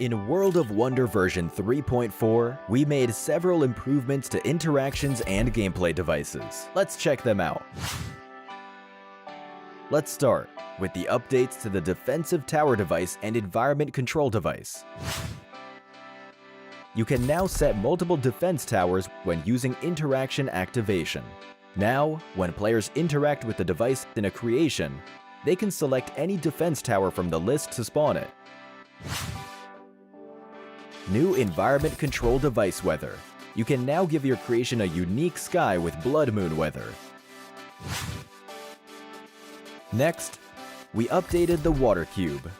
In World of Wonder version 3.4, we made several improvements to interactions and gameplay devices. Let's check them out. Let's start with the updates to the defensive tower device and environment control device. You can now set multiple defense towers when using interaction activation. Now, when players interact with the device in a creation, they can select any defense tower from the list to spawn it. New environment control device weather. You can now give your creation a unique sky with blood moon weather. Next, we updated the water cube.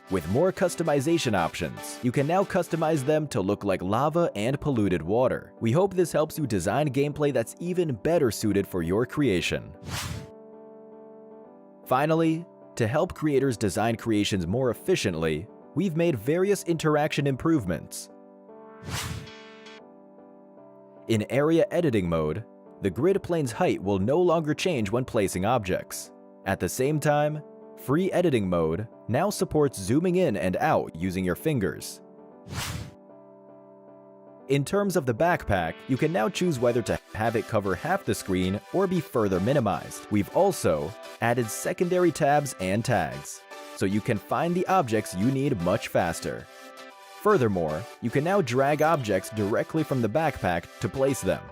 With more customization options, you can now customize them to look like lava and polluted water. We hope this helps you design gameplay that's even better suited for your creation. Finally, to help creators design creations more efficiently, we've made various interaction improvements. In area editing mode, the grid plane's height will no longer change when placing objects. At the same time, free editing mode now supports zooming in and out using your fingers. In terms of the backpack, you can now choose whether to have it cover half the screen or be further minimized. We've also added secondary tabs and tags, so you can find the objects you need much faster. Furthermore, you can now drag objects directly from the backpack to place them.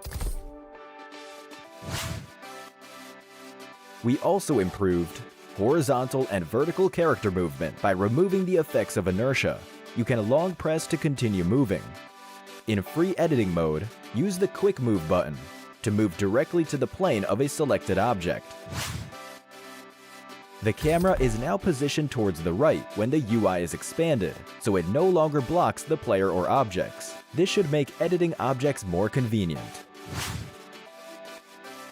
We also improved horizontal and vertical character movement by removing the effects of inertia. You can long press to continue moving. In free editing mode, use the quick move button to move directly to the plane of a selected object. The camera is now positioned towards the right when the UI is expanded, so it no longer blocks the player or objects. This should make editing objects more convenient.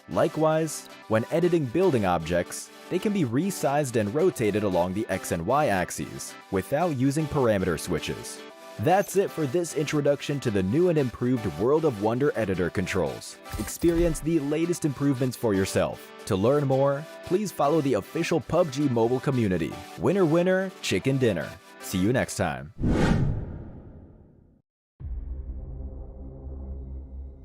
Likewise, when editing building objects, they can be resized and rotated along the X and Y axes without using parameter switches. That's it for this introduction to the new and improved World of Wonder editor controls. Experience the latest improvements for yourself. To learn more, please follow the official PUBG Mobile community. Winner winner, chicken dinner. See you next time.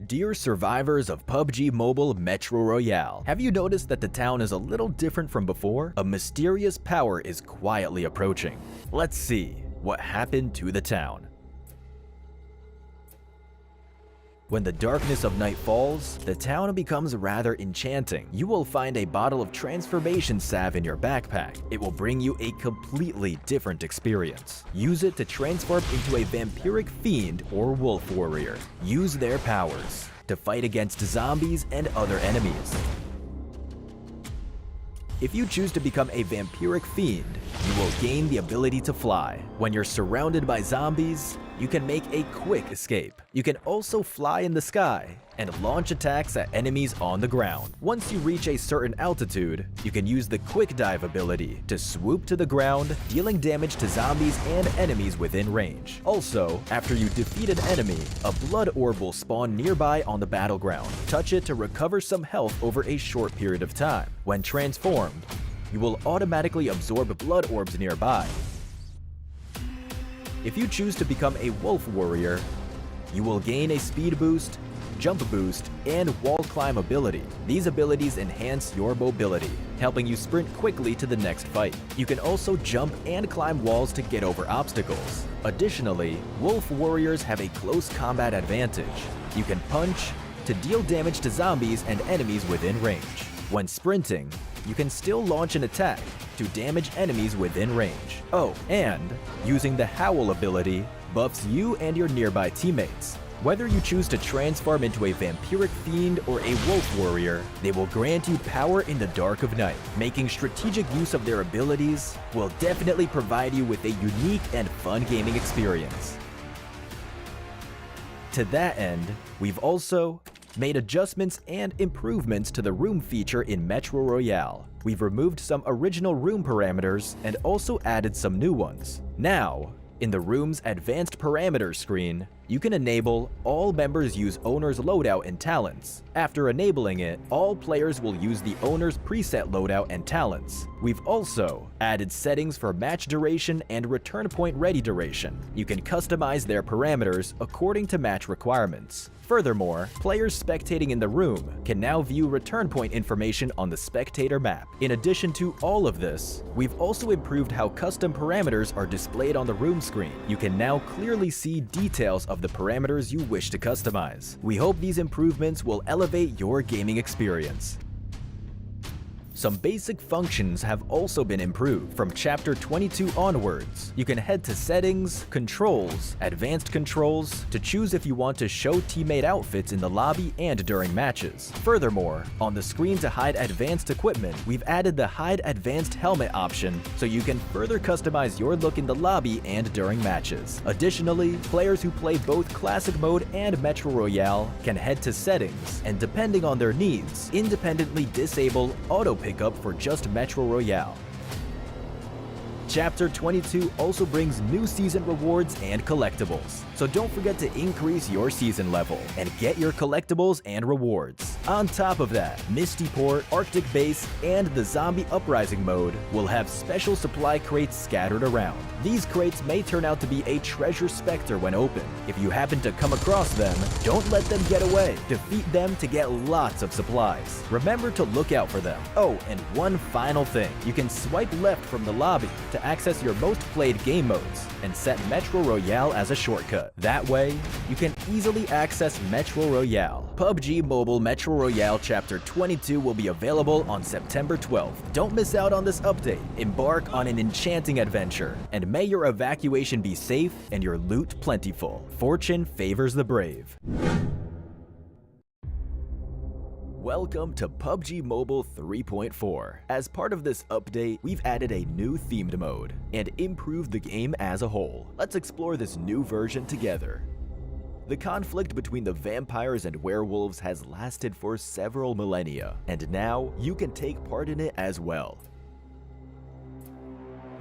Dear survivors of PUBG Mobile Metro Royale, have you noticed that the town is a little different from before? A mysterious power is quietly approaching. Let's see what happened to the town. When the darkness of night falls, the town becomes rather enchanting. You will find a bottle of transformation salve in your backpack. It will bring you a completely different experience. Use it to transform into a vampiric fiend or wolf warrior. Use their powers to fight against zombies and other enemies. If you choose to become a vampiric fiend, you will gain the ability to fly. When you're surrounded by zombies, you can make a quick escape. You can also fly in the sky and launch attacks at enemies on the ground. Once you reach a certain altitude, you can use the quick dive ability to swoop to the ground, dealing damage to zombies and enemies within range. Also, after you defeat an enemy, a blood orb will spawn nearby on the battleground. Touch it to recover some health over a short period of time. When transformed, you will automatically absorb blood orbs nearby. If you choose to become a wolf warrior, you will gain a speed boost, jump boost, and wall climb ability. These abilities enhance your mobility, helping you sprint quickly to the next fight. You can also jump and climb walls to get over obstacles. Additionally, wolf warriors have a close combat advantage. You can punch to deal damage to zombies and enemies within range. When sprinting, you can still launch an attack to damage enemies within range. Oh, and using the Howl ability buffs you and your nearby teammates. Whether you choose to transform into a vampiric fiend or a wolf warrior, they will grant you power in the dark of night. Making strategic use of their abilities will definitely provide you with a unique and fun gaming experience. To that end, we've also made adjustments and improvements to the room feature in Metro Royale. We've removed some original room parameters and also added some new ones. Now, in the room's advanced parameters screen, You can enable all members use owner's loadout and talents. After enabling it, all players will use the owner's preset loadout and talents. We've also added settings for match duration and return point ready duration. You can customize their parameters according to match requirements. Furthermore, players spectating in the room can now view return point information on the spectator map. In addition to all of this, we've also improved how custom parameters are displayed on the room screen. You can now clearly see details of the parameters you wish to customize. We hope these improvements will elevate your gaming experience. Some basic functions have also been improved. From Chapter 22 onwards, you can head to Settings, Controls, Advanced Controls to choose if you want to show teammate outfits in the lobby and during matches. Furthermore, on the screen to hide advanced equipment, we've added the Hide Advanced Helmet option so you can further customize your look in the lobby and during matches. Additionally, players who play both Classic Mode and Metro Royale can head to Settings and, depending on their needs, independently disable Auto Pickup for just Metro Royale. Chapter 22 also brings new season rewards and collectibles, so don't forget to increase your season level and get your collectibles and rewards. On top of that, Misty Port, Arctic Base, and the Zombie Uprising mode will have special supply crates scattered around. These crates may turn out to be a treasure specter when open. If you happen to come across them, don't let them get away. Defeat them to get lots of supplies. Remember to look out for them. Oh, and one final thing. You can swipe left from the lobby to access your most played game modes and set Metro Royale as a shortcut. That way, you can easily access Metro Royale. PUBG Mobile Metro Royale Chapter 22 will be available on September 12th. Don't miss out on this update. Embark on an enchanting adventure, and may your evacuation be safe and your loot plentiful. Fortune favors the brave. Welcome to PUBG Mobile 3.4. As part of this update, we've added a new themed mode and improved the game as a whole. Let's explore this new version together. The conflict between the vampires and werewolves has lasted for several millennia, and now you can take part in it as well.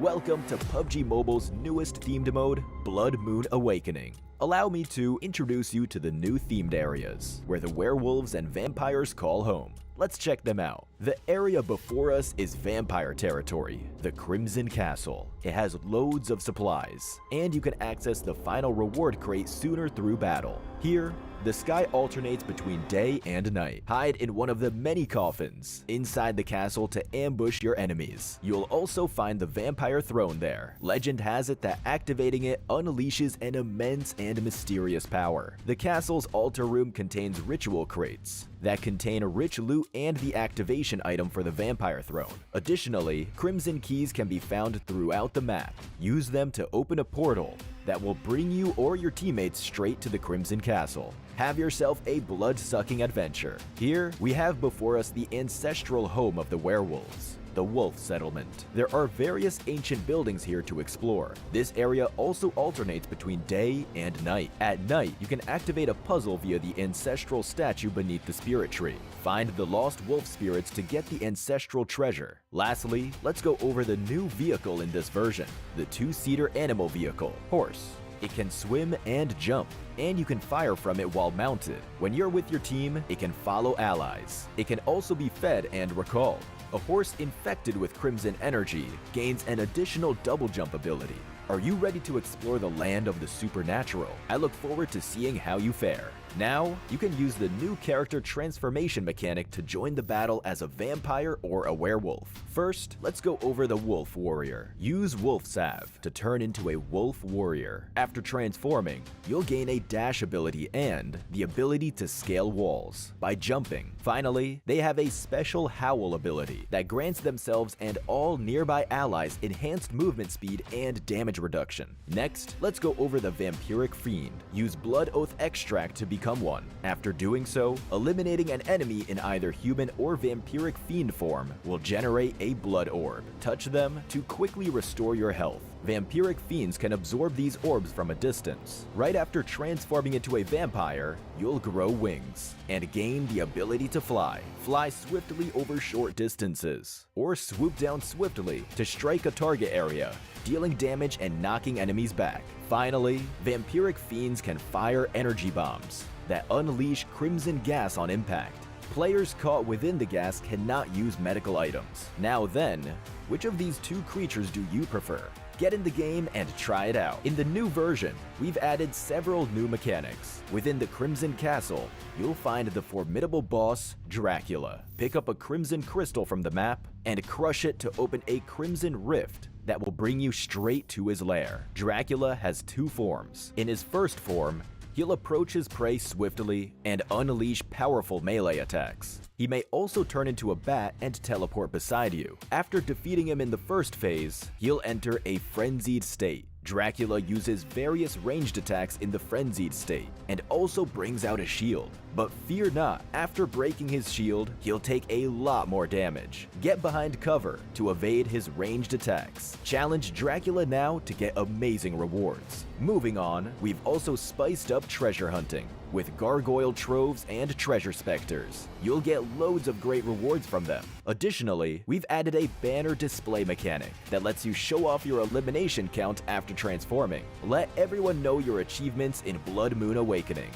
Welcome to PUBG Mobile's newest themed mode, Blood Moon Awakening. Allow me to introduce you to the new themed areas, where the werewolves and vampires call home. Let's check them out. The area before us is vampire territory, the Crimson Castle. It has loads of supplies, and you can access the final reward crate sooner through battle. Here, the sky alternates between day and night. Hide in one of the many coffins inside the castle to ambush your enemies. You'll also find the vampire throne there. Legend has it that activating it unleashes an immense and mysterious power. The castle's altar room contains ritual crates that contain rich loot and the activation item for the vampire throne. Additionally, crimson keys can be found throughout the map. Use them to open a portal that will bring you or your teammates straight to the Crimson Castle. Have yourself a blood-sucking adventure. Here, we have before us the ancestral home of the werewolves, the Wolf Settlement. There are various ancient buildings here to explore. This area also alternates between day and night. At night, you can activate a puzzle via the ancestral statue beneath the spirit tree. Find the lost wolf spirits to get the ancestral treasure. Lastly, let's go over the new vehicle in this version, the two-seater animal vehicle, Horse. It can swim and jump, and you can fire from it while mounted. When you're with your team, it can follow allies. It can also be fed and recalled. A horse infected with crimson energy gains an additional double jump ability. Are you ready to explore the land of the supernatural? I look forward to seeing how you fare. Now, you can use the new character transformation mechanic to join the battle as a vampire or a werewolf. First, let's go over the Wolf Warrior. Use Wolf Salve to turn into a Wolf Warrior. After transforming, you'll gain a dash ability and the ability to scale walls by jumping. Finally, they have a special Howl ability that grants themselves and all nearby allies enhanced movement speed and damage reduction. Next, let's go over the Vampiric Fiend. Use Blood Oath Extract to become one. After doing so, eliminating an enemy in either human or vampiric fiend form will generate a blood orb. Touch them to quickly restore your health. Vampiric fiends can absorb these orbs from a distance. Right after transforming into a vampire, you'll grow wings and gain the ability to fly. Fly swiftly over short distances, or swoop down swiftly to strike a target area, dealing damage and knocking enemies back. Finally, vampiric fiends can fire energy bombs that unleash crimson gas on impact. Players caught within the gas cannot use medical items. Now then, which of these two creatures do you prefer? Get in the game and try it out. In the new version, we've added several new mechanics. Within the Crimson Castle, you'll find the formidable boss, Dracula. Pick up a crimson crystal from the map and crush it to open a crimson rift that will bring you straight to his lair. Dracula has two forms. In his first form, he'll approach his prey swiftly and unleash powerful melee attacks. He may also turn into a bat and teleport beside you. After defeating him in the first phase, he'll enter a frenzied state. Dracula uses various ranged attacks in the frenzied state and also brings out a shield. But fear not, after breaking his shield, he'll take a lot more damage. Get behind cover to evade his ranged attacks. Challenge Dracula now to get amazing rewards. Moving on, we've also spiced up treasure hunting with gargoyle troves and treasure specters. You'll get loads of great rewards from them. Additionally, we've added a banner display mechanic that lets you show off your elimination count after transforming. Let everyone know your achievements in Blood Moon Awakening.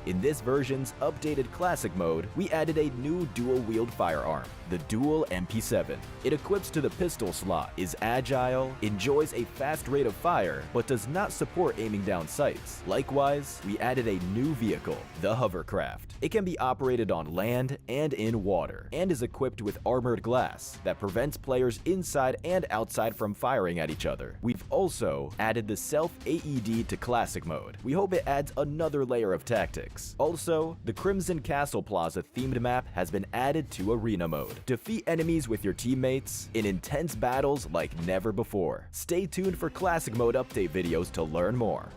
In this version's updated classic mode, we added a new dual-wield firearm, the Dual MP7. It equips to the pistol slot, is agile, enjoys a fast rate of fire, but does not support aiming down sights. Likewise, we added a new vehicle, the Hovercraft. It can be operated on land and in water, and is equipped with armored glass that prevents players inside and outside from firing at each other. We've also added the self-AED to classic mode. We hope it adds another layer of tactics. Also, the Crimson Castle Plaza themed map has been added to arena mode. Defeat enemies with your teammates in intense battles like never before. Stay tuned for classic mode update videos to learn more.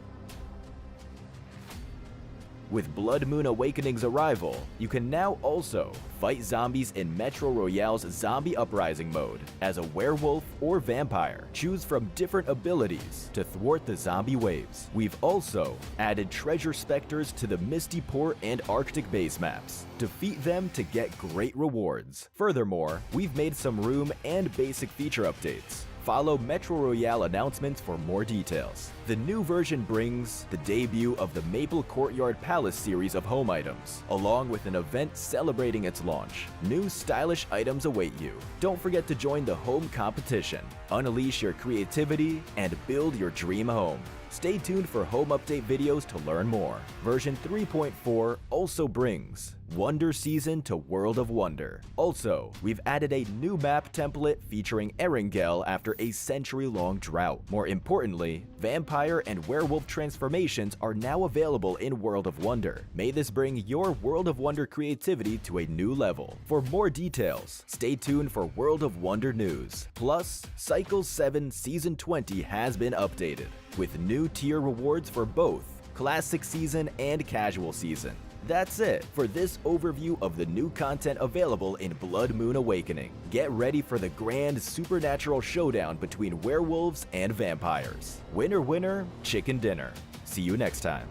With Blood Moon Awakening's arrival, you can now also fight zombies in Metro Royale's Zombie Uprising mode as a werewolf or vampire. Choose from different abilities to thwart the zombie waves. We've also added treasure specters to the Misty Port and Arctic base maps. Defeat them to get great rewards. Furthermore, we've made some room and basic feature updates. Follow Metro Royale announcements for more details. The new version brings the debut of the Maple Courtyard Palace series of home items, along with an event celebrating its launch. New stylish items await you. Don't forget to join the home competition. Unleash your creativity and build your dream home. Stay tuned for home update videos to learn more. Version 3.4 also brings Wonder Season to World of Wonder. Also, we've added a new map template featuring Erangel after a century-long drought. More importantly, vampire and werewolf transformations are now available in World of Wonder. May this bring your World of Wonder creativity to a new level. For more details, stay tuned for World of Wonder news. Plus, Cycle 7 Season 20 has been updated, with new tier rewards for both Classic Season and Casual Season. That's it for this overview of the new content available in Blood Moon Awakening. Get ready for the grand supernatural showdown between werewolves and vampires. Winner, winner, chicken dinner. See you next time.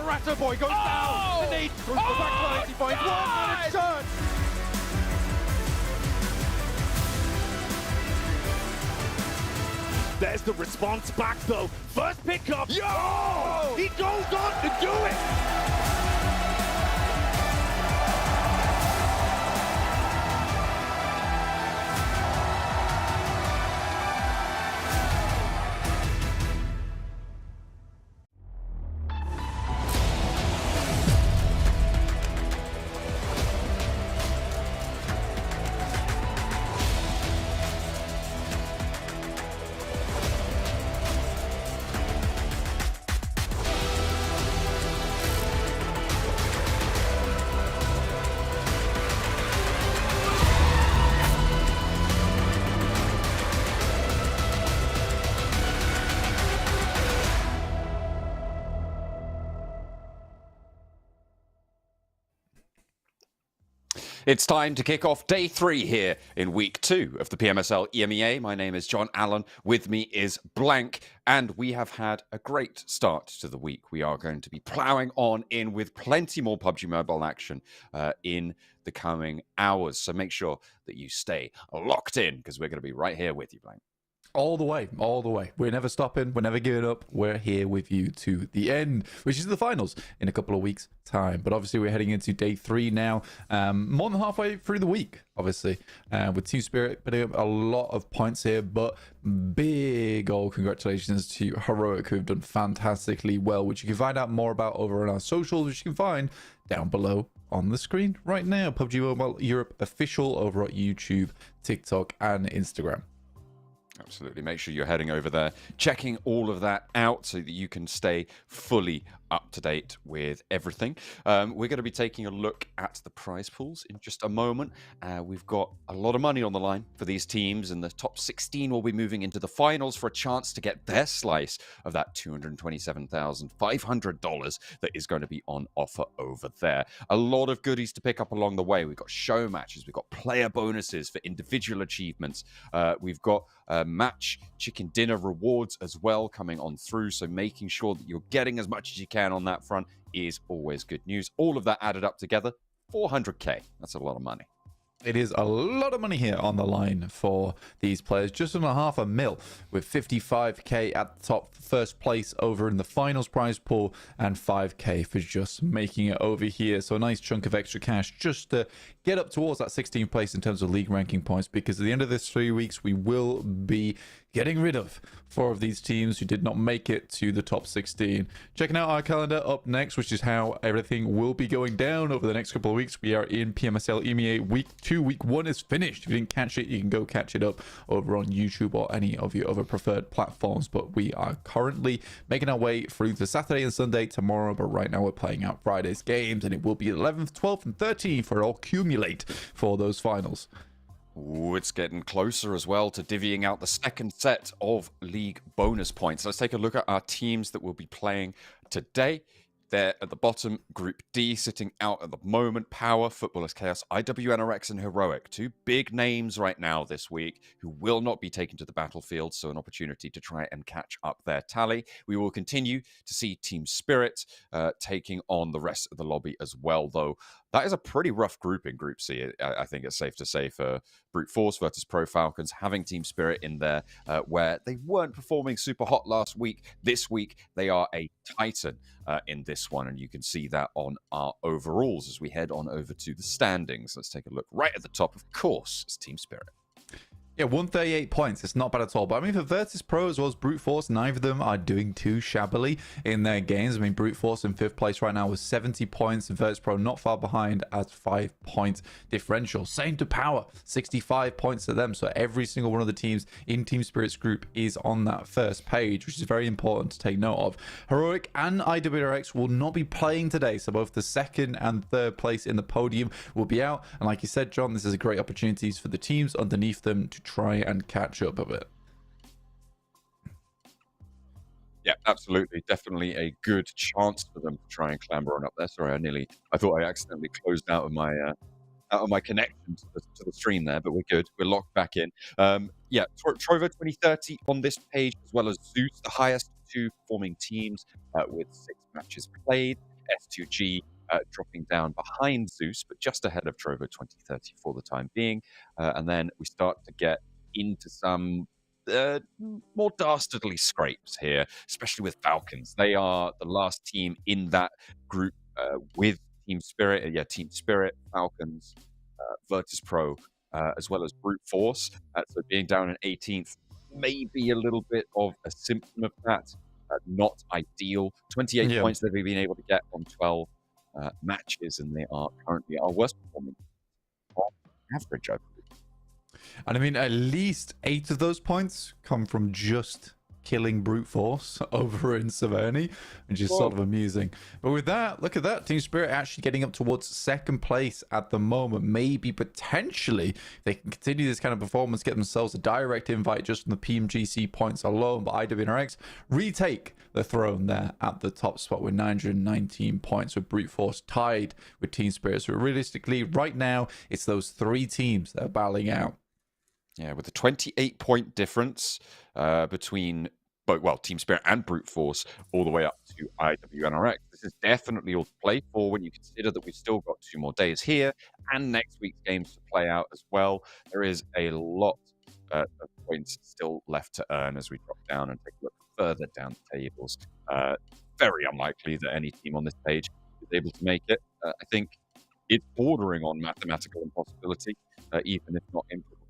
Ratto boy goes down. The nade through the backline. He finds one and it's turned. There's the response back though. First pickup. Yo! He goes on to do it. It's time to kick off day 3 here in week 2 of the PMSL EMEA. My name is John Allen. With me is Blank, and we have had a great start to the week. We are going to be ploughing on in with plenty more PUBG Mobile action in the coming hours. So make sure that you stay locked in because we're going to be right here with you, Blank. All the way, all the way. We're never stopping. We're never giving up. We're here with you to the end, which is the finals in a couple of weeks' time. But obviously, we're heading into day 3 now, more than halfway through the week, obviously, with Team Spirit putting up a lot of points here. But big old congratulations to Heroic, who've done fantastically well, which you can find out more about over on our socials, which you can find down below on the screen right now. PUBG Mobile Europe official over at YouTube, TikTok, and Instagram. Absolutely. Make sure you're heading over there, checking all of that out so that you can stay fully up to date with everything. We're going to be taking a look at the prize pools in just a moment. We've got a lot of money on the line for these teams, and the top 16 will be moving into the finals for a chance to get their slice of that $227,500 that is going to be on offer over there. A lot of goodies to pick up along the way. We've got show matches, we've got player bonuses for individual achievements, we've got match chicken dinner rewards as well coming on through, so making sure that you're getting as much as you can on that front is always good news. All of that added up together, 400k. That's a lot of money. It is a lot of money here on the line for these players. Just under half a mil, with 55k at the top, first place over in the finals prize pool, and 5k for just making it over here. So a nice chunk of extra cash just to get up towards that 16th place in terms of league ranking points, because at the end of this 3 weeks, we will be getting rid of 4 of these teams who did not make it to the top 16. Checking out our calendar up next, which is how everything will be going down over the next couple of weeks. We are in PMSL EMEA week 2. Week 1 is finished. If you didn't catch it, you can go catch it up over on YouTube or any of your other preferred platforms. But we are currently making our way through the Saturday and Sunday tomorrow. But right now we're playing out Friday's games, and it will be 11th, 12th, and 13th for all accumulate for those finals. Ooh, it's getting closer as well to divvying out the second set of league bonus points. Let's take a look at our teams that will be playing today. They're at the bottom, Group D, sitting out at the moment. Power, Footballers Chaos, IWNRX, and Heroic. 2 big names right now this week who will not be taken to the battlefield, so an opportunity to try and catch up their tally. We will continue to see Team Spirit taking on the rest of the lobby as well, though. That is a pretty rough group in Group C, I think it's safe to say, for Brute Force versus Pro Falcons, having Team Spirit in there where they weren't performing super hot last week. This week, they are a titan in this one, and you can see that on our overalls as we head on over to the standings. Let's take a look. Right at the top, of course, is Team Spirit. Yeah, 138 points. It's not bad at all. But I mean, for Virtus Pro as well as Brute Force, neither of them are doing too shabbily in their games. I mean, Brute Force in 5th place right now with 70 points. And Virtus Pro not far behind at 5-point differential. Same to Power, 65 points to them. So every single one of the teams in Team Spirit's group is on that first page, which is very important to take note of. Heroic and IWRX will not be playing today. So both the 2nd and 3rd place in the podium will be out. And like you said, John, this is a great opportunity for the teams underneath them to try and catch up a bit. Yeah, absolutely. Definitely a good chance for them to try and clamber on up there. Sorry, I thought I accidentally closed out of my connection to the stream there, but we're good. We're locked back in. Yeah, Trovo 2030 on this page, as well as Zeus, the highest 2 performing teams with 6 matches played. S2G dropping down behind Zeus, but just ahead of Trovo 2030 for the time being. And then we start to get into some more dastardly scrapes here, especially with Falcons. They are the last team in that group with Team Spirit. Team Spirit, Falcons, Virtus Pro, as well as Brute Force. So being down in 18th may be a little bit of a symptom of that. Not ideal. 28 points that they've been able to get on 12 matches, and they are currently our worst performing on average, I believe. And I mean, at least 8 of those points come from just killing Brute Force over in Severny, which is sort of amusing. But with that, look at that. Team Spirit actually getting up towards second place at the moment. Maybe, potentially, if they can continue this kind of performance, get themselves a direct invite just from the PMGC points alone. But IWNRX retake the throne there at the top spot with 919 points, with Brute Force tied with Team Spirit. So realistically, right now, it's those 3 teams that are battling out. Yeah, with a 28-point difference between Team Spirit and Brute Force all the way up to IWNRX. This is definitely all to play for when you consider that we've still got 2 more days here and next week's games to play out as well. There is a lot of points still left to earn as we drop down and take a look further down the tables. Very unlikely that any team on this page is able to make it. I think it's bordering on mathematical impossibility, even if not improbable.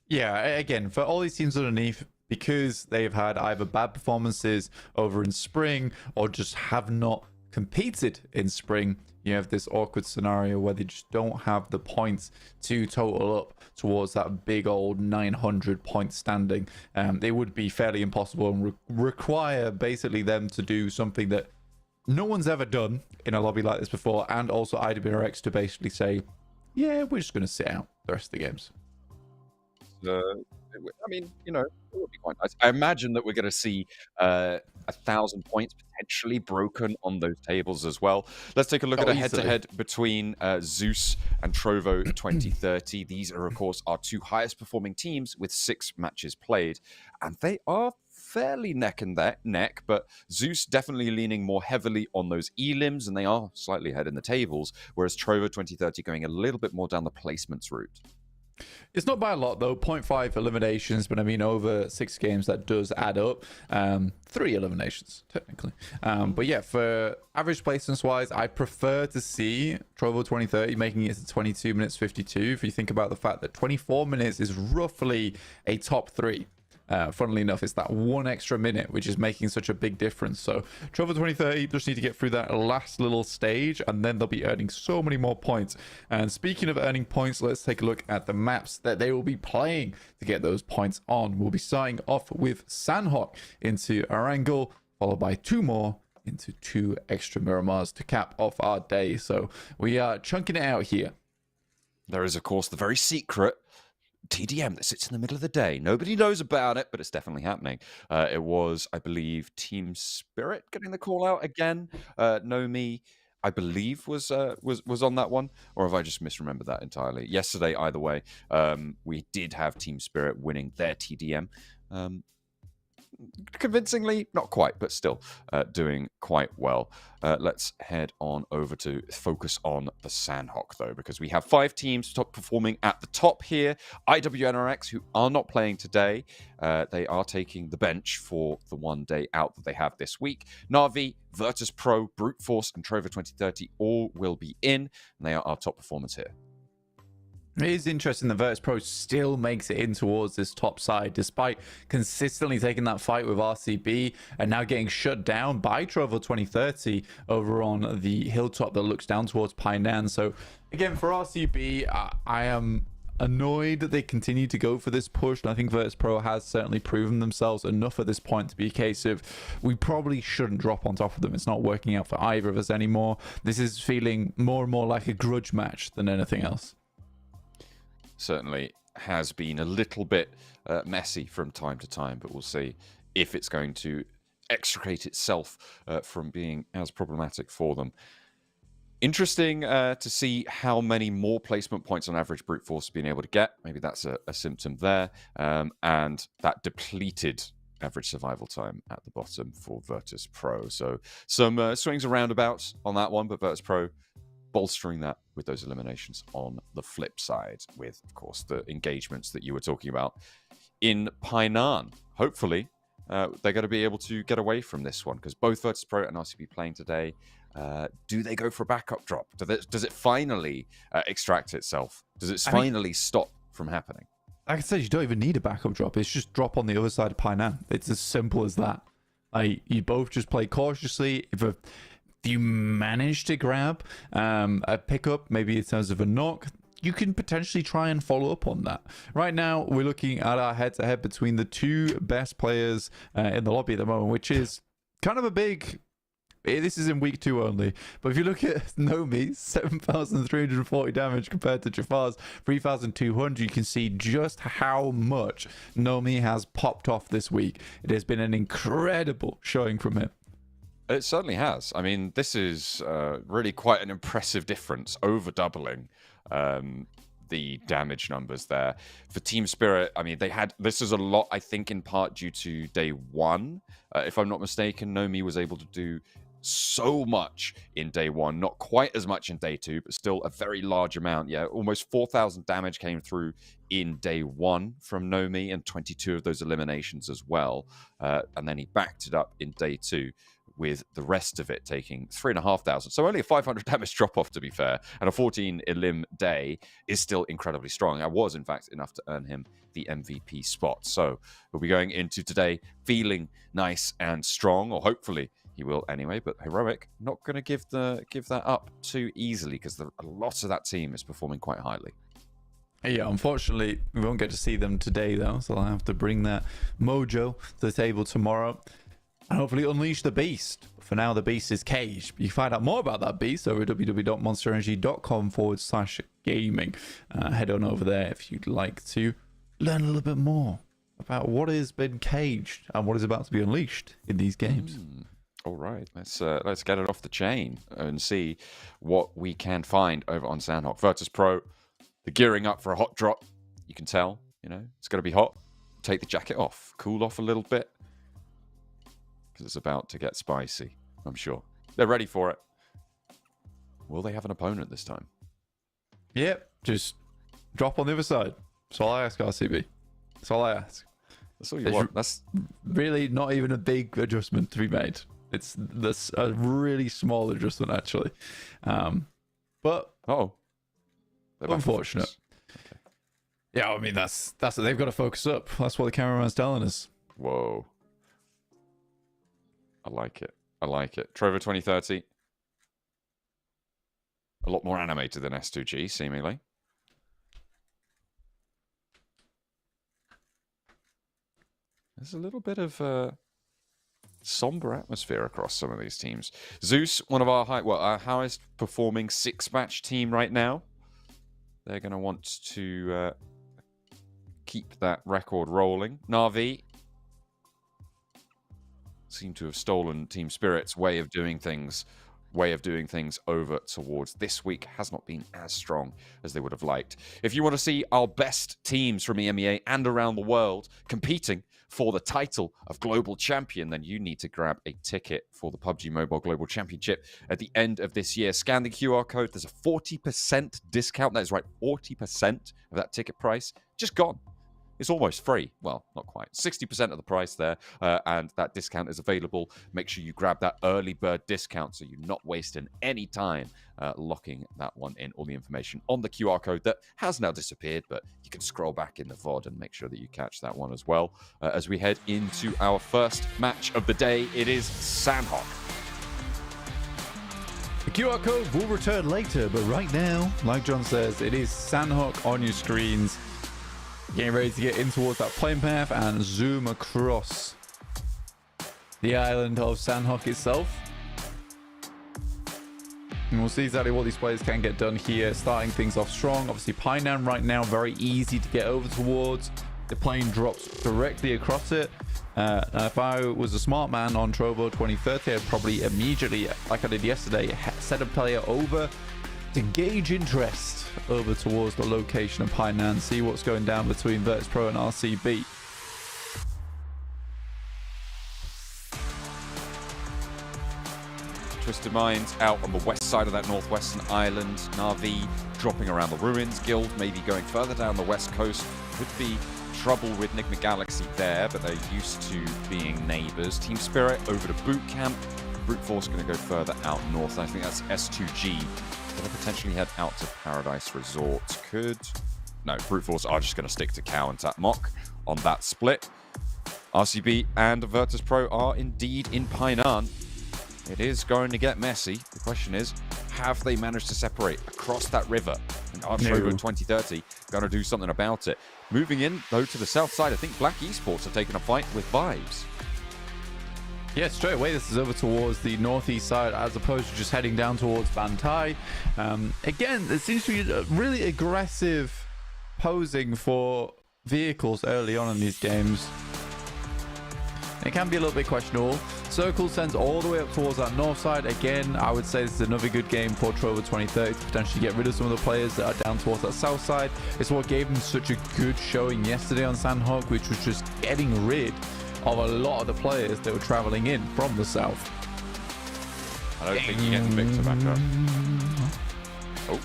Yeah, again, for all these teams underneath, because they've had either bad performances over in spring or just have not competed in spring, you have this awkward scenario where they just don't have the points to total up towards that big old 900 point standing. It would be fairly impossible and require basically them to do something that no one's ever done in a lobby like this before, and also IWRX to basically say, yeah, we're just going to sit out the rest of the games. I mean, it would be quite nice. I imagine that we're going to see 1,000 points potentially broken on those tables as well. Let's take a look at a head-to-head between Zeus and Trovo 2030. These are, of course, our 2 highest performing teams with 6 matches played, and they are fairly neck and neck, but Zeus definitely leaning more heavily on those elims, and they are slightly ahead in the tables, whereas Trovo 2030 going a little bit more down the placements route. It's not by a lot, though. 0.5 eliminations, but I mean, over 6 games, that does add up. 3 eliminations, technically. But yeah, for average placements-wise, I prefer to see Trovo 2030 making it to 22 minutes 52. If you think about the fact that 24 minutes is roughly a top 3. Funnily enough, it's that 1 extra minute which is making such a big difference. So Trovo 2030 just need to get through that last little stage, and then they'll be earning so many more points. And speaking of earning points, let's take a look at the maps that they will be playing to get those points on. We'll be starting off with Sandhawk into Erangel, followed by 2 more into 2 extra Miramars to cap off our day. So we are chunking it out here. There is, of course, the very secret TDM that sits in the middle of the day. Nobody knows about it, but it's definitely happening. It was, I believe, Team Spirit getting the call out again. Nomi, I believe, was on that one, or have I just misremembered that entirely? Yesterday, either way, we did have Team Spirit winning their TDM. Convincingly, not quite, but still doing quite well. Let's head on over to focus on the Sandhawk, though, because we have 5 teams top performing at the top here. IWNRX, who are not playing today, they are taking the bench for the 1 day out that they have this week. Na'Vi, Virtus Pro, Brute Force, and Trovo 2030 all will be in, and they are our top performers here. It is interesting that Virtus Pro still makes it in towards this top side, despite consistently taking that fight with RCB and now getting shut down by Trovo 2030 over on the hilltop that looks down towards Painan. So again, for RCB, I am annoyed that they continue to go for this push, and I think Virtus Pro has certainly proven themselves enough at this point to be a case of we probably shouldn't drop on top of them. It's not working out for either of us anymore. This is feeling more and more like a grudge match than anything else. Certainly has been a little bit messy from time to time, but we'll see if it's going to extricate itself from being as problematic for them. Interesting to see how many more placement points on average Brute Force has been able to get. Maybe that's a symptom there. And that depleted average survival time at the bottom for Virtus Pro. So some swings and roundabouts on that one, but Virtus Pro bolstering that with those eliminations on the flip side, with, of course, the engagements that you were talking about in Painan. Hopefully, they're going to be able to get away from this one, because both Virtus Pro and RCB playing today. Do they go for a backup drop? Does it finally extract itself? Does it finally stop from happening? Like I said, you don't even need a backup drop. It's just drop on the other side of Painan. It's as simple as that. You both just play cautiously. If you manage to grab a pickup, maybe in terms of a knock, you can potentially try and follow up on that. Right now, we're looking at our head-to-head between the two best players in the lobby at the moment, which is kind of a big... This is in week 2 only, but if you look at Nomi, 7,340 damage compared to Jafar's 3,200, you can see just how much Nomi has popped off this week. It has been an incredible showing from him. It certainly has. I mean, this is really quite an impressive difference, over doubling the damage numbers there. For Team Spirit, I mean, this is a lot, I think, in part due to day 1. If I'm not mistaken, Nomi was able to do so much in day 1, not quite as much in day 2, but still a very large amount. Yeah, almost 4,000 damage came through in day 1 from Nomi, and 22 of those eliminations as well. And then he backed it up in day 2, with the rest of it taking 3,500. So only a 500 damage drop off, to be fair, and a 14 elim day is still incredibly strong. I was, in fact, enough to earn him the MVP spot. So we'll be going into today feeling nice and strong, or hopefully he will anyway. But Heroic not going to give that up too easily, because a lot of that team is performing quite highly. Yeah, unfortunately, we won't get to see them today, though, so I'll have to bring that mojo to the table tomorrow and hopefully unleash the beast. For now, the beast is caged. You can find out more about that beast over at www.monsterenergy.com/gaming. Head on over there if you'd like to learn a little bit more about what has been caged and what is about to be unleashed in these games. All right, let's get it off the chain and see what we can find over on Sandhawk. Virtus Pro, they're gearing up for a hot drop. You can tell, it's going to be hot. Take the jacket off, cool off a little bit, because it's about to get spicy, I'm sure. They're ready for it. Will they have an opponent this time? Yep, just drop on the other side. That's all I ask, RCB. That's all I ask. That's all you want. That's really not even a big adjustment to be made. It's a really small adjustment, actually. But unfortunate. Okay. Yeah, I mean, that's what they've got to focus up. That's what the cameraman's telling us. Whoa. I like it. Trovo 2030. A lot more animated than S2G, seemingly. There's a little bit of somber atmosphere across some of these teams. Zeus, one of our highest performing 6-match team right now. They're going to want to keep that record rolling. Na'Vi seem to have stolen Team Spirit's way of doing things over towards this week. Has not been as strong as they would have liked. If you want to see our best teams from EMEA and around the world competing for the title of Global Champion, then you need to grab a ticket for the PUBG Mobile Global Championship at the end of this year. Scan the QR code. There's a 40% discount. That is right, 40% of that ticket price just gone. It's almost free. Well, not quite. 60% of the price there, and that discount is available. Make sure you grab that early bird discount so you're not wasting any time locking that one in. All the information on the QR code that has now disappeared, but you can scroll back in the VOD and make sure that you catch that one as well. As we head into our first match of the day, it is Sandhawk. The QR code will return later, but right now, like John says, it is Sandhawk on your screens. Getting ready to get in towards that plane path and zoom across the island of Sandhawk itself. And we'll see exactly what these players can get done here, starting things off strong. Obviously, Painan right now, very easy to get over towards. The plane drops directly across it. If I was a smart man on Trovo 2030, I'd probably immediately, like I did yesterday, set a player over to gauge interest over towards the location of Painan, see what's going down between Virtus Pro and RCB. Twisted Minds out on the west side of that northwestern island. Na'Vi dropping around the ruins. Guild maybe going further down the west coast. Could be trouble with Enigma Galaxy there, but they're used to being neighbors. Team Spirit over to Boot Camp. Brute Force going to go further out north. I think that's S2G. Going to potentially head out to Paradise Resort. No, Brute Force are just going to stick to Cow and tap Mock on that split. RCB and Virtus Pro are indeed in Painan. It is going to get messy. The question is, have they managed to separate across that river? And October 2030 going to do something about it. Moving in, though, to the south side, I think Black Esports have taken a fight with Vibes. Yeah, straight away this is over towards the northeast side as opposed to just heading down towards Bantai. Again, it seems to be a really aggressive posing for vehicles early on in these games. It can be a little bit questionable. Circle sends all the way up towards that north side. Again, I would say this is another good game for Trover 2030 to potentially get rid of some of the players that are down towards that south side. It's what gave them such a good showing yesterday on Sandhawk, which was just getting rid of a lot of the players that were traveling in from the south. I don't think you get Victor back up. Oh.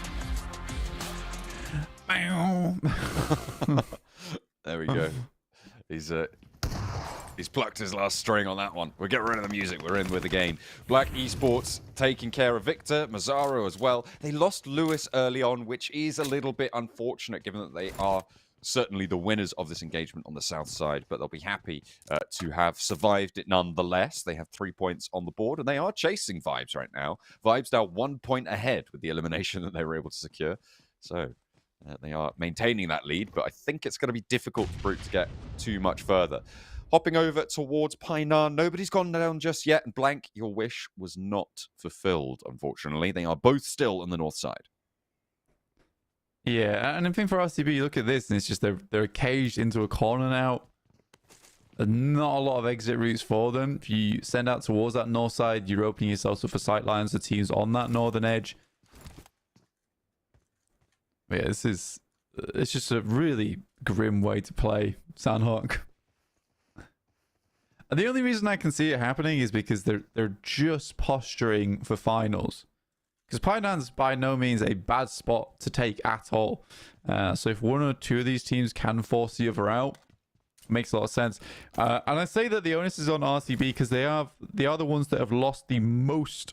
There we go. He's plucked his last string on that one. We'll get rid of the music. We're in with the game. Black Esports taking care of Victor. Mazzaro as well. They lost Lewis early on, which is a little bit unfortunate given that they are certainly the winners of this engagement on the south side, but they'll be happy to have survived it nonetheless. They have 3 points on the board, and they are chasing Vibes right now. Vibes now 1 point ahead with the elimination that they were able to secure. So they are maintaining that lead, but I think it's going to be difficult for Brute to get too much further. Hopping over towards Painan. Nobody's gone down just yet, and Blank, your wish was not fulfilled, unfortunately. They are both still on the north side. Yeah, and I think for RCB, you look at this, and it's just they're caged into a corner now. There's not a lot of exit routes for them. If you send out towards that north side, you're opening yourself up for sight lines. The team's on that northern edge. But yeah, it's just a really grim way to play Sandhawk. And the only reason I can see it happening is because they're just posturing for finals. Because Painan's by no means a bad spot to take at all. So if one or two of these teams can force the other out, it makes a lot of sense. And I say that the onus is on RCB because they are the ones that have lost the most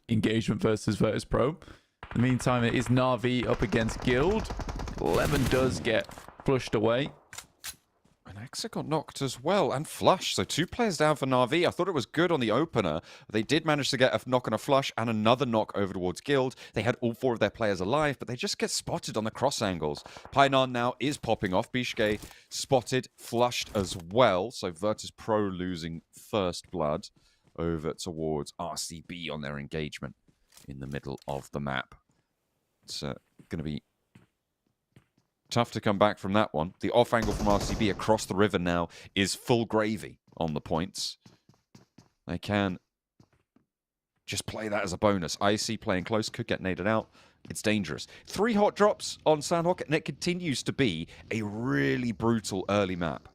engagement versus Virtus Pro. In the meantime, it is Na'Vi up against Guild. 11 does get flushed away. And Exa got knocked as well, and flush. So 2 players down for Na'Vi. I thought it was good on the opener. They did manage to get a knock and a flush, and another knock over towards Guild. They had all 4 of their players alive, but they just get spotted on the cross angles. Painan now is popping off. Bishke spotted, flushed as well. So Virtus Pro losing first blood over towards RCB on their engagement in the middle of the map. It's going to be tough to come back from that one. The off angle from RCB across the river now is full gravy on the points. They can just play that as a bonus. Icy playing close, could get naded out. It's dangerous. 3 hot drops on Sandhawk, and it continues to be a really brutal early map.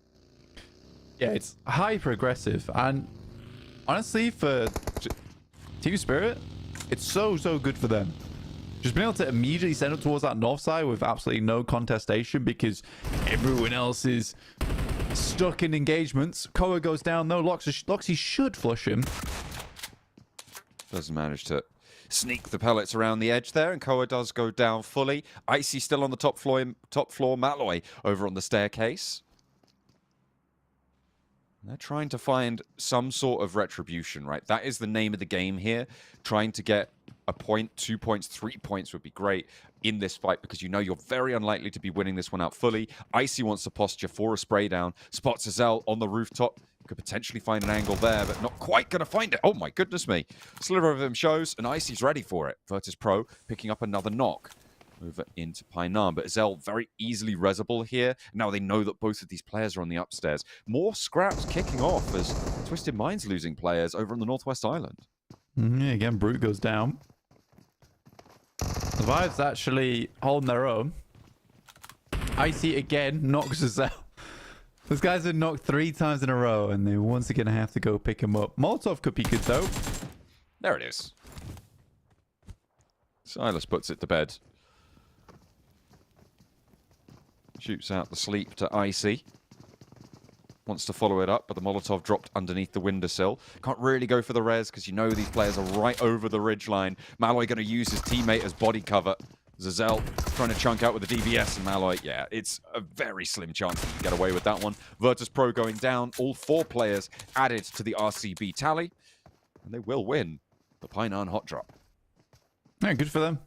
Yeah, it's hyper aggressive, and honestly, for Team Spirit, it's so good for them. Just being able to immediately send up towards that north side with absolutely no contestation because everyone else is stuck in engagements. Koa goes down, no Loxy should flush him. Doesn't manage to sneak the pellets around the edge there, and Koa does go down fully. Icy still on the top floor. Malloy over on the staircase. They're trying to find some sort of retribution, right? That is the name of the game here. Trying to get a point, 2 points, 3 points would be great in this fight because you know you're very unlikely to be winning this one out fully. Icy wants to posture for a spray down. Spots Azel on the rooftop. Could potentially find an angle there, but not quite going to find it. Oh my goodness me. Sliver of him shows, and Icy's ready for it. Virtus Pro picking up another knock over into Painan, but Azel very easily resable here. Now they know that both of these players are on the upstairs. More scraps kicking off as Twisted Minds losing players over on the Northwest Island. Yeah, again, Brute goes down. The Vibes actually holding their own. Icy again knocks Azel. Those guys have knocked 3 times in a row, and they're once again have to go pick him up. Molotov could be good though. There it is. Silas puts it to bed. Shoots out the sleep to Icy. Wants to follow it up, but the Molotov dropped underneath the windowsill. Can't really go for the res because you know these players are right over the ridgeline. Malloy going to use his teammate as body cover. Zazel trying to chunk out with the DBS, and Malloy, yeah, it's a very slim chance he can get away with that one. Virtus Pro going down. All 4 players added to the RCB tally, and they will win the Painan Hot Drop. Yeah, good for them.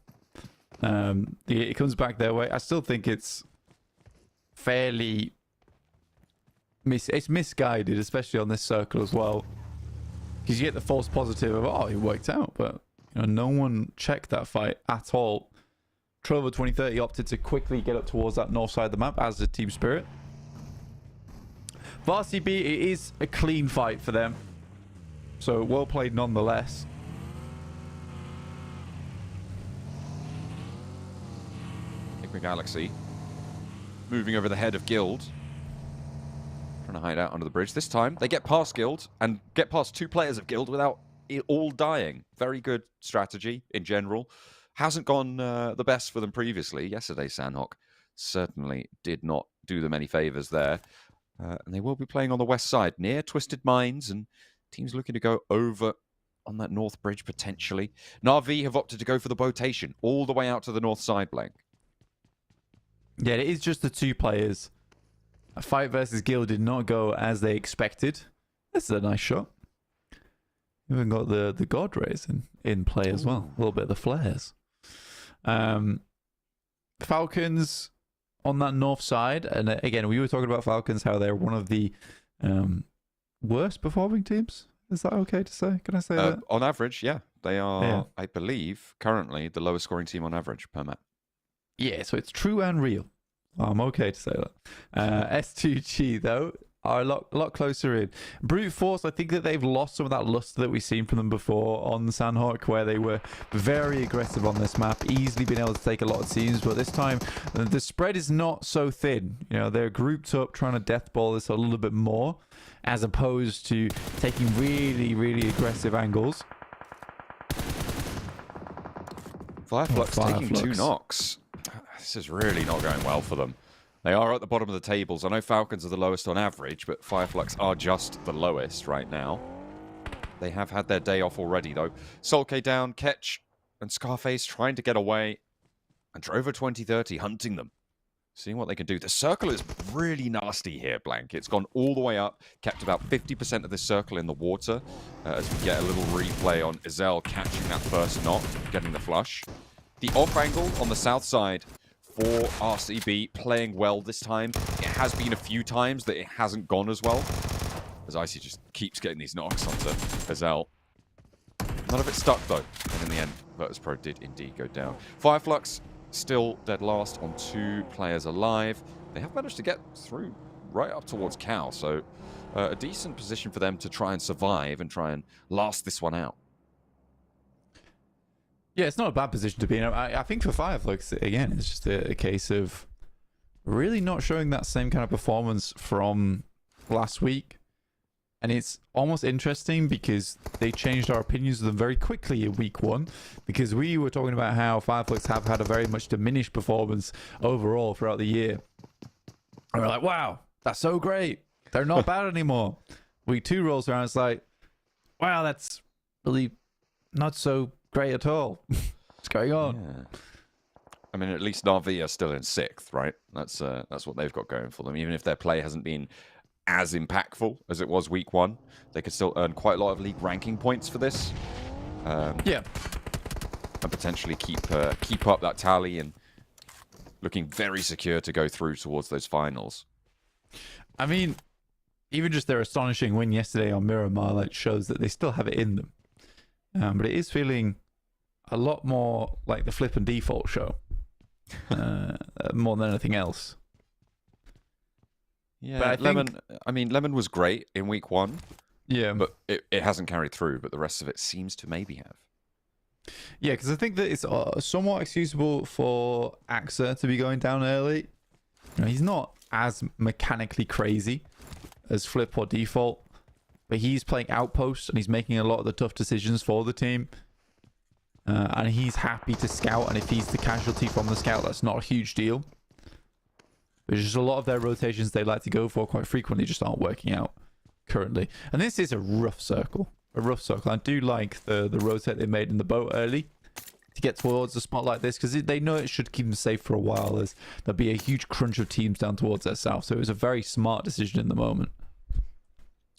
It comes back their way. I still think it's fairly it's misguided, especially on this circle as well, because you get the false positive of, oh, it worked out, but you know, no one checked that fight at all. Trovo 2030 opted to quickly get up towards that north side of the map as the Team Spirit. For RCB, it is a clean fight for them, so well played nonetheless. Enigma Galaxy moving over the head of Guild, trying to hide out under the bridge. This time they get past Guild and get past 2 players of Guild without it all dying. Very good strategy in general. Hasn't gone the best for them previously. Yesterday, Sandhawk certainly did not do them any favors there. And they will be playing on the west side near Twisted Minds, and teams looking to go over on that north bridge potentially. Na'Vi have opted to go for the botation all the way out to the north side, Blank. Yeah, it is just the 2 players. A fight versus Guild did not go as they expected. This is a nice shot. Even got the God Rays in play as well. A little bit of the flares. Falcons on that north side, and again, we were talking about Falcons, how they're one of the worst performing teams. Is that okay to say? Can I say that? On average, yeah. They are, I believe, currently the lowest scoring team on average per map. Yeah, so it's true and real. I'm okay to say that. S2G, though, are a lot closer in. Brute Force, I think that they've lost some of that luster that we've seen from them before on Sandhawk, where they were very aggressive on this map, easily been able to take a lot of teams, but this time the spread is not so thin. You know, they're grouped up trying to deathball this a little bit more, as opposed to taking really, really aggressive angles. Fireflux taking 2 knocks. This is really not going well for them. They are at the bottom of the tables. I know Falcons are the lowest on average, but Fireflux are just the lowest right now. They have had their day off already, though. Solke down, Ketch and Scarface trying to get away. And Drover 2030 hunting them. Seeing what they can do. The circle is really nasty here, Blank. It's gone all the way up. Kept about 50% of this circle in the water. As we get a little replay on Izel catching that first knock, getting the flush. The off angle on the south side for RCB playing well this time. It has been a few times that it hasn't gone as well, as Icy just keeps getting these knocks onto Izel. None of it stuck though, and in the end, Virtus Pro did indeed go down. Fireflux still dead last on 2 players alive. They have managed to get through right up towards Cal, so a decent position for them to try and survive and try and last this one out. Yeah, it's not a bad position to be in. I think for Fireflux, again, it's just a case of really not showing that same kind of performance from last week. And it's almost interesting because they changed our opinions of them very quickly in week 1. Because we were talking about how Fireflux have had a very much diminished performance overall throughout the year. And we're like, wow, that's so great. They're not bad anymore. Week 2 rolls around, it's like, wow, that's really not so great at all. What's going on? Yeah. I mean, at least Na'Vi are still in 6th, right? That's what they've got going for them. Even if their play hasn't been as impactful as it was week 1, they could still earn quite a lot of league ranking points for this. Yeah, and potentially keep up that tally and looking very secure to go through towards those finals. I mean, even just their astonishing win yesterday on Miramar like shows that they still have it in them. But it is feeling a lot more like the Flip and Default show, more than anything else. Yeah, but Lemon was great in week 1. Yeah, but it hasn't carried through. But the rest of it seems to maybe have. Yeah, because I think that it's somewhat excusable for Axa to be going down early. You know, he's not as mechanically crazy as Flip or Default. but he's playing outpost and he's making a lot of the tough decisions for the team. And he's happy to scout, and if he's the casualty from the scout, that's not a huge deal. There's just a lot of their rotations they like to go for quite frequently just aren't working out currently. And this is a rough circle. A rough circle. I do like the rotate they made in the boat early to get towards a spot like this, because they know it should keep them safe for a while, as there'll be a huge crunch of teams down towards their south. So it was a very smart decision in the moment.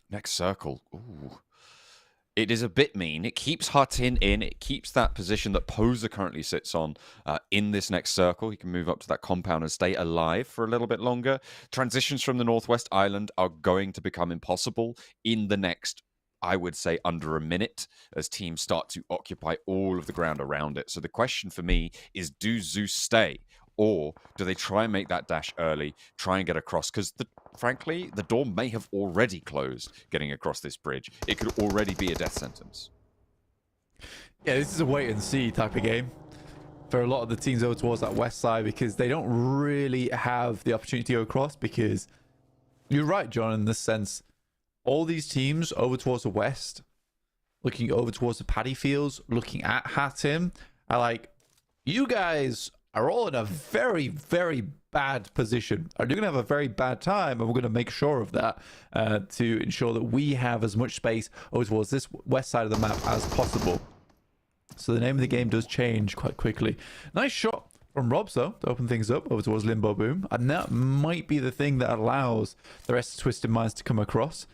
Next circle. Ooh. It is a bit mean. It keeps Hatin in. It keeps that position that Poser currently sits on in this next circle. He can move up to that compound and stay alive for a little bit longer. Transitions from the Northwest Island are going to become impossible in the next, I would say, under a minute, as teams start to occupy all of the ground around it. So the question for me is, do Zeus stay? Or do they try and make that dash early, try and get across? Because, frankly, the door may have already closed getting across this bridge. It could already be a death sentence. Yeah, this is a wait-and-see type of game for a lot of the teams over towards that west side, because they don't really have the opportunity to go across. Because you're right, John, in this sense. All these teams over towards the west, looking over towards the paddy fields, looking at Hatim, are like, you guys are all in a very, very bad position. Are you going to have a very bad time? And we're going to make sure of that to ensure that we have as much space over towards this west side of the map as possible. So the name of the game does change quite quickly. Nice shot from Robs, though, to open things up over towards Limbo Boom. And that might be the thing that allows the rest of Twisted Minds to come across.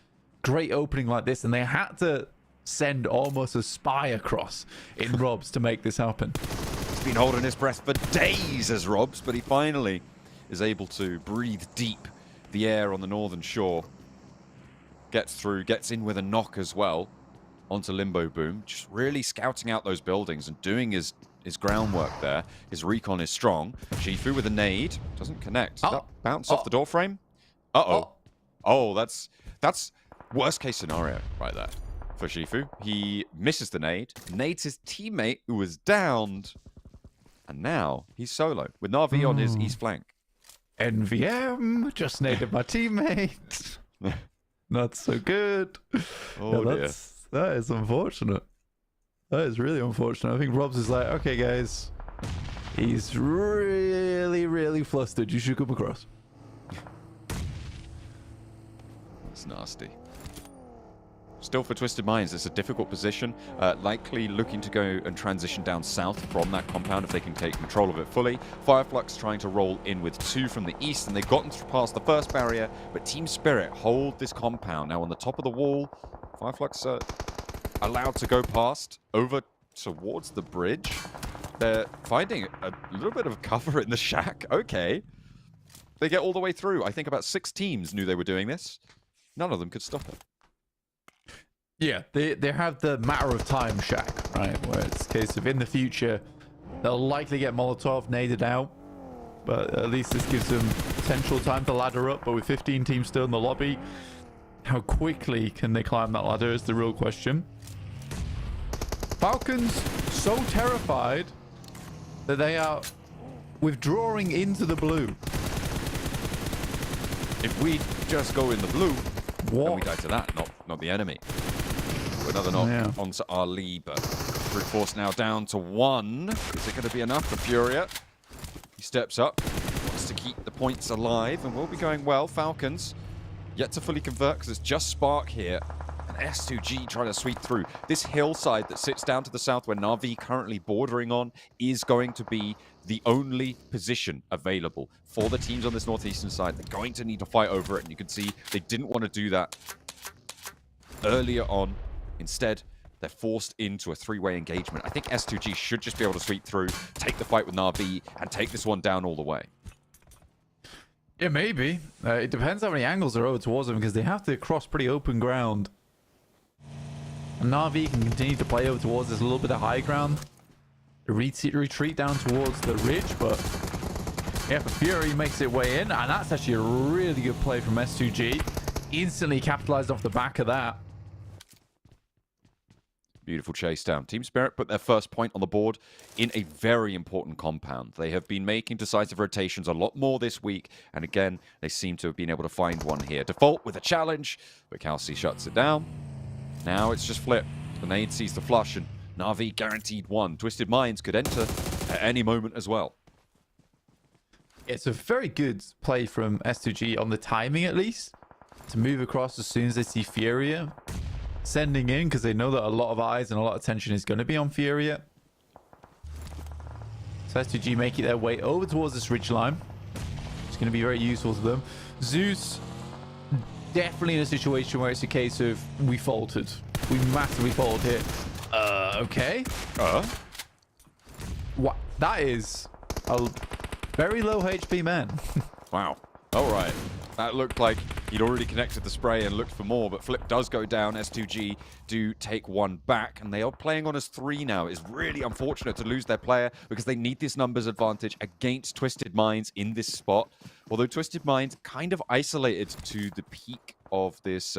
Great opening like this. And they had to send almost a spy across in Robs to make this happen. Been holding his breath for days as Robs, but he finally is able to breathe deep the air on the northern shore. Gets through, gets in with a knock as well onto Limbo Boom, just really scouting out those buildings and doing his groundwork there. His recon is strong. Shifu with a nade, doesn't connect. Does that bounce off the door frame? Oh, that's worst case scenario right there for Shifu. He misses the nade, nades his teammate who was downed. And now he's solo with Na'Vi on his east flank. NVM just naded my teammate. Not so good. Oh, dear. That is unfortunate. That is really unfortunate. I think Robs is like, okay, guys, he's really, really flustered. You should come across. That's nasty. Still for Twisted Minds, it's a difficult position. Likely looking to go and transition down south from that compound if they can take control of it fully. Fireflux trying to roll in with 2 from the east, and they've gotten past the first barrier, but Team Spirit hold this compound. Now on the top of the wall, Fireflux allowed to go past over towards the bridge. They're finding a little bit of cover in the shack. Okay. They get all the way through. I think about 6 teams knew they were doing this. None of them could stop it. Yeah, they have the matter of time shack, right? Where it's a case of in the future, they'll likely get Molotov naded out. But at least this gives them potential time to ladder up. But with 15 teams still in the lobby, how quickly can they climb that ladder is the real question. Falcons so terrified that they are withdrawing into the blue. If we just go in the blue, what? then we die to that, not the enemy. Another knock onto Ali, but brute force now down to 1. Is it going to be enough for Furia? He steps up, wants to keep the points alive, and will be going well. Falcons yet to fully convert because it's just Spark here. And S2G trying to sweep through. This hillside that sits down to the south where Na'Vi currently bordering on is going to be the only position available for the teams on this northeastern side. They're going to need to fight over it, and you can see they didn't want to do that earlier on. Instead, they're forced into a 3-way engagement. I think S2G should just be able to sweep through, take the fight with Na'Vi, and take this one down all the way. Yeah, maybe. It depends how many angles are over towards them, because they have to cross pretty open ground. And Na'Vi can continue to play over towards this little bit of high ground. Retreat down towards the ridge, but yeah, Fury makes it way in, and that's actually a really good play from S2G. Instantly capitalized off the back of that. Beautiful chase down. Team Spirit put their first point on the board in a very important compound. They have been making decisive rotations a lot more this week, and again, they seem to have been able to find one here. Default with a challenge, but Kelsey shuts it down. Now it's just flip. The nade sees the flush, and Na'Vi guaranteed one. Twisted Minds could enter at any moment as well. It's a very good play from S2G on the timing, at least, to move across as soon as they see Furia sending in, because they know that a lot of eyes and a lot of attention is going to be on Furia. So S2G making their way over towards this ridge line. It's going to be very useful to them. Zeus definitely in a situation where it's a case of we faltered. We massively faltered here. Okay. What? That is a very low HP man. Wow. All right. That looked like he'd already connected the spray and looked for more, but Flip does go down. S2G do take one back, and they are playing on as 3 now. It's really unfortunate to lose their player because they need this numbers advantage against Twisted Minds in this spot. Although Twisted Minds kind of isolated to the peak of this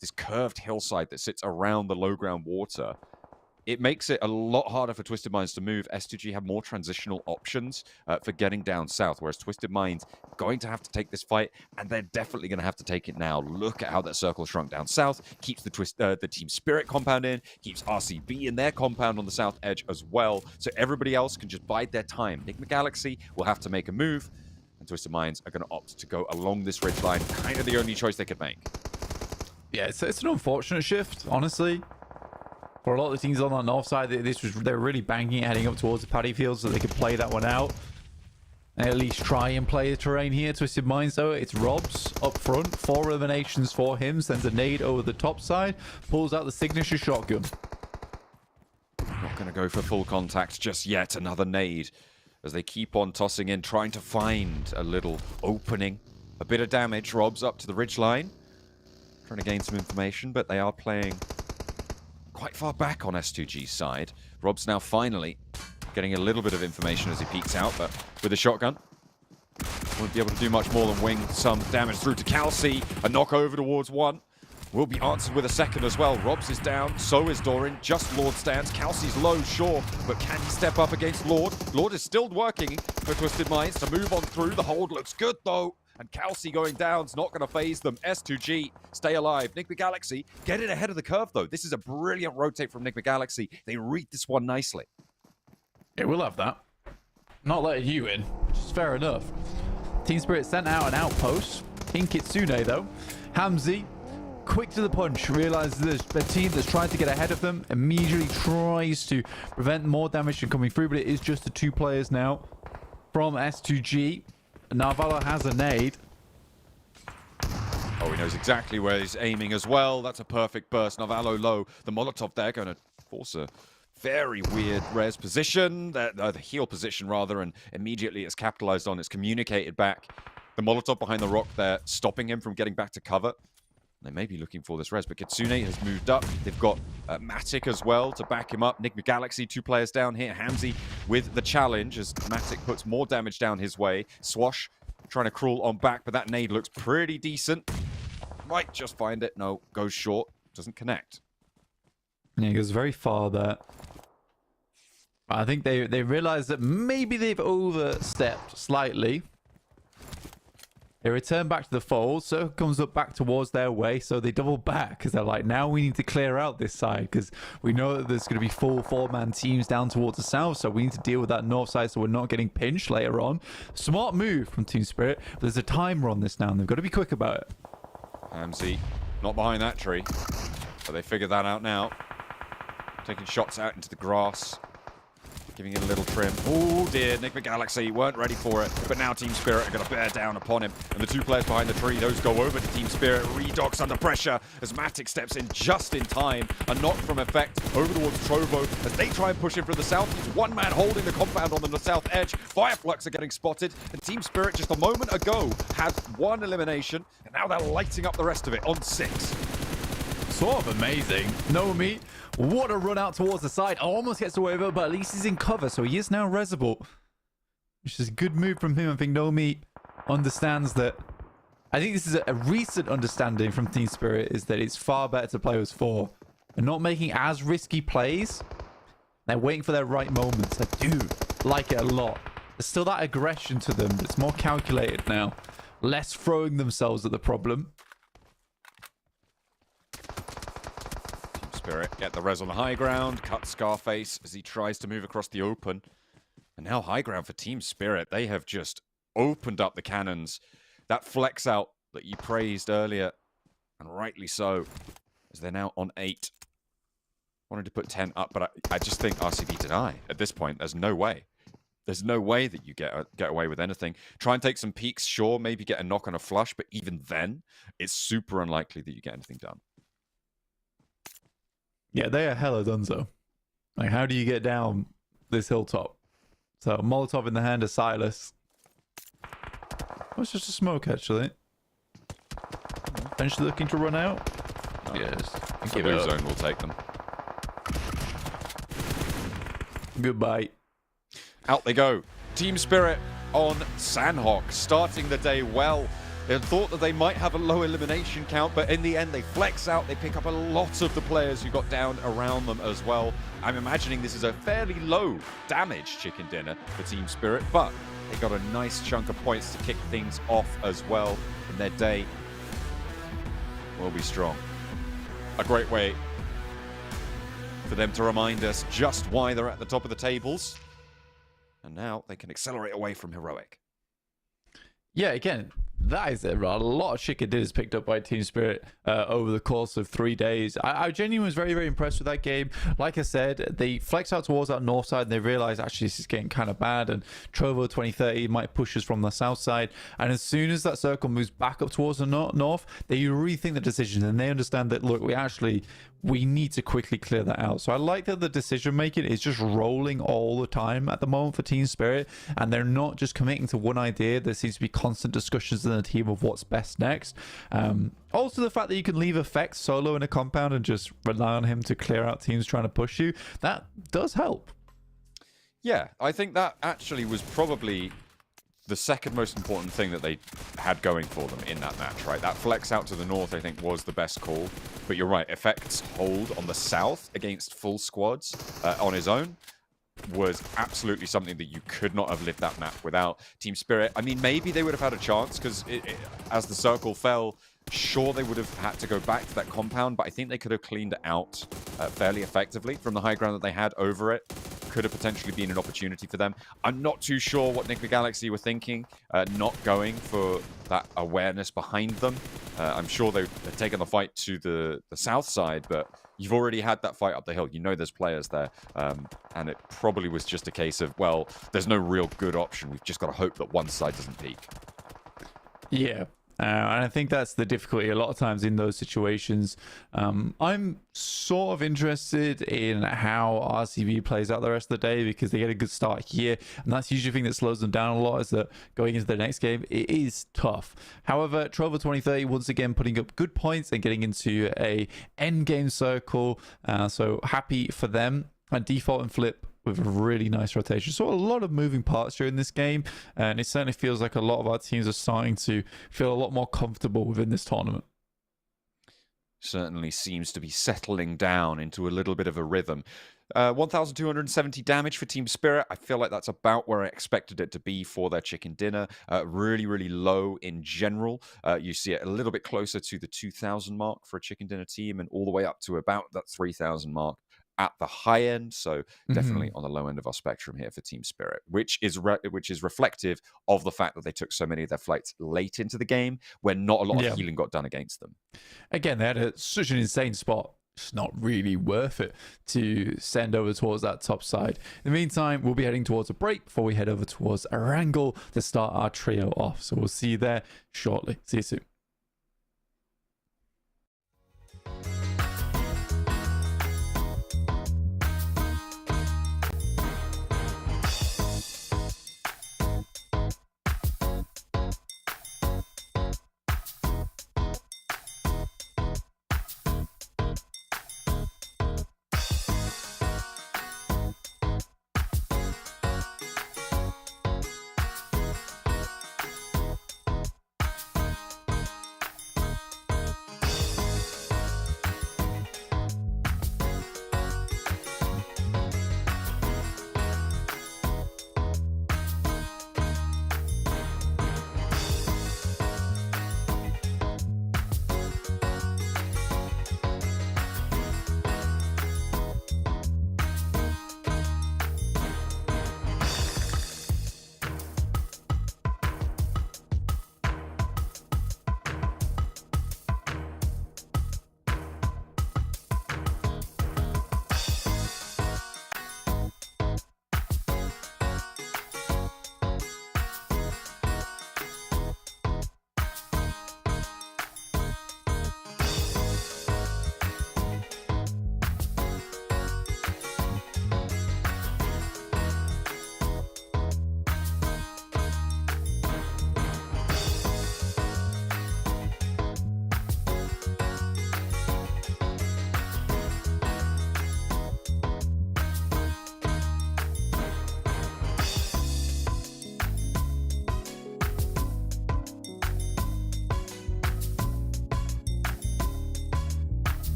this curved hillside that sits around the low ground water. It makes it a lot harder for Twisted Minds to move. S2G have more transitional options for getting down south, whereas Twisted Minds going to have to take this fight, and they're definitely going to have to take it now. Look at how that circle shrunk down south, keeps the Team Spirit compound in, keeps RCB in their compound on the south edge as well, so everybody else can just bide their time. Enigma Galaxy will have to make a move, and Twisted Minds are going to opt to go along this ridge line, kind of the only choice they could make. Yeah, it's an unfortunate shift, honestly. For a lot of the teams on the north side, they're really banking it heading up towards the paddy field so they could play that one out. And at least try and play the terrain here. Twisted Minds, though, it's Robs up front. 4 eliminations for him. Sends a nade over the top side. Pulls out the signature shotgun. Not going to go for full contact just yet. Another nade as they keep on tossing in, trying to find a little opening. A bit of damage. Robs up to the ridge line. Trying to gain some information, but they are playing quite far back on S2G's side. Rob's now finally getting a little bit of information as he peeks out, but with a shotgun, won't be able to do much more than wing some damage through to Kelsey. A knock over towards 1. Will be answered with a second as well. Robs is down, so is Doran. Just Lord stands. Kelsey's low, sure, but can he step up against Lord? Lord is still working for Twisted Minds to move on through. The hold looks good, though. And Kelsey going down is not going to phase them. S2G, stay alive. Enigma Galaxy, get it ahead of the curve, though. This is a brilliant rotate from Enigma Galaxy. They read this one nicely. Yeah, we'll have that. Not letting you in, which is fair enough. Team Spirit sent out an outpost. King Kitsune, though. Hamzy, quick to the punch, realizes there's a team that's trying to get ahead of them. Immediately tries to prevent more damage from coming through, but it is just the 2 players now from S2G. Narvala has a nade. Oh, he knows exactly where he's aiming as well. That's a perfect burst. Navallo low. The Molotov there going to force a very weird res position. The heal position, rather, and immediately it's capitalized on. It's communicated back. The Molotov behind the rock there, stopping him from getting back to cover. They may be looking for this res, but Kitsune has moved up. They've got Matic as well to back him up. Enigma Galaxy, 2 players down here. Hamzy with the challenge as Matic puts more damage down his way. Swash trying to crawl on back, but that nade looks pretty decent. Might just find it. No, goes short. Doesn't connect. Yeah, he goes very far there. I think they realize that maybe they've overstepped slightly. They return back to the fold, so comes up back towards their way, so they double back because they're like, now we need to clear out this side because we know that there's going to be full 4-man teams down towards the south, so we need to deal with that north side so we're not getting pinched later on. Smart move from Team Spirit, but there's a timer on this now and they've got to be quick about it. Hamzy not behind that tree, but they figured that out now. Taking shots out into the grass. Giving it a little trim. Oh dear, Enigma Galaxy weren't ready for it, but now Team Spirit are going to bear down upon him. And the 2 players behind the tree, those go over to Team Spirit. Redox under pressure as Matic steps in just in time. A knock from effect over towards Trovo as they try and push him from the south. He's 1 man holding the compound on the south edge. Fireflux are getting spotted, and Team Spirit just a moment ago had 1 elimination, and now they're lighting up the rest of it on 6. Sort of amazing. Nomi, what a run out towards the side. Almost gets away with it, but at least he's in cover, so he is now resable. Which is a good move from him. I think Nomi understands that. I think this is a recent understanding from Team Spirit is that it's far better to play with 4 and not making as risky plays. They're waiting for their right moments. I do like it a lot. There's still that aggression to them, but it's more calculated now. Less throwing themselves at the problem. Team Spirit get the res on the high ground, cut Scarface as he tries to move across the open. And now high ground for Team Spirit. They have just opened up the cannons. That flex out that you praised earlier, and rightly so, as they're now on 8. Wanted to put 10 up, but I just think RCB deny. At this point, there's no way. There's no way that you get away with anything. Try and take some peeks, sure, maybe get a knock on a flush, but even then, it's super unlikely that you get anything done. Yeah, they are hella donezo. Like, how do you get down this hilltop? So, Molotov in the hand of Silas. Oh, it's just a smoke, actually. Potentially looking to run out. No. Yes. So blue zone will take them. Goodbye. Out they go. Team Spirit on Sandhawk, starting the day well. They thought that they might have a low elimination count, but in the end they flex out. They pick up a lot of the players who got down around them as well. I'm imagining this is a fairly low damage chicken dinner for Team Spirit, but they got a nice chunk of points to kick things off as well, and their day will be strong. A great way for them to remind us just why they're at the top of the tables. And now they can accelerate away from Heroic. Yeah, again, that is a lot of chicken dinners picked up by Team Spirit over the course of 3 days. I genuinely was very, very impressed with that game. Like I said, they flexed out towards that north side and they realized actually this is getting kind of bad, and Trovo 2030 might push us from the south side. And as soon as that circle moves back up towards the north, they rethink the decision and they understand that, look, we need to quickly clear that out. So I like that the decision making is just rolling all the time at the moment for Team Spirit, and they're not just committing to one idea. There seems to be constant discussions in the team of what's best next. Also, the fact that you can leave Effect solo in a compound and just rely on him to clear out teams trying to push you, that does help. Yeah, I think that actually was probably the second most important thing that they had going for them in that match, right? That flex out to the north, I think, was the best call. But you're right, Effect's hold on the south against full squads on his own was absolutely something that you could not have lived that map without Team Spirit. I mean, maybe they would have had a chance because as the circle fell, sure, they would have had to go back to that compound, but I think they could have cleaned it out fairly effectively from the high ground that they had over it. Could have potentially been an opportunity for them. I'm not too sure what Nick Galaxy were thinking, not going for that awareness behind them. I'm sure they've taken the fight to the south side, but you've already had that fight up the hill. You know there's players there, and it probably was just a case of, well, there's no real good option. We've just got to hope that one side doesn't peak. Yeah. And I think that's the difficulty a lot of times in those situations. I'm sort of interested in how RCB plays out the rest of the day, because they get a good start here, and that's usually the thing that slows them down a lot, is that going into the next game, it is tough. However, Trovo 2030 once again putting up good points and getting into a end game circle, so happy for them. And Default and Flip with a really nice rotation. So a lot of moving parts during this game, and it certainly feels like a lot of our teams are starting to feel a lot more comfortable within this tournament. Certainly seems to be settling down into a little bit of a rhythm. 1,270 damage for Team Spirit. I feel like that's about where I expected it to be for their chicken dinner. Really, really low in general. You see it a little bit closer to the 2,000 mark for a chicken dinner team, and all the way up to about that 3,000 mark at the high end. So definitely on the low end of our spectrum here for Team Spirit, which is reflective of the fact that they took so many of their flights late into the game when not a lot of healing got done against them. Again, they had such an insane spot. It's not really worth it to send over towards that top side. In the meantime, we'll be heading towards a break before we head over towards Erangel to start our trio off. So we'll see you there shortly. See you soon.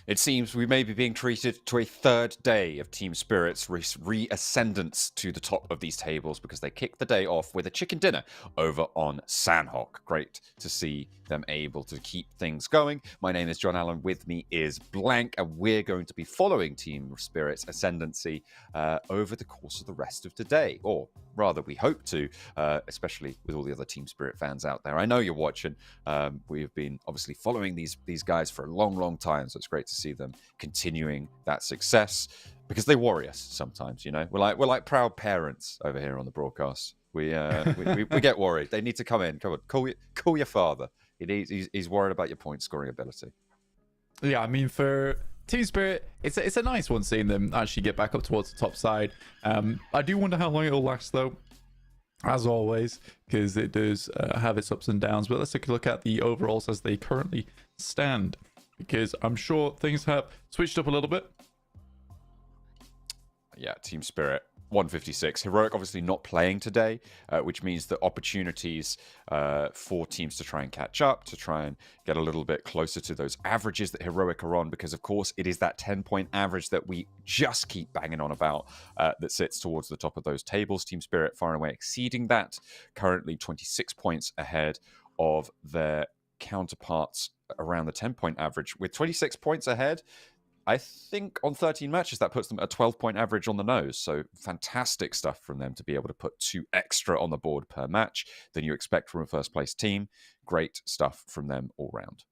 It seems we may be being treated to a third day of Team Spirit's reascendance to the top of these tables because they kicked the day off with a chicken dinner over on Sandhawk. Great to see them able to keep things going. My name is John Allen. With me is Blank, and we're going to be following Team Spirit's ascendancy over the course of the rest of today, or rather, we hope to, especially with all the other Team Spirit fans out there. I know you're watching. We've been obviously following these guys for a long time, so it's great to see them continuing that success because they worry us sometimes. You know, we're like proud parents over here on the broadcast. We get worried. They need to come in. Come on, call your father. He's worried about your point scoring ability. Yeah, I mean, for Team Spirit, it's a nice one seeing them actually get back up towards the top side. I do wonder how long it'll last, though, as always, because it does have its ups and downs. But let's take a look at the overalls as they currently stand, because I'm sure things have switched up a little bit. Yeah, Team Spirit 156. Heroic obviously not playing today, which means that opportunities for teams to try and catch up, to try and get a little bit closer to those averages that Heroic are on, because of course it is that 10-point average that we just keep banging on about that sits towards the top of those tables. Team Spirit far and away exceeding that, currently 26 points ahead of their counterparts around the 10-point average. With 26 points ahead, I think on 13 matches, that puts them at a 12-point average on the nose. So fantastic stuff from them to be able to put 2 extra on the board per match than you expect from a first-place team. Great stuff from them all round.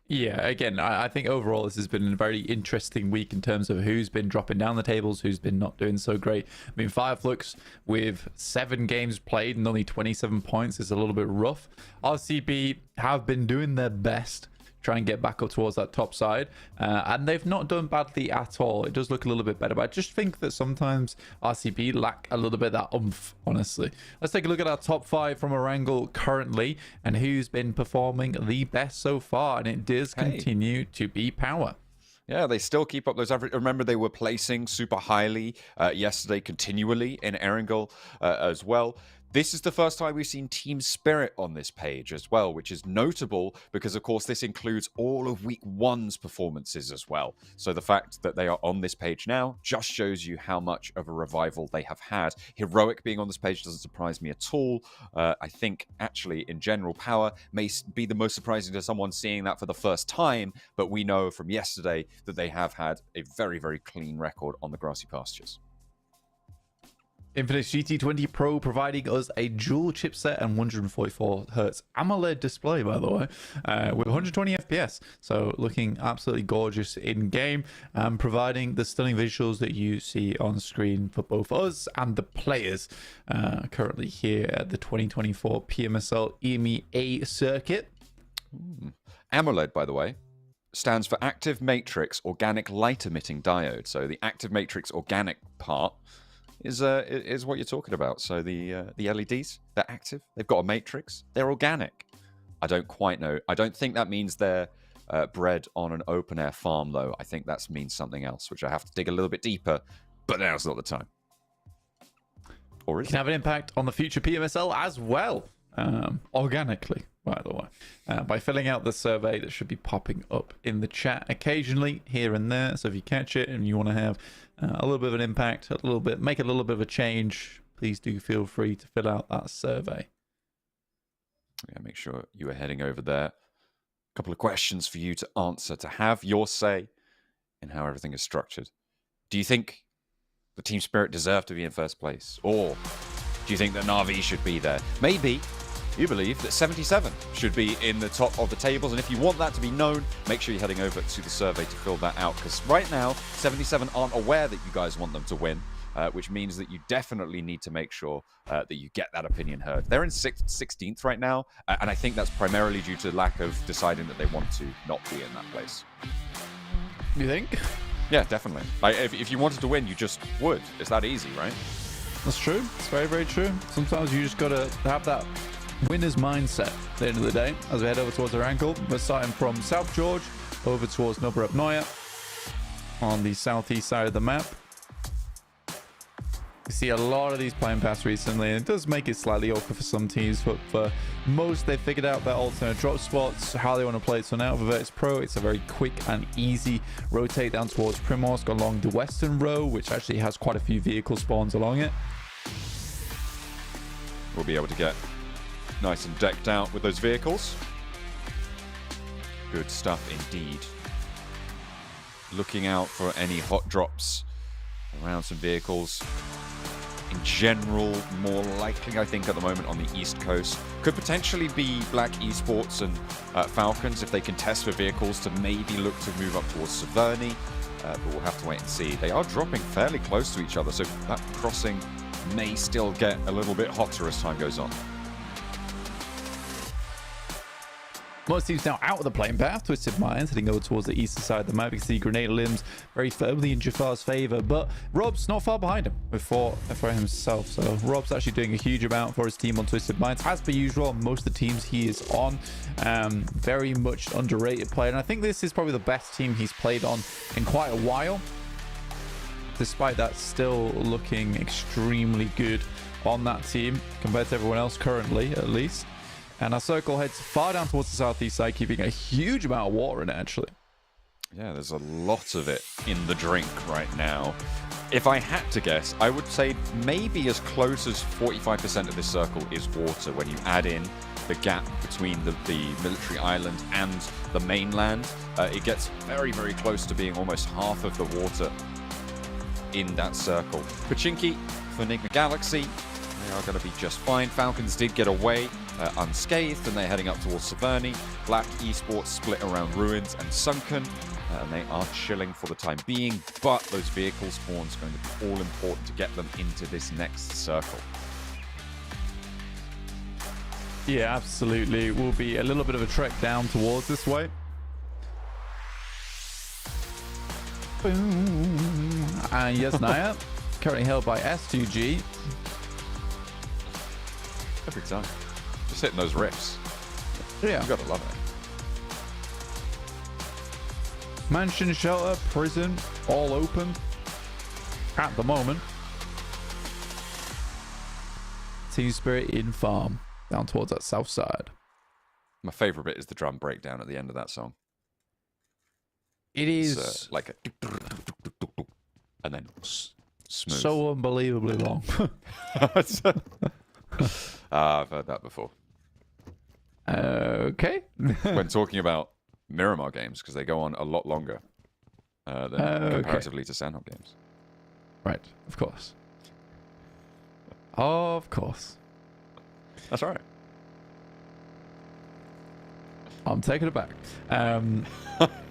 Yeah, again, I think overall this has been a very interesting week in terms of who's been dropping down the tables, who's been not doing so great. I mean, Fireflux with 7 games played and only 27 points is a little bit rough. RCB have been doing their best try and get back up towards that top side, and they've not done badly at all. It does look a little bit better, but I just think that sometimes RCB lack a little bit of that oomph, honestly. Let's take a look at our top 5 from Erangel currently and who's been performing the best so far, and it does continue to be Power. Yeah, they still keep up those average. Remember, they were placing super highly yesterday continually in Erangel as well. This is the first time we've seen Team Spirit on this page as well, which is notable because, of course, this includes all of Week 1's performances as well. So the fact that they are on this page now just shows you how much of a revival they have had. Heroic being on this page doesn't surprise me at all. I think, actually, in general, Power may be the most surprising to someone seeing that for the first time, but we know from yesterday that they have had a very, very clean record on the grassy pastures. Infinix GT20 Pro providing us a dual chipset and 144 Hz AMOLED display, by the way, with 120 FPS. So looking absolutely gorgeous in game, and providing the stunning visuals that you see on screen for both us and the players currently here at the 2024 PMSL EMEA circuit. AMOLED, by the way, stands for Active Matrix Organic Light Emitting Diode. So the Active Matrix Organic part is what you're talking about. So the LEDs, they're active, they've got a matrix, they're organic. I don't quite know. I don't think that means they're bred on an open air farm, though. I think that means something else, which I have to dig a little bit deeper, but now's not the time. Or is it? Can have an impact on the future PMSL as well, organically, by the way, by filling out the survey that should be popping up in the chat occasionally here and there. So if you catch it and you want to have a little bit of an impact, make a little bit of a change, please do feel free to fill out that survey. Yeah, make sure you are heading over there. A couple of questions for you to answer, to have your say in how everything is structured. Do you think the Team Spirit deserve to be in first place? Or do you think that Na'Vi should be there? Maybe you believe that 77 should be in the top of the tables, and if you want that to be known, make sure you're heading over to the survey to fill that out, because right now 77 aren't aware that you guys want them to win, which means that you definitely need to make sure that you get that opinion heard. They're in 16th right now, and I think that's primarily due to lack of deciding that they want to not be in that place. You think? Yeah, definitely. Like, if you wanted to win, you just would. It's that easy, right? That's true. It's very, very true. Sometimes you just got to have that winner's mindset at the end of the day. As we head over towards our ankle, we're starting from South George over towards Nobrup Noya on the southeast side of the map. We see a lot of these playing paths recently, and it does make it slightly awkward for some teams, but for most, they figured out their alternate drop spots, how they want to play it. So now for Virtus Pro, it's a very quick and easy rotate down towards Primorsk along the western row, which actually has quite a few vehicle spawns along it. We'll be able to get nice and decked out with those vehicles. Good stuff indeed. Looking out for any hot drops around some vehicles. In general, more likely, I think, at the moment on the East Coast. Could potentially be Black Esports and Falcons if they can test for vehicles to maybe look to move up towards Severny. But we'll have to wait and see. They are dropping fairly close to each other, so that crossing may still get a little bit hotter as time goes on. Most teams now out of the playing path. Twisted Minds heading over towards the eastern side of the map. You can see Grenade Limbs very firmly in Jafar's favor, but Rob's not far behind him for himself. So Rob's actually doing a huge amount for his team on Twisted Minds. As per usual, most of the teams he is on, very much underrated player. And I think this is probably the best team he's played on in quite a while. Despite that, still looking extremely good on that team compared to everyone else currently, at least. And our circle heads far down towards the southeast side, keeping a huge amount of water in it, actually. Yeah, there's a lot of it in the drink right now. If I had to guess, I would say maybe as close as 45% of this circle is water when you add in the gap between the military island and the mainland. It gets very, very close to being almost half of the water in that circle. Pachinki for Enigma Galaxy, they are going to be just fine. Falcons did get away unscathed, and they're heading up towards Severny. Black Esports split around Ruins and Sunken, and they are chilling for the time being, but those vehicle spawns are going to be all important to get them into this next circle. Yeah, absolutely. It will be a little bit of a trek down towards this way. Boom. And yes, Naya, currently held by S2G. Every time. Just hitting those riffs. Yeah. You gotta love it. Mansion, shelter, prison, all open at the moment. Team Spirit in farm down towards that south side. My favorite bit is the drum breakdown at the end of that song. It is It's, like a and then smooth. so unbelievably long. I've heard that before. Okay. When talking about Miramar games, because they go on a lot longer than comparatively to Sandhawk games. Right, of course. Of course. That's all right. I'm taking it back.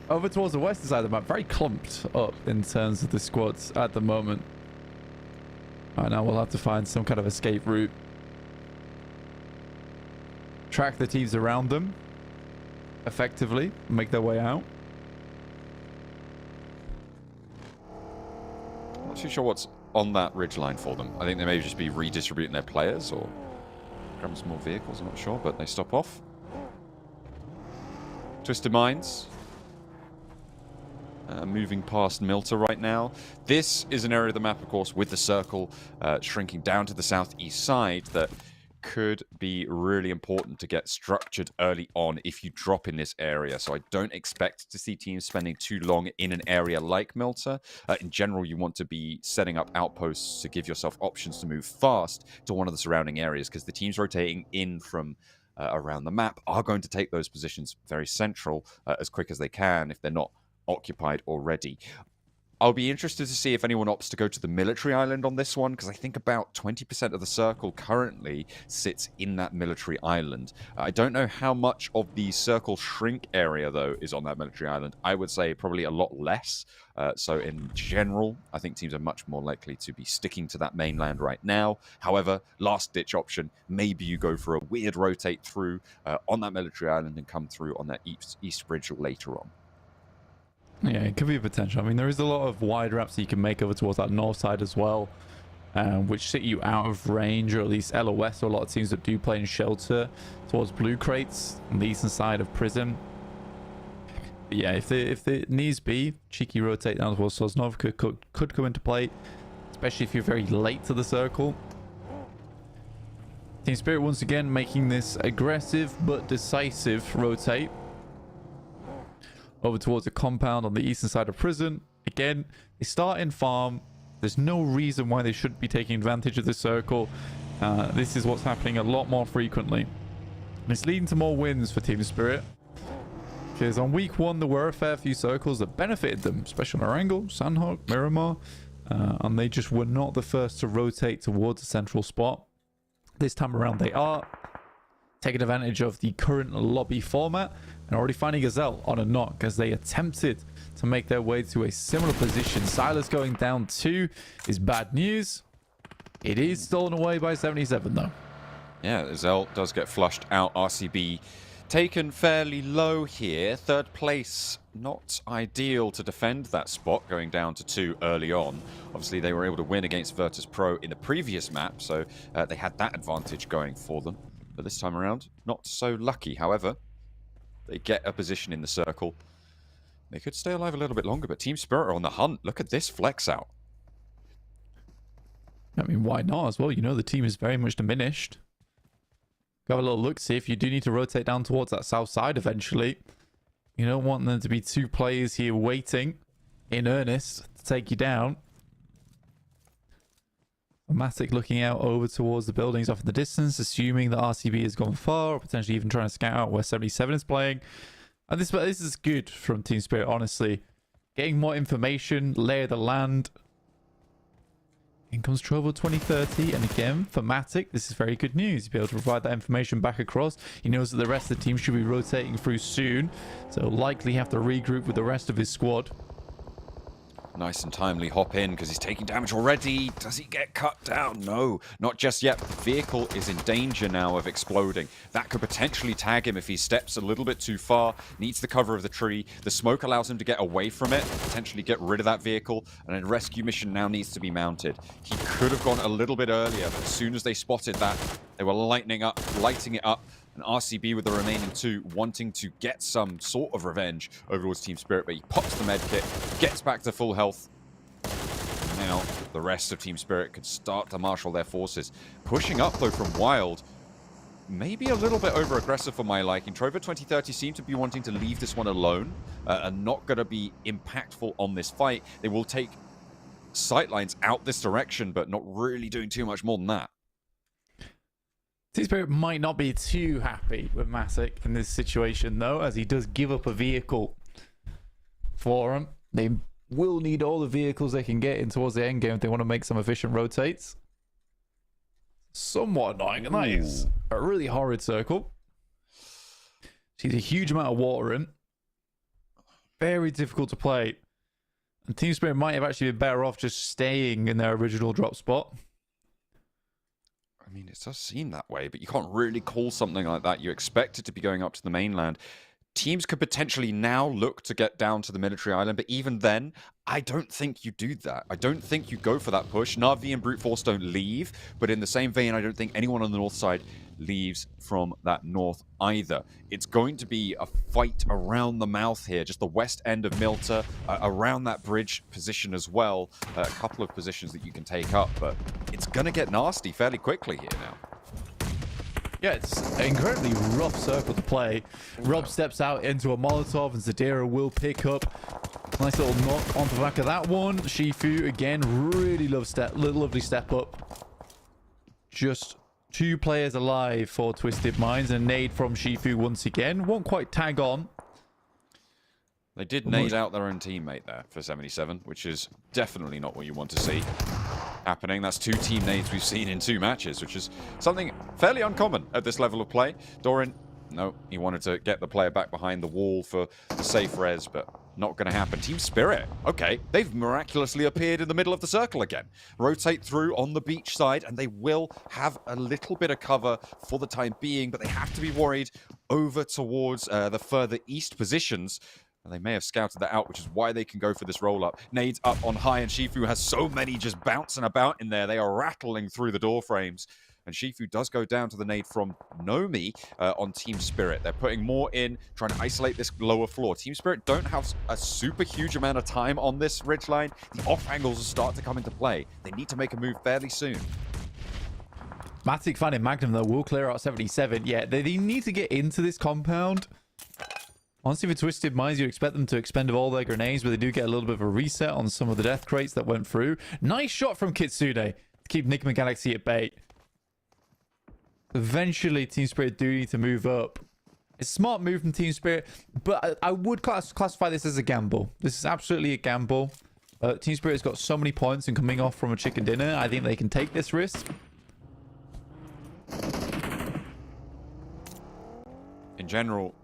Over towards the western side of the map, very clumped up in terms of the squads at the moment. Right now, we'll have to find some kind of escape route. Track the teams around them effectively, make their way out. Not too sure what's on that ridgeline for them. I think they may just be redistributing their players or grabbing some more vehicles. I'm not sure, but they stop off. Twisted Minds. Moving past Milta right now. This is an area of the map, of course, with the circle shrinking down to the southeast side that could be really important to get structured early on if you drop in this area. So I don't expect to see teams spending too long in an area like Milta. In general, you want to be setting up outposts to give yourself options to move fast to one of the surrounding areas, because the teams rotating in from around the map are going to take those positions very central as quick as they can if they're not occupied already. I'll be interested to see if anyone opts to go to the military island on this one, because I think about 20% of the circle currently sits in that military island. I don't know how much of the circle shrink area, though, is on that military island. I would say probably a lot less. So in general, I think teams are much more likely to be sticking to that mainland right now. However, last-ditch option, maybe you go for a weird rotate through on that military island and come through on that east bridge later on. Yeah, it could be a potential. I mean, there is a lot of wide wraps that you can make over towards that north side as well, which sit you out of range, or at least LOS, or a lot of teams that do play in shelter towards blue crates on the eastern side of prison. But yeah, if it needs be, cheeky rotate down towards Sosnov could come into play. It's especially if you're very late to the circle. Team Spirit once again making this aggressive but decisive rotate over towards a compound on the eastern side of prison. Again, they start in farm. There's no reason why they shouldn't be taking advantage of this circle. This is what's happening a lot more frequently. And it's leading to more wins for Team Spirit. Because on week 1, there were a fair few circles that benefited them. Special Narangle, Sandhawk, Miramar. And they just were not the first to rotate towards a central spot. This time around, they are taking advantage of the current lobby format and already finding Gazelle on a knock as they attempted to make their way to a similar position. Silas going down 2 is bad news. It is stolen away by 77 though. Yeah, Zell does get flushed out. RCB taken fairly low here. 3rd place, not ideal to defend that spot, going down to 2 early on. Obviously, they were able to win against Virtus Pro in the previous map, so they had that advantage going for them. But this time around, not so lucky. However, they get a position in the circle. They could stay alive a little bit longer, but Team Spirit are on the hunt. Look at this flex out. I mean, why not as well? You know the team is very much diminished. Go have a little look, see if you do need to rotate down towards that south side eventually. You don't want there to be 2 players here waiting in earnest to take you down. Matic looking out over towards the buildings off in the distance, assuming that RCB has gone far, or potentially even trying to scout out where 77 is playing. And this is good from Team Spirit, honestly. Getting more information, lay of the land. In comes Trovo 2030, and again, for Matic, this is very good news. He'll be able to provide that information back across. He knows that the rest of the team should be rotating through soon, so likely have to regroup with the rest of his squad. Nice and timely hop in because he's taking damage already. Does he get cut down? No, not just yet. The vehicle is in danger now of exploding. That could potentially tag him if he steps a little bit too far. Needs the cover of the tree. The smoke allows him to get away from it, potentially get rid of that vehicle, and a rescue mission now needs to be mounted. He could have gone a little bit earlier, but as soon as they spotted that, they were lighting it up. And RCB with the remaining 2 wanting to get some sort of revenge over towards Team Spirit, but he pops the med kit, gets back to full health. And now the rest of Team Spirit could start to marshal their forces. Pushing up though from Wild, maybe a little bit over-aggressive for my liking. Trovo 2030 seem to be wanting to leave this one alone and not going to be impactful on this fight. They will take sightlines out this direction, but not really doing too much more than that. Team Spirit might not be too happy with Matic in this situation, though, as he does give up a vehicle for him. They will need all the vehicles they can get in towards the end game if they want to make some efficient rotates. Somewhat annoying, and that is a really horrid circle. Sees a huge amount of water in. Very difficult to play. And Team Spirit might have actually been better off just staying in their original drop spot. I mean, it does seem that way, but you can't really call something like that. You expect it to be going up to the mainland. Teams could potentially now look to get down to the military island, but even then, I don't think you do that. I don't think you go for that push. Na'Vi and Brute Force don't leave, but in the same vein, I don't think anyone on the north side leaves from that north either. It's going to be a fight around the mouth here, just the west end of Milta, around that bridge position as well. A couple of positions that you can take up, but it's going to get nasty fairly quickly here now. Yeah, it's an incredibly rough circle to play. Rob steps out into a Molotov, and Zadira will pick up. Nice little knock onto the back of that one. Shifu, again, really lovely step up. Just 2 players alive for Twisted Minds, and nade from Shifu once again. Won't quite tag on. They did nade out their own teammate there for 77, which is definitely not what you want to see happening. That's 2 team nades we've seen in 2 matches, which is something fairly uncommon at this level of play. Doran, no, he wanted to get the player back behind the wall for the safe res, but not going to happen. Team Spirit, okay, they've miraculously appeared in the middle of the circle again. Rotate through on the beach side, and they will have a little bit of cover for the time being, but they have to be worried over towards the further east positions. And they may have scouted that out, which is why they can go for this roll-up. Nades up on high, and Shifu has so many just bouncing about in there. They are rattling through the door frames. And Shifu does go down to the nade from Nomi on Team Spirit. They're putting more in, trying to isolate this lower floor. Team Spirit don't have a super huge amount of time on this ridgeline. The off angles will start to come into play. They need to make a move fairly soon. Matic finding Magnum, though, will clear out 77. Yeah, they need to get into this compound. Honestly, for Twisted Minds, you'd expect them to expend all their grenades, but they do get a little bit of a reset on some of the death crates that went through. Nice shot from Kitsune to keep Enigma Galaxy at bay. Eventually, Team Spirit do need to move up. It's a smart move from Team Spirit, but I would classify this as a gamble. This is absolutely a gamble. Team Spirit's got so many points and coming off from a chicken dinner. I think they can take this risk. In general,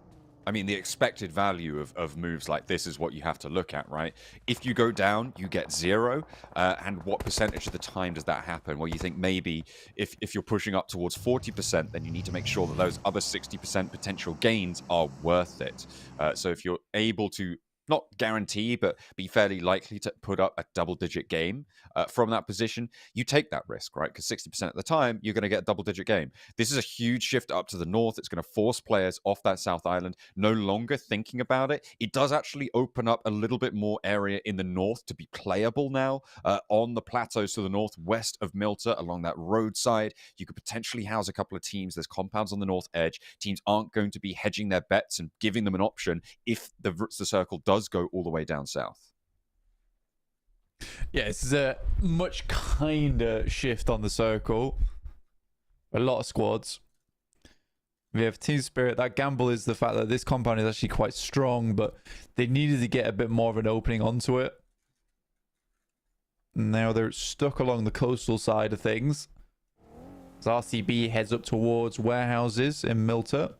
I mean, the expected value of moves like this is what you have to look at, right? If you go down, you get 0. And what percentage of the time does that happen? Well, you think maybe if you're pushing up towards 40%, then you need to make sure that those other 60% potential gains are worth it. So if you're able to not guarantee, but be fairly likely to put up a double-digit game from that position, you take that risk, right? Because 60% of the time, you're going to get a double-digit game. This is a huge shift up to the north. It's going to force players off that South Island, no longer thinking about it. It does actually open up a little bit more area in the north to be playable now. On the plateaus to the northwest of Milta, along that roadside, you could potentially house a couple of teams. There's compounds on the north edge. Teams aren't going to be hedging their bets and giving them an option if the circle does go all the way down south. Yeah, this is a much kinder shift on the circle. A lot of squads. We have Team Spirit. That gamble is the fact that this compound is actually quite strong, but they needed to get a bit more of an opening onto it. Now they're stuck along the coastal side of things. As RCB heads up towards warehouses in Milta.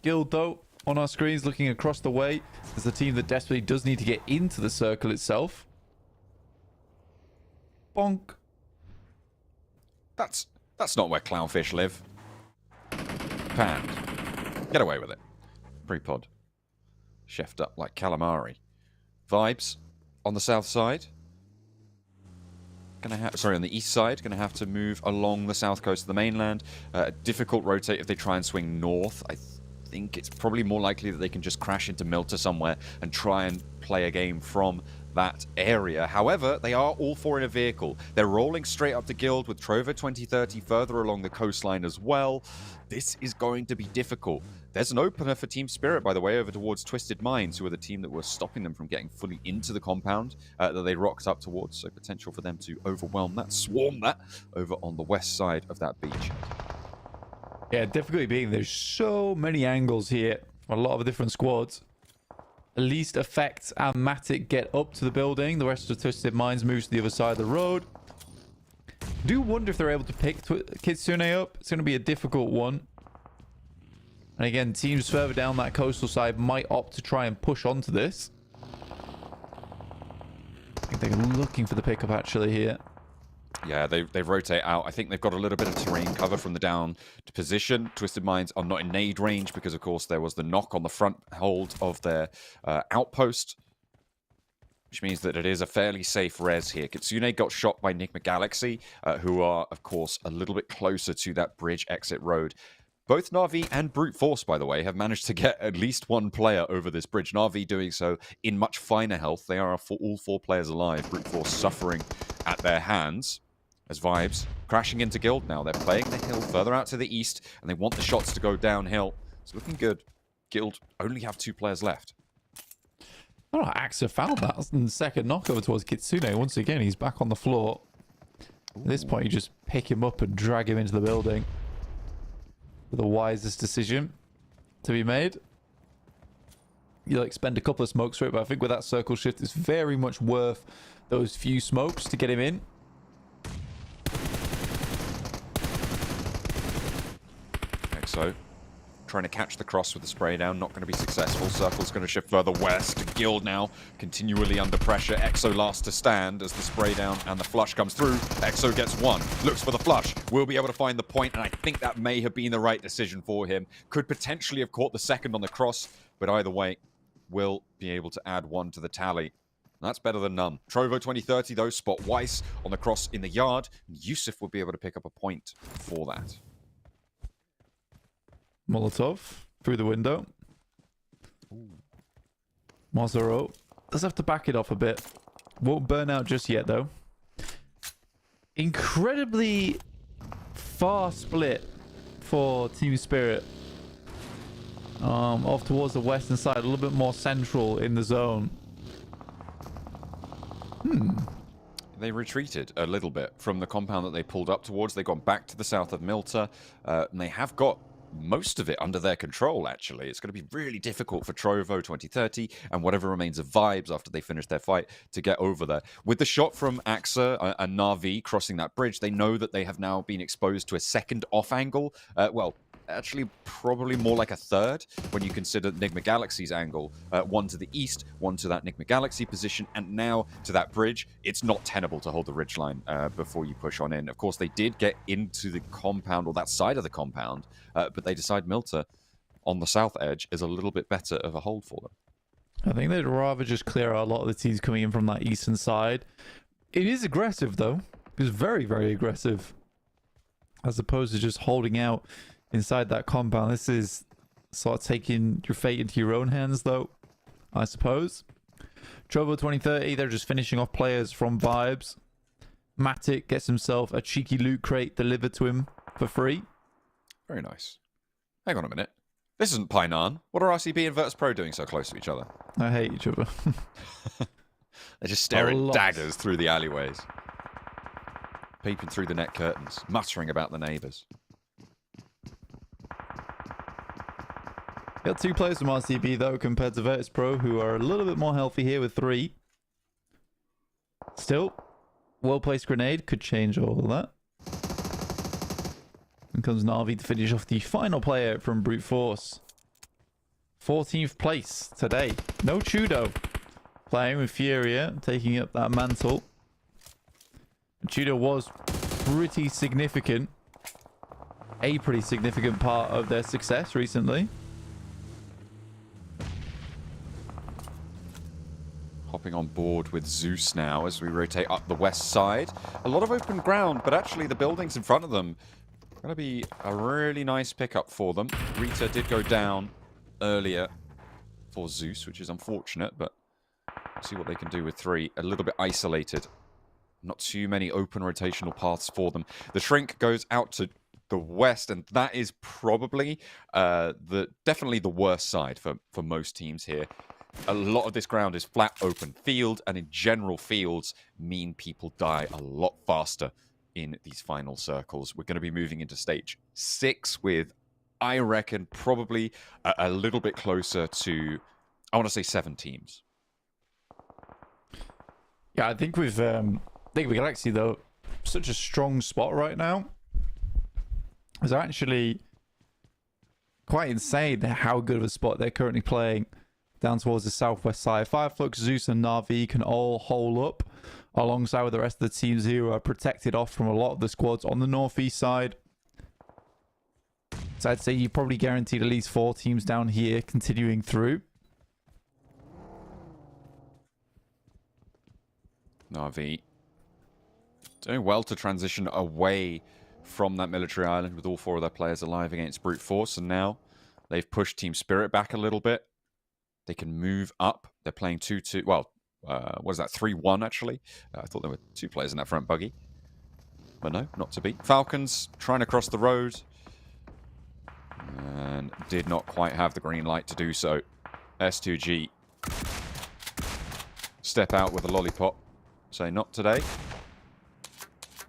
Guild, though, on our screens, looking across the way, there's a team that desperately does need to get into the circle itself. Bonk. That's not where clownfish live. Panned. Get away with it. Pre-pod. Chefed up like calamari. Vibes on the south side. On the east side, going to have to move along the south coast of the mainland. Difficult rotate if they try and swing north. I think it's probably more likely that they can just crash into Milta somewhere and try and play a game from that area. However, they are all four in a vehicle. They're rolling straight up to Guild with Trover 2030 further along the coastline as well. This is going to be difficult. There's an opener for Team Spirit, by the way, over towards Twisted Minds, who are the team that were stopping them from getting fully into the compound that they rocked up towards. So potential for them to overwhelm that, swarm that, over on the west side of that beach. Yeah, difficulty being there's so many angles here from a lot of different squads. At least Effect and Matic get up to the building. The rest of Twisted Minds moves to the other side of the road. Do wonder if they're able to pick Kitsune up. It's going to be a difficult one. And again, teams further down that coastal side might opt to try and push onto this. I think they're looking for the pickup actually here. Yeah, they rotate out. I think they've got a little bit of terrain cover from the down position. Twisted Minds are not in nade range because, of course, there was the knock on the front hold of their outpost, which means that it is a fairly safe res here. Kitsune got shot by Enigma Galaxy, who are, of course, a little bit closer to that bridge exit road. Both Na'Vi and Brute Force, by the way, have managed to get at least one player over this bridge. Na'Vi doing so in much finer health. They are all 4 players alive. Brute Force suffering at their hands. As Vibes crashing into Guild now. They're playing the hill further out to the east, and they want the shots to go downhill. It's looking good. Guild only have 2 players left. Oh, Axa found that in the second knockover towards Kitsune. Once again, he's back on the floor. At this point, you just pick him up and drag him into the building. The wisest decision to be made. You like spend a couple of smokes for it, but I think with that circle shift, it's very much worth those few smokes to get him in. So, trying to catch the cross with the spray down, not going to be successful. Circle's going to shift further west. Guild now continually under pressure. Exo last to stand as the spray down and the flush comes through. Exo gets 1, looks for the flush, will be able to find the point, and I think that may have been the right decision for him. Could potentially have caught the second on the cross, but either way, will be able to add 1 to the tally. That's better than none. Trovo 2030, though, spot Weiss on the cross in the yard. Yusuf will be able to pick up a point for that. Molotov through the window. Mazzaro does have to back it off a bit. Won't burn out just yet, though. Incredibly far split for Team Spirit. Off towards the western side, a little bit more central in the zone. They retreated a little bit from the compound that they pulled up towards. They've gone back to the south of Milta, and they have got most of it under their control, actually. It's going to be really difficult for Trovo 2030 and whatever remains of Vibes after they finish their fight to get over there. With the shot from AXA and Na'Vi crossing that bridge, they know that they have now been exposed to a second off angle. Well, actually probably more like a third when you consider Nigma Galaxy's angle. One to the east, one to that Nigma Galaxy position, and now to that bridge. It's not tenable to hold the ridgeline before you push on in. Of course, they did get into the compound, or that side of the compound, but they decide Milta on the south edge is a little bit better of a hold for them. I think they'd rather just clear out a lot of the teams coming in from that eastern side. It is aggressive, though. It's very, very aggressive. As opposed to just holding out inside that compound. This is sort of taking your fate into your own hands, though, I suppose. Trovo 2030, they're just finishing off players from Vibes. Matic gets himself a cheeky loot crate delivered to him for free. Very nice. Hang on a minute. This isn't Painan. What are RCB and Virtus Pro doing so close to each other? I hate each other. They're just staring daggers through the alleyways. Peeping through the net curtains, muttering about the neighbours. Got 2 players from RCB, though, compared to Virtus Pro, who are a little bit more healthy here with 3. Still, well-placed grenade could change all of that. And comes Na'Vi to finish off the final player from Brute Force. 14th place today. No Chudo. Playing with Furia, taking up that mantle. Chudo was pretty significant. A pretty significant part of their success recently. Hopping on board with Zeus now as we rotate up the west side. A lot of open ground, but actually the buildings in front of them going to be a really nice pickup for them. Rita did go down earlier for Zeus, which is unfortunate, but we'll see what they can do with 3. A little bit isolated. Not too many open rotational paths for them. The Shrink goes out to the west, and that is probably definitely the worst side for most teams here. A lot of this ground is flat open field, and in general, fields mean people die a lot faster in these final circles. We're going to be moving into stage 6 with, I reckon, probably a little bit closer to, I want to say 7 teams. Yeah, I think with Nigma Galaxy, though, such a strong spot right now. It's actually quite insane how good of a spot they're currently playing down towards the southwest side. Fireflux, Zeus, and Na'Vi can all hole up alongside with the rest of the teams who are protected off from a lot of the squads on the northeast side. So I'd say you probably guaranteed at least 4 teams down here continuing through. Na'Vi doing well to transition away from that military island with all 4 of their players alive against Brute Force, and now they've pushed Team Spirit back a little bit. They can move up. They're playing 2-2. Well, what is that? 3-1, actually. I thought there were 2 players in that front buggy. But no, not to be. Falcons trying to cross the road. And did not quite have the green light to do so. S2G step out with a lollipop. Say, not today.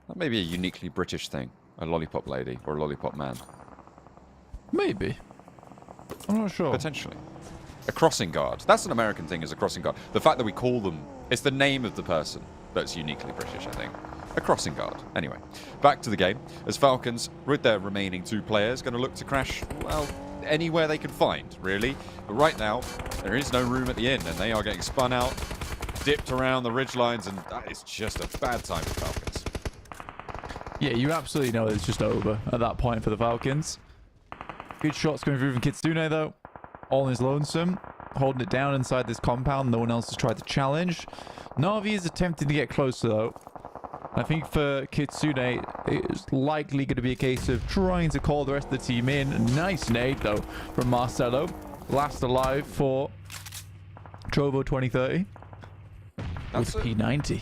That may be a uniquely British thing. A lollipop lady or a lollipop man. Maybe. I'm not sure. Potentially. A crossing guard. That's an American thing, as a crossing guard. The fact that we call them, it's the name of the person that's uniquely British, I think. A crossing guard. Anyway, back to the game. As Falcons, with their remaining 2 players, going to look to crash, well, anywhere they can find, really. But right now, there is no room at the inn, and they are getting spun out, dipped around the ridge lines, and that is just a bad time for Falcons. Yeah, you absolutely know it's just over at that point for the Falcons. Good shots coming through from Kitsune, though. All in his lonesome. holding it down inside this compound. No one else has tried to challenge. Na'Vi is attempting to get closer, though. I think for Kitsune, it's likely going to be a case of trying to call the rest of the team in. Nice nade, though, from Marcelo. Last alive for Trovo 2030. That's with P90.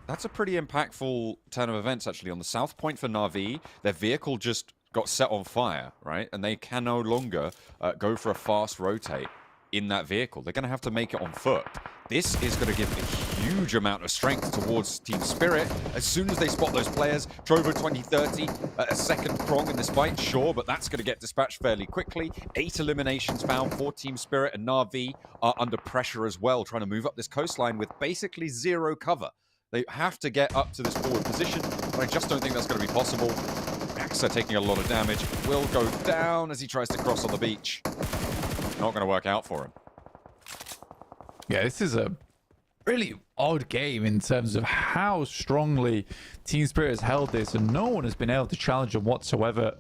That's a pretty impactful turn of events, actually. On the south point for Na'Vi, their vehicle just got set on fire, right? And they can no longer go for a fast rotate in that vehicle. They're going to have to make it on foot. This is going to give a huge amount of strength towards Team Spirit. As soon as they spot those players, Trovo 2030, a second prong in this fight, sure, but that's going to get dispatched fairly quickly. 8 eliminations found for Team Spirit, and Na'Vi are under pressure as well, trying to move up this coastline with basically 0 cover. They have to get up to this forward position, but I just don't think that's going to be possible. Axa taking a lot of damage, will go down as he tries to cross on the beach. Not going to work out for him. Yeah, this is a really odd game in terms of how strongly Team Spirit has held this, and no one has been able to challenge them whatsoever.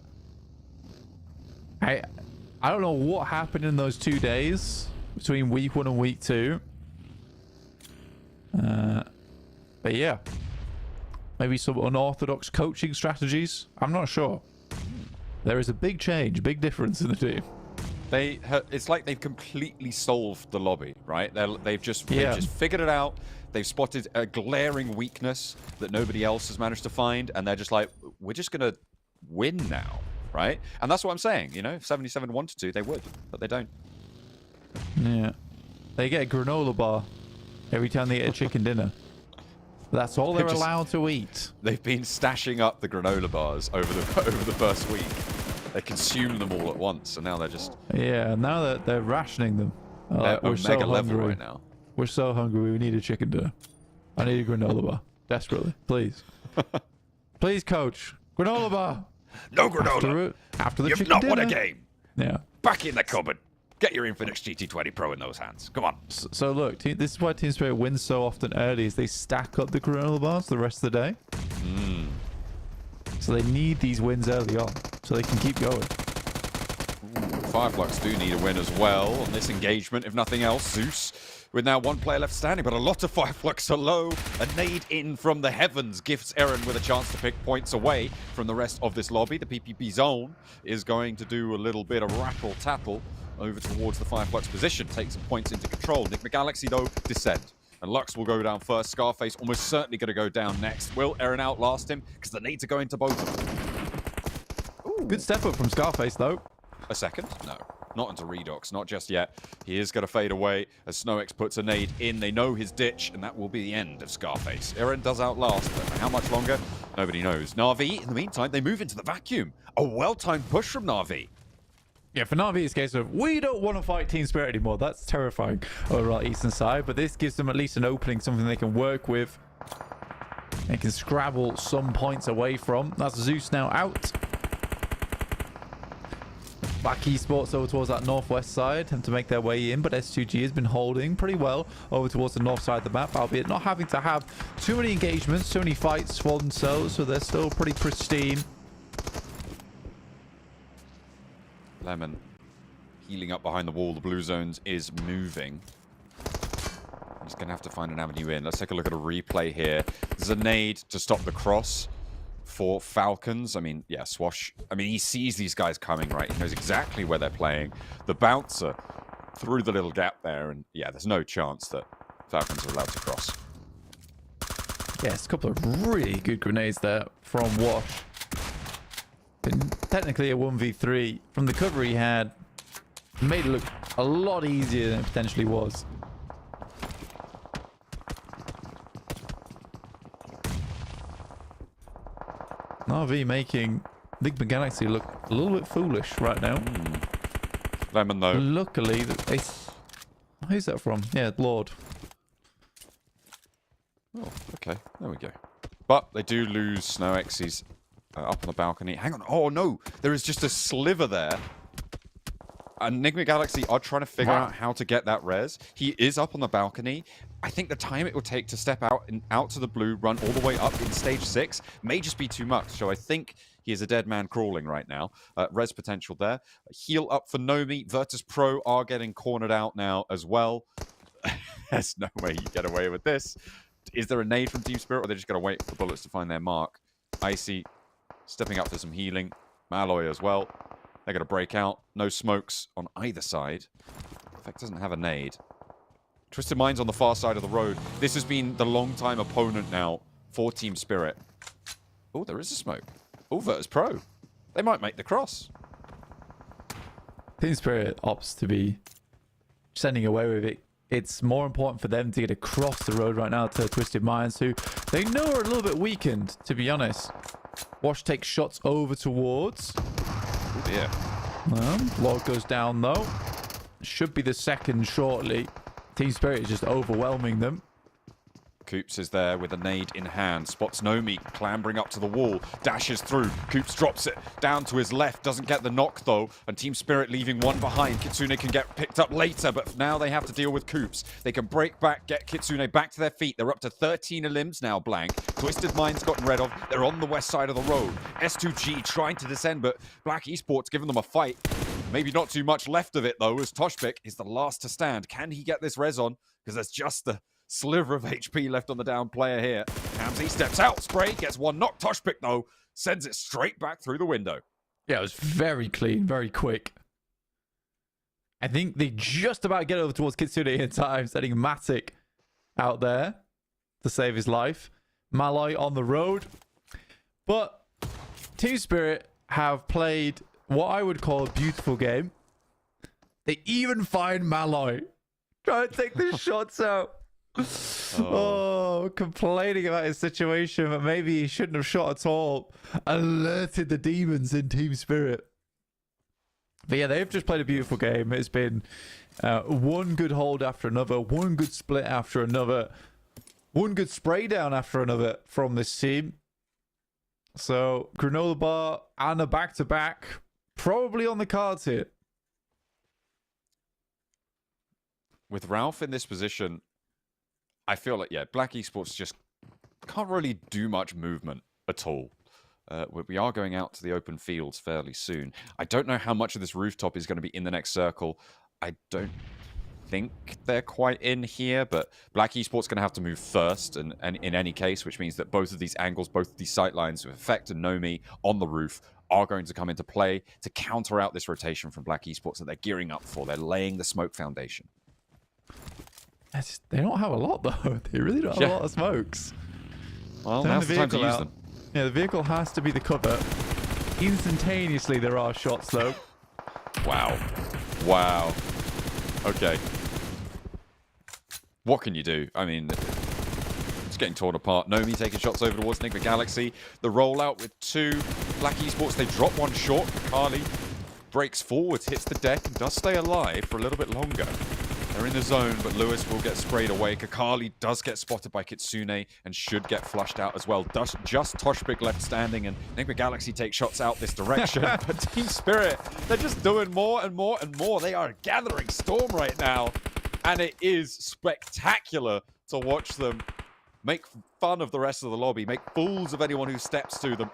I don't know what happened in those 2 days between week 1 and week 2. But yeah, maybe some unorthodox coaching strategies. I'm not sure. There is a big change, big difference in the team. It's like they've completely solved the lobby, right? They've just figured it out. They've spotted a glaring weakness that nobody else has managed to find, and they're just like, we're just gonna win now, right? And that's what I'm saying. You know, if 77 wanted to, they would, but they don't. Yeah, they get a granola bar every time they get a chicken dinner. That's all they're allowed to eat. They've been stashing up the granola bars over the first week. They consume them all at once, and now they're just... Yeah, now that they're rationing them. They're we're so mega level hungry right now. We're so hungry, we need a chicken dinner. I need a granola bar. Desperately. Please. Please, coach. Granola bar! No granola! After the You've chicken not dinner. won a game! Yeah. Back in the cupboard! Get your Infinix GT20 Pro in those hands. Come on. So look, this is why Team Spirit wins so often early, is they stack up the granola bars the rest of the day. So they need these wins early on, so they can keep going. Fireflux do need a win as well on this engagement, if nothing else. Zeus with now 1 player left standing, but a lot of Fireflux are low. A nade in from the heavens gifts Eren with a chance to pick points away from the rest of this lobby. The PPP zone is going to do a little bit of rattle-tattle over towards the Fireflux position, take some points into control. Nick McGalaxy, though, descend. And Lux will go down first. Scarface almost certainly going to go down next. Will Eren outlast him? Because the need to go into both of them. Ooh. Good step up from Scarface, though. A second? No. Not into Redox. Not just yet. He is going to fade away as SnowX puts a nade in. They know his ditch, and that will be the end of Scarface. Eren does outlast, but for how much longer? Nobody knows. Na'Vi, in the meantime, they move into the vacuum. A well-timed push from Na'Vi. Yeah, for Na'Vi, it's a case of, we don't want to fight Team Spirit anymore. That's terrifying over our eastern side, but this gives them at least an opening, something they can work with. They can scrabble some points away from. That's Zeus now out. Back Esports over towards that northwest side, and to make their way in, but S2G has been holding pretty well over towards the north side of the map, albeit not having to have too many engagements, too many fights for themselves, so they're still pretty pristine. Lemon healing up behind the wall. The blue zones is moving. He's going to have to find an avenue in. Let's take a look at a replay here. There's a nade to stop the cross for Falcons. I mean, yeah, Swash. I mean, he sees these guys coming, right? He knows exactly where they're playing. The bouncer through the little gap there, and yeah, there's no chance that Falcons are allowed to cross. Yes, a couple of really good grenades there from Wash. Been technically a 1v3 from the cover he had. Made it look a lot easier than it potentially was. Na'Vi making Big Galaxy look a little bit foolish right now. Lemon, though. Luckily, they... Who's that from? Yeah, Lord. Oh, okay. There we go. But they do lose SnowX. He's up on the balcony. Hang on. Oh, no. There is just a sliver there Enigma Galaxy are trying to figure out how to get that res. He is up on the balcony. I think the time it will take to step out and out to the blue, run all the way up in stage 6 may just be too much. So I think he is a dead man crawling right now. Res potential there. Heal up for Nomi. Virtus Pro are getting cornered out now as well. There's no way you get away with this. Is there a nade from Team Spirit, or they're just going to wait for bullets to find their mark? Icy stepping up for some healing. Malloy as well. They're going to break out. No smokes on either side. Effect doesn't have a nade. Twisted Mind's on the far side of the road. This has been the long-time opponent now for Team Spirit. Oh, there is a smoke. Oh, Virtus Pro. They might make the cross. Team Spirit opts to be sending away with it. It's more important for them to get across the road right now to Twisted Minds, who they know are a little bit weakened, to be honest. Wash takes shots over towards. Oh, dear. Lord goes down, though. Should be the second shortly. Team Spirit is just overwhelming them. Coops is there with a nade in hand. Spots Nomi clambering up to the wall. Dashes through. Coops drops it down to his left. Doesn't get the knock, though. And Team Spirit leaving one behind. Kitsune can get picked up later, but now they have to deal with Coops. They can break back, get Kitsune back to their feet. They're up to 13 limbs now, Blank. Twisted Mind's gotten rid of. They're on the west side of the road. S2G trying to descend, but Black Esports giving them a fight. Maybe not too much left of it, though, as Toshpik is the last to stand. Can he get this res on? Because there's just the sliver of HP left on the down player here. Hamzy steps out. Spray gets one knock. Toshpik, though, sends it straight back through the window. Yeah, it was very clean, very quick. I think they just about get over towards Kitsune in time, sending Matic out there to save his life. Malloy on the road. But Team Spirit have played what I would call a beautiful game. They even find Malloy trying to take the shots out. Oh, complaining about his situation, but maybe he shouldn't have shot at all. Alerted the demons in Team Spirit. But yeah, they've just played a beautiful game. It's been one good hold after another, one good split after another, one good spray down after another from this team. So granola bar and a back-to-back probably on the cards here. With Ralph in this position, I feel like, yeah, Black Esports just can't really do much movement at all. We are going out to the open fields fairly soon. I don't know how much of this rooftop is going to be in the next circle. I don't think they're quite in here, but Black Esports going to have to move first, and in any case, which means that both of these angles, both of these sight lines with Effect and Nomi on the roof are going to come into play to counter out this rotation from Black Esports that they're gearing up for. They're laying the smoke foundation. They don't have a lot, though. They really don't have a lot of smokes. Well, now's the time to use them. Yeah, the vehicle has to be the cover. Instantaneously, there are shots, though. Wow. Wow. Okay. What can you do? I mean, it's getting torn apart. Nomi taking shots over towards Enigma Galaxy. The rollout with two. Black Esports, they drop one short. Kali breaks forwards, hits the deck, and does stay alive for a little bit longer. They're in the zone, but Lewis will get sprayed away. Kakali does get spotted by Kitsune and should get flushed out as well. Just Toshpik left standing, and Enigma Galaxy takes shots out this direction. But Team Spirit, they're just doing more and more and more. They are gathering storm right now, and it is spectacular to watch them make fun of the rest of the lobby, make fools of anyone who steps to them.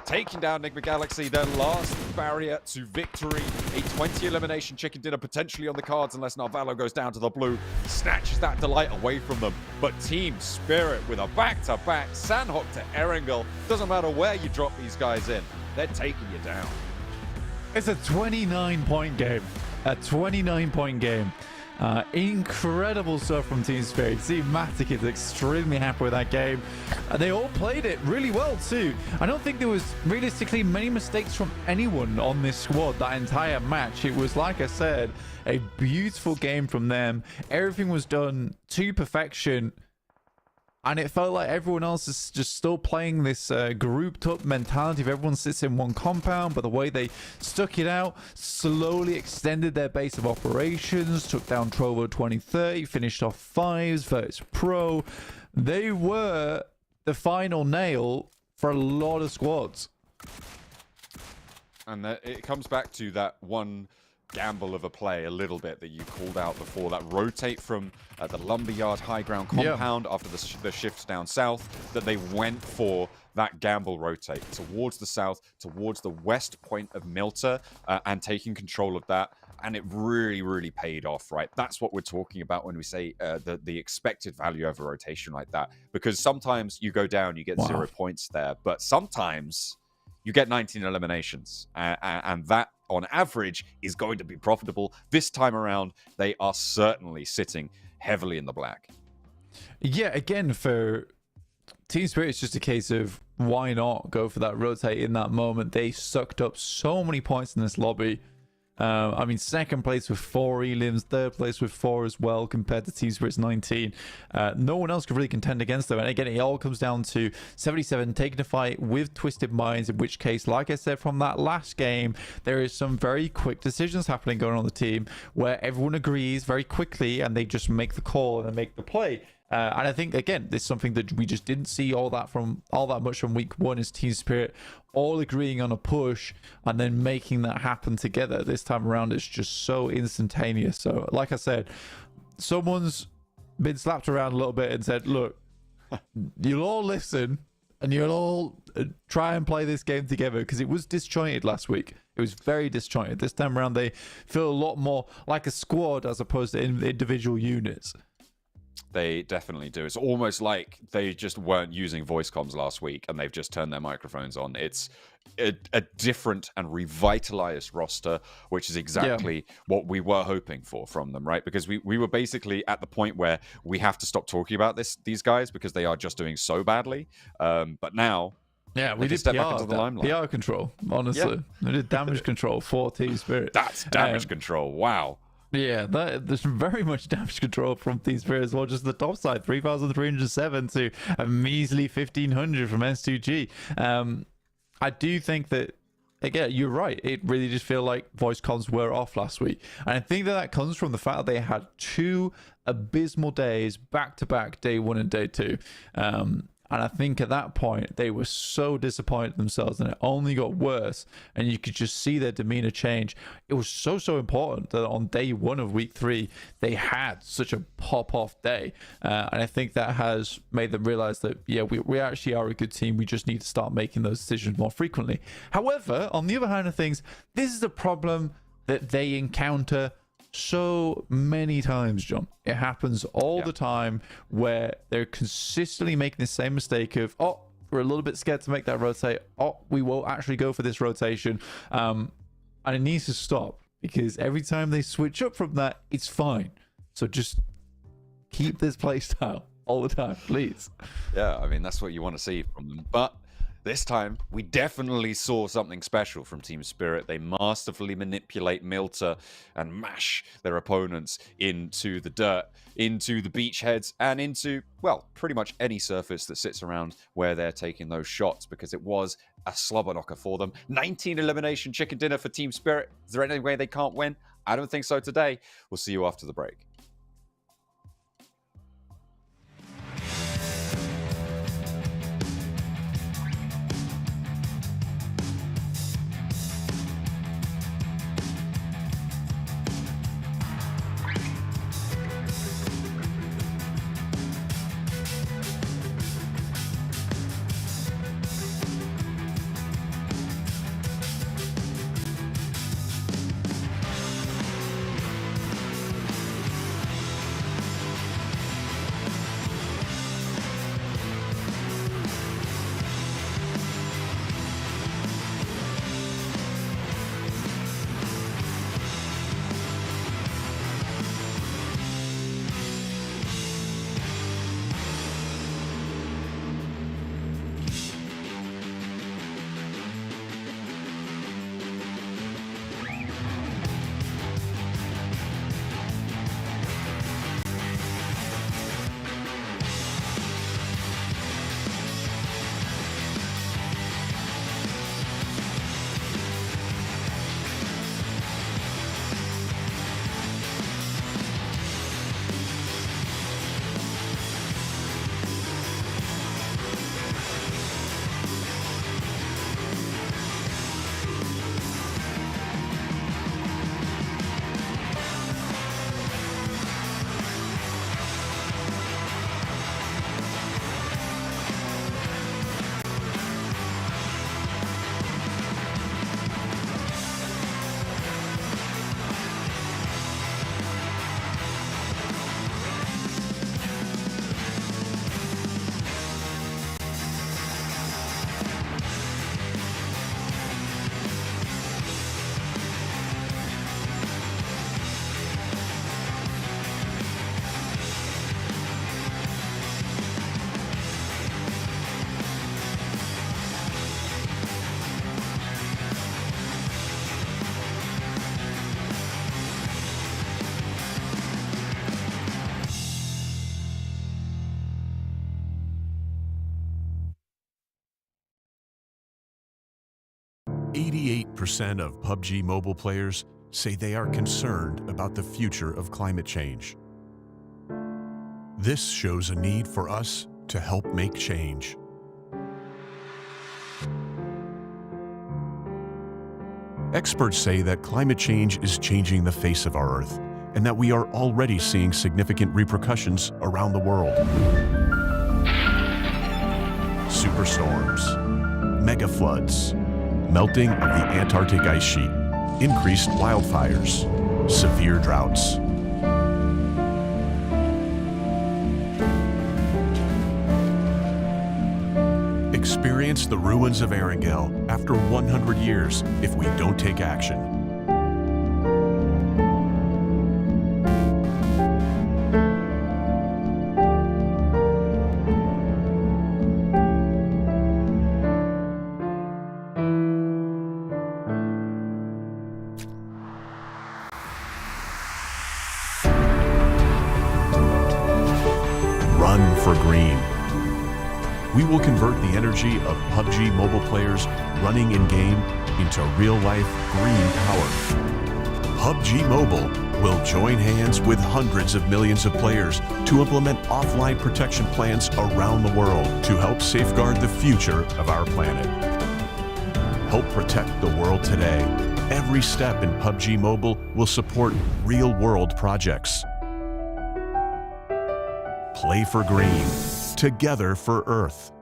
Taking down Enigma Galaxy, their last barrier to victory. A 20 elimination chicken dinner potentially on the cards unless Narvalo goes down to the blue. Snatches that delight away from them. But Team Spirit with a back-to-back Sandhawk to Erangel. Doesn't matter where you drop these guys in. They're taking you down. It's a 29-point game. A 29-point game. Incredible stuff from Team Spirit. See, Matic is extremely happy with that game. They all played it really well too. I don't think there was realistically many mistakes from anyone on this squad that entire match. It was, like I said, a beautiful game from them. Everything was done to perfection. And it felt like everyone else is just still playing this grouped up mentality of everyone sits in one compound, but the way they stuck it out, slowly extended their base of operations, took down Trovo 2030, finished off fives, Virtus Pro. They were the final nail for a lot of squads. And it comes back to that one gamble of a play a little bit that you called out before. That rotate from the lumberyard high ground compound after the shift down south, that they went for that gamble rotate towards the south, towards the west point of Milta, and taking control of that. And it really, really paid off, right? That's what we're talking about when we say the expected value of a rotation like that. Because sometimes you go down, you get 0 points there. But sometimes you get 19 eliminations. And that, on average, is going to be profitable. This time around, they are certainly sitting heavily in the black. Yeah, again, for Team Spirit, it's just a case of why not go for that rotate in that moment. They sucked up so many points in this lobby. I mean, second place with 4 elims, third place with 4 as well, compared to Team Spirit's 19. No one else could really contend against them. And again, it all comes down to 77 taking a fight with Twisted Minds, in which case, like I said from that last game, there is some very quick decisions happening going on the team where everyone agrees very quickly and they just make the call and they make the play. And I think, again, this is something that we just didn't see all that much from week 1, is Team Spirit all agreeing on a push and then making that happen together. This time around, it's just so instantaneous. So, like I said, someone's been slapped around a little bit and said, look, you'll all listen and you'll all try and play this game together, because it was disjointed last week. It was very disjointed. This time around, they feel a lot more like a squad as opposed to individual units. They definitely do. It's almost like they just weren't using voice comms last week and they've just turned their microphones on. It's a different and revitalized roster, which is exactly what we were hoping for from them, right? Because we were basically at the point where we have to stop talking about these guys because they are just doing so badly. But now, we did step back into the limelight. PR control, honestly. We did damage control for Team Spirit. That's damage control. Wow. Yeah, there's very much damage control from Team Spirit as well. Just the top side, 3,307 to a measly 1,500 from S2G. I do think that, again, you're right. It really just feel like voice comms were off last week. And I think that comes from the fact that they had 2 abysmal days back-to-back, day 1 and day 2. And I think at that point, they were so disappointed themselves, and it only got worse. And you could just see their demeanor change. It was so important that on day 1 of week 3, they had such a pop-off day. And I think that has made them realize that, yeah, we actually are a good team. We just need to start making those decisions more frequently. However, on the other hand of things, this is a problem that they encounter so many times, John. It happens all the time where they're consistently making the same mistake of, oh, we're a little bit scared to make that rotate. Oh, we won't actually go for this rotation. And it needs to stop, because every time they switch up from that, it's fine. So just keep this play style all the time, please. Yeah, I mean, that's what you want to see from them. But this time, we definitely saw something special from Team Spirit. They masterfully manipulate Milta and mash their opponents into the dirt, into the beachheads, and into, well, pretty much any surface that sits around where they're taking those shots, because it was a slobber knocker for them. 19 elimination chicken dinner for Team Spirit. Is there any way they can't win? I don't think so today. We'll see you after the break. 88% of PUBG Mobile players say they are concerned about the future of climate change. This shows a need for us to help make change. Experts say that climate change is changing the face of our Earth, and that we are already seeing significant repercussions around the world. Superstorms, mega floods, melting of the Antarctic ice sheet, increased wildfires, severe droughts. Experience the ruins of Erangel after 100 years if we don't take action. Run for green. We will convert the energy of PUBG Mobile players running in-game into real-life green power. PUBG Mobile will join hands with hundreds of millions of players to implement offline protection plans around the world to help safeguard the future of our planet. Help protect the world today. Every step in PUBG Mobile will support real-world projects. Play for green. Together for Earth.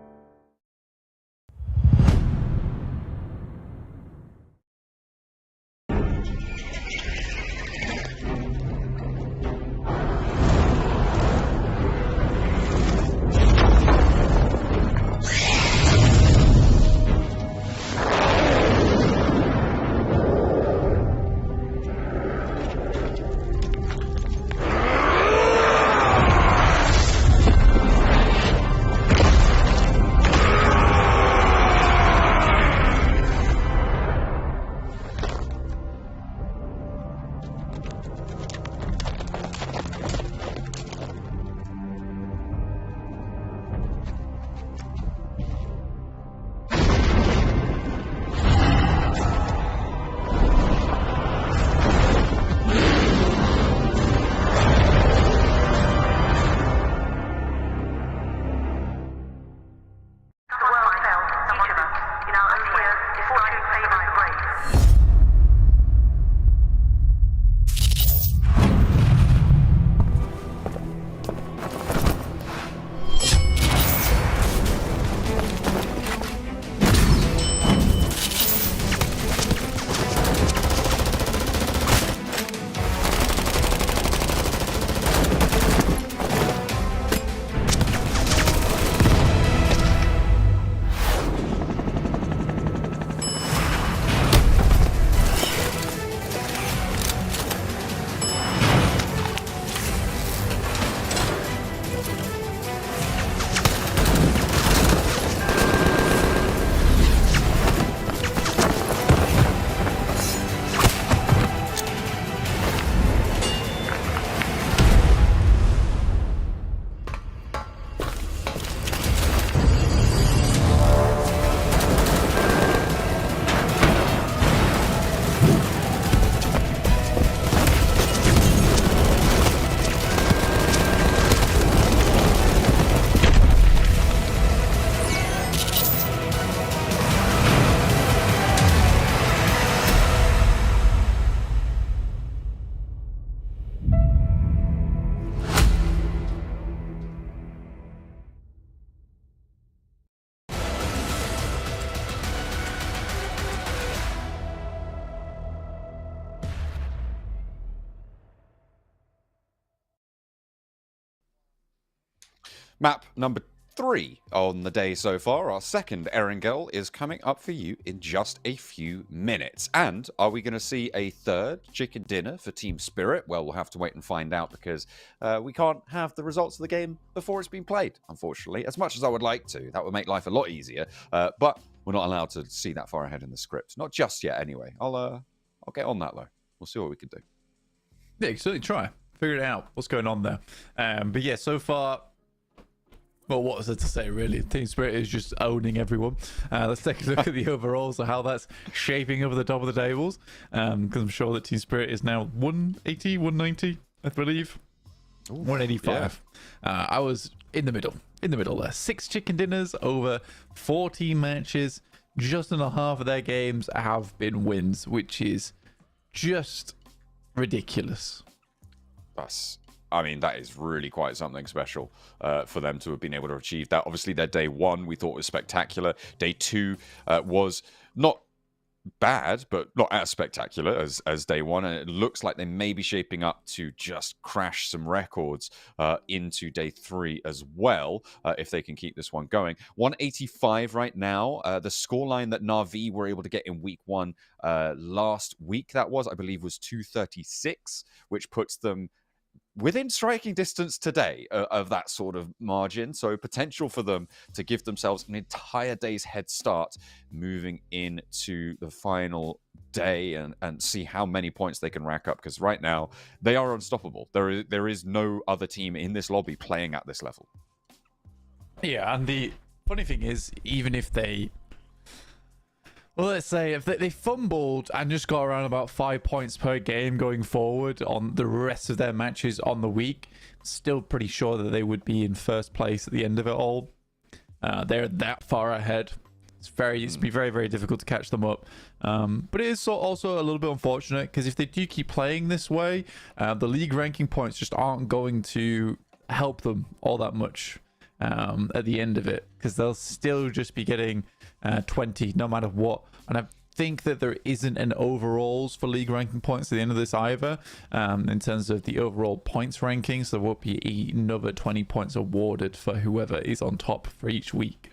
Map number 3 on the day so far, our second Erangel, is coming up for you in just a few minutes. And are we going to see a third chicken dinner for Team Spirit? Well, we'll have to wait and find out, because we can't have the results of the game before it's been played, unfortunately. As much as I would like to, that would make life a lot easier. But we're not allowed to see that far ahead in the script. Not just yet, anyway. I'll get on that, though. We'll see what we can do. Yeah, you can certainly try. Figure it out. What's going on there? But yeah, so far, Well, what is there to say, really? Team Spirit is just owning everyone. Let's take a look at the overalls, how that's shaping up at the top of the tables. Because I'm sure that Team Spirit is now 180, 190, I believe. Ooh, 185. Yeah. I was in the middle there. 6 chicken dinners over 14 matches. Just under half of their games have been wins, which is just ridiculous. I mean, that is really quite something special for them to have been able to achieve that. Obviously, their day 1 we thought was spectacular. Day 2 was not bad, but not as spectacular as day 1. And it looks like they may be shaping up to just crash some records into day 3 as well, if they can keep this one going. 185 right now. The scoreline that Na'Vi were able to get in week 1 last week, that was, I believe, was 236, which puts them within striking distance today of that sort of margin. So potential for them to give themselves an entire day's head start moving into the final day and see how many points they can rack up, because right now they are unstoppable. There is no other team in this lobby playing at this level. Yeah, and the funny thing is, even if they... Well, let's say if they fumbled and just got around about 5 points per game going forward on the rest of their matches on the week, still pretty sure that they would be in first place at the end of it all. They're that far ahead. It's be very, very difficult to catch them up. But it is also a little bit unfortunate, because if they do keep playing this way, the league ranking points just aren't going to help them all that much at the end of it, because they'll still just be getting 20 no matter what. And I think that there isn't an overalls for league ranking points at the end of this either, in terms of the overall points ranking, so there will be another 20 points awarded for whoever is on top for each week.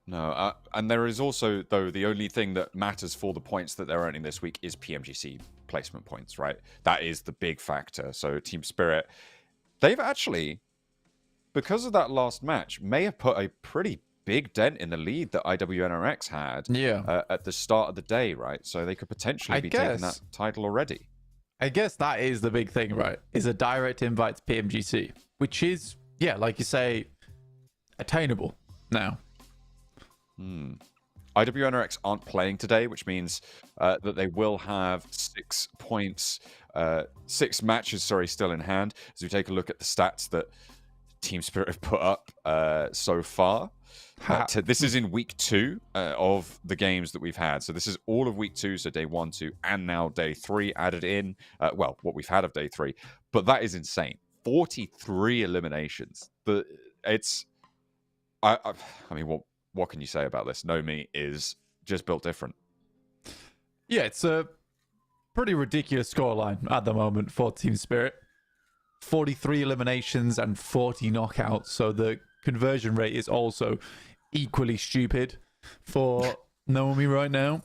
No, and there is also, though, the only thing that matters for the points that they're earning this week is PMGC placement points, right? That is the big factor. So Team Spirit, they've actually, because of that last match, may have put a pretty big dent in the lead that IWNRX had at the start of the day, right? So they could potentially be taking that title already. I guess that is the big thing, right? Is a direct invite to PMGC, which is, yeah, like you say, attainable now. IWNRX aren't playing today, which means that they will have 6 points, 6 matches, still in hand. As we take a look at the stats that Team Spirit have put up so far. This is in week 2 of the games that we've had. So this is all of week 2, so day 1, 2, and now day 3 added in. Well, what we've had of day 3. But that is insane. 43 eliminations. I mean, what can you say about this? Nomi is just built different. Yeah, it's a pretty ridiculous scoreline at the moment for Team Spirit. 43 eliminations and 40 knockouts, so the conversion rate is also equally stupid for Nomi right now.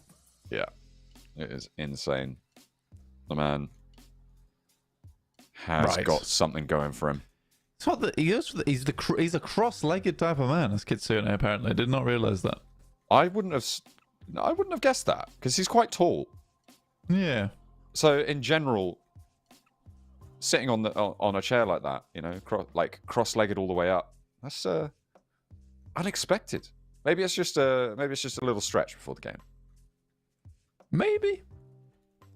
Yeah, it is insane. The man has got something going for him. It's what he's a cross-legged type of man, as Kitsune apparently. I did not realize that. I wouldn't have guessed that, because he's quite tall. Yeah. So in general, sitting on a chair like that, you know, cross-legged all the way up, that's unexpected. Maybe it's just a little stretch before the game. Maybe.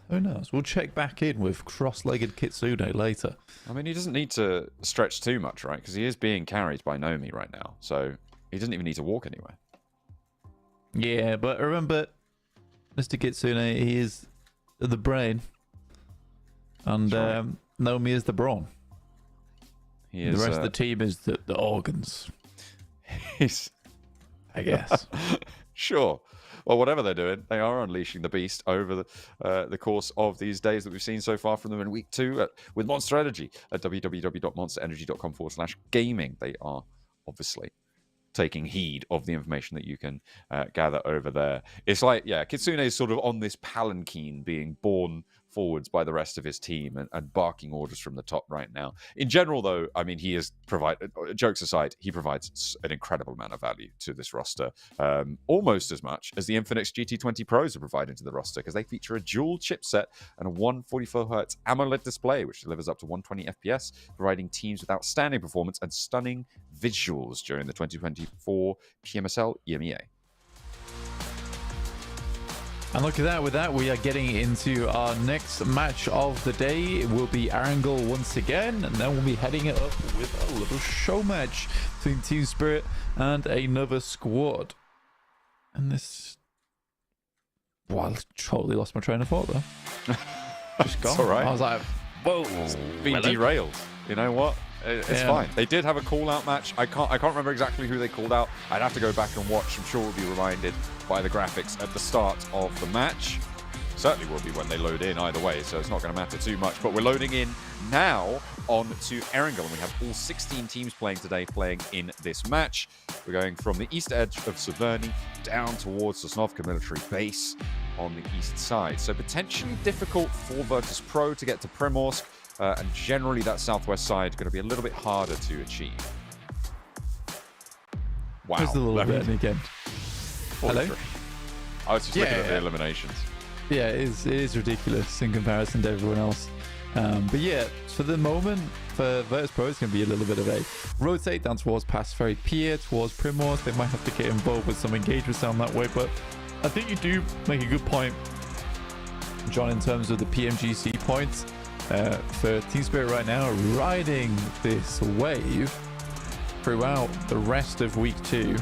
Who knows? We'll check back in with cross-legged Kitsune later. I mean, he doesn't need to stretch too much, right? Because he is being carried by Nomi right now, so he doesn't even need to walk anywhere. Yeah, but remember, Mr. Kitsune, he is the brain, and Nomi is the brawn. The rest of the team is the organs. I guess. Sure. Well, whatever they're doing, they are unleashing the beast over the course of these days that we've seen so far from them in week 2 with Monster Energy at www.monsterenergy.com/gaming. They are obviously taking heed of the information that you can gather over there. It's like, yeah, Kitsune is sort of on this palanquin being born forwards by the rest of his team and barking orders from the top right now. In general, though, I mean, he is jokes aside, he provides an incredible amount of value to this roster, almost as much as the Infinix GT20 Pros are providing to the roster, because they feature a dual chipset and a 144Hz AMOLED display, which delivers up to 120 FPS, providing teams with outstanding performance and stunning visuals during the 2024 PMSL EMEA. And look at that. With that, we are getting into our next match of the day. It will be Arangle once again, and then we'll be heading it up with a little show match between Team Spirit and another squad. And this... Well, I totally lost my train of thought, though. Just gone. It's all right. I was like, whoa. Being derailed. You know what? It's fine. They did have a call-out match. I can't remember exactly who they called out. I'd have to go back and watch. I'm sure we'll be reminded by the graphics at the start of the match. Certainly will be when they load in either way, so it's not going to matter too much. But we're loading in now on to Erangel, and we have all 16 teams playing today, playing in this match. We're going from the east edge of Severny down towards Sosnovka military base on the east side. So potentially difficult for Virtus Pro to get to Primorsk. And generally that southwest side going to be a little bit harder to achieve. Wow. Just a little bit again. Hello? I was just looking at the eliminations. Yeah, it is ridiculous in comparison to everyone else. But yeah, for the moment, for Virtus Pro, it's going to be a little bit of a rotate down towards Pass Ferry Pier, towards Primorsk. They might have to get involved with some engagements down that way. But I think you do make a good point, John, in terms of the PMGC points. For Team Spirit right now, riding this wave throughout the rest of week 2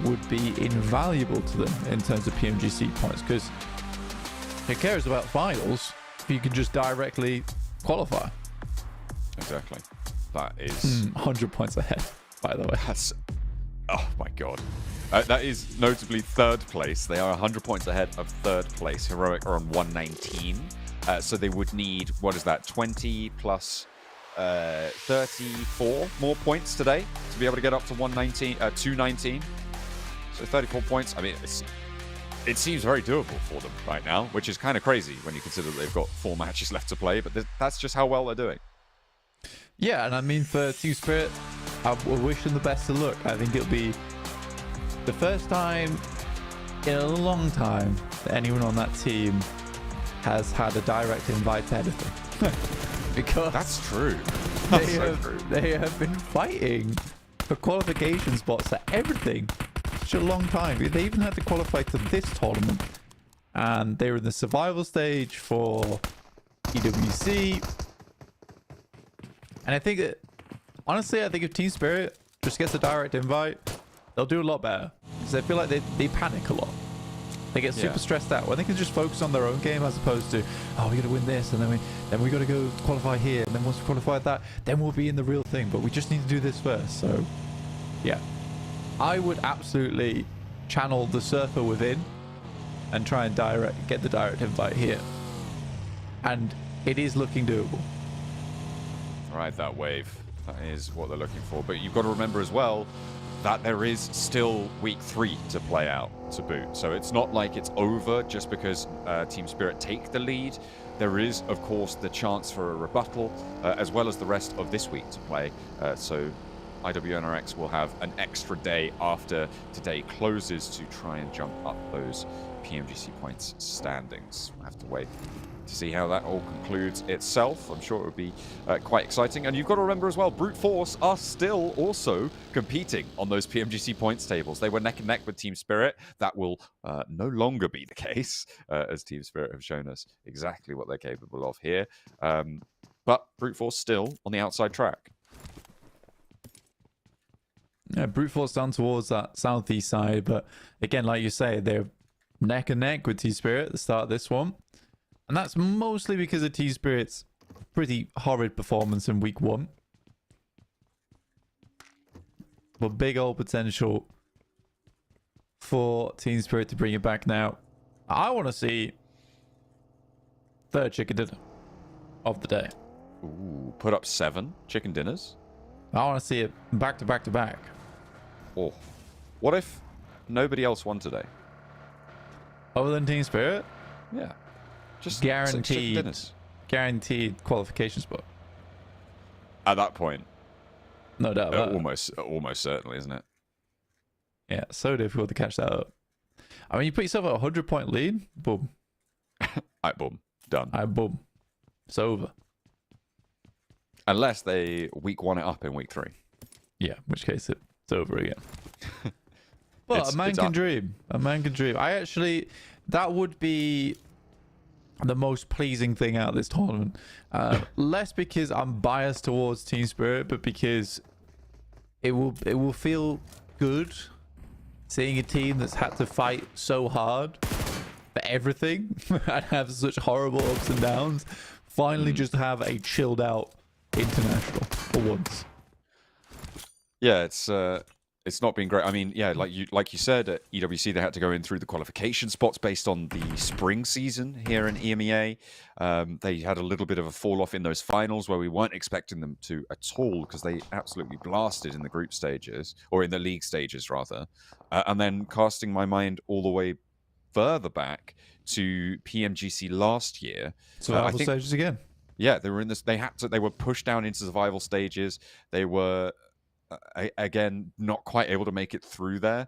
would be invaluable to them in terms of PMGC points, because who cares about finals if you can just directly qualify? Exactly. That is 100 points ahead, by the way. That's, oh my god. That is notably third place. They are 100 points ahead of third place. Heroic are on 119. So they would need, what is that, 20 plus 34 more points today to be able to get up to 219. So 34 points. I mean, it seems very doable for them right now, which is kind of crazy when you consider that they've got 4 matches left to play. But that's just how well they're doing. Yeah, and I mean, for Team Spirit, I wish them the best of luck. I think it'll be the first time in a long time that anyone on that team has had a direct invite to anything. Because that's true. They have been fighting for qualification spots for everything such a long time. They even had to qualify to this tournament, and they were in the survival stage for EWC. And I think that, honestly, I think if Team Spirit just gets a direct invite, they'll do a lot better, because I feel like they panic a lot. They get super stressed out when they can just focus on their own game, as opposed to, oh, we got to win this, and then we got to go qualify here, and then once we qualify that, then we'll be in the real thing. But we just need to do this first. So, yeah, I would absolutely channel the surfer within and try and get the direct invite here, and it is looking doable. Ride that wave. That is what they're looking for. But you've got to remember as well that there is still week 3 to play out to boot. So it's not like it's over just because Team Spirit take the lead. There is, of course, the chance for a rebuttal, as well as the rest of this week to play. So IWNRX will have an extra day after today closes to try and jump up those PMGC points standings. We'll have to wait to see how that all concludes itself. I'm sure it would be quite exciting. And you've got to remember as well, Brute Force are still also competing on those PMGC points tables. They were neck and neck with Team Spirit. That will no longer be the case, as Team Spirit have shown us exactly what they're capable of here. But Brute Force still on the outside track. Yeah, Brute Force down towards that southeast side. But again, like you say, they're neck and neck with Team Spirit at the start of this one. And that's mostly because of Team Spirit's pretty horrid performance in week 1. But big old potential for Team Spirit to bring it back now. I want to see third chicken dinner of the day. Ooh, put up 7 chicken dinners. I want to see it back to back to back. Oh, what if nobody else won today? Other than Team Spirit? Yeah. Just guaranteed qualification spot. At that point, No doubt about it. almost certainly, isn't it? Yeah, so difficult to catch that up. I mean, you put yourself at a 100-point lead, boom. Boom, done. Boom. It's over. Unless they week 1 it up in week 3. Yeah, in which case it's over again. But a man can dream. A man can dream. That would be the most pleasing thing out of this tournament. Less because I'm biased towards Team Spirit, but because it will feel good seeing a team that's had to fight so hard for everything and have such horrible ups and downs finally just have a chilled out international for once. Yeah, it's not been great. I mean, yeah, like you said, at EWC they had to go in through the qualification spots based on the spring season here in EMEA. They had a little bit of a fall off in those finals where we weren't expecting them to at all because they absolutely blasted in the group stages, or in the league stages rather. And then casting my mind all the way further back to PMGC last year. Survival stages again. Yeah, they were in this. They were pushed down into survival stages. They were again not quite able to make it through there,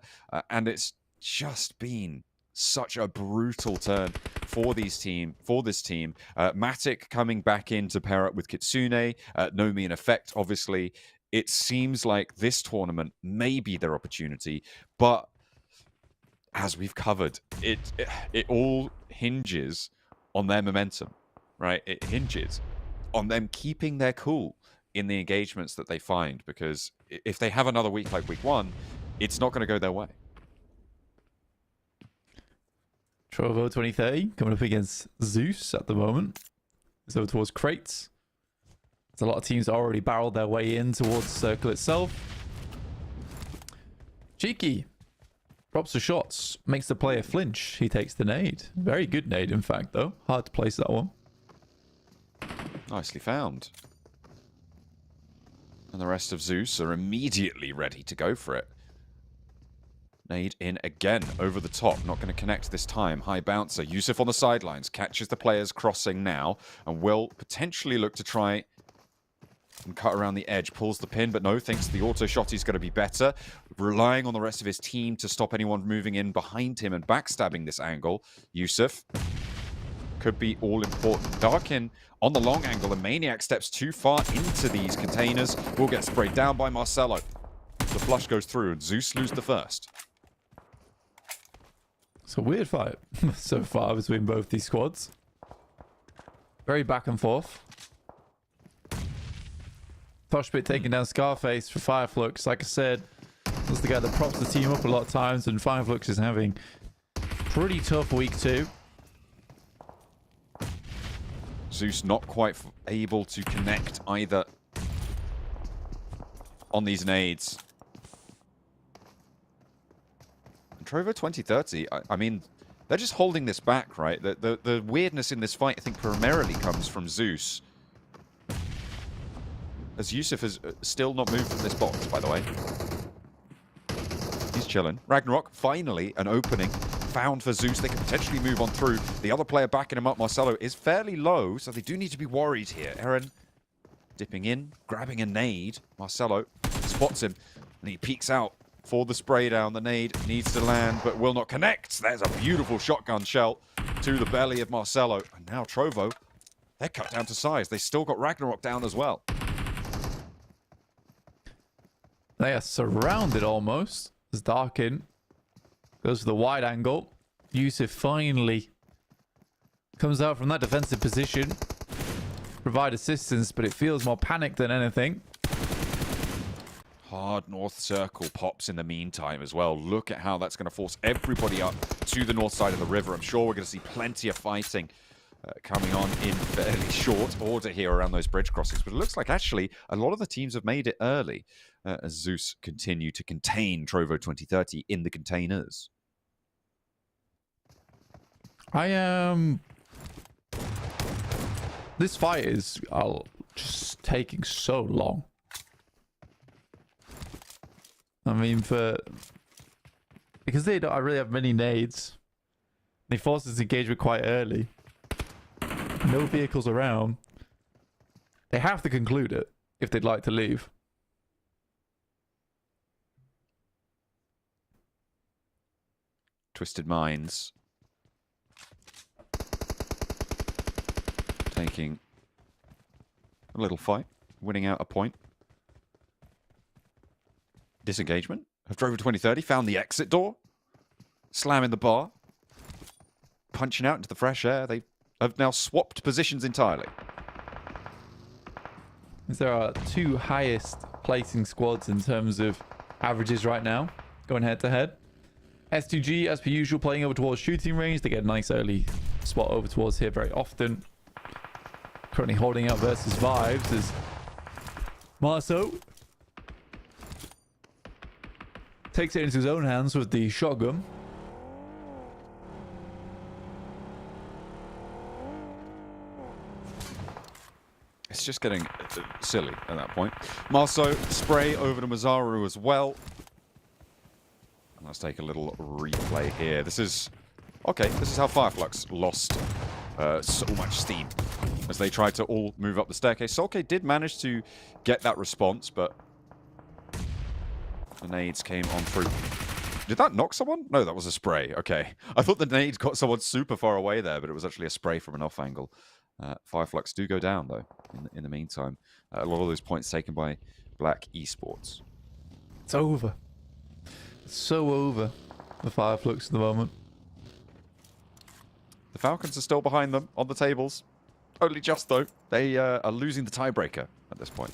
and it's just been such a brutal turn for this team. Matic coming back in to pair up with Kitsune, Nomi in effect. Obviously, it seems like this tournament may be their opportunity, but as we've covered, it all hinges on their momentum, right? It hinges on them keeping their cool in the engagements that they find, because if they have another week like week 1, it's not going to go their way. Trovo 2030 coming up against Zeus at the moment. It's over towards crates. There's a lot of teams already barreled their way in towards the circle itself. Cheeky drops the shots, makes the player flinch. He takes the nade. Very good nade, in fact, though. Hard to place that one. Nicely found. And the rest of Zeus are immediately ready to go for it. Nade in again, over the top. Not going to connect this time. High bouncer. Yusuf on the sidelines. Catches the players crossing now. And will potentially look to try and cut around the edge. Pulls the pin, but no, thinks the auto shot is going to be better. Relying on the rest of his team to stop anyone moving in behind him and backstabbing this angle. Yusuf could be all important. Darkin on the long angle, and Maniac steps too far into these containers. Will get sprayed down by Marcelo. The flush goes through, and Zeus lose the first. It's a weird fight so far between both these squads. Very back and forth. Toshbit taking down Scarface for Fireflux. Like I said, that's the guy that props the team up a lot of times, and Fireflux is having pretty tough week 2. Zeus not quite able to connect either on these nades. And Trovo 2030, I mean, they're just holding this back, right? The weirdness in this fight, I think, primarily comes from Zeus. As Yusuf has still not moved from this box, by the way. He's chilling. Ragnarok, finally an opening found for Zeus. They can potentially move on through. The other player backing him up, Marcelo, is fairly low, so they do need to be worried here. Eren dipping in, grabbing a nade. Marcelo spots him, and he peeks out for the spray down. The nade needs to land, but will not connect. There's a beautiful shotgun shell to the belly of Marcelo. And now Trovo, they're cut down to size. They still got Ragnarok down as well. They are surrounded almost. As Darkin goes for the wide angle. Yusuf finally comes out from that defensive position. Provide assistance, but it feels more panic than anything. Hard north circle pops in the meantime as well. Look at how that's going to force everybody up to the north side of the river. I'm sure we're going to see plenty of fighting coming on in fairly short order here around those bridge crossings. But it looks like actually a lot of the teams have made it early as Zeus continue to contain Trovo 2030 in the containers. This fight is just taking so long. I mean, because they don't really have many nades, they force this engagement quite early. no vehicles around. They have to conclude it if they'd like to leave. Twisted Minds taking a little fight, winning out a point. Disengagement of Drover 2030 found the exit door, slamming the bar, punching out into the fresh air. They have now swapped positions entirely. There are two highest placing squads in terms of averages right now, going head to head. S2G, as per usual, playing over towards shooting range. They get a nice early spot over towards here very often. Currently holding out versus Vibes as Marceau takes it into his own hands with the shotgun. It's just getting silly at that point. Marceau, spray over to Mazaru as well. And let's take a little replay here. This is... Okay, this is how Fireflux lost so much steam as they tried to all move up the staircase. Solke did manage to get that response, but the nades came on through. Did that knock someone? No, that was a spray. Okay. I thought the nades got someone super far away there, but it was actually a spray from an off angle. Fireflux do go down, though, in the meantime. A lot of those points taken by Black Esports. It's over. It's so over for Fireflux at the moment. The Falcons are still behind them on the tables. Only just, though. They are losing the tiebreaker at this point.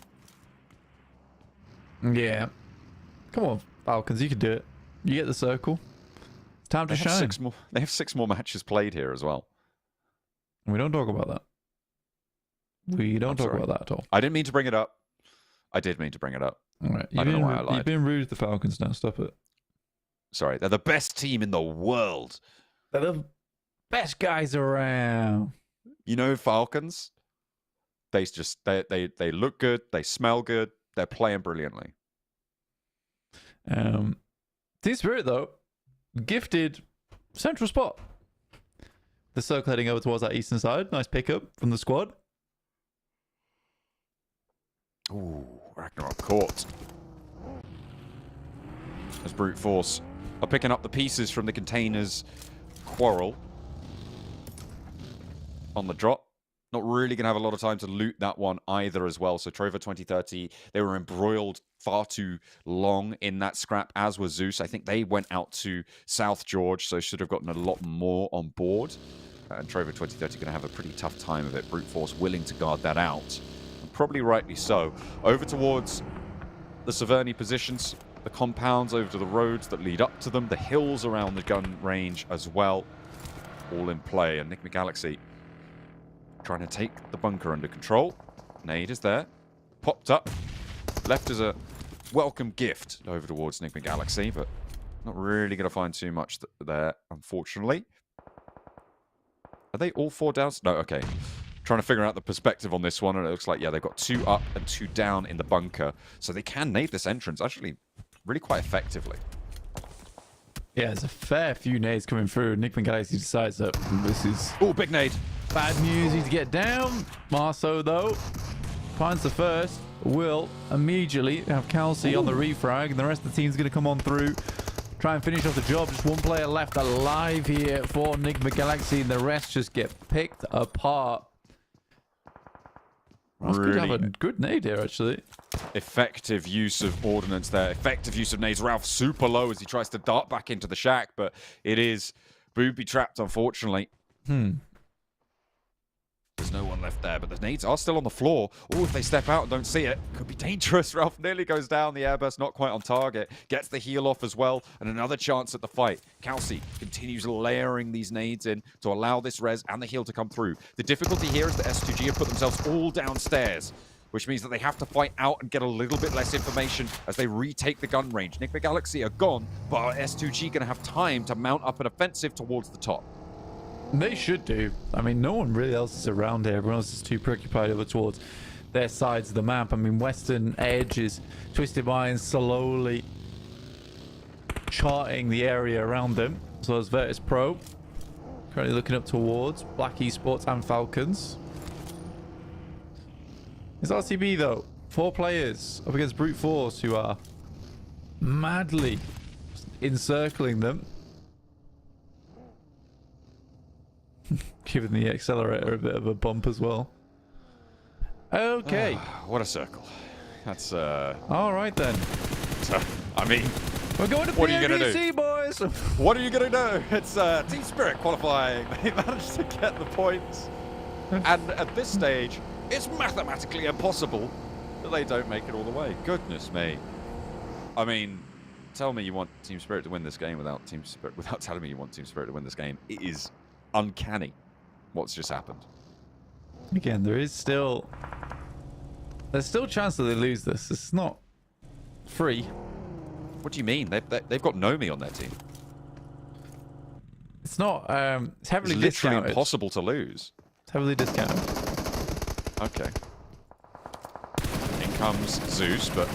Yeah. Come on, Falcons, you can do it. You get the circle. It's time to shine. They have 6 more matches played here as well. We don't talk about that. We don't talk about that at all. I didn't mean to bring it up. I did mean to bring it up. All right. I don't know why I lied. You've been rude to the Falcons now. Stop it. Sorry, they're the best team in the world. They're the best guys around. You know, Falcons, they look good, they smell good, they're playing brilliantly. Team Spirit, though, gifted central spot. The circle heading over towards that eastern side. Nice pickup from the squad. Ooh, Ragnarok caught. As Brute Force are picking up the pieces from the containers quarrel on the drop. Not really going to have a lot of time to loot that one either as well. So Trover 2030, they were embroiled far too long in that scrap, as was Zeus. I think they went out to South George, so should have gotten a lot more on board. And Trover 2030 going to have a pretty tough time of it. Brute Force willing to guard that out. And probably rightly so. Over towards the Severny positions, the compounds over to the roads that lead up to them, the hills around the gun range as well. All in play. And Nick McGalaxy trying to take the bunker under control. Nade is there. Popped up. Left as a welcome gift over towards Nick McGalaxy, but not really going to find too much there, unfortunately. Are they all 4 down? No, okay. Trying to figure out the perspective on this one, and it looks like, yeah, they've got 2 up and 2 down in the bunker. So they can nade this entrance, actually, really quite effectively. Yeah, there's a fair few nades coming through. Nick McGalaxy decides that this is... Oh, big nade. Bad news, he's to get down. Marceau, though, finds the first. Will immediately have Kelsey on the refrag, and the rest of the team's going to come on through. Try and finish off the job. Just one player left alive here for Nick McGalaxy, and the rest just get picked apart. That's good to have a good nade here, actually. Effective use of ordnance there. Effective use of nades. Ralph super low as he tries to dart back into the shack, but it is booby-trapped, unfortunately. There's no one left there, but the nades are still on the floor. Oh, if they step out and don't see it, could be dangerous. Ralph nearly goes down. The airburst not quite on target. Gets the heal off as well, and another chance at the fight. Kelsey continues layering these nades in to allow this res and the heal to come through. The difficulty here is that S2G have put themselves all downstairs, which means that they have to fight out and get a little bit less information as they retake the gun range. Nick McGalaxy are gone, but S2G going to have time to mount up an offensive towards the top. They should do. I mean, no one really else is around here. Everyone else is too preoccupied over towards their sides of the map. I mean, Western Edge is Twisted Minds slowly charting the area around them. So as Virtus Pro Currently looking up towards Black Esports and Falcons. It's RCB though. 4 players up against Brute Force, who are madly encircling them. Giving the accelerator a bit of a bump as well. Okay. What a circle. That's All right then. I mean, We're going to what are you gonna PMGC, do? boys. What are you gonna do? It's Team Spirit qualifying. They managed to get the points, and at this stage, it's mathematically impossible that they don't make it all the way. Goodness me. I mean, tell me you want Team Spirit to win this game without telling me you want Team Spirit to win this game. It is uncanny what's just happened. Again, there's still a chance that they lose this. It's not free. What do you mean? They've got Nomi on their team. It's not. It's heavily It's literally discounted. impossible to lose. It's heavily discounted. Okay. In comes Zeus, but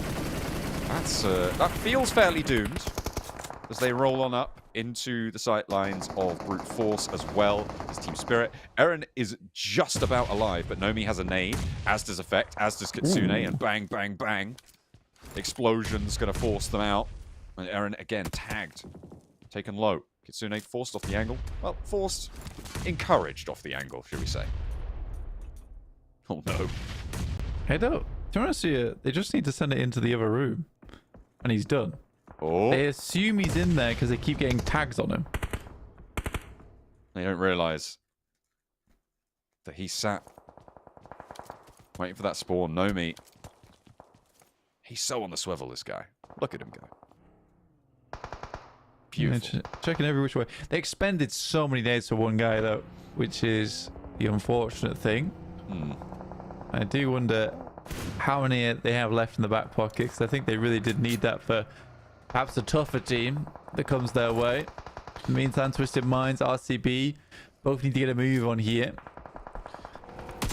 that feels fairly doomed as they roll on up into the sight lines of Brute Force as well as Team Spirit. Eren is just about alive, but Nomi has a nade, as does Effect, as does Kitsune, and bang, bang, bang. Explosion's going to force them out. And Eren, again, tagged. Taken low. Kitsune forced off the angle. Well, forced. Encouraged off the angle, should we say. Oh, no. Hey, though. To be honest with you, they just need to send it into the other room. And he's done. Oh. They assume he's in there because they keep getting tags on him. They don't realise that he sat waiting for that spawn. Nomi. He's so on the swivel, this guy. Look at him go. Beautiful. Checking every which way. They expended so many nades for one guy, though, which is the unfortunate thing. I do wonder how many they have left in the back pocket, because I think they really did need that for perhaps a tougher team that comes their way. In the meantime, Twisted Minds, RCB, both need to get a move on here.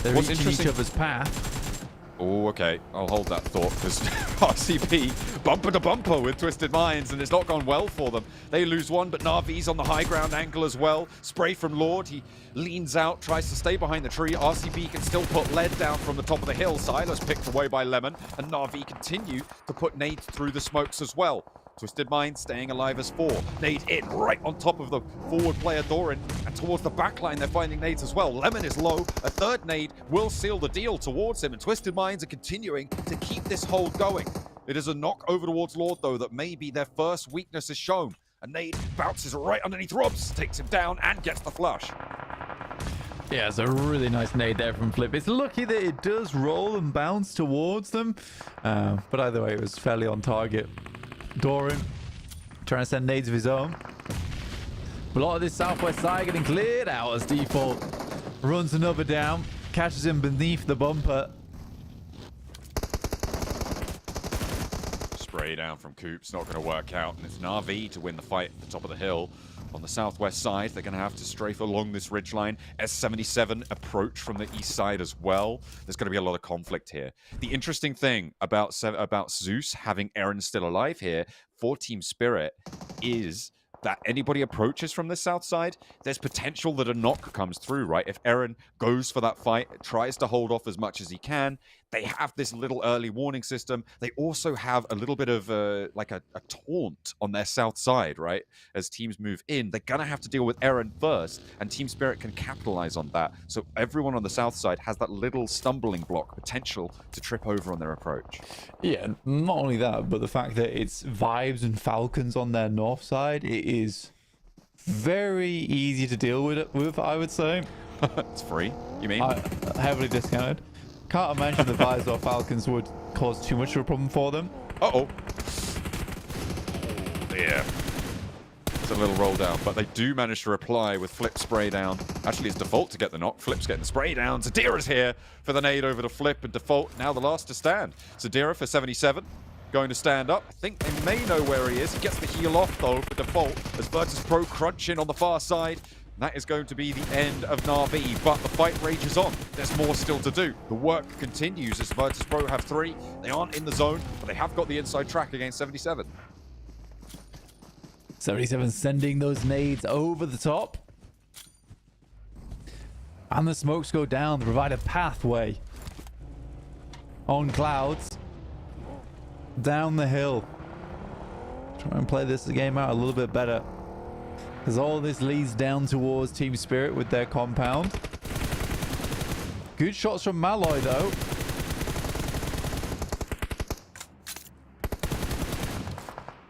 They're What's reaching each interesting- other's path. Oh, okay. I'll hold that thought, because RCP bumper to bumper with Twisted Minds, and it's not gone well for them. They lose one, but Na'Vi's on the high ground angle as well. Spray from Lord. He leans out, tries to stay behind the tree. RCP can still put lead down from the top of the hill. Silas picked away by Lemon, and Na'Vi continue to put nades through the smokes as well. Twisted Mind staying alive as 4. Nade in right on top of the forward player Doran, and towards the back line they're finding nades as well. Lemon is low. A third nade will seal the deal towards him, and Twisted Minds are continuing to keep this hold going. It is a knock over towards Lord, though, that maybe their first weakness is shown. A nade bounces right underneath Robs, takes him down and gets the flush. Yeah, it's a really nice nade there from Flip. It's lucky that it does roll and bounce towards them, but either way, it was fairly on target. Doran trying to send nades of his own. A lot of this southwest side getting cleared out as default. Runs another down. Catches him beneath the bumper. Spray down from Coop's not going to work out, and it's Na'Vi to win the fight at the top of the hill. On the southwest side, they're going to have to strafe along this ridgeline. S77 approach from the east side as well. There's going to be a lot of conflict here. The interesting thing about Zeus having Eren still alive here for Team Spirit is that anybody approaches from the south side, there's potential that a knock comes through, right? If Eren goes for that fight, tries to hold off as much as he can, they have this little early warning system. They also have a little bit of like a taunt on their south side, right? As teams move in, they're going to have to deal with Eren first, and Team Spirit can capitalize on that. So everyone on the south side has that little stumbling block potential to trip over on their approach. Yeah, not only that, but the fact that it's Vibes and Falcons on their north side, it is very easy to deal with, I would say. It's free, you mean? Heavily discounted. Can't imagine the Vibes or Falcons would cause too much of a problem for them. Uh-oh. Yeah. It's a little roll down, but they do manage to reply with Flip spray down. Actually, it's Default to get the knock. Flip's getting the spray down. Zadira's here for the nade over to Flip, and Default now the last to stand. Zadira for 77. Going to stand up. I think they may know where he is. He gets the heal off, though, for Default, as Virtus Pro crunch in on the far side. That is going to be the end of Na'Vi, but the fight rages on. There's more still to do. The work continues as Virtus Pro have 3. They aren't in the zone, but they have got the inside track against 77. 77 sending those nades over the top. And the smokes go down to provide a pathway on clouds down the hill. Try and play this game out a little bit better, because all this leads down towards Team Spirit with their compound. Good shots from Malloy though.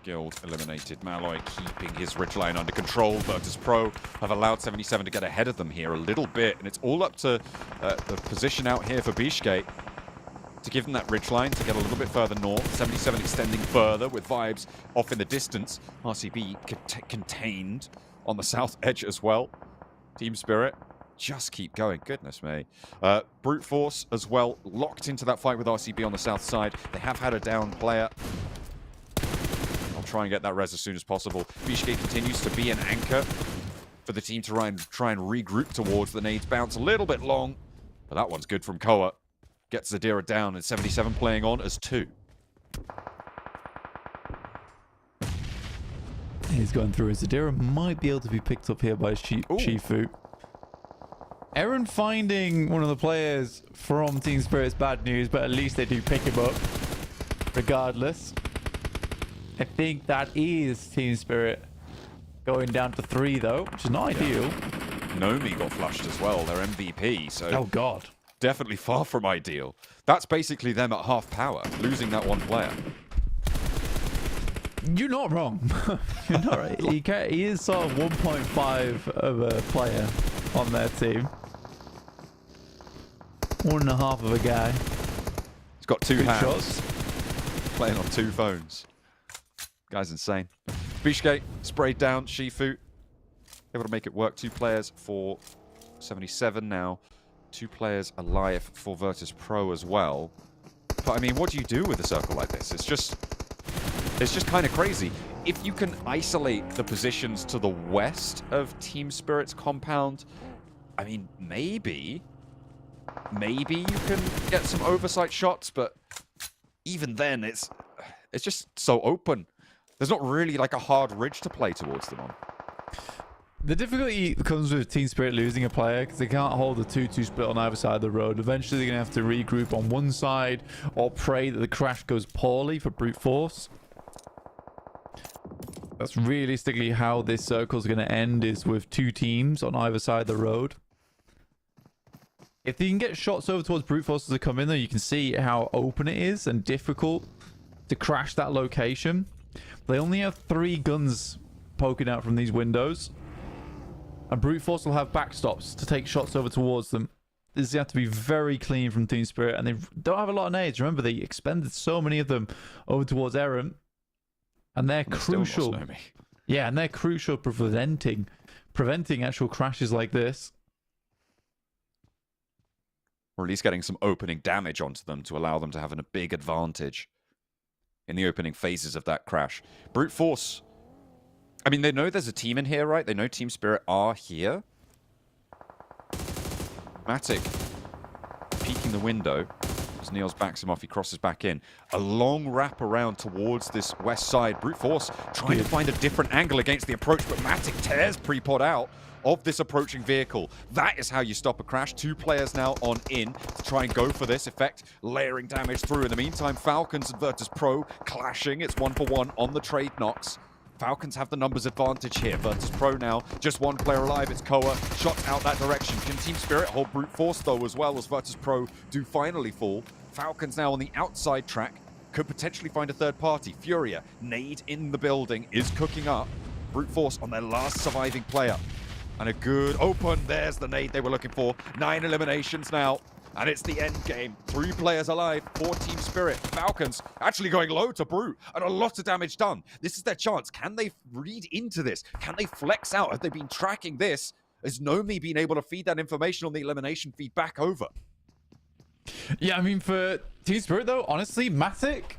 Guild eliminated. Malloy keeping his ridgeline under control. Virtus Pro have allowed 77 to get ahead of them here a little bit, and it's all up to the position out here for Bishke to give them that ridgeline to get a little bit further north. 77 extending further with vibes off in the distance. RCB contained on the south edge as well. Team Spirit just keep going. Goodness me. Brute Force as well, locked into that fight with RCB on the south side. They have had a down player. I'll try and get that res as soon as possible. Bishke continues to be an anchor for the team to try and regroup towards. The nades bounce a little bit long, but that one's good from Koa. Gets Zadira down, and 77 playing on as 2. He's going through. Zadira might be able to be picked up here by Shifu. Aaron finding one of the players from Team Spirit's bad news, but at least they do pick him up regardless. I think that is Team Spirit going down to 3 though, which is not ideal. Nomi got flushed as well, their MVP, so oh god, definitely far from ideal. That's basically them at half power, losing that one player. You're not wrong. You're not right. He is sort of 1.5 of a player on their team. 1.5 of a guy. He's got 2 hands. Shots. Playing on 2 phones. Guy's insane. Bishke sprayed down. Shifu able to make it work. 2 players for 77 now. 2 players alive for Virtus Pro as well. But I mean, what do you do with a circle like this? It's just kind of crazy. If you can isolate the positions to the west of Team Spirit's compound, I mean, maybe you can get some oversight shots, but even then, it's just so open. There's not really like a hard ridge to play towards them on. The difficulty comes with Team Spirit losing a player because they can't hold a 2-2 split on either side of the road. Eventually, they're going to have to regroup on one side or pray that the crash goes poorly for Brute Force. That's realistically how this circle is going to end, is with 2 teams on either side of the road. If they can get shots over towards Brute Force as they come in, though, you can see how open it is and difficult to crash that location. They only have 3 guns poking out from these windows. And Brute Force will have backstops to take shots over towards them. This has to be very clean from Team Spirit. And they don't have a lot of nades. Remember, they expended so many of them over towards Eren. And they're crucial. Yeah, and they're crucial for preventing actual crashes like this. Or at least getting some opening damage onto them to allow them to have a big advantage in the opening phases of that crash. Brute Force, I mean, they know there's a team in here, right? They know Team Spirit are here. Matic peeking the window. As Niels backs him off, he crosses back in. A long wrap around towards this west side. Brute Force trying to find a different angle against the approach, but Matic tears pre-pod out of this approaching vehicle. That is how you stop a crash. 2 players now on in to try and go for this effect, layering damage through. In the meantime, Falcons and Virtus Pro clashing. It's 1-for-1 on the trade knocks. Falcons have the numbers advantage here. Virtus Pro now, just 1 player alive. It's Koa. Shots out that direction. Can Team Spirit hold Brute Force, though, as well as Virtus Pro do finally fall? Falcons now on the outside track. Could potentially find a third party. Furia, nade in the building, is cooking up. Brute Force on their last surviving player. And a good open. There's the nade they were looking for. 9 eliminations now. And it's the end game. 3 players alive for Team Spirit. Falcons actually going low to Brute. And a lot of damage done. This is their chance. Can they read into this? Can they flex out? Have they been tracking this? Has Nomi been able to feed that information on the elimination feed back over? Yeah, I mean, for Team Spirit, though, honestly, Matic,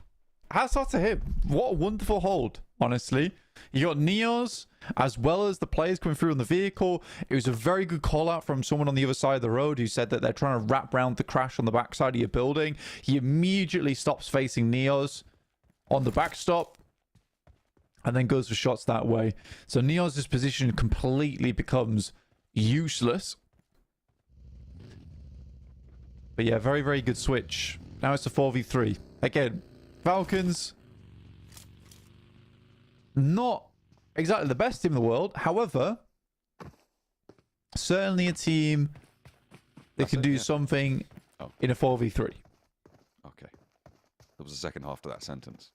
hats off to him. What a wonderful hold, honestly. You got Neos, as well as the players coming through on the vehicle. It was a very good call out from someone on the other side of the road who said that they're trying to wrap around the crash on the backside of your building. He immediately stops facing Neos on the backstop and then goes for shots that way. So Neos' position completely becomes useless. But yeah, very, very good switch. Now it's a 4v3. Again, Falcons, not exactly the best team in the world. However, certainly a team that can do something in a 4v3. Okay. There was a second half to that sentence.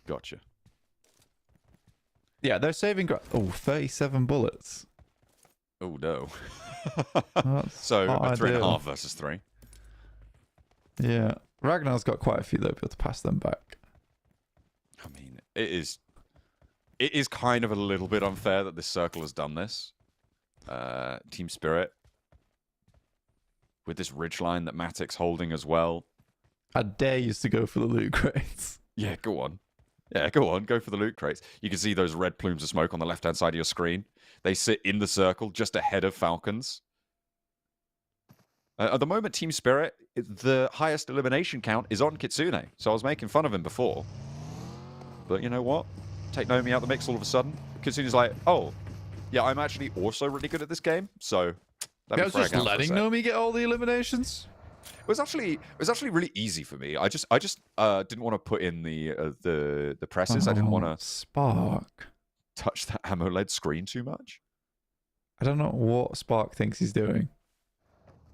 Gotcha. Yeah, they're saving... 37 bullets. Oh, no. That's So, not a 3.5 ideal. versus 3. Yeah. Ragnar's got quite a few, though, be able to pass them back. I mean, it is kind of a little bit unfair that this circle has done this. Team Spirit. With this ridgeline that Matic's holding as well. I dare you to go for the loot crates. Yeah, go on. Yeah, go on. Go for the loot crates. You can see those red plumes of smoke on the left-hand side of your screen. They sit in the circle just ahead of Falcons. At the moment, Team Spirit, the highest elimination count is on Kitsune. So I was making fun of him before. But you know what? Take Nomi out the mix all of a sudden. Kitsune's like, oh, yeah, I'm actually also really good at this game. So I was just letting Nomi get all the eliminations. It was actually really easy for me. I just didn't want to put in the presses. I didn't want to Spark touch that AMOLED screen too much. I don't know what Spark thinks he's doing.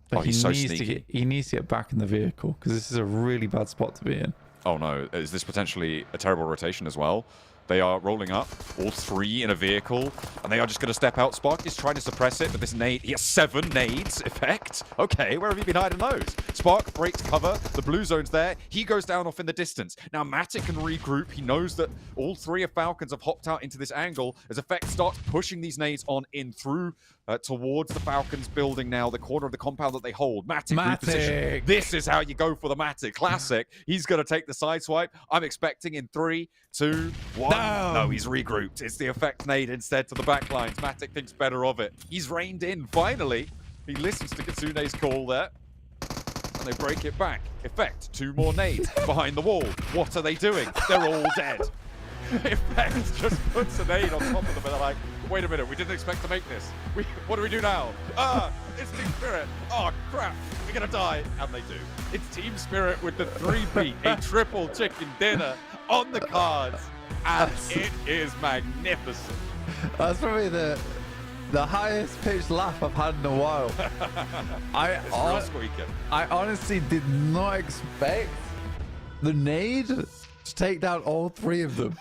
But he's so sneaky. He needs to get back in the vehicle because this is a really bad spot to be in. Oh no, is this potentially a terrible rotation as well? They are rolling up, all three in a vehicle, and they are just going to step out. Spark is trying to suppress it, but this nade, he has 7 nades effect. Okay, where have you been hiding those? Spark breaks cover, the blue zone's there, he goes down off in the distance. Now Matic can regroup, he knows that all 3 of Falcons have hopped out into this angle, as Effect starts pushing these nades on in through towards the Falcons building now, the corner of the compound that they hold. Matic reposition. This is how you go for the Matic. Classic. He's going to take the side swipe. I'm expecting in 3, 2, 1. No, he's regrouped. It's the Effect nade instead to the backlines. Matic thinks better of it. He's reined in, finally. He listens to Kitsune's call there. And they break it back. Effect, 2 more nades behind the wall. What are they doing? They're all dead. Effect just puts a nade on top of them and they're like, wait a minute, we didn't expect to make this. What do we do now? It's Team Spirit. Oh, crap. We're going to die. And they do. It's Team Spirit with the 3-beat, a triple chicken dinner on the cards. And it is magnificent. That's probably the highest pitched laugh I've had in a while. I honestly did not expect the nade to take down all 3 of them.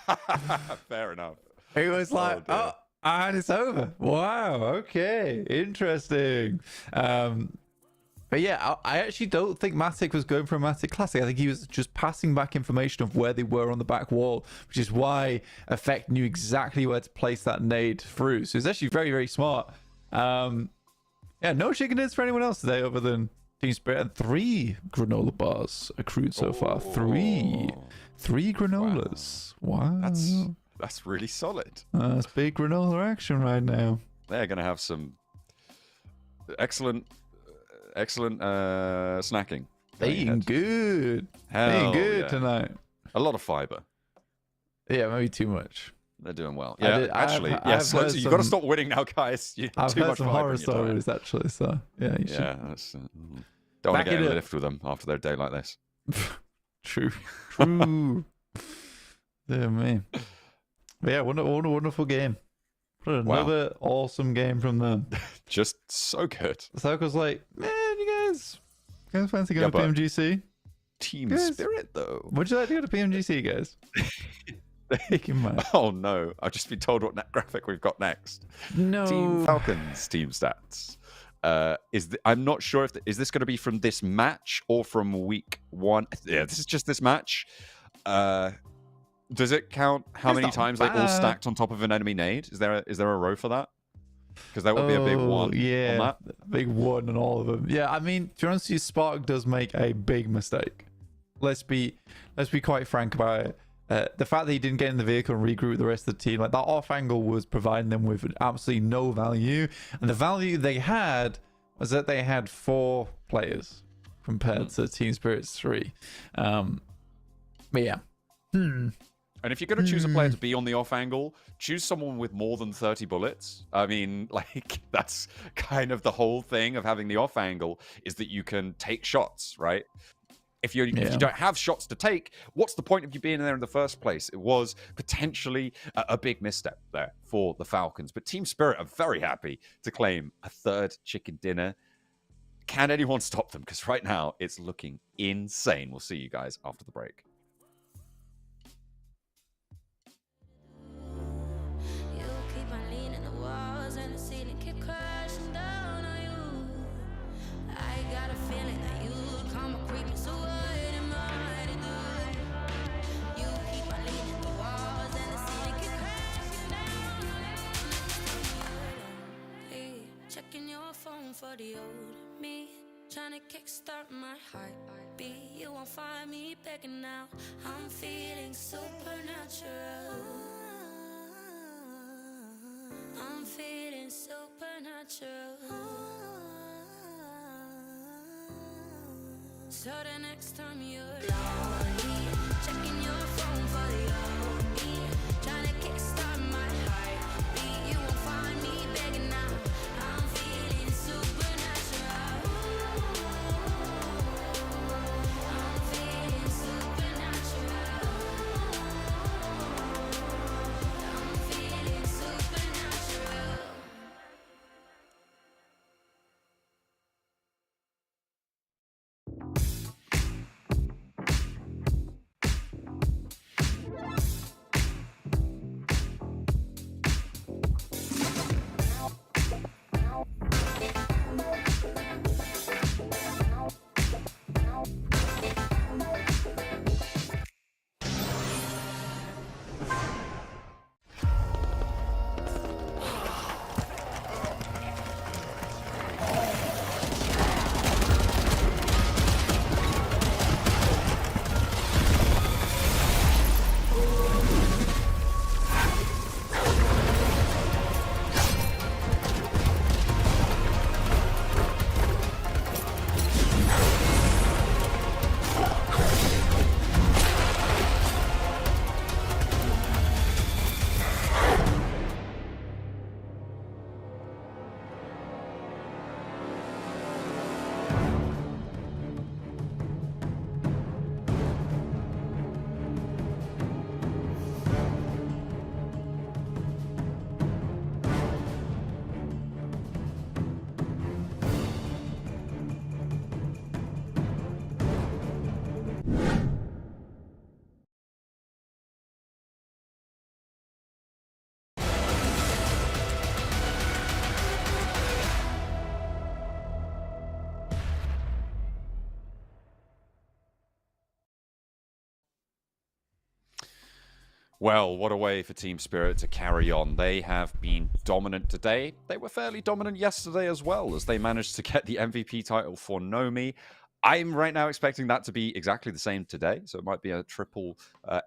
Fair enough. It was like, oh, and it's over. Wow, okay, interesting. But yeah, I actually don't think Matic was going for a Matic Classic. I think he was just passing back information of where they were on the back wall, which is why Effect knew exactly where to place that nade through. So it's actually very, very smart. Yeah, no chicken dinners for anyone else today other than Team Spirit. And 3 granola bars accrued so far. 3 granolas. Wow. That's really solid. That's big granola action right now. They're going to have some excellent snacking. Eating good. Hell Eating good yeah. tonight. A lot of fiber. Yeah, maybe too much. They're doing well. Yeah, you've got to stop winning now, guys. I've heard some horror stories, actually, so yeah. That's, don't want to get in a lift with them after their day like this. True. Dear me. But yeah, what a wonderful game. Another awesome game from them. Just so good. Circle's like, man, you guys fancy going to PMGC? Team Spirit, though. Would you like to go to PMGC, guys? Oh no, I've just been told what graphic we've got next. No. Team Falcons team stats. I'm not sure if is this going to be from this match or from week 1. Yeah, this is just this match. Does it count how many times they all stacked on top of an enemy nade? Is there a row for that? Because that would be a big 1 on that. Big 1 on all of them. Yeah, I mean, to be honest with you, Spark does make a big mistake. Let's be quite frank about it. The fact that he didn't get in the vehicle and regroup the rest of the team, like that off angle was providing them with absolutely no value. And the value they had was that they had 4 players compared to Team Spirit's 3. But yeah. And if you're going to choose a player to be on the off angle, choose someone with more than 30 bullets. I mean, like, that's kind of the whole thing of having the off angle, is that you can take shots, right? If you don't have shots to take, what's the point of you being there in the first place? It was potentially a big misstep there for the Falcons. But Team Spirit are very happy to claim a third chicken dinner. Can anyone stop them? Because right now, it's looking insane. We'll see you guys after the break. For the old me, trying to kickstart my heartbeat. You won't find me begging now. I'm feeling supernatural. I'm feeling supernatural. So the next time you're lonely, checking your phone for the old me, trying to kickstart my heartbeat. You won't find me begging now. I'm feeling supernatural. I'm feeling supernatural. I'm feeling supernatural. Well, what a way for Team Spirit to carry on. They have been dominant today. They were fairly dominant yesterday as well, as they managed to get the MVP title for Nomi. I'm right now expecting that to be exactly the same today. So it might be a triple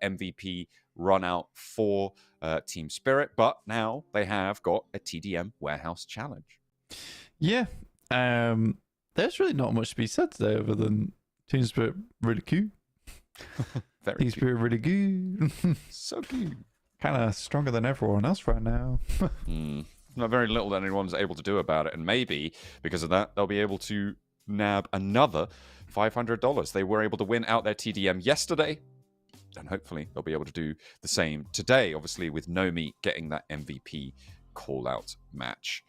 MVP run out for Team Spirit. But now they have got a TDM Warehouse Challenge. Yeah. There's really not much to be said today other than Team Spirit really cool. Very Team Spirit really good. So cute. Kind of stronger than everyone else right now. Not very little that anyone's able to do about it. And maybe because of that, they'll be able to nab another $500. They were able to win out their TDM yesterday. And hopefully they'll be able to do the same today. Obviously with Nomi getting that MVP call-out match.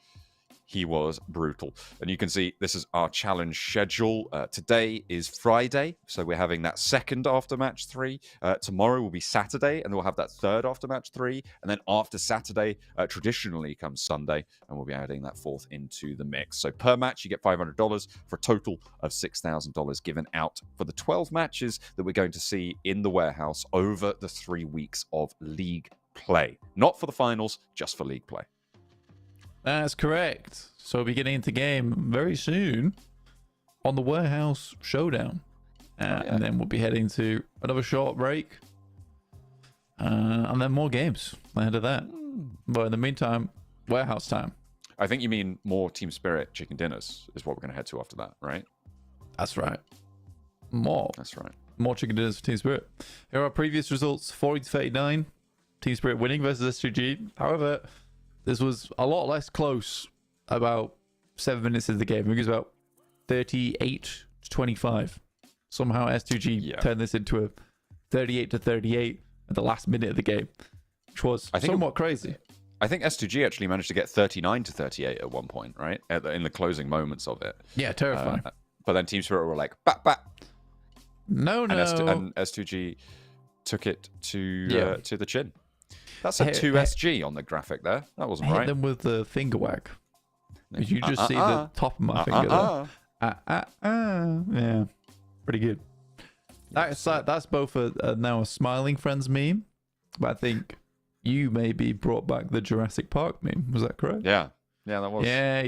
He was brutal. And you can see this is our challenge schedule. Today is Friday, so we're having that second after match 3. Tomorrow will be Saturday, and we'll have that third after match 3. And then after Saturday, traditionally comes Sunday, and we'll be adding that fourth into the mix. So per match, you get $500 for a total of $6,000 given out for the 12 matches that we're going to see in the warehouse over the 3 weeks of league play. Not for the finals, just for league play. That's correct. So we'll be getting into game very soon on the Warehouse Showdown. And then we'll be heading to another short break. And then more games ahead of that. But in the meantime, Warehouse time. I think you mean more Team Spirit chicken dinners is what we're going to head to after that, right? That's right. More. That's right. more chicken dinners for Team Spirit. Here are previous results: 40-39, Team Spirit winning versus S2G. However, this was a lot less close. About 7 minutes into the game, it was about 38-25. Somehow S2G turned this into a 38-38 at the last minute of the game, which was somewhat crazy. I think S2G actually managed to get 39-38 at one point, right? In the closing moments of it. Yeah, terrifying. But then Team Spirit were like, bat, bat. No. And S2G took it to the chin. That's a 2SG on the graphic there. That wasn't right. Hit them with the finger wag. Did you just see the top of my finger there? Yeah, pretty good. That's both now a Smiling Friends meme, but I think you maybe brought back the Jurassic Park meme. Was that correct? Yeah, that was. Yeah.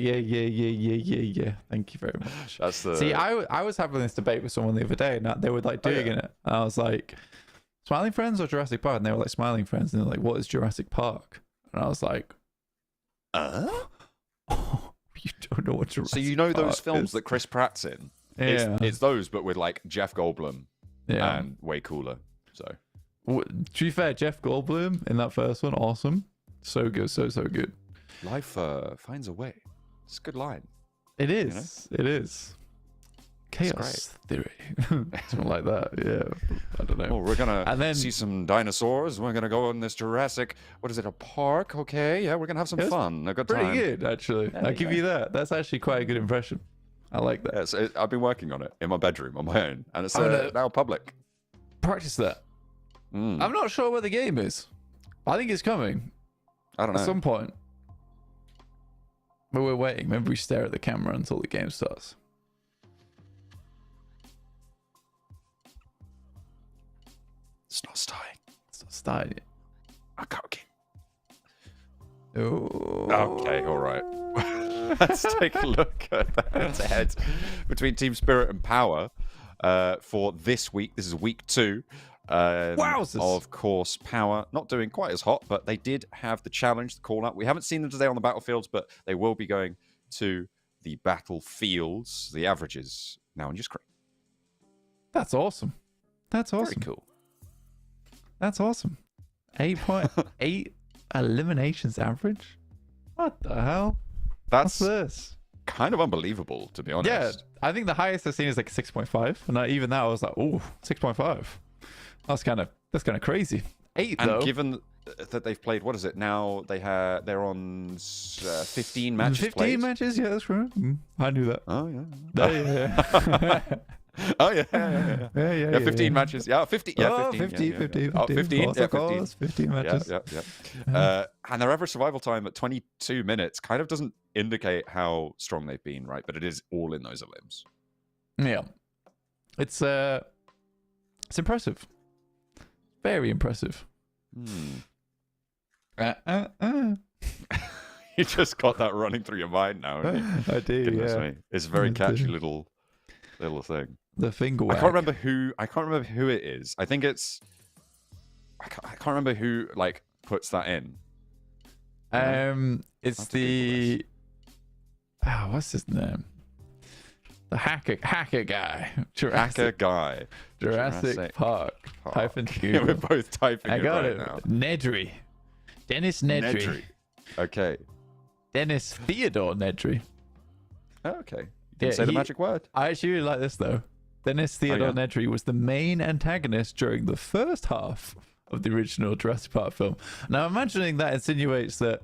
Thank you very much. That's the. See, I was having this debate with someone the other day, and they were like doing it, and I was like, Smiling Friends or Jurassic Park? And they were like, Smiling Friends, and they're like, what is Jurassic Park? And I was like, Oh, you don't know what Jurassic Park is. So you know those films that Chris Pratt's in? Yeah. It's those, but with like Jeff Goldblum and way cooler. So. To be fair, Jeff Goldblum in that first one, awesome. So good, so good. Life finds a way. It's a good line. It is. You know? It is. Chaos theory. Something like that. Yeah. I don't know. Well, we're going to see some dinosaurs. We're going to go in this Jurassic, what is it, a park? Okay. Yeah, we're going to have some fun. A good time. Pretty good, actually. I'll give you that. That's actually quite a good impression. I like that. Yes, I've been working on it in my bedroom on my own. And it's now public. Practice that. I'm not sure where the game is. I think it's coming. I don't know. At some point. But we're waiting. Maybe we stare at the camera until the game starts. It's not starting. It's not starting yet. I can't get. Oh. Okay, all right. Let's take a look at the head-to-head between Team Spirit and Power for this week. This is week 2. Of course, Power not doing quite as hot, but they did have the challenge, the call-up. We haven't seen them today on the battlefields, but they will be going to the battlefields. The averages now on your screen. That's awesome. That's awesome. Very cool. That's awesome. 8.8 eliminations average? What the hell? What's this? Kind of unbelievable, to be honest. Yeah, I think the highest I've seen is like 6.5. And even that, I was like, oh, 6.5. That's kind of crazy. 8 and though. Given that they've played, what is it now? They're on 15 matches. 15 played. matches, yeah, that's right. I knew that. Oh yeah. Oh yeah. Yeah, 15 matches. Yeah, 50. Yeah, 15. 50. Oh, 15. Yeah, 15. 15 matches. Yeah. And their average survival time at 22 minutes kind of doesn't indicate how strong they've been, right? But it is all in those limbs. Yeah. It's impressive. Very impressive. You just got that running through your mind now. I do. Goodness yeah. me. It's a very catchy little thing. The finger wag. I can't remember who it is. I think it's. I can't remember who like puts that in. It's the. What's his name? The hacker guy. Jurassic Park. Typing yeah, we're both typing I got it right now. Nedry. Dennis Nedry. Okay. Dennis Theodore Nedry. Oh, okay. You didn't say the magic word. I actually really like this though. Dennis Theodore Nedry was the main antagonist during the first half of the original Jurassic Park film. Now, imagining that insinuates that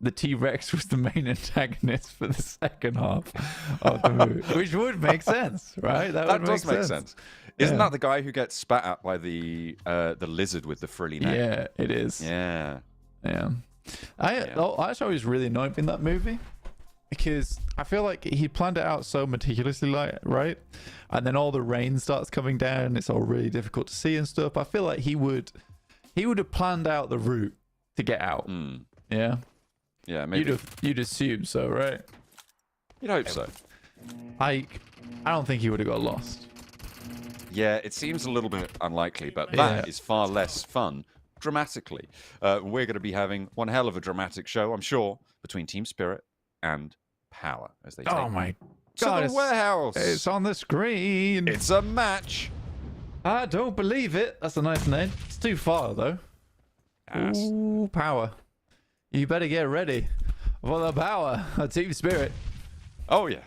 the T-Rex was the main antagonist for the second half of the movie, which would make sense, right? That does make sense. Isn't that the guy who gets spat at by the lizard with the frilly neck? Yeah, it is. Yeah. I was really annoyed in that movie because I feel like he planned it out so meticulously, right? And then all the rain starts coming down, it's all really difficult to see and stuff. I feel like he would have planned out the route to get out. Yeah. Yeah, maybe. You'd assume so, right? You'd hope so. I don't think he would have got lost. Yeah, it seems a little bit unlikely, but that is far less fun dramatically. We're going to be having one hell of a dramatic show, I'm sure, between Team Spirit and Power as they take to Guys, the warehouse. It's on the screen. It's a match. I don't believe it. That's a nice name. It's too far, though. Yes. Ooh, power. You better get ready for the power of Team Spirit. Oh, yeah.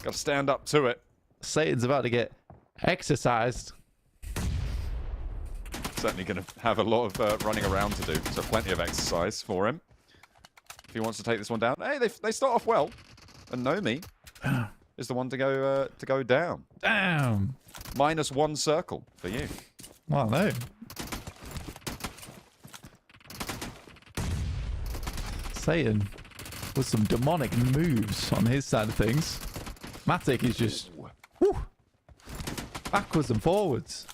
Got to stand up to it. Satan's about to get exercised. Certainly going to have a lot of running around to do, so plenty of exercise for him. If he wants to take this one down. Hey, they start off well. And Nomi is the one to go down. Damn. -1 circle for you. Well, no. Satan with some demonic moves on his side of things. Matic is just whew, backwards and forwards.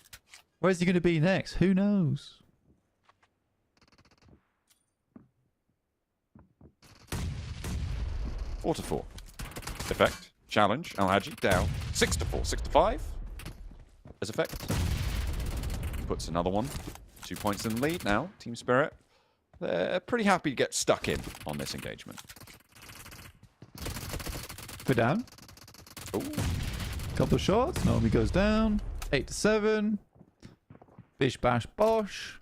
Where's he going to be next? Who knows? Four to 4. Effect. Challenge. Al-Haji down. 6 to 4. 6 to 5. As effect. Puts another one. 2 points in the lead now. Team Spirit. They're pretty happy to get stuck in on this engagement. Go down. Ooh. Couple of shots. Naomi goes down. 8 to 7. Bish bash bosh.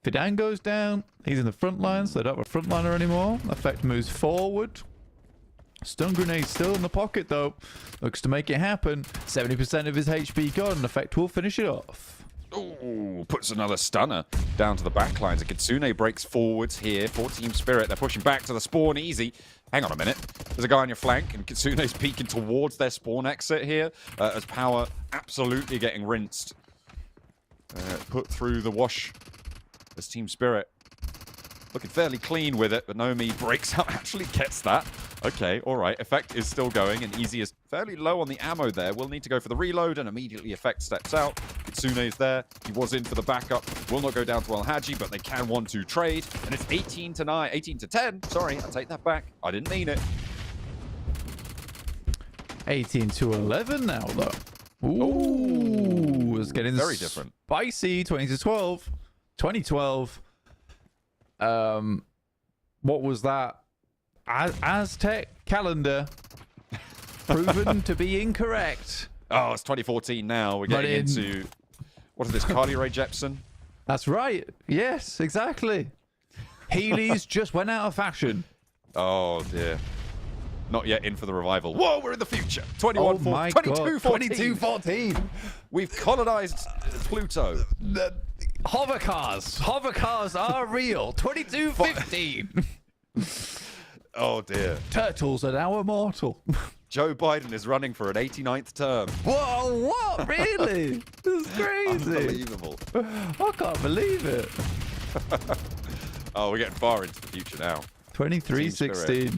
Fidan goes down. He's in the front line, so they don't have a frontliner anymore. Effect moves forward. Stun grenade still in the pocket, though. Looks to make it happen. 70% of his HP gone. Effect will finish it off. Ooh, puts another stunner down to the back lines. And Kitsune breaks forwards here for Team Spirit. They're pushing back to the spawn easy. Hang on a minute. There's a guy on your flank, and Kitsune's peeking towards their spawn exit here as Power absolutely getting rinsed. Put through the wash as Team Spirit. Looking fairly clean with it, but Nomi breaks out, actually gets that. Okay, all right. Effect is still going, and Easy is fairly low on the ammo there. Will need to go for the reload, and immediately Effect steps out. Kitsune is there. He was in for the backup. Will not go down to Al-Haji, but they can 1-2 trade. And it's 18 to 9, 18 to 10. Sorry, I take that back. I didn't mean it. 18 to 11 now, though. Ooh, it's getting very different. Spicy. 20 to 12. 2012. What was that? Aztec calendar proven to be incorrect. Oh, it's 2014 now. We're getting into what is this? Carly Rae Jepsen. That's right. Yes, exactly. Heelys just went out of fashion. Oh dear. Not yet in for the revival. Whoa, we're in the future. 21 Oh my 22 God. 14. 22-14. We've colonized Pluto. The hover cars are real. 22-15. Oh dear. Turtles are now immortal. Joe Biden is running for an 89th term. Whoa, what? Really? This is crazy. Unbelievable. I can't believe it. Oh, we're getting far into the future now. 23-16.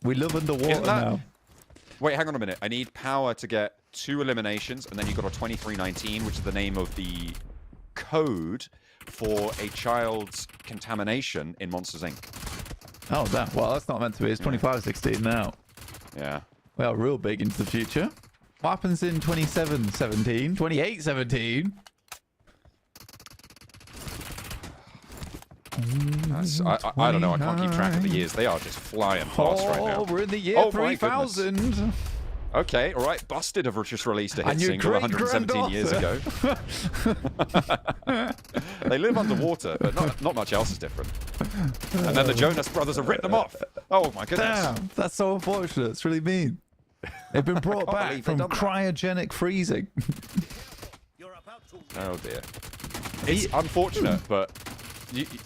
We live underwater Isn't that- now. Wait, hang on a minute. I need Power to get 2 eliminations, and then you've got a 2319, which is the name of the code for a child's contamination in Monsters, Inc. Oh, damn. Well, that's not meant to be. It's 25-16 now. Yeah. We are real big into the future. What happens in 27-17? 28-17? I don't know. I can't keep track of the years. They are just flying past right now. Oh, we're in the year Oh, my 3000. Okay, all right. Busted have just released a hit And your single 117 years ago. They live underwater, but not much else is different. And then the Jonas Brothers have ripped them off. Oh my goodness. Damn, that's so unfortunate. It's really mean. They've been brought can't back believe from they've done that. cryogenic freezing. Oh dear. It's unfortunate, but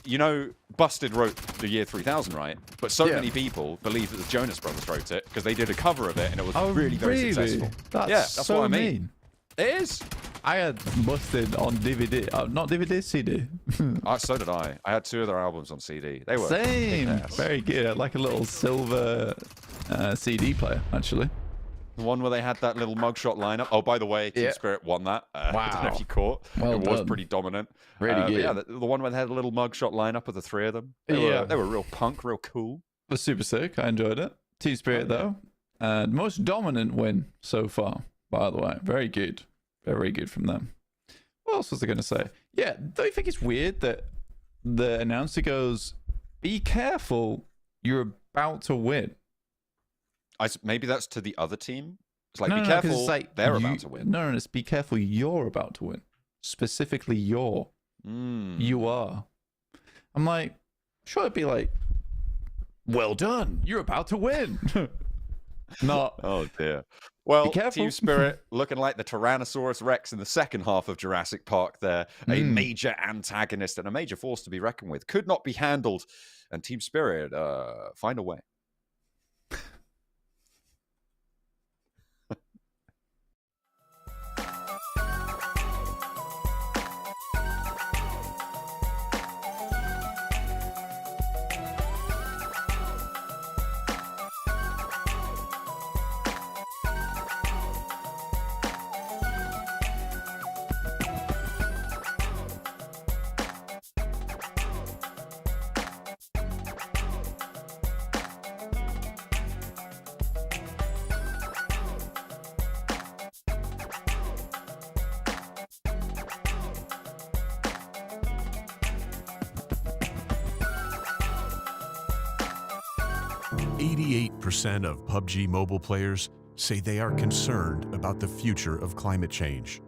you know, Busted wrote the year 3000, right? But so Yeah. many people believe that the Jonas Brothers wrote it because they did a cover of it and it was Oh, really, very successful. That's yeah, that's so what I mean. mean. It is. I had Busted on DVD. Not DVD, CD. So did I. I had 2 of their albums on CD. They were Same. kick-ass. Very good. Like a little silver CD player, actually. The one where they had that little mugshot lineup. Oh, by the way, Team Yeah. Spirit won that. I don't know Wow. if you caught. Well it was done. pretty dominant. Really But good. yeah, the one where they had a little mugshot lineup of the 3 of them. Yeah. They were real punk, real cool. It was super sick. I enjoyed it. Team Spirit, though. And most dominant win so far, by the way. Very good. Very good from them. What else was I going to say? Yeah, don't you think it's weird that the announcer goes, be careful You're about to win. Maybe that's to the other team. It's like, No, be no, 'cause careful, it's like they're you- about to win. No, it's be careful, you're about to win. Specifically, you are. I'm like, sure, it'd be like, well done, you're about to win. Not. Oh dear. Well, careful. Team Spirit looking like the Tyrannosaurus Rex in the second half of Jurassic Park there. A major antagonist and a major force to be reckoned with. Could not be handled. And Team Spirit, find a way. 88% of PUBG Mobile players say they are concerned about the future of climate change.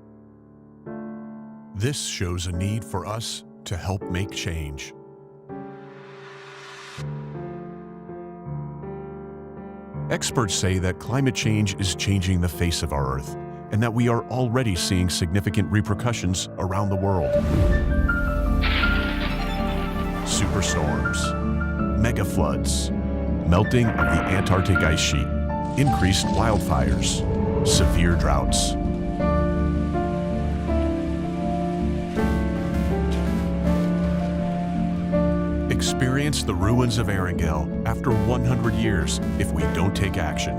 This shows a need for us to help make change. Experts say that climate change is changing the face of our Earth, and that we are already seeing significant repercussions around the world. Superstorms, mega floods, melting of the Antarctic ice sheet, increased wildfires, severe droughts. Experience the ruins of Erangel after 100 years if we don't take action.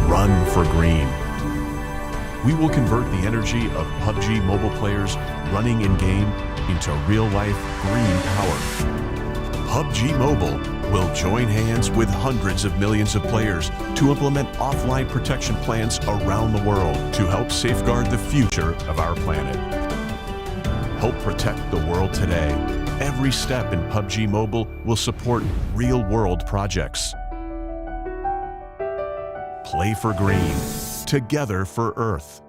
Run for green. We will convert the energy of PUBG Mobile players running in-game into real-life green power. PUBG Mobile will join hands with hundreds of millions of players to implement offline protection plans around the world to help safeguard the future of our planet. Help protect the world today. Every step in PUBG Mobile will support real-world projects. Play for green. Together for Earth.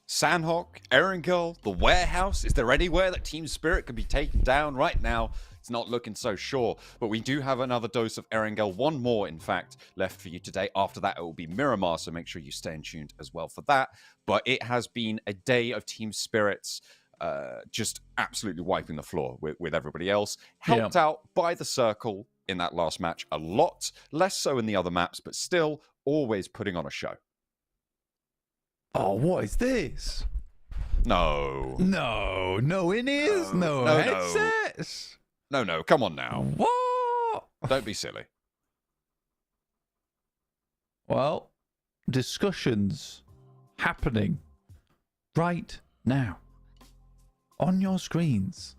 Sandhawk, Erangel, the Warehouse. Is there anywhere that Team Spirit can be taken down right now? It's not looking so sure, but we do have another dose of Erangel, one more, in fact, left for you today. After that, it will be Miramar, so make sure you stay tuned as well for that. But it has been a day of Team Spirits just absolutely wiping the floor with everybody else. Helped out by the Circle in that last match a lot, less so in the other maps, but still always putting on a show. Oh, what is this? No, in ears, no headsets. No, come on now. What? Don't be silly. Well, discussions happening right now on your screens.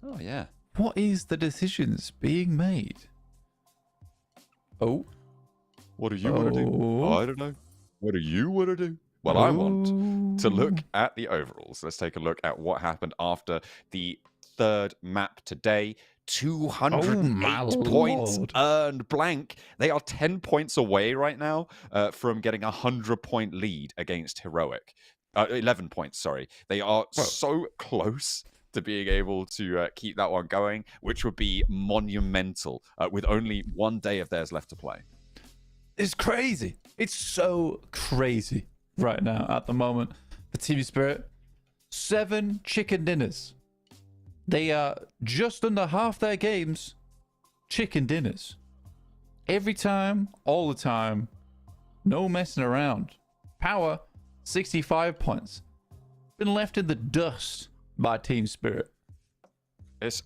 Oh, yeah. What is the decisions being made? Oh. What do you want to do? I don't know. What do you want to do? Well, I want to look at the overalls. Let's take a look at what happened after the third map today. 208 points earned blank. They are 10 points away right now from getting a 100-point lead against Heroic. 11 points, sorry. They are so close to being able to keep that one going, which would be monumental with only one day of theirs left to play. It's crazy. It's so crazy right now at the moment. The Team Spirit, 7 chicken dinners. They are just under half their games chicken dinners. Every time, all the time, no messing around. Power, 65 points. Been left in the dust by Team Spirit. It's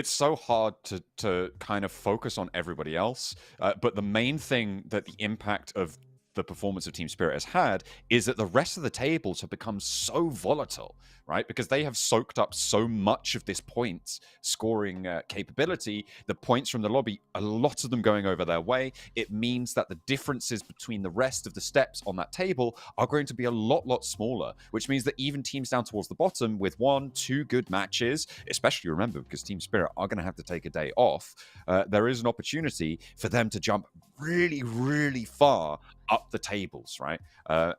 so hard to kind of focus on everybody else, but the main thing that the impact of the performance of Team Spirit has had is that the rest of the tables have become so volatile, right? Because they have soaked up so much of this points scoring capability, the points from the lobby, a lot of them going over their way. It means that the differences between the rest of the steps on that table are going to be a lot smaller, which means that even teams down towards the bottom with 1-2 good matches, especially remember, because Team Spirit are going to have to take a day off, there is an opportunity for them to jump really far up the tables, right?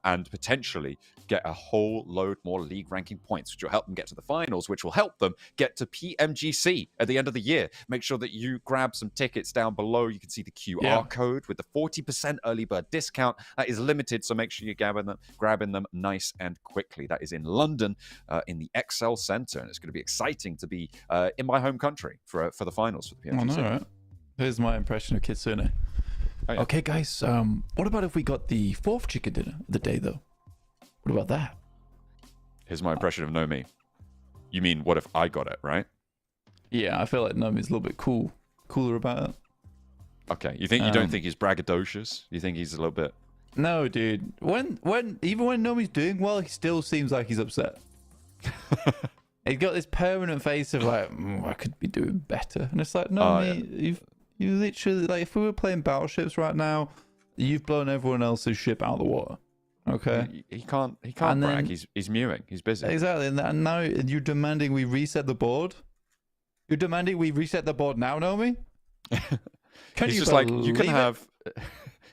And potentially get a whole load more league ranking points, which will help them get to the finals, which will help them get to PMGC at the end of the year. Make sure that you grab some tickets down below. You can see the QR code with the 40% early bird discount. That is limited, so make sure you're grabbing them nice and quickly. That is in London, in the XL Centre, and it's going to be exciting to be in my home country for the finals for the PMGC. Oh, no, right. Here's my impression of Kitsune. Oh, yeah. Okay, guys, what about if we got the 4th chicken dinner of the day, though? What about that? Here's my impression of Nomi. You mean, what if I got it, right? Yeah, I feel like Nomi's a little bit cooler about it. Okay, you don't think he's braggadocious? You think he's a little bit... No, dude. Even when Nomi's doing well, he still seems like he's upset. He's got this permanent face of like, I could be doing better. And it's like, Nomi, You literally, like, if we were playing battleships right now, you've blown everyone else's ship out of the water. Okay? He can't brag. He's mewing. He's busy. Exactly. And now you're demanding we reset the board? You're demanding we reset the board now, Nomi? He's just like, you can have...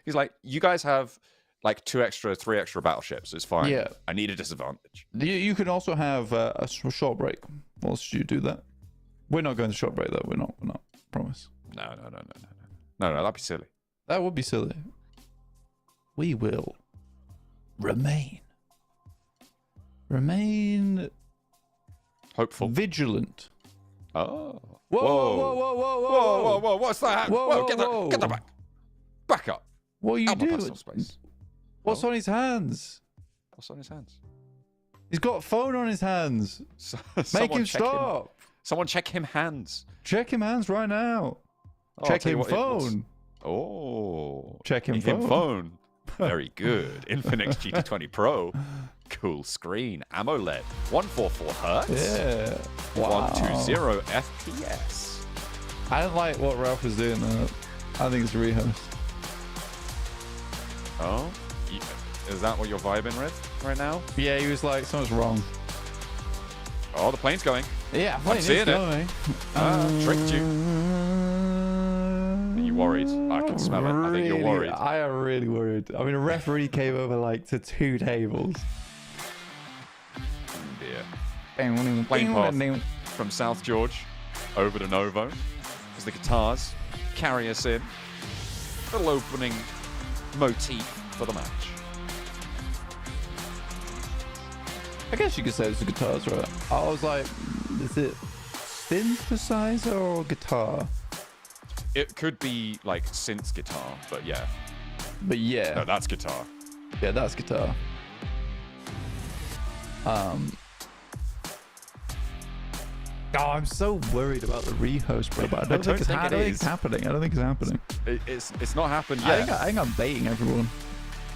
He's like, you guys have like 3 extra battleships. It's fine. Yeah. I need a disadvantage. You can also have a short break. Whilst you do that. We're not going to short break, though. We're not. Promise. No, that'd be silly. That would be silly. We will remain hopeful, vigilant. Oh, whoa! What's that? Whoa! Get the back up. What are you doing? Space. What's on his hands? What's on his hands? He's got a phone on his hands. Make him stop. Someone check him hands. Check him hands right now. Check him phone. Check him phone. Very good. Infinix GT20 Pro. Cool screen. AMOLED. 144 hertz. Yeah. Wow. 120 FPS. I don't like what Ralph is doing though. I think it's rehost. Oh? Is that what you're vibing with right now? Yeah, he was like, something's wrong. Oh, the plane's going. Yeah, I'm seeing it. Tricked you. Are you worried? I can smell it. I think you're worried. I am really worried. I mean, a referee came over like to 2 tables Plane path from South George over to Novo as the guitars carry us in. Little opening motif for the match. I guess you could say it's the guitars, right? I was like, is it synthesizer or guitar? It could be like synth guitar, but yeah. But yeah. No, that's guitar. Yeah, that's guitar. Oh, I'm so worried about the rehost, bro. But I don't think it's happening. I don't think it's happening. It's not happened I yet. think I'm baiting everyone.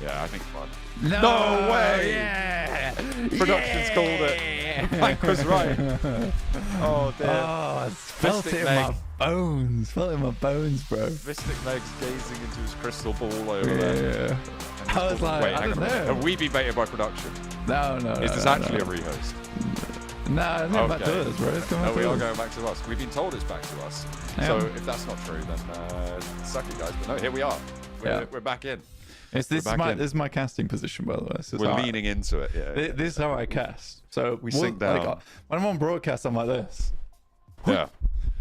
Yeah, I think fun. No way! Yeah! Production's called it. Mike was right. Oh dear. Oh, I felt Mystic it in my Meg. bones. Felt it in my bones, bro. Mystic Meg's gazing into his crystal ball over there. Yeah. And I was like, wait, I hang don't on a minute. know. Have we been baited by production? No. Is this actually a rehost? No, it's going back to us, bro. It's coming No, back we to are us. going back to us. We've been told it's back to us. Yeah. So if that's not true, then suck it, guys. But no, here we are. We're back in. This is my casting position, by the way. So We're leaning into it. Yeah. This is how I cast. So We sink down. Like, when I'm on broadcast, I'm like this. Yeah.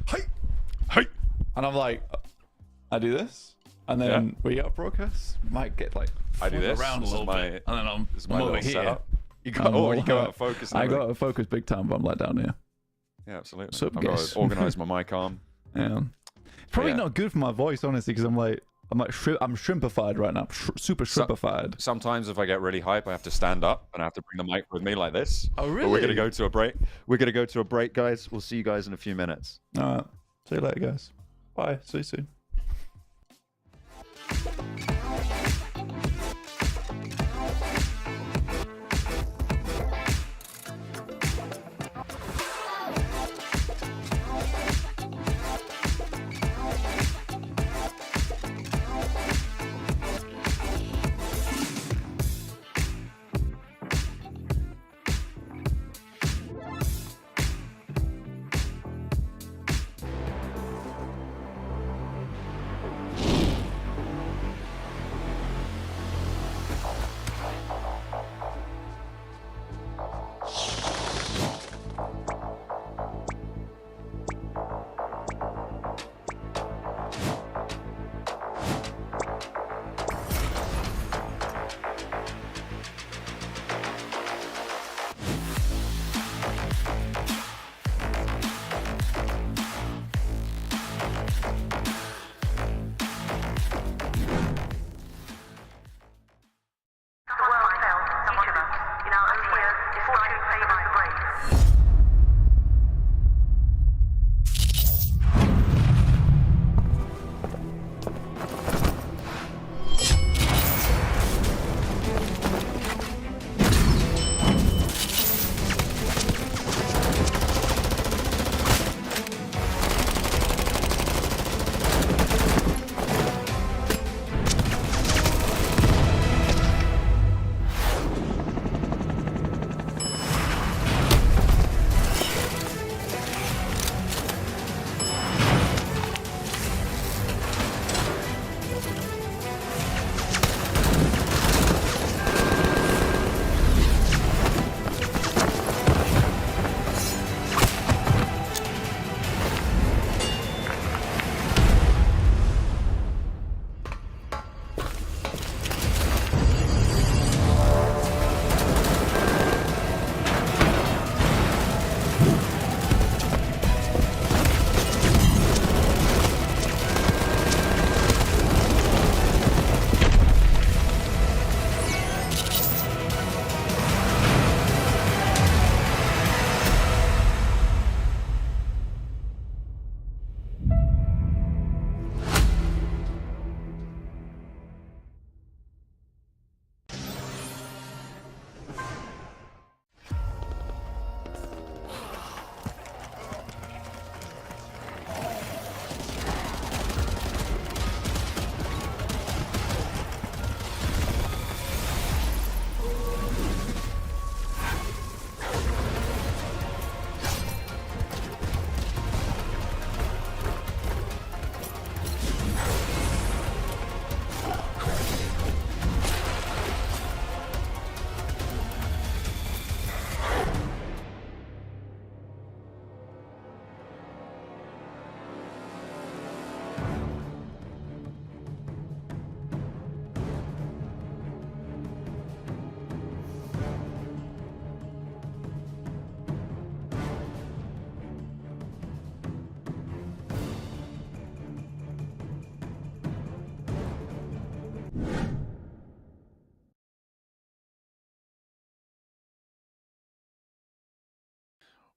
Hey. And I'm like, I do this. And then we get off broadcast, might get like I do this. around a This is little my- bit. And then I'm This is my over little here. setup. You I'm go, you go all- out of focus. and I everything. got to focus big time, but I'm like down here. Yeah, absolutely. Sup, I've got guys? to organise my mic arm. Yeah. It's probably yeah. not good for my voice, honestly, because I'm shrimpified right now. Super shrimpified. Sometimes if I get really hype, I have to stand up and I have to bring the mic with me like this. Oh, But we're really? going to go to a break. We're going to go to a break, guys. We'll see you guys in a few minutes. All right. See you later, guys. Bye. See you soon.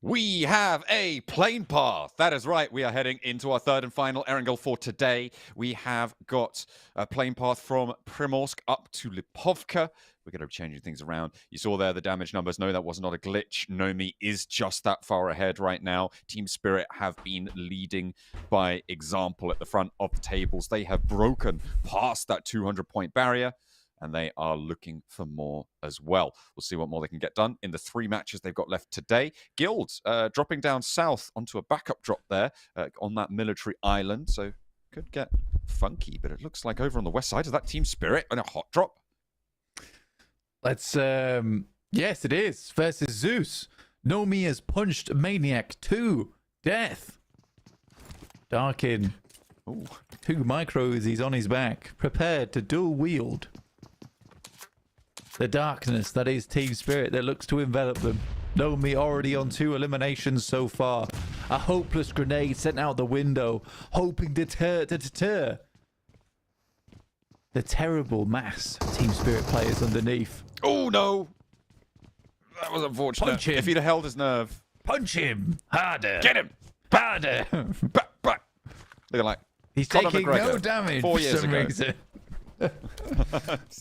We have a plane path. That is right. We are heading into our third and final Erangel for today. We have got a plane path from Primorsk up to Lipovka. We're going to be changing things around. You saw there the damage numbers. No, that was not a glitch. Nomi is just that far ahead right now. Team Spirit have been leading by example at the front of the tables. They have broken past that 200-point barrier, and they are looking for more as well. We'll see what more they can get done in the 3 matches they've got left today. Guild dropping down south onto a backup drop there on that military island, so could get funky, but it looks like over on the west side, is that Team Spirit and a hot drop? Let's, yes, it is. Versus Zeus. Nomi has punched Maniac to death. Darkin. Ooh. 2 micros, he's on his back, prepared to dual wield the darkness that is Team Spirit that looks to envelop them. Nomi already on 2 eliminations so far. A hopeless grenade sent out the window, hoping to deter the terrible mass Team Spirit players underneath. Oh, no. That was unfortunate. Punch him. If he'd have held his nerve. Punch him harder. Get him. Harder. Back. Looking like He's Conor taking McGregor no damage 4 for years some ago. reason.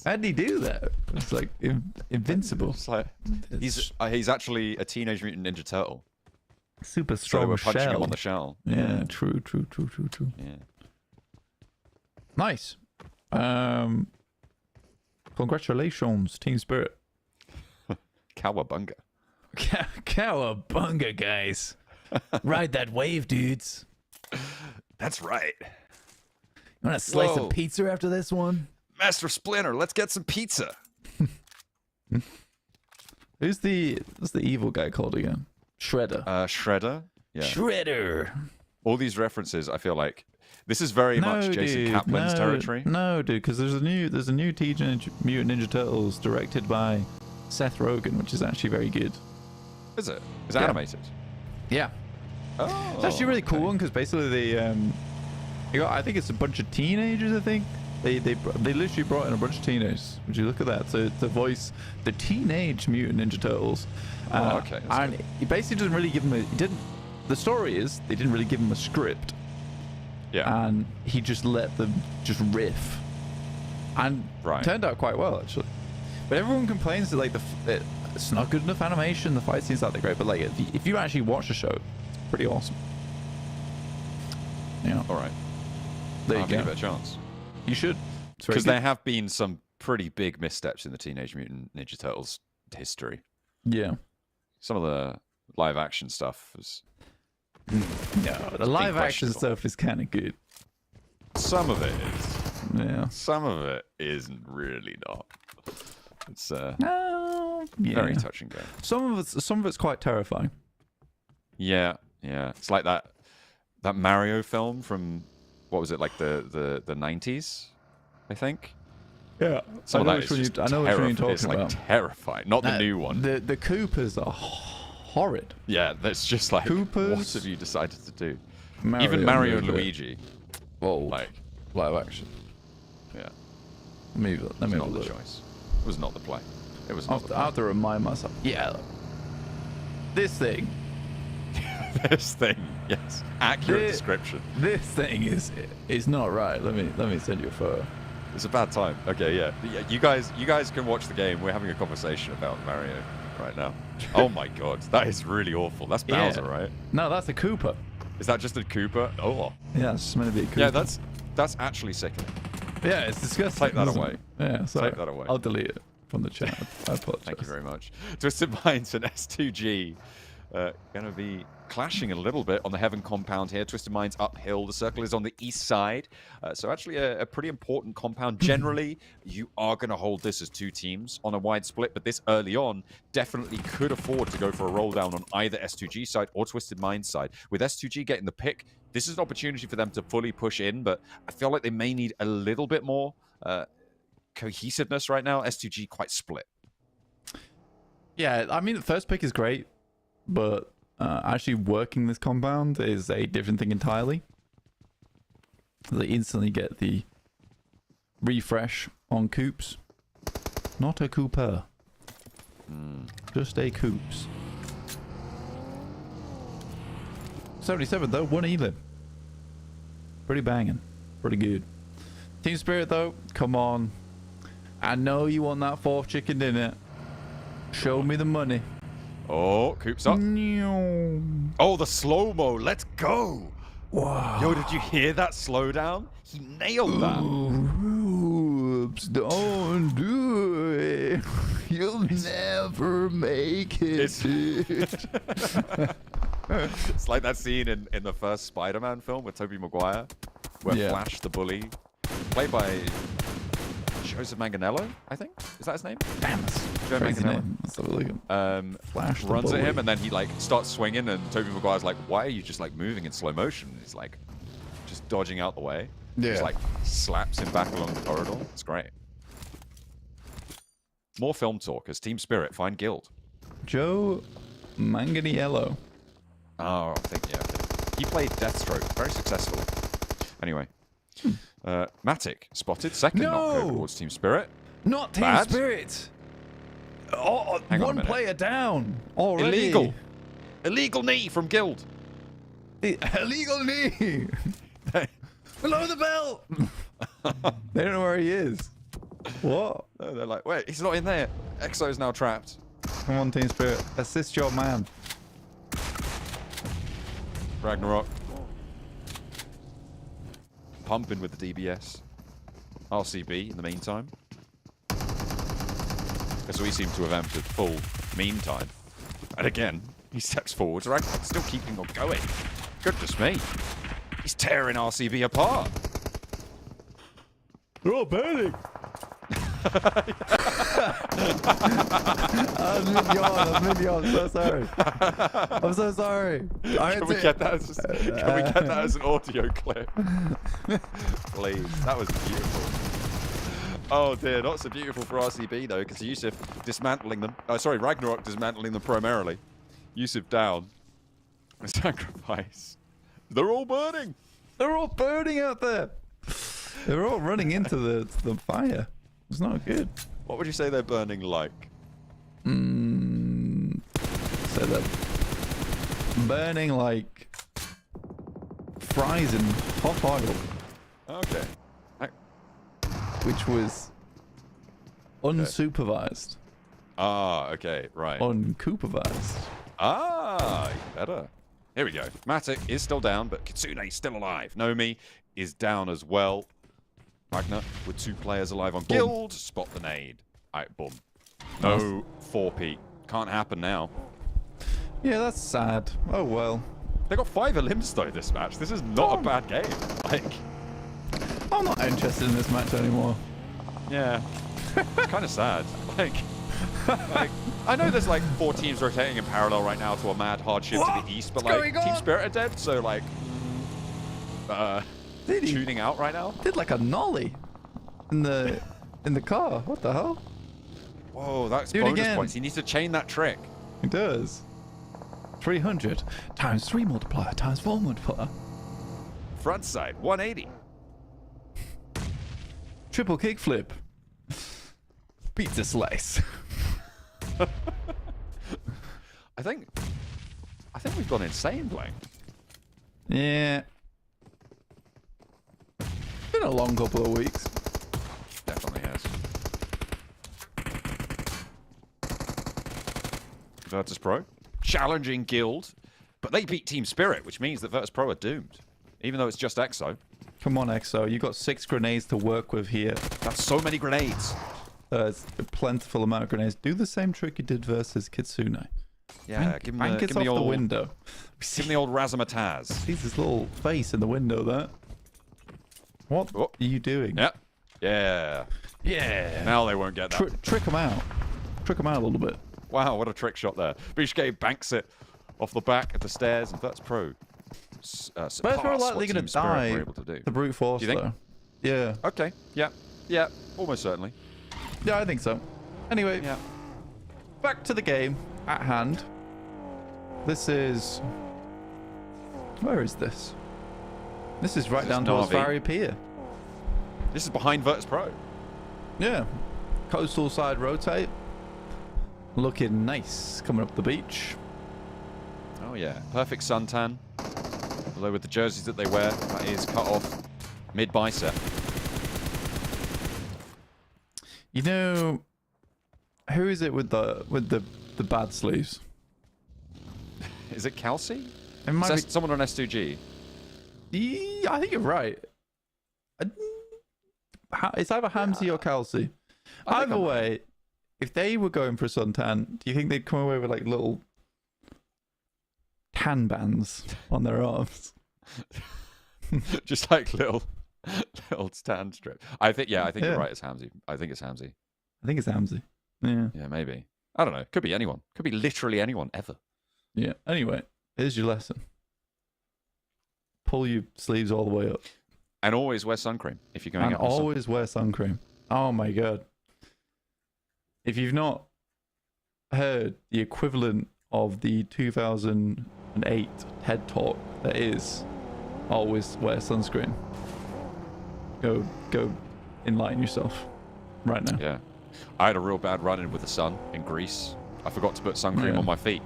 How did he do that? It's like invincible. It's like, he's actually a Teenage Mutant Ninja Turtle. Super So strong we're punching shell. him on the shell. Yeah, true. Yeah. Nice. Congratulations, Team Spirit. Cowabunga. Cowabunga, guys. Ride that wave, dudes. That's right. You want a slice Whoa. of pizza after this one? Master Splinter, let's get some pizza. What's the evil guy called again? Shredder. Shredder. Yeah. Shredder. All these references, I feel like this is very much Jason Kaplan's territory. No, dude, because there's a new Teenage Mutant Ninja Turtles directed by Seth Rogen, which is actually very good. Is it? Is it Yeah. animated? Yeah. Oh, It's actually a really cool okay. one because basically I think it's a bunch of teenagers. I think they literally brought in a bunch of teenagers. Would you look at that? So to voice the Teenage Mutant Ninja Turtles. Okay, that's and good. he basically doesn't really give them the story is they didn't really give him a script, Yeah. and he just let them just riff, and Right. it turned out quite well actually. But everyone complains that like it's not good enough animation. The fight scenes aren't that great, but like if you actually watch the show, it's pretty awesome. Yeah. All right. There I'll you give go. it a chance. You should. It's very Because good. there have been some pretty big missteps in the Teenage Mutant Ninja Turtles history. Yeah. Some of the live action stuff is. No, the live action questionable. stuff is kind of good. Some of it is. Yeah. Some of it isn't really not. It's No. Yeah. very touch and go. Some of it's quite terrifying. Yeah. It's like that Mario film from what was it, like the 90s, I think. Yeah. Some I of that is just I know which one you're talking it's like about. terrifying. Not the new one. The Koopas are horrid. Yeah, that's just like, Koopas, what have you decided to do? Mario Even Mario and movie. Luigi. Whoa. Like, Live action. yeah, Let me it have was a not the look. choice. It was not the play. It was I not have the to- I have to remind myself. Yeah. This thing. play. This thing, yes. Accurate This- description. This thing is not right. Let me send you a photo. It's a bad time. Okay, yeah. You guys can watch the game. We're having a conversation about Mario right now. Oh my god, that is really awful. That's Yeah. Bowser, right? No, that's a Koopa. Is that just a Koopa? Oh, Yeah, it's meant to be a Koopa. yeah. That's actually sickening. Yeah, it's disgusting. Take that isn't away. it? Yeah, sorry. that away. I'll delete it from the chat. I apologize. Thank you very much. Twisted Minds and S2G going to be clashing a little bit on the Heaven compound here. Twisted Minds uphill. The circle is on the east side. So actually a pretty important compound. Generally, you are going to hold this as 2 teams on a wide split, but this early on definitely could afford to go for a roll down on either S2G side or Twisted Minds side. With S2G getting the pick, this is an opportunity for them to fully push in, but I feel like they may need a little bit more cohesiveness right now. S2G quite split. Yeah, I mean, the first pick is great, but actually working this compound is a different thing entirely. They instantly get the refresh on Coops. Not a Cooper. Just a Coops. 77 though, 1 elim. Pretty banging. Pretty good. Team Spirit though, come on. I know you want that 4th chicken dinner. Show me the money. Oh, Coop's up. Oh, the slow-mo. Let's go. Wow. Yo, did you hear that slowdown? He nailed that. Oops, don't do it. You'll never make it. It's like that scene in the first Spider-Man film with Tobey Maguire, where Flash the bully, played by Joseph Manganiello, I think. Is that his name? Damn, Joe Manganiello. Let's have a look Flash the runs bully. at him, and then he like starts swinging, and Tobey Maguire's like, "Why are you just like moving in slow motion?" And he's like, just dodging out the way. Yeah. Just like slaps him back along the corridor. It's great. More film talk as Team Spirit find guild. Joe Manganiello. Oh, I think, yeah. He played Deathstroke very successfully. Anyway. Matic spotted second knock towards Team Spirit. Not Team Bad. Spirit. Oh, Hang on a one minute. player down already. Illegal. Illegal knee from guild. Illegal knee. Below the belt. They don't know where he is. What? No, they're like, wait, he's not in there. Exo's now trapped. Come on, Team Spirit. Assist your man. Ragnarok. Pumping with the DBS. RCB in the meantime. So we seem to have entered full meantime. And again, he steps forward. Ragnarok still keeping on going. Goodness me. He's tearing RCB apart. They're all burning. I'm so sorry. I'm so sorry. Can we get that as an audio clip? Please. That was beautiful. Oh dear, not so beautiful for RCB though, because Yusuf dismantling them. Sorry, Ragnarok dismantling them primarily. Yusuf down. A sacrifice. They're all burning. They're all burning out there. They're all running into the fire. It's not good. What would you say they're burning like? So they're burning like fries in hot oil, Okay. which was unsupervised, Okay, right. uncoopavized. Even better. Here we go. Matic is still down, but Kitsune is still alive. Nomi is down as well. Ragnar with 2 players alive on guild. Spot the nade. Alright, boom. No 4P. Can't happen now. Yeah, that's sad. Oh well. They got 5 elims though this match. This is not a bad game. Like, I'm not interested in this match anymore. yeah. It's kind of sad. Like, I know there's like 4 teams rotating in parallel right now to a mad hardship to the east, but like Team Spirit are dead, so like tuning out right now. Did like a nollie in the car. What the hell? Whoa, that's Do it bonus again. points. He needs to chain that trick. It does. 300 times 3 multiplier times 4 multiplier. Front side, 180. Triple kickflip. Pizza slice. I think we've gone insane, Blaine. Yeah. Been a long couple of weeks. Definitely has. Virtus Pro challenging guild, but they beat Team Spirit, which means that Virtus Pro are doomed, even though it's just Exo. Come on, Exo. You got 6 grenades to work with here. That's so many grenades. It's a plentiful amount of grenades. Do the same trick you did versus Kitsune. Yeah, give him Bank it the off the old window. Give him the old razzmatazz. Sees his little face in the window there. What are you doing? Yep. Yeah. Yeah. Now they won't get that. Trick him out. Trick him out a little bit. Wow, what a trick shot there. Bishke banks it off the back of the stairs, and Virtus Pro But we're likely going to die the brute force, Do you think? though. Yeah. Okay. Yeah. Yeah. Almost certainly. Yeah, I think so. Anyway, Yeah. back to the game at hand. This is... Where is this? This is right This is down towards Narvi. Fiery Pier. This is behind Virtus Pro. Yeah. Coastal side rotate. Looking nice coming up the beach. Oh yeah. Perfect suntan. Although with the jerseys that they wear, that is cut off mid-bicep. You know, who is it with the bad sleeves? Is it Kelsey? It might Is be... someone on S2G? Yeah, I think you're right. It's either Hamzy or Kelsey. Either way, if they were going for a suntan, do you think they'd come away with like little tan bands on their arms? Just like little tan strip. I think you're right. It's Hamzy. I think it's Hamzy. I think it's Hamzy. Yeah. Yeah, maybe. I don't know. Could be anyone. Could be literally anyone ever. Yeah. Anyway, here's your lesson. Pull your sleeves all the way up. And always wear sun cream if you're going and out. And always wear sun cream. Oh my god. If you've not heard the equivalent of the 2008 TED Talk that is always wear sunscreen, go enlighten yourself right now. Yeah. I had a real bad run-in with the sun in Greece. I forgot to put sun cream on my feet.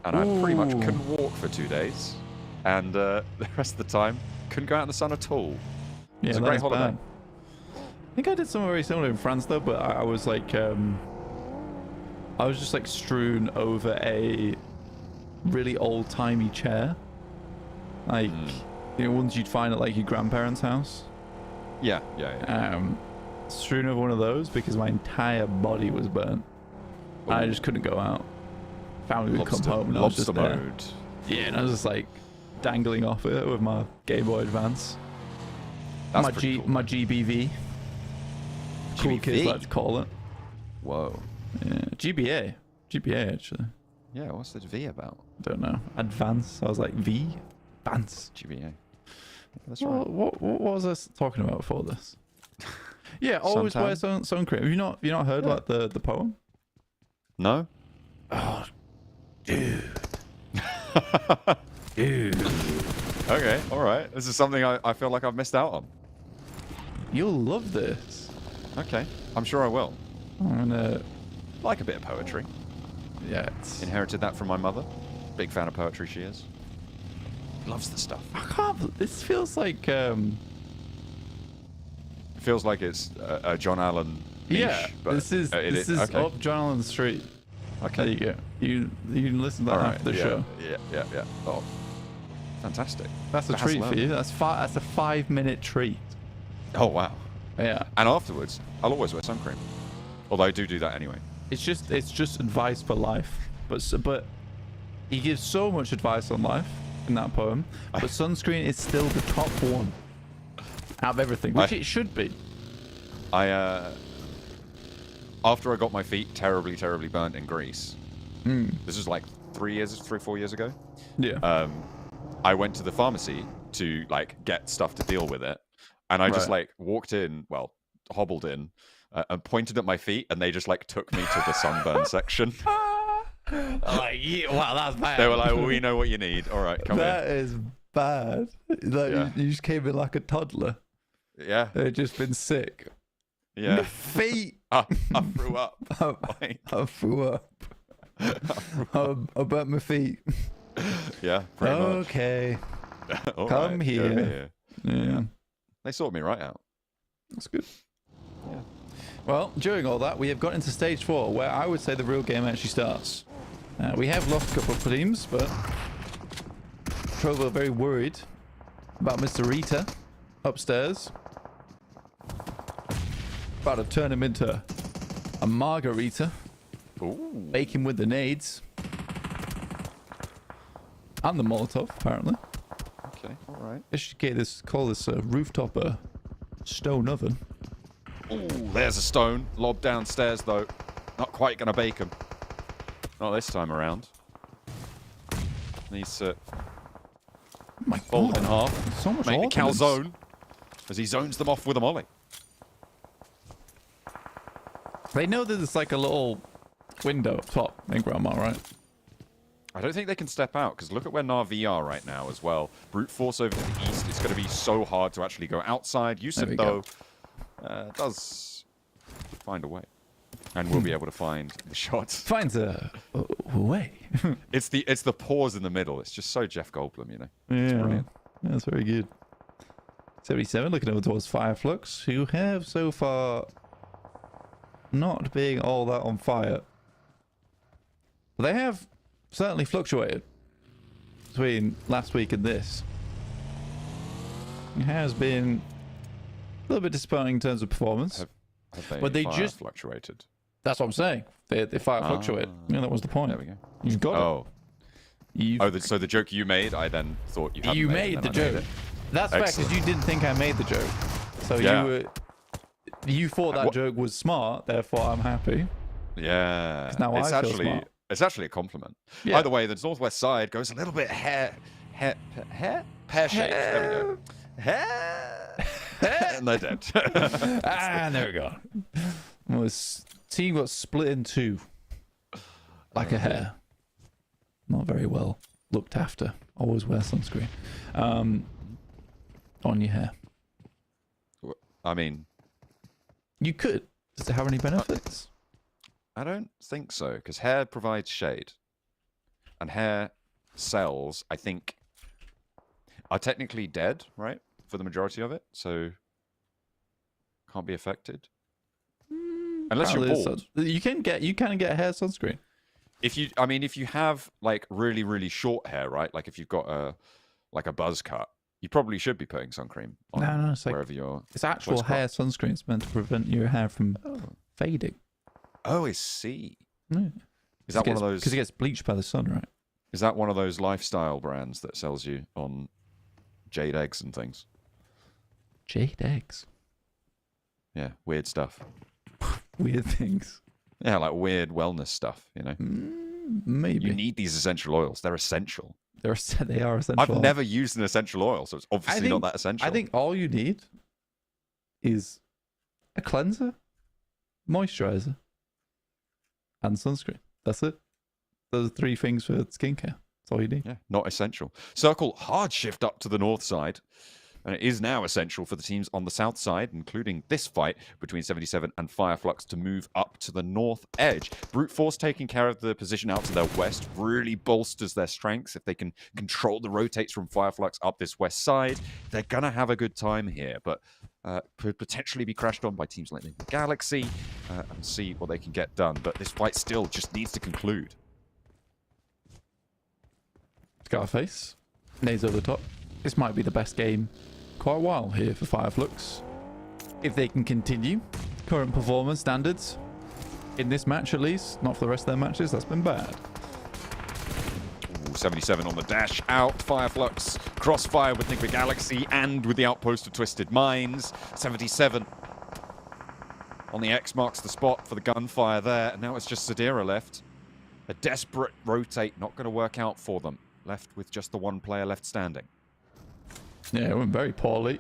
And I pretty much couldn't walk for 2 days. And the rest of the time, couldn't go out in the sun at all. It was a great holiday. Bad. I think I did something very similar in France though, but I was like, I was just like strewn over a really old-timey chair. Like, you know, ones you'd find at like your grandparents' house. Yeah. Strewn over one of those because my entire body was burnt. I just couldn't go out. Family would come home and I was just there. Mode. Yeah, and I was just like dangling off it with my Game Boy Advance. That's cool. My GBV. Cool kids like to call it. Whoa. Yeah, GBA actually. Yeah, what's the V about? Don't know. Advance. I was like V. Advance. GBA. Yeah, that's right. What was I talking about before this? Yeah, always wear sun cream. Have you not heard like the poem? No. Oh, dude. Okay, all right. This is something I feel like I've missed out on. You'll love this. Okay, I'm sure I will. I'm gonna like a bit of poetry. Yeah. Inherited that from my mother. Big fan of poetry she is. Loves the stuff. I can't. This feels like. It feels like it's a John Allen niche. Yeah, but this is okay. up John Allen Street. Okay. There you go. You can listen to that after the show. Yeah. Oh, fantastic. That's a treat for you. That's a 5-minute treat. Oh wow. Yeah. And afterwards, I'll always wear sun cream. Although I do that anyway. It's just advice for life. But he gives so much advice on life in that poem. But sunscreen is still the top one out of everything, which it should be. After I got my feet terribly burnt in Greece, this was like 3 or 4 years ago. Yeah. I went to the pharmacy to like get stuff to deal with it, and I just like hobbled in, and pointed at my feet, and they just like took me to the sunburn section. Like, yeah, wow, that's bad. They were like, "We know what you need. All right, come in." That is bad. Like, you just came in like a toddler. Yeah. They'd just been sick. Yeah. My feet. I threw up. I threw up. I burnt my feet. Yeah, pretty much. Okay. All Come right, here. over here. Yeah. They sorted me right out. That's good. Yeah. Well, during all that, we have got into stage 4, where I would say the real game actually starts. We have lost a couple of teams, but Trovo very worried about Mr. Rita upstairs. About to turn him into a margarita. Ooh. Bake him with the nades. And the Molotov, apparently. Okay, all right. I should call this a rooftop stone oven. Ooh, there's a stone. Lob downstairs, though. Not quite going to bake him. Not this time around. Needs to fold in half. So much Make the ordnance. calzone as he zones them off with a molly. They know that there's like a little window up top in Grandma, right? I don't think they can step out, because look at where Na'Vi are right now as well. Brute force over to the east. It's going to be so hard to actually go outside. Yusuf, though, does find a way. And we'll be able to find the shots. Finds a way. It's the pause in the middle. It's just so Jeff Goldblum, you know. It's Yeah, brilliant. that's very good. 77 looking over towards Fireflux, who have so far not being all that on fire. But they have certainly fluctuated between last week and this. It has been a little bit disappointing in terms of performance. But they fire just fluctuated. That's what I'm saying. They fire fluctuate. Yeah, that was the point. There we go. You've got Oh. it. So the joke you made, I then thought you hadn't You made made it, the and then I joke. made it. That's fair Excellent. because you didn't think I made the joke. So Yeah. you thought that joke was smart, therefore I'm happy. Yeah. 'Cause now I feel smart. It's actually a compliment. Yeah. By the way, the northwest side goes a little bit pear-shaped. There we go. And they're dead. And there we go. Well, this team got split in two. Like a hair. Not very well looked after. Always wear sunscreen. On your hair. I mean, You could. Does it have any benefits? I don't think so, because hair provides shade. And hair cells, I think, are technically dead, right? For the majority of it, so can't be affected. Unless you're bald. You can get hair sunscreen. If you have like really, really short hair, right? Like if you've got a buzz cut, you probably should be putting sun cream on No, it's like wherever you're. it's actual hair sunscreen. It's meant to prevent your hair from fading. Oh, I see. Yeah. Is that one of those? Because it gets bleached by the sun, right? Is that one of those lifestyle brands that sells you on jade eggs and things? Jade eggs. Yeah, weird stuff. Weird things. Yeah, like weird wellness stuff. You know, Maybe. you need these essential oils. They're essential. They are essential. I've never used an essential oil, so it's obviously not that essential. I think all you need is a cleanser, moisturizer, and sunscreen. That's it. Those are 3 things for skincare. That's all you need. Yeah, not essential. Circle hard shift up to the north side. And it is now essential for the teams on the south side, including this fight between 77 and Fireflux, to move up to the north edge. Brute Force taking care of the position out to their west really bolsters their strengths. If they can control the rotates from Fireflux up this west side, they're going to have a good time here. But could potentially be crashed on by teams like the Galaxy and see what they can get done. But this fight still just needs to conclude. Scarface. Nades over the top. This might be the best game quite a while here for Fireflux. If they can continue current performance standards in this match at least, not for the rest of their matches, that's been bad. Ooh, 77 on the dash out. Fireflux crossfire with Nigma Galaxy and with the outpost of Twisted Minds. 77 on the X marks the spot for the gunfire there. And now it's just Sadira left. A desperate rotate, not going to work out for them. Left with just the one player left standing. Yeah, it went very poorly.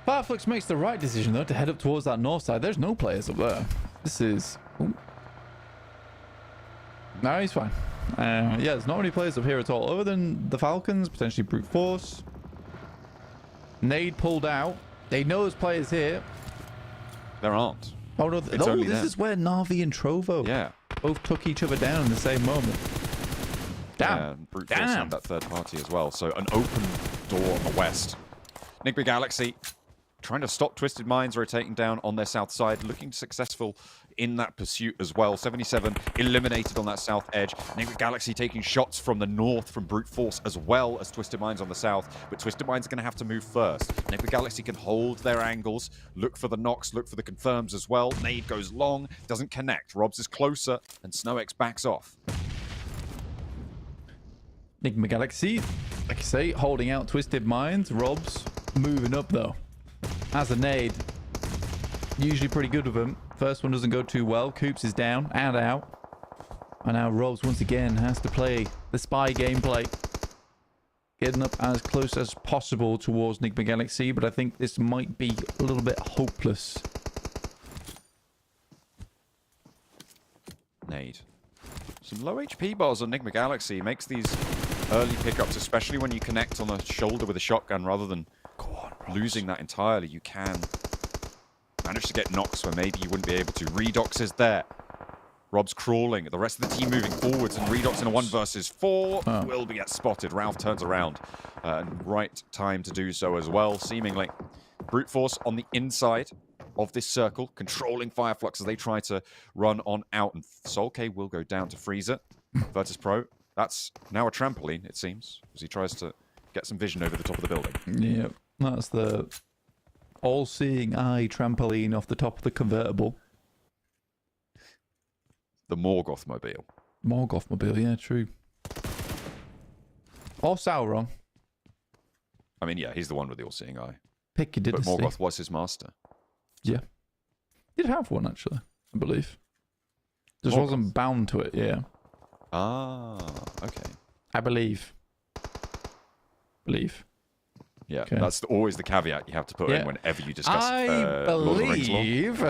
Fireflux makes the right decision, though, to head up towards that north side. There's no players up there. This is... Ooh. No, he's fine. Yeah, there's not many players up here at all, other than the Falcons, potentially Brute Force. Nade pulled out. They know there's players here. There aren't. Oh, no. only This them. is where Na'Vi and Trovo both took each other down in the same moment. Damn. Yeah, Brute Force had that third party as well. So an open door on the west. Nigma Galaxy trying to stop Twisted Minds rotating down on their south side, looking successful in that pursuit as well. 77 eliminated on that south edge. Nigma Galaxy taking shots from the north from Brute Force as well as Twisted Minds on the south, but Twisted Minds are going to have to move first. Nigma Galaxy can hold their angles, look for the knocks, look for the confirms as well. Nade goes long, doesn't connect. Robs is closer, and SnowX backs off. Nigma Galaxy, like you say, holding out Twisted Minds. Rob's moving up, though. As a nade, usually pretty good with him. First one doesn't go too well. Coops is down and out. And now Robs once again has to play the spy gameplay. Getting up as close as possible towards Nigma Galaxy, but I think this might be a little bit hopeless. Nade. Some low HP bars on Nigma Galaxy makes these early pickups, especially when you connect on the shoulder with a shotgun rather than losing that entirely. You can Managed to get knocks where maybe you wouldn't be able to. Redox is there. Rob's crawling. The rest of the team moving forwards, and Redox in a 1 versus 4 will be spotted. Ralph turns around. Right time to do so as well, seemingly. Brute Force on the inside of this circle, controlling Fireflux as they try to run on out. And Soul K will go down to Freezer. Virtus Pro, that's now a trampoline, it seems, as he tries to get some vision over the top of the building. Yep, that's the all-seeing eye trampoline off the top of the convertible. The Morgoth mobile. Morgoth mobile, yeah, true. Or Sauron. I mean, yeah, he's the one with the all-seeing eye. Pick your dynasty. But Morgoth was his master. Yeah. Did have one, actually, I believe. Just Morgoth. wasn't bound to it, yeah. Ah, okay. I believe. Yeah, Okay. that's always the caveat you have to put in whenever you discuss I Lord of the Rings lore. believe.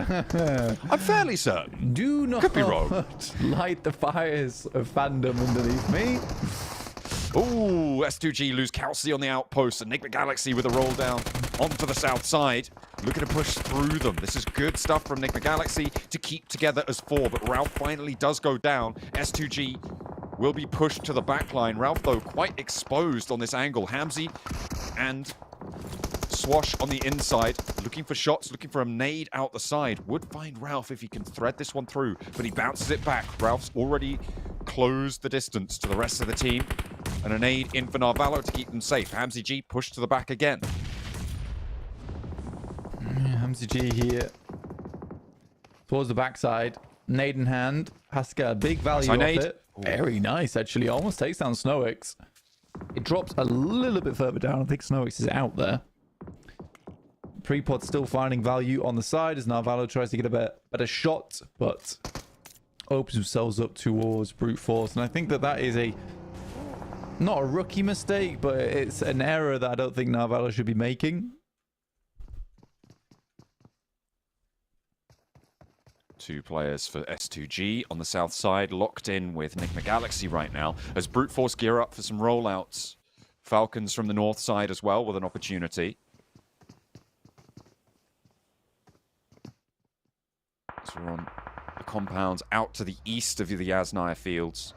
I'm fairly certain. Do not Could be wrong. light the fires of fandom underneath me. Ooh, S2G lose Kelsey on the outpost, and Nick McGalaxy with a roll down onto the south side. Looking to push through them. This is good stuff from Nick McGalaxy to keep together as 4, but Ralph finally does go down. S2G will be pushed to the back line. Ralph, though, quite exposed on this angle. Hamzy and Swash on the inside, looking for shots, looking for a nade out the side. Would find Ralph if he can thread this one through, but he bounces it back. Ralph's already closed the distance to the rest of the team. And a nade in for Narvalo to keep them safe. Hamzy G pushed to the back again. Hamzy G here. Towards the backside. Nade in hand. Has to get a big value off it. Very nice, actually. Almost takes down Snowix. It drops a little bit further down. I think Snowix is out there. Prepod's still finding value on the side as Narvalo tries to get a better shot, but opens themselves up towards Brute Force. And I think that is not a rookie mistake, but it's an error that I don't think Narvalo should be making. 2 players for S2G on the south side, locked in with Nick McGalaxy right now, as Brute Force gear up for some rollouts. Falcons from the north side as well with an opportunity. So we're on the compounds out to the east of the Yasnaya fields.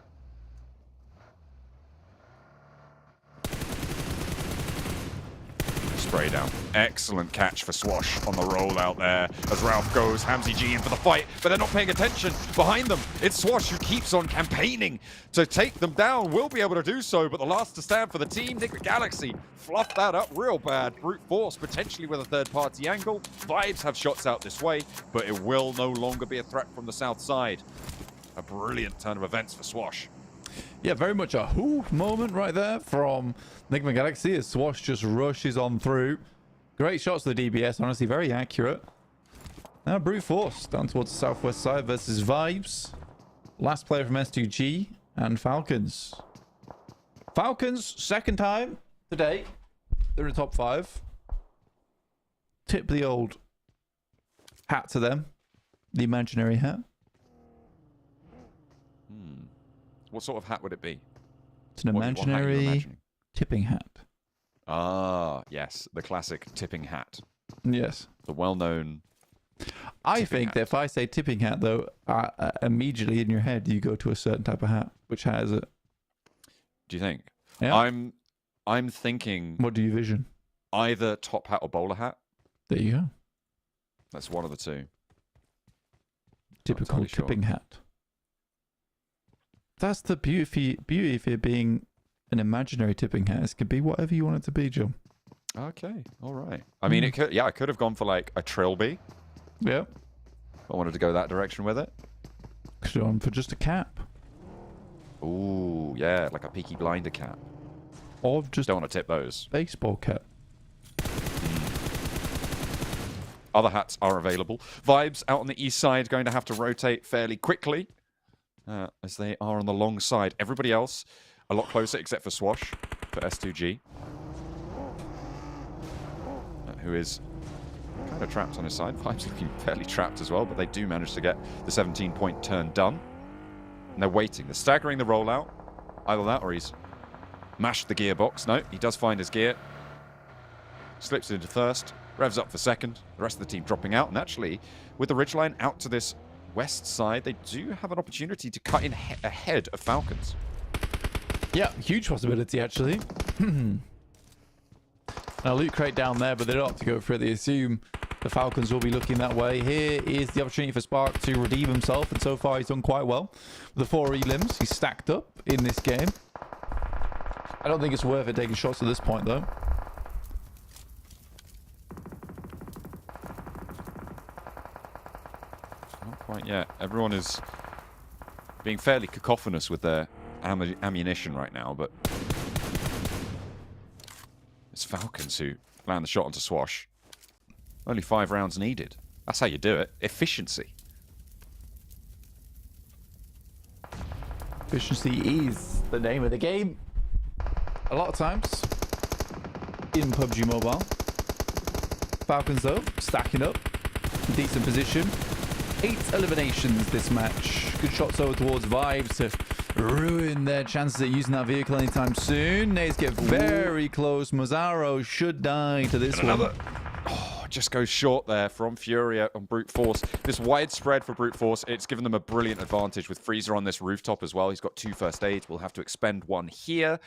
Spray down. Excellent catch for Swash on the rollout there as Ralph goes. Hamzy G in for the fight, but they're not paying attention. Behind them, it's Swash who keeps on campaigning to take them down. Will be able to do so, but the last to stand for the team, Nick Galaxy, fluffed that up real bad. Brute Force potentially with a third-party angle. Vibes have shots out this way, but it will no longer be a threat from the south side. A brilliant turn of events for Swash. Yeah, very much a whoo moment right there from Nick McGalaxy as Swash just rushes on through. Great shots to the DBS, honestly, very accurate. Now Brute Force down towards the southwest side versus Vibes. Last player from S2G and Falcons. Falcons, second time today. They're in the top 5. Tip the old hat to them. The imaginary hat. What sort of hat would it be? It's an imaginary tipping hat. Ah, yes. The classic tipping hat. Yes. The well-known I think that if I say tipping hat, though, immediately in your head, you go to a certain type of hat. Which hat is it? Do you think? Yeah. I'm thinking What do you vision? either top hat or bowler hat. There you go. That's one of the two. Typical entirely sure. tipping hat. That's the beauty of it being an imaginary tipping hat. It could be whatever you want it to be, Joe. Okay, all right. I mean, it could. Yeah, I could have gone for like a trilby. Yeah. I wanted to go that direction with it. Could have gone for just a cap. Ooh, yeah, like a Peaky Blinder cap. Or just Don't want to tip those. baseball cap. Other hats are available. Vibes out on the east side going to have to rotate fairly quickly as they are on the long side. Everybody else a lot closer except for Swash for S2G, who is kind of trapped on his side. Vibes looking fairly trapped as well, but they do manage to get the 17-point turn done. And they're waiting. They're staggering the rollout. Either that or he's mashed the gearbox. No, he does find his gear. Slips it into first. Revs up for second. The rest of the team dropping out. And actually, with the ridgeline out to this west side, they do have an opportunity to cut in ahead of Falcons. Yeah, huge possibility, actually. Now, loot crate down there, but they don't have to go for it. They assume the Falcons will be looking that way. Here is the opportunity for Spark to redeem himself, and so far he's done quite well. With the 4 elims, he's stacked up in this game. I don't think it's worth it taking shots at this point, though. Not quite yet. Everyone is being fairly cacophonous with their ammunition right now, but it's Falcons who land the shot onto Swash. Only 5 rounds needed. That's how you do it. Efficiency. Efficiency is the name of the game. A lot of times in PUBG Mobile. Falcons, though, stacking up. Decent position. 8 eliminations this match. Good shots over towards Vibes to ruin their chances at using that vehicle anytime soon. Nades get very close. Mazzaro should die to this one. Oh, just goes short there from Furia on Brute Force. This widespread for Brute Force, it's given them a brilliant advantage with Freezer on this rooftop as well. He's got 2 first aids. We'll have to expend 1 here.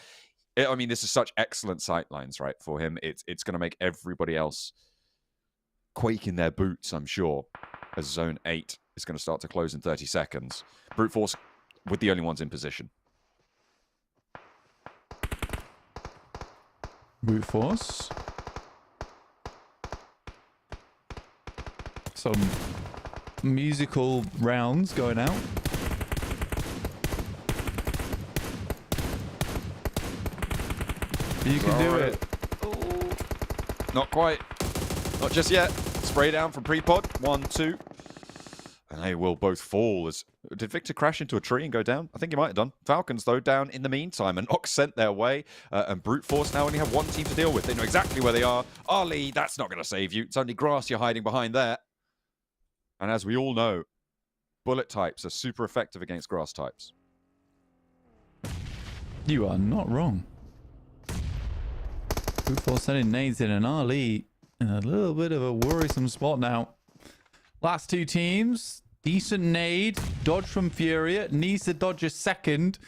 I mean, this is such excellent sightlines, right, for him. It's going to make everybody else quake in their boots, I'm sure, as Zone 8 is going to start to close in 30 seconds. Brute Force with the only ones in position. Brute Force. Some musical rounds going out. You can do it. Oh, not quite. Not just yet. Spray down from pre-pod. 1, 2. And they will both fall. Did Victor crash into a tree and go down? I think he might have done. Falcons, though, down in the meantime. And Ox sent their way. And Brute Force now only have 1 team to deal with. They know exactly where they are. Ali, that's not going to save you. It's only grass you're hiding behind there. And as we all know, bullet types are super effective against grass types. You are not wrong. Brute Force sending nades in, and Ali in a little bit of a worrisome spot now. Last 2 teams, decent nade, dodge from Furia, needs to dodge a second.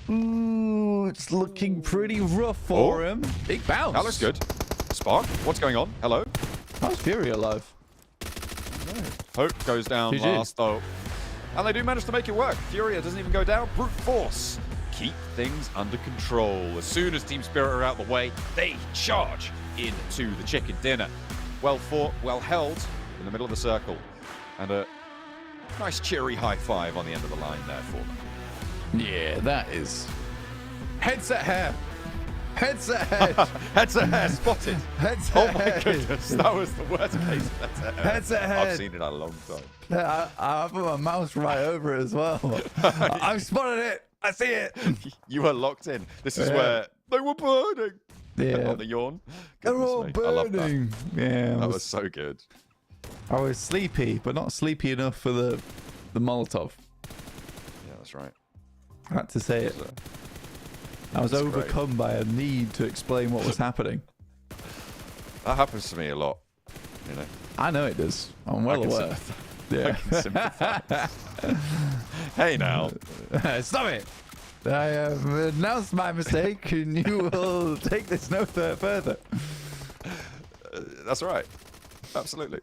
Ooh, it's looking pretty rough for him. Big bounce. That looks good. Spark, what's going on? Hello? How's Furia alive? Hope goes down GG. last, though. And they do manage to make it work. Furia doesn't even go down. Brute Force keep things under control. As soon as Team Spirit are out the way, they charge into the chicken dinner. Well fought, well held in the middle of the circle. And a nice cheery high five on the end of the line there for them. Yeah, that is headset hair. Headset head. Headset hair spotted. Headset Oh my head. goodness, that was the worst case of headset hair. Headset head. I've seen it in a long time. I put my mouse right over it as well. I've spotted it. I see it. You were locked in. This is Yeah. where they were burning. Yeah. On the yawn. They're Goodness all me, I love that. burning. Yeah, That was so good. I was sleepy, but not sleepy enough for the Molotov. Yeah, that's right. I had to say it. So, I was that's overcome by a need to explain what was happening. that happens to me a lot. You know, I know it does. I'm well can aware. Yeah. can sympathize. Hey now. Stop it. I have announced my mistake, and you will take this no further. That's right. Absolutely.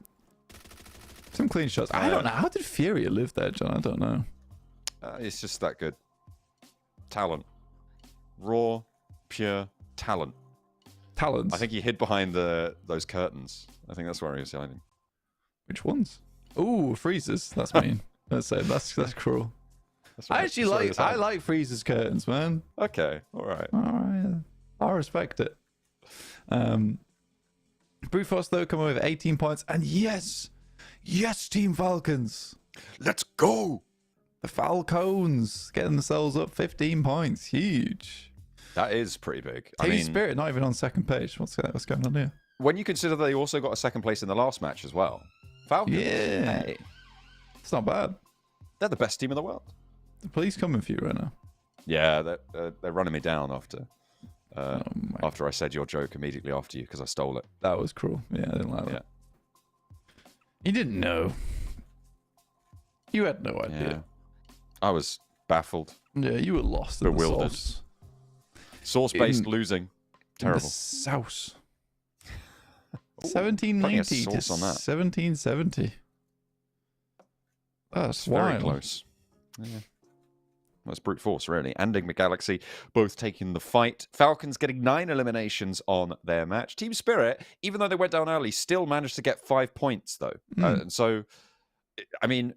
Some clean shots. I don't know. How did Furia live there, John? I don't know. It's just that good. Talent. Raw, pure talent. Talons. I think he hid behind those curtains. I think that's where he was hiding. Which ones? Ooh, freezers. That's mean. That's cruel. That's right. I actually That's where he like was I hiding. like freezers curtains, man. Okay, all right. All right, I respect it. Brute Force though coming with 18 points, and yes, Team Falcons, Let's go. the Falcons getting themselves up 15 points, huge. That is pretty big. I Team mean, Spirit not even on second page. What's going on here? when you consider they also got a second place in the last match as well. Falcons. Yeah, Hey, it's not bad. they're the best team in the world. The police coming for you right now. Yeah, they're running me down after after I said your joke immediately after you because I stole it. That was cruel. Yeah, I didn't like that. You didn't know. You had no idea. Yeah. I was baffled. Yeah, you were lost in Bewildered. the sauce. Source-based losing. In Terrible. the sauce. Ooh, 1790 to sauce on that. 1770. That's Very wild. close. Yeah. That's brute force, really. And Enigma Galaxy both taking the fight. Falcons getting 9 eliminations on their match. Team Spirit, even though they went down early, still managed to get 5 points, though. And so, I mean,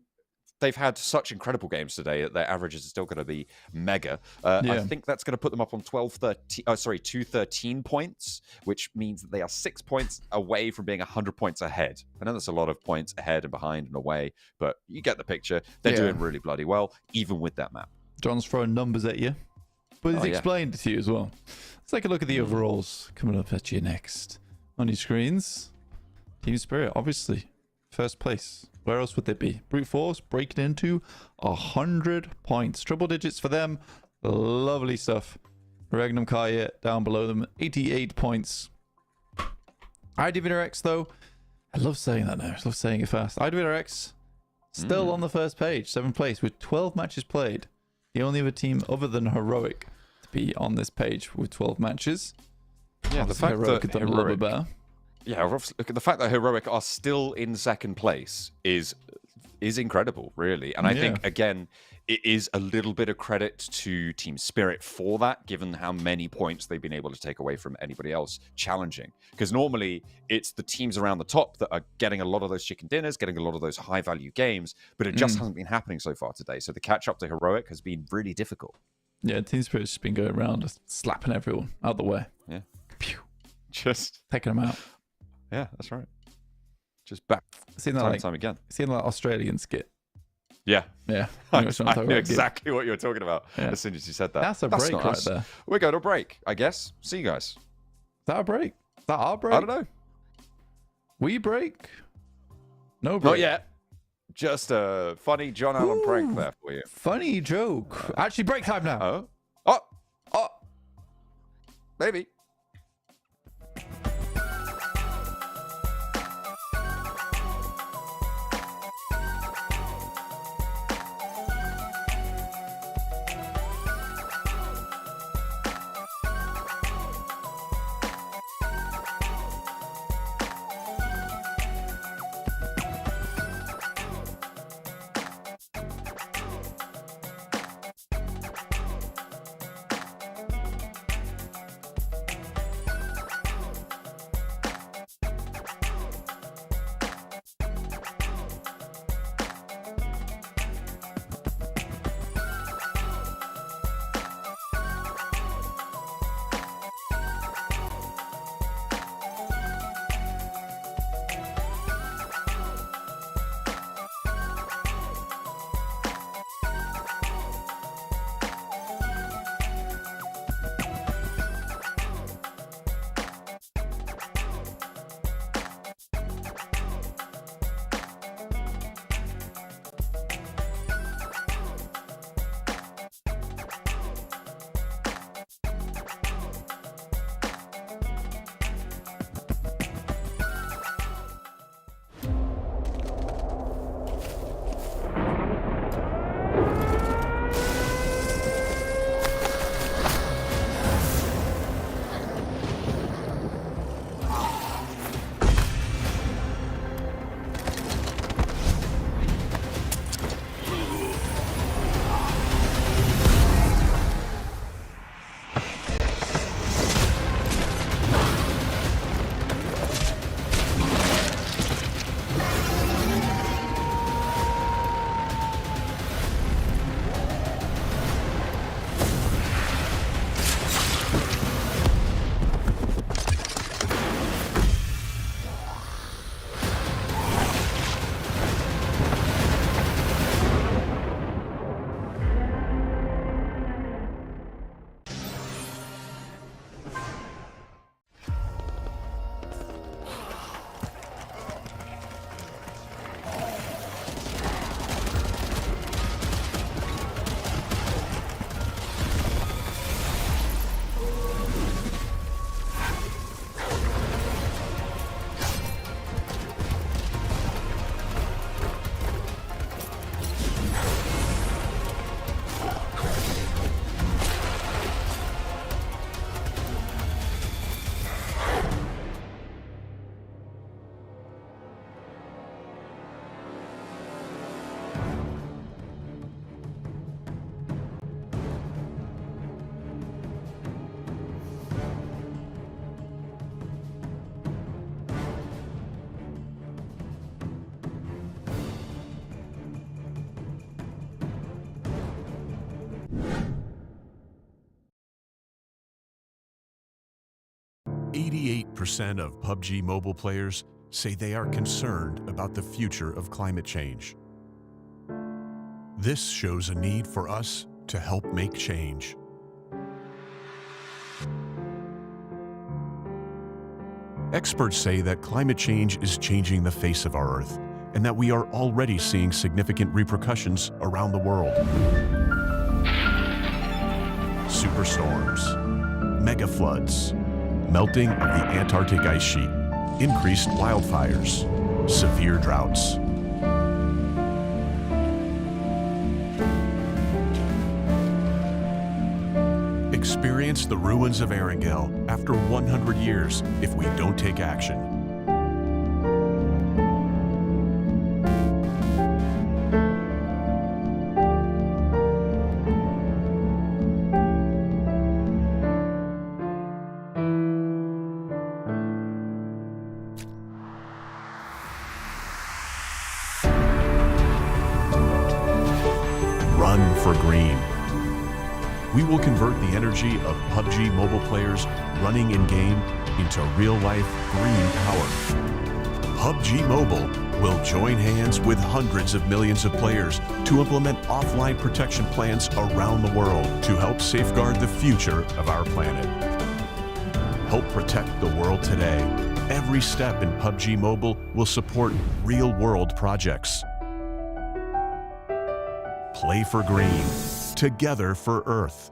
they've had such incredible games today that their averages are still going to be mega. I think that's going to put them up on 213 points, which means that they are 6 points away from being 100 points ahead. I know that's a lot of points ahead and behind and away, but you get the picture. They're doing really bloody well, even with that map. John's throwing numbers at you, but he's explained it to you as well. Let's take a look at the overalls coming up at you next. On your screens, Team Spirit, obviously, first place. Where else would they be? Brute Force breaking into 100 points. Triple digits for them. Lovely stuff. Regnum Kaya down below them, 88 points. IDVRX, though, I love saying that now. I love saying it fast. IDVRX still on the first page, 7th place with 12 matches played. The only other team other than Heroic to be on this page with 12 matches. Yeah, the fact Heroic that have done a little bit better. Yeah, look, the fact that Heroic are still in 2nd place is incredible, really. And I think, again, it is a little bit of credit to Team Spirit for that, given how many points they've been able to take away from anybody else challenging. Because normally it's the teams around the top that are getting a lot of those chicken dinners, getting a lot of those high-value games, but it just hasn't been happening so far today. So the catch-up to Heroic has been really difficult. Yeah, Team Spirit's just been going around just slapping everyone out the way. Yeah. Pew. Just taking them out. Yeah, that's right. Just back Seen that time like, and time again. Seen that Australian skit. Yeah. Yeah. I knew exactly what you were talking about as soon as you said that. That's a break right there. We're going to a break, I guess. See you guys. Is that a break? Is that our break? I don't know. We break? No break. Not yet. Just a funny John Allen prank there for you. Funny joke. Actually, break time now. Oh. Maybe. 88% of PUBG Mobile players say they are concerned about the future of climate change. This shows a need for us to help make change. Experts say that climate change is changing the face of our Earth, and that we are already seeing significant repercussions around the world. Superstorms, mega floods, melting of the Antarctic ice sheet, increased wildfires, severe droughts. Experience the ruins of Erangel after 100 years if we don't take action. Run for green. We will convert the energy of PUBG Mobile players running in-game into real-life green power. PUBG Mobile will join hands with hundreds of millions of players to implement offline protection plans around the world to help safeguard the future of our planet. Help protect the world today. Every step in PUBG Mobile will support real-world projects. Play for green. Together for Earth.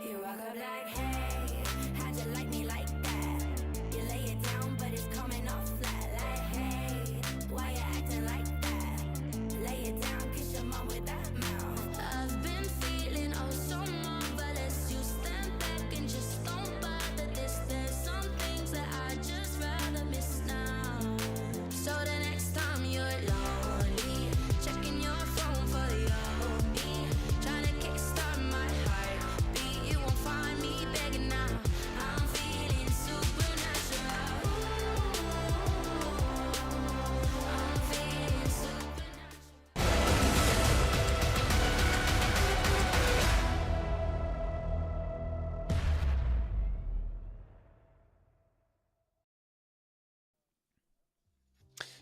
You walk up like, hey, how'd you like me like that? You lay it down, but it's coming off flat. Like, hey, why you acting like that? Lay it down, kiss your mom with that mouth. I've been feeling oh so marvelous. You stand back and just don't bother this. There's some things that I just rather miss now. So the next time you're lonely, checking your phone for the OB, trying to kickstart my heartbeat. You won't find me begging now. I'm feeling supernatural. I'm feeling supernatural.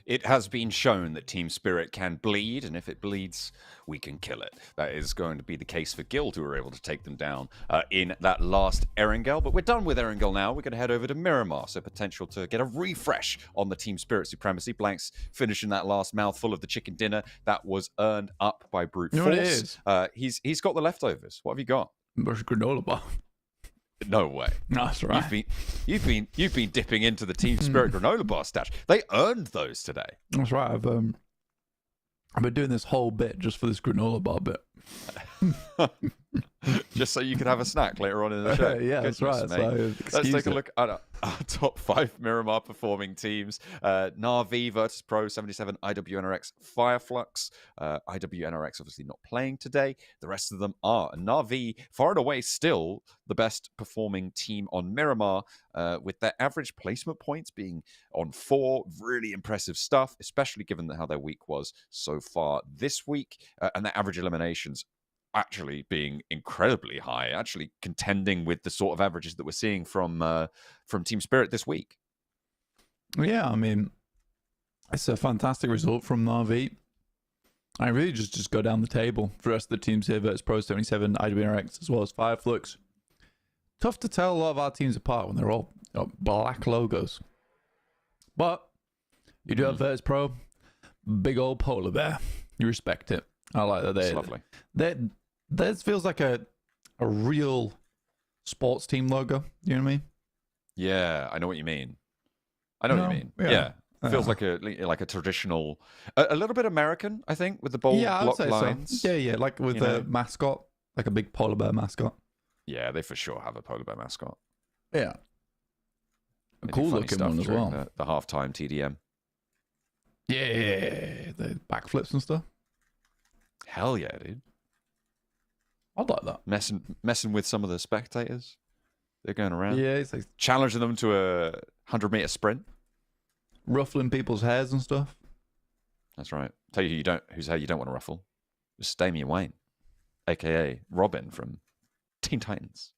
It has been shown that Team Spirit can bleed, and if it bleeds, we can kill it. That is going to be the case for Guild, who were able to take them down in that last Erangel. But we're done with Erangel now. We're going to head over to Miramar, so potential to get a refresh on the Team Spirit supremacy. Blanks finishing that last mouthful of the chicken dinner that was earned up by brute You know what it force. He's got the leftovers. What have you got? There's granola bar. No way. That's right. You've been dipping into the Team Spirit granola bar stash. They earned those today. That's right. I've been doing this whole bit just for this granola bar bit. Just so you can have a snack later on in the show. Yeah, that's Goodness right. me. So, Let's take a look at our top 5 Miramar performing teams. Na'Vi, Virtus Pro, 77, IWNRX, Fireflux. IWNRX obviously not playing today. The rest of them are. And Na'Vi, far and away, still the best performing team on Miramar, with their average placement points being on 4. Really impressive stuff, especially given how their week was so far this week. And their average eliminations actually being incredibly high, actually contending with the sort of averages that we're seeing from Team Spirit this week. Yeah, I mean, it's a fantastic result from Na'Vi. I really just go down the table for the rest of the teams here. Virtus Pro, 77, IWNRX, as well as Fireflux. Tough to tell a lot of our teams apart when they're all black logos. But you do have Virtus Pro, big old polar bear. You respect it. I like that. It's lovely. This feels like a real sports team logo. You know what I mean? Yeah, I know what you mean. I know what you mean. Yeah. Feels like a traditional, a little bit American, I think, with the bold block lines. So. Yeah, like with a mascot, like a big polar bear mascot. Yeah, they for sure have a polar bear mascot. Yeah. A cool looking one as well. The halftime TDM. Yeah, the backflips and stuff. Hell yeah, dude. I'd like that. Messing with some of the spectators. They're going around. Yeah, it's like challenging them to a 100-meter sprint. Ruffling people's hairs and stuff. That's right. Tell you whose hair you don't want to ruffle. It's Damian Wayne, aka Robin from Teen Titans.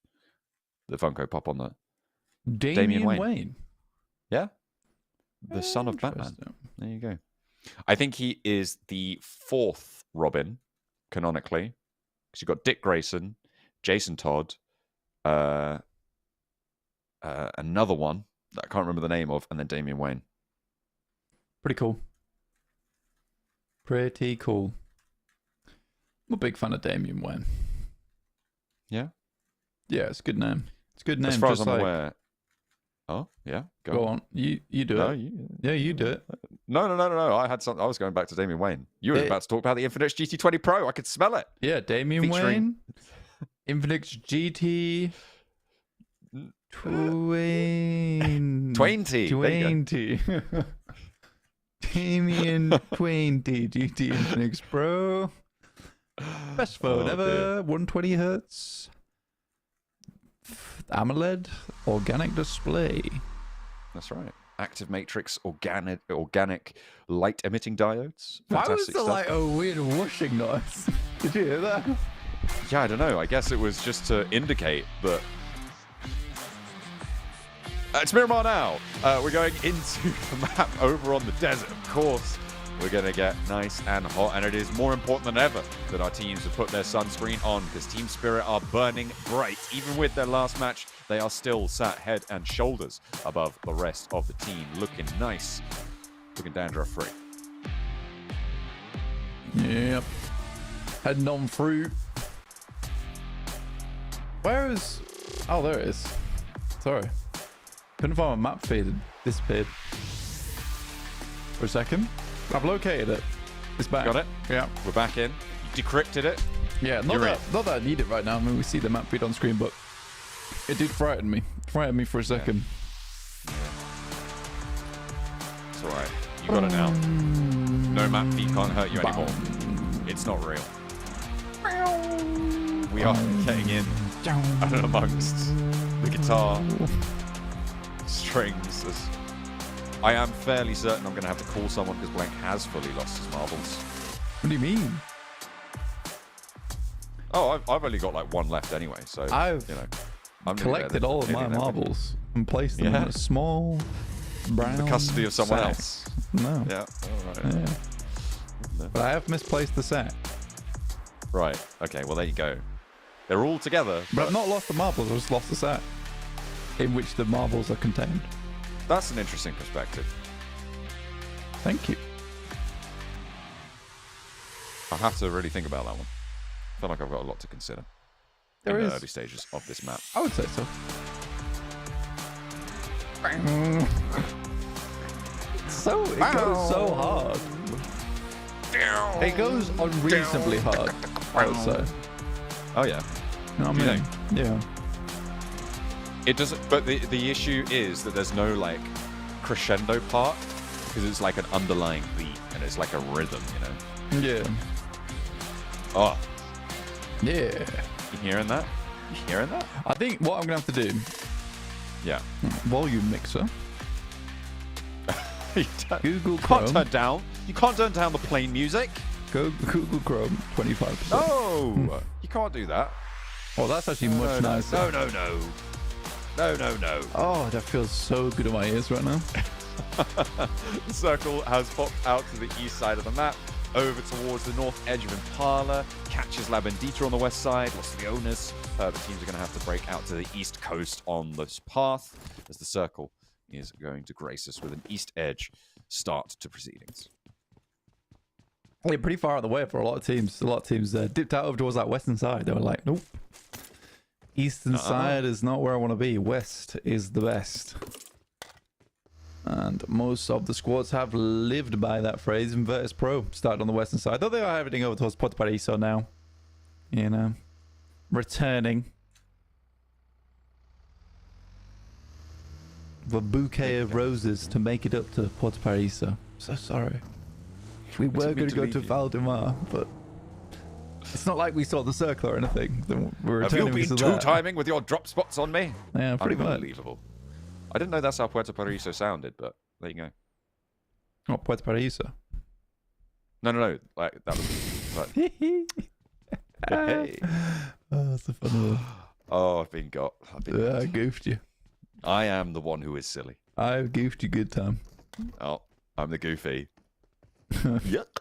The Funko Pop on that. Damian Wayne. Yeah. The son of Batman. There you go. I think he is the 4th Robin, canonically. Because you've got Dick Grayson, Jason Todd, another one that I can't remember the name of, and then Damian Wayne. Pretty cool. Pretty cool. I'm a big fan of Damian Wayne. Yeah? Yeah, it's a good name. It's a good name. As far as I'm aware. Oh, yeah. Go on. You do it. Yeah, you do it. No. I was going back to Damian Wayne. You were about to talk about the Infinix GT20 Pro. I could smell it. Yeah, Damian Wayne. Infinix GT 20. 20. Damian 20 GT Infinix Pro. Best phone ever. 120 hertz. AMOLED organic display. That's right. Active matrix organic light emitting diodes. Why was there like a weird whooshing noise? Did you hear that? Yeah, I don't know. I guess it was just to indicate that. It's Miramar now. We're going into the map over on the desert, of course. We're going to get nice and hot, and it is more important than ever that our teams have put their sunscreen on, because Team Spirit are burning bright. Even with their last match, they are still sat head and shoulders above the rest of the team, looking nice, looking dandruff-free. Yep. Heading on through. Where is... Oh, there it is. Sorry. Couldn't find my map feed. It disappeared. For a second. I've located it. It's back. Got it? Yeah. We're back in. You decrypted it? Yeah, not that I need it right now. I mean, we see the map feed on screen, but it did frighten me. Frightened me for a second. Yeah. It's alright. You got it now. No map feed can't hurt you anymore. It's not real. We are getting in and amongst the guitar strings. I am fairly certain I'm going to have to call someone because Blank has fully lost his marbles. What do you mean? Oh, I've only got like one left anyway, so I've I'm collected all of my marbles and placed them in a small brown the custody of someone sack. else. No. Yeah. All right. Yeah. But I have misplaced the sack. Right. Okay. Well, there you go. They're all together. But I've not lost the marbles. I've just lost the sack in which the marbles are contained. That's an interesting perspective. Thank you. I'll have to really think about that one. I feel like I've got a lot to consider in the early stages of this map. I would say so. It goes so hard. It goes unreasonably hard. I would say. Oh yeah. You know what Do you I mean? Yeah. It doesn't. But the issue is that there's no like crescendo part because it's like an underlying beat and it's like a rhythm, you know. Yeah. Oh, Yeah. you hearing that? You hearing that? I think what I'm going to have to do, Yeah. volume mixer, You can't Google Chrome, turn down. You can't turn down the plain music. go Google Chrome, 25%. No, you can't do that. Oh, that's actually much nicer. No. Oh, that feels so good in my ears right now. The circle has popped out to the east side of the map, over towards the north edge of Impala, catches La Bendita on the west side, Los Leones. The teams are going to have to break out to the east coast on this path, as the circle is going to grace us with an east edge start to proceedings. Yeah, pretty far out the way for a lot of teams. A lot of teams dipped out over towards that western side. They were like, nope. Eastern side is not where I want to be. West is the best. And most of the squads have lived by that phrase. Invertus Pro started on the western side. Though they are heading over towards Puerto Paraíso now. You know. Returning. The bouquet of roses to make it up to Puerto Paraíso. So sorry. We were going to go to Valdemar, but it's not like we saw the circle or anything. We're Have you returning been to that. two-timing with your drop spots on me? Yeah, pretty much. Unbelievable. I didn't know that's how Puerto Paraíso sounded, but there you go. Oh, Puerto Paraíso. No. Like that was. Like, hey. Oh, that's a funny one. Oh, I've been got. Yeah, I goofed you. I am the one who is silly. I've goofed you good time. Oh, I'm the goofy. Yuck.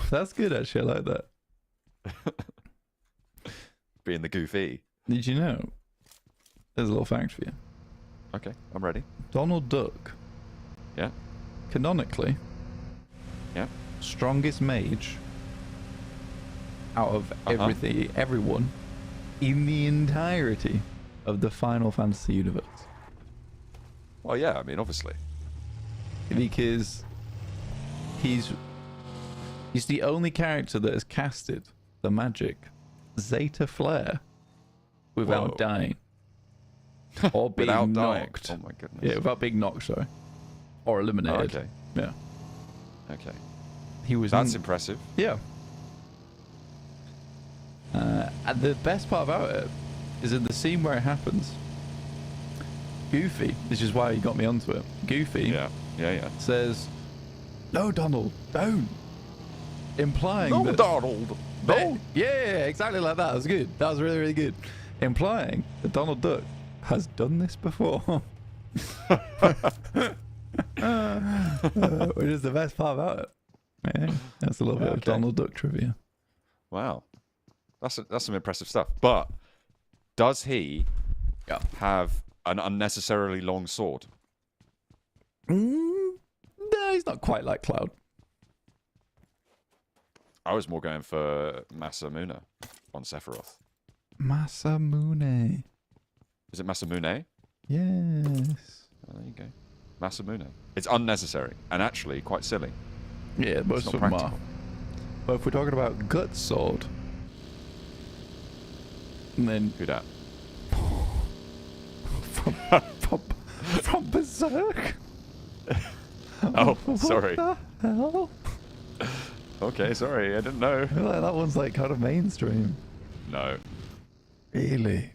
That's good, actually. I like that. Being the goofy. Did you know? There's a little fact for you. Okay, I'm ready. Donald Duck. Yeah. Canonically. Yeah. Strongest mage out of everyone in the entirety of the Final Fantasy universe. Well, yeah, I mean, obviously. Because he's the only character that has casted the magic Zeta Flare without Whoa. dying. Or being Without knocked. dying. Oh my goodness. Yeah, without being knocked, sorry. Or eliminated. Oh, okay. Yeah. Okay. He was That's impressive. Yeah. And the best part about it is in the scene where it happens. Goofy, this is why he got me onto it. Goofy Yeah. says, "No, Donald, don't." Implying No, that Donald. No. Yeah, exactly like that. That was good. That was really, really good. Implying that Donald Duck has done this before. Which is the best part about it. Yeah, that's a little bit of Donald Duck trivia. Wow. That's some impressive stuff. But does he have an unnecessarily long sword? No, he's not quite like Cloud. I was more going for Masamune on Sephiroth. Masamune. Is it Masamune? Yes. Oh, there you go. Masamune. It's unnecessary and actually quite silly. Yeah, most not of them are. practical. But if we're talking about Gut Sword, and then Who dat? from Berserk. Oh, sorry. What the hell? Okay, sorry. I didn't know. I feel like that one's like kind of mainstream. No. Really?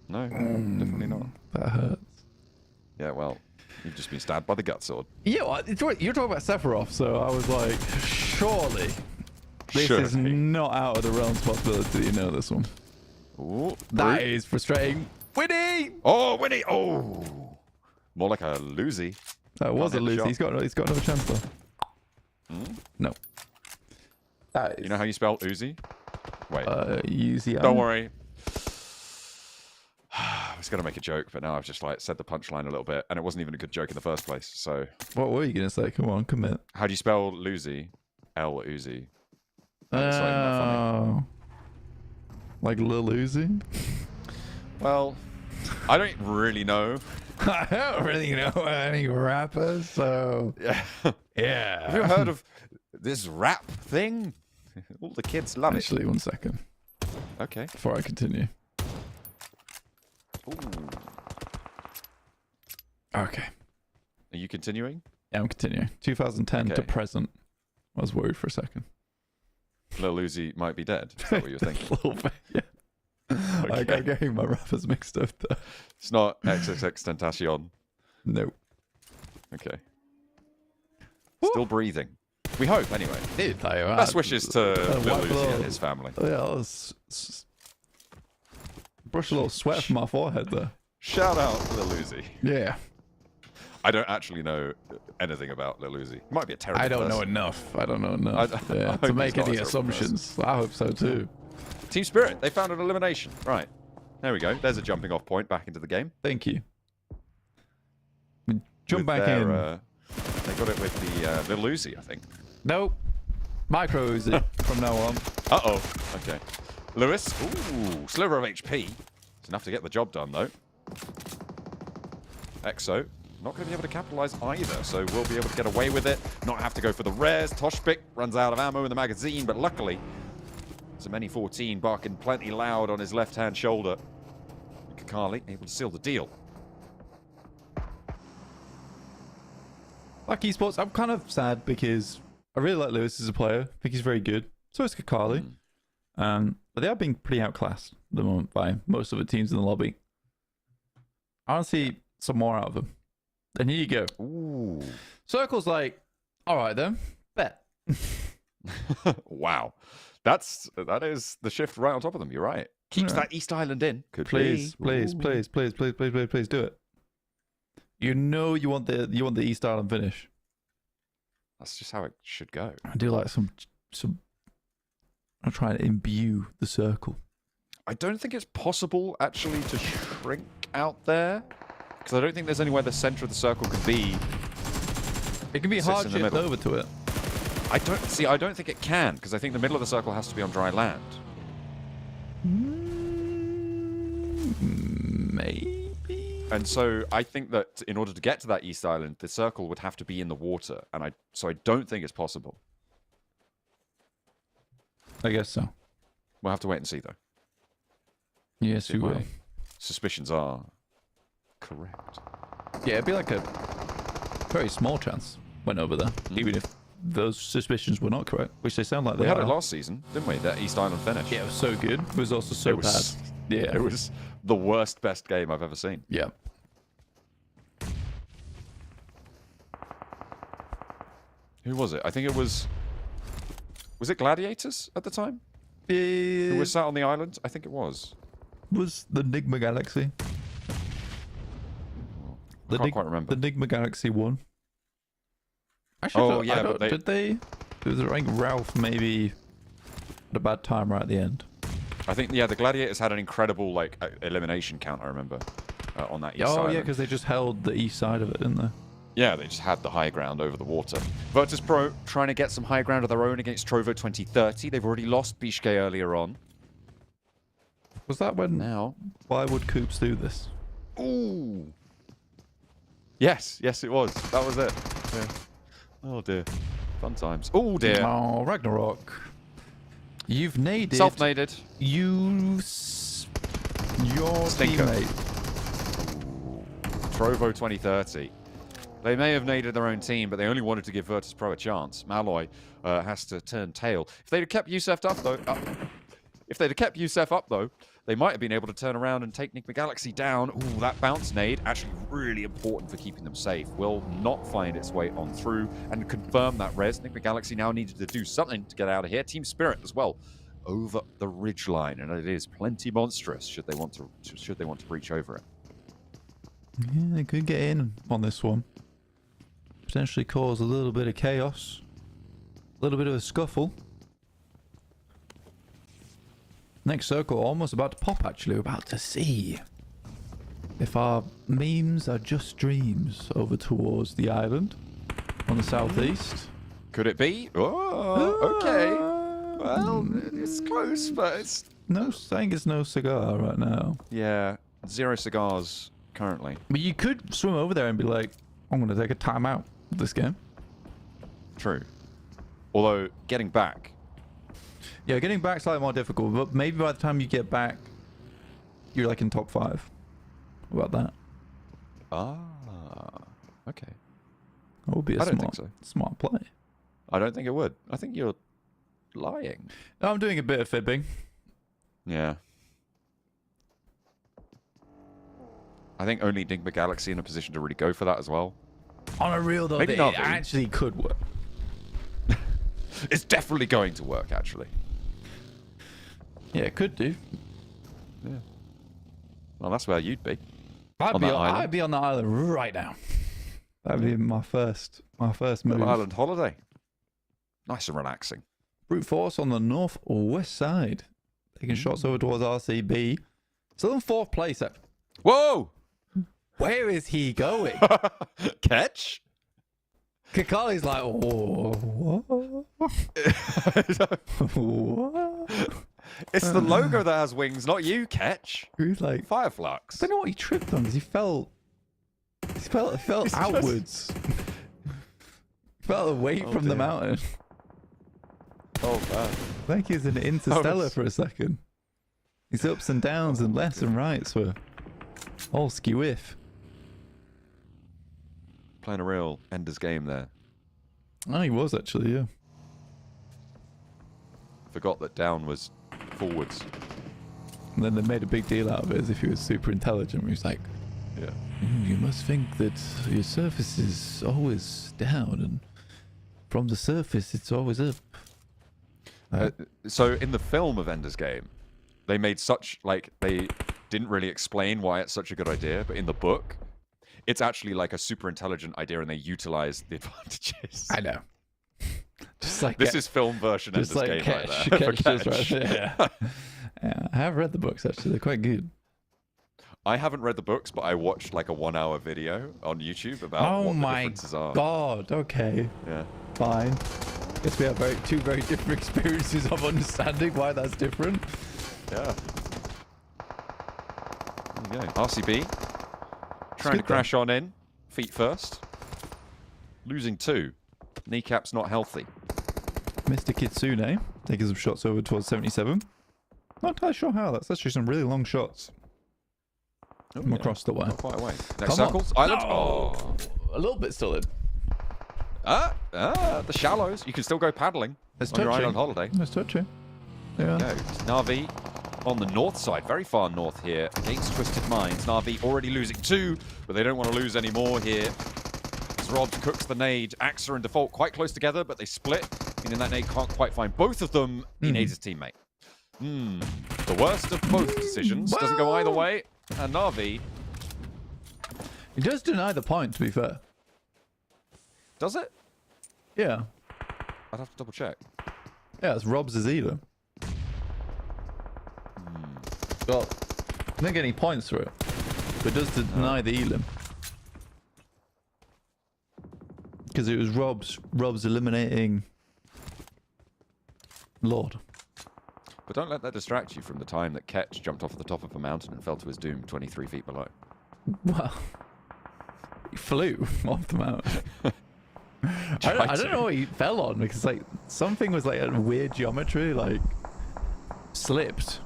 No, definitely not. That hurts. Yeah, well, you've just been stabbed by the gut sword. Yeah, well, you're talking about Sephiroth, so I was like, surely this is Surely. not out of the realm's possibility. You know this one. Ooh, That brute. is frustrating. Winnie! Oh, Winnie! Oh! More like a Lucy. That was a Can't hit the loser. He's got another chance though. No. That is. You know how you spell Uzi? Wait. Uzi. Don't worry. I was going to make a joke, but now I've just like said the punchline a little bit, and it wasn't even a good joke in the first place. So, What were you gonna say? Come on, commit. how do you spell Lucy? L-Uzi. It's not even that funny. Oh. Like Lil Uzi? Well, I don't really know. I don't really know any rappers, so Yeah. yeah. Have you heard of this rap thing? All the kids love Actually, 1 second it. Okay. before I continue. Ooh. Okay. Are you continuing? Yeah, I'm continuing. 2010 to Okay. present. I was worried for a second. Lil Uzi might be dead. Is that what you're A thinking? little bit, yeah. I'm getting my rappers mixed up there. It's not XXX Tentacion. Nope. Okay. Still breathing. We hope, anyway. Best wishes to Lil Uzi and his family. Yeah, brush a little sweat from my forehead there. Shout out to Lil Uzi. Yeah. I don't actually know anything about Lil Uzi. He might be a terrible I don't know person. enough. I don't know enough I yeah, hope to he's make not a any terrible assumptions. I hope so too. Team Spirit, they found an elimination. Right. There we go. There's a jumping off point back into the game. Thank you. Jump With back their, in. They got it with the Lil Uzi, I think. Nope. Micro Uzi from now on. Uh-oh. Okay. Lewis. Ooh, sliver of HP. It's enough to get the job done, though. Exo. Not going to be able to capitalize either, so we'll be able to get away with it. Not have to go for the res. Toshpik runs out of ammo in the magazine, but luckily, Zemeni 14 barking plenty loud on his left-hand shoulder. Kakali able to seal the deal. Like Esports, I'm kind of sad because I really like Lewis as a player. I think he's very good. So is Kakali. But they are being pretty outclassed at the moment by most of the teams in the lobby. I want to see some more out of them. And here you go. Ooh. Circle's like, all right then, bet. Wow. That is the shift right on top of them. You're right. Keeps Yeah. that East Island in. Could Please, be. please, Ooh. please, please, please, please, please, please do it. You know you want the East Island finish. That's just how it should go. I do like some. I'm trying to imbue the circle. I don't think it's possible actually to shrink out there, because I don't think there's anywhere the center of the circle could be. It can be Sits in hard the shift middle. over to it. I don't think it can, because I think the middle of the circle has to be on dry land. Maybe. And so I think that in order to get to that East Island, the circle would have to be in the water, and so I don't think it's possible. I guess so. We'll have to wait and see, though. Yes, See you if will. my suspicions are correct. Yeah, it'd be like a very small chance went over there, even if those suspicions were not correct, which they sound like We they had are. it last season, didn't we? That East Island finish. Yeah, it was so good. It was also so It was- bad. Yeah, It was the worst, best game I've ever seen. Yeah. Who was it? I think it was... Was it Gladiators at the time? Who It was sat on the island? I think it was. was the Nigma Galaxy. I can't quite remember. The Nigma Galaxy won. Actually, Oh, yeah, but did they? There was a rank Ralph maybe at a bad time right at the end. I think, yeah, the Gladiators had an incredible elimination count, I remember, on that East Oh Island. yeah, because they just held the east side of it, didn't they? Yeah, they just had the high ground over the water. Virtus Pro trying to get some high ground of their own against Trovo 2030. They've already lost Bishke earlier on. Was that when? Now... Why would Coops do this? Ooh! Yes, yes it was. That was it. Yeah. Oh dear. Fun times. Oh dear. Oh, Ragnarok. You've naded. Self-naded. Your Stinker. teammate. Trovo 2030. They may have naded their own team, but they only wanted to give Virtus Pro a chance. Malloy has to turn tail. If they'd have kept Youssef up, though, they might have been able to turn around and take Nigma Galaxy down. Ooh, that bounce nade, actually really important for keeping them safe. Will not find its way on through and confirm that res. Nigma Galaxy now needed to do something to get out of here. Team Spirit as well, over the ridgeline, and it is plenty monstrous should they want to breach over it. Yeah, they could get in on this one. Potentially cause a little bit of chaos. A little bit of a scuffle. Next circle almost about to pop, actually. We're about to see if our memes are just dreams over towards the island on the southeast. Could it be? Oh, okay. Well, it's close, but it's... No, saying it's no cigar right now. Yeah, 0 cigars currently. But you could swim over there and be like, I'm going to take a timeout of this game. True. Although, getting back Yeah, getting back's slightly more difficult, but maybe by the time you get back, you're like in top 5. What about that? Ah, okay. That would be a I don't think so. smart play. I don't think it would. I think you're lying. I'm doing a bit of fibbing. Yeah. I think only Enigma Galaxy in a position to really go for that as well. On a real though, Maybe it not, actually could work. It's definitely going to work, actually. Yeah, it could do. Yeah. Well, that's where you'd be. I'd On be on that island right now. That'd be my first move. Little island holiday. Nice and relaxing. Brute Force on the northwest side. Taking shots over towards RCB. Still in 4th place. Whoa! Where is he going? Catch? Kakali's like, oh, what? It's the logo that has wings, not you, Catch. He's like, Fireflux. I don't know what he tripped on because he fell outwards. Fell away from the mountain. Oh, man. I think he's in Interstellar for a second. His ups and downs and lefts and rights were all skew-if. Playing a real Ender's game there. Oh, he was actually, yeah. Forgot that down was forwards. And then they made a big deal out of it as if he was super intelligent. He was like, Yeah. You must think that your surface is always down, and from the surface it's always up. So in the film of Ender's Game, they made such, like, they didn't really explain why it's such a good idea, but in the book, it's actually like a super intelligent idea and they utilize the advantages. I know. Just like this is film version Ender's like Game Catch, right there. Catch just right there. Yeah, I have read the books actually, they're quite good. I haven't read the books, but I watched like a 1-hour video on YouTube about what the differences are. Oh my god, okay. Yeah. Fine. Guess we have two very different experiences of understanding why that's different. Yeah. There you go. RCB. Trying to crash on in. Feet first. Losing 2. Kneecap's not healthy. Mr. Kitsune taking some shots over towards 77. Not entirely sure how. That's actually some really long shots. From across the way. Not quite away. Next circles. On. Island. No. Oh. A little bit still in. The shallows. You can still go paddling It's on your touching. island holiday. It's touching. Yeah. Go. Na'Vi on the north side, very far north here, against Twisted Minds. Na'Vi already losing 2, but they don't want to lose any more here. As Robs cooks the nade, Axa and Default quite close together, but they split, meaning that nade can't quite find both of them. He needs his teammate. The worst of both decisions. Doesn't go either way. And Na'Vi... He does deny the point, to be fair. Does it? Yeah. I'd have to double check. Yeah, it's Rob's as either. Well, I don't get any points for it. But it does deny the elim. Because it was Rob's eliminating Lord. But don't let that distract you from the time that Ketch jumped off the top of a mountain and fell to his doom 23 feet below. Well, he flew off the mountain. I don't know what he fell on because like something was like a weird geometry, like slipped.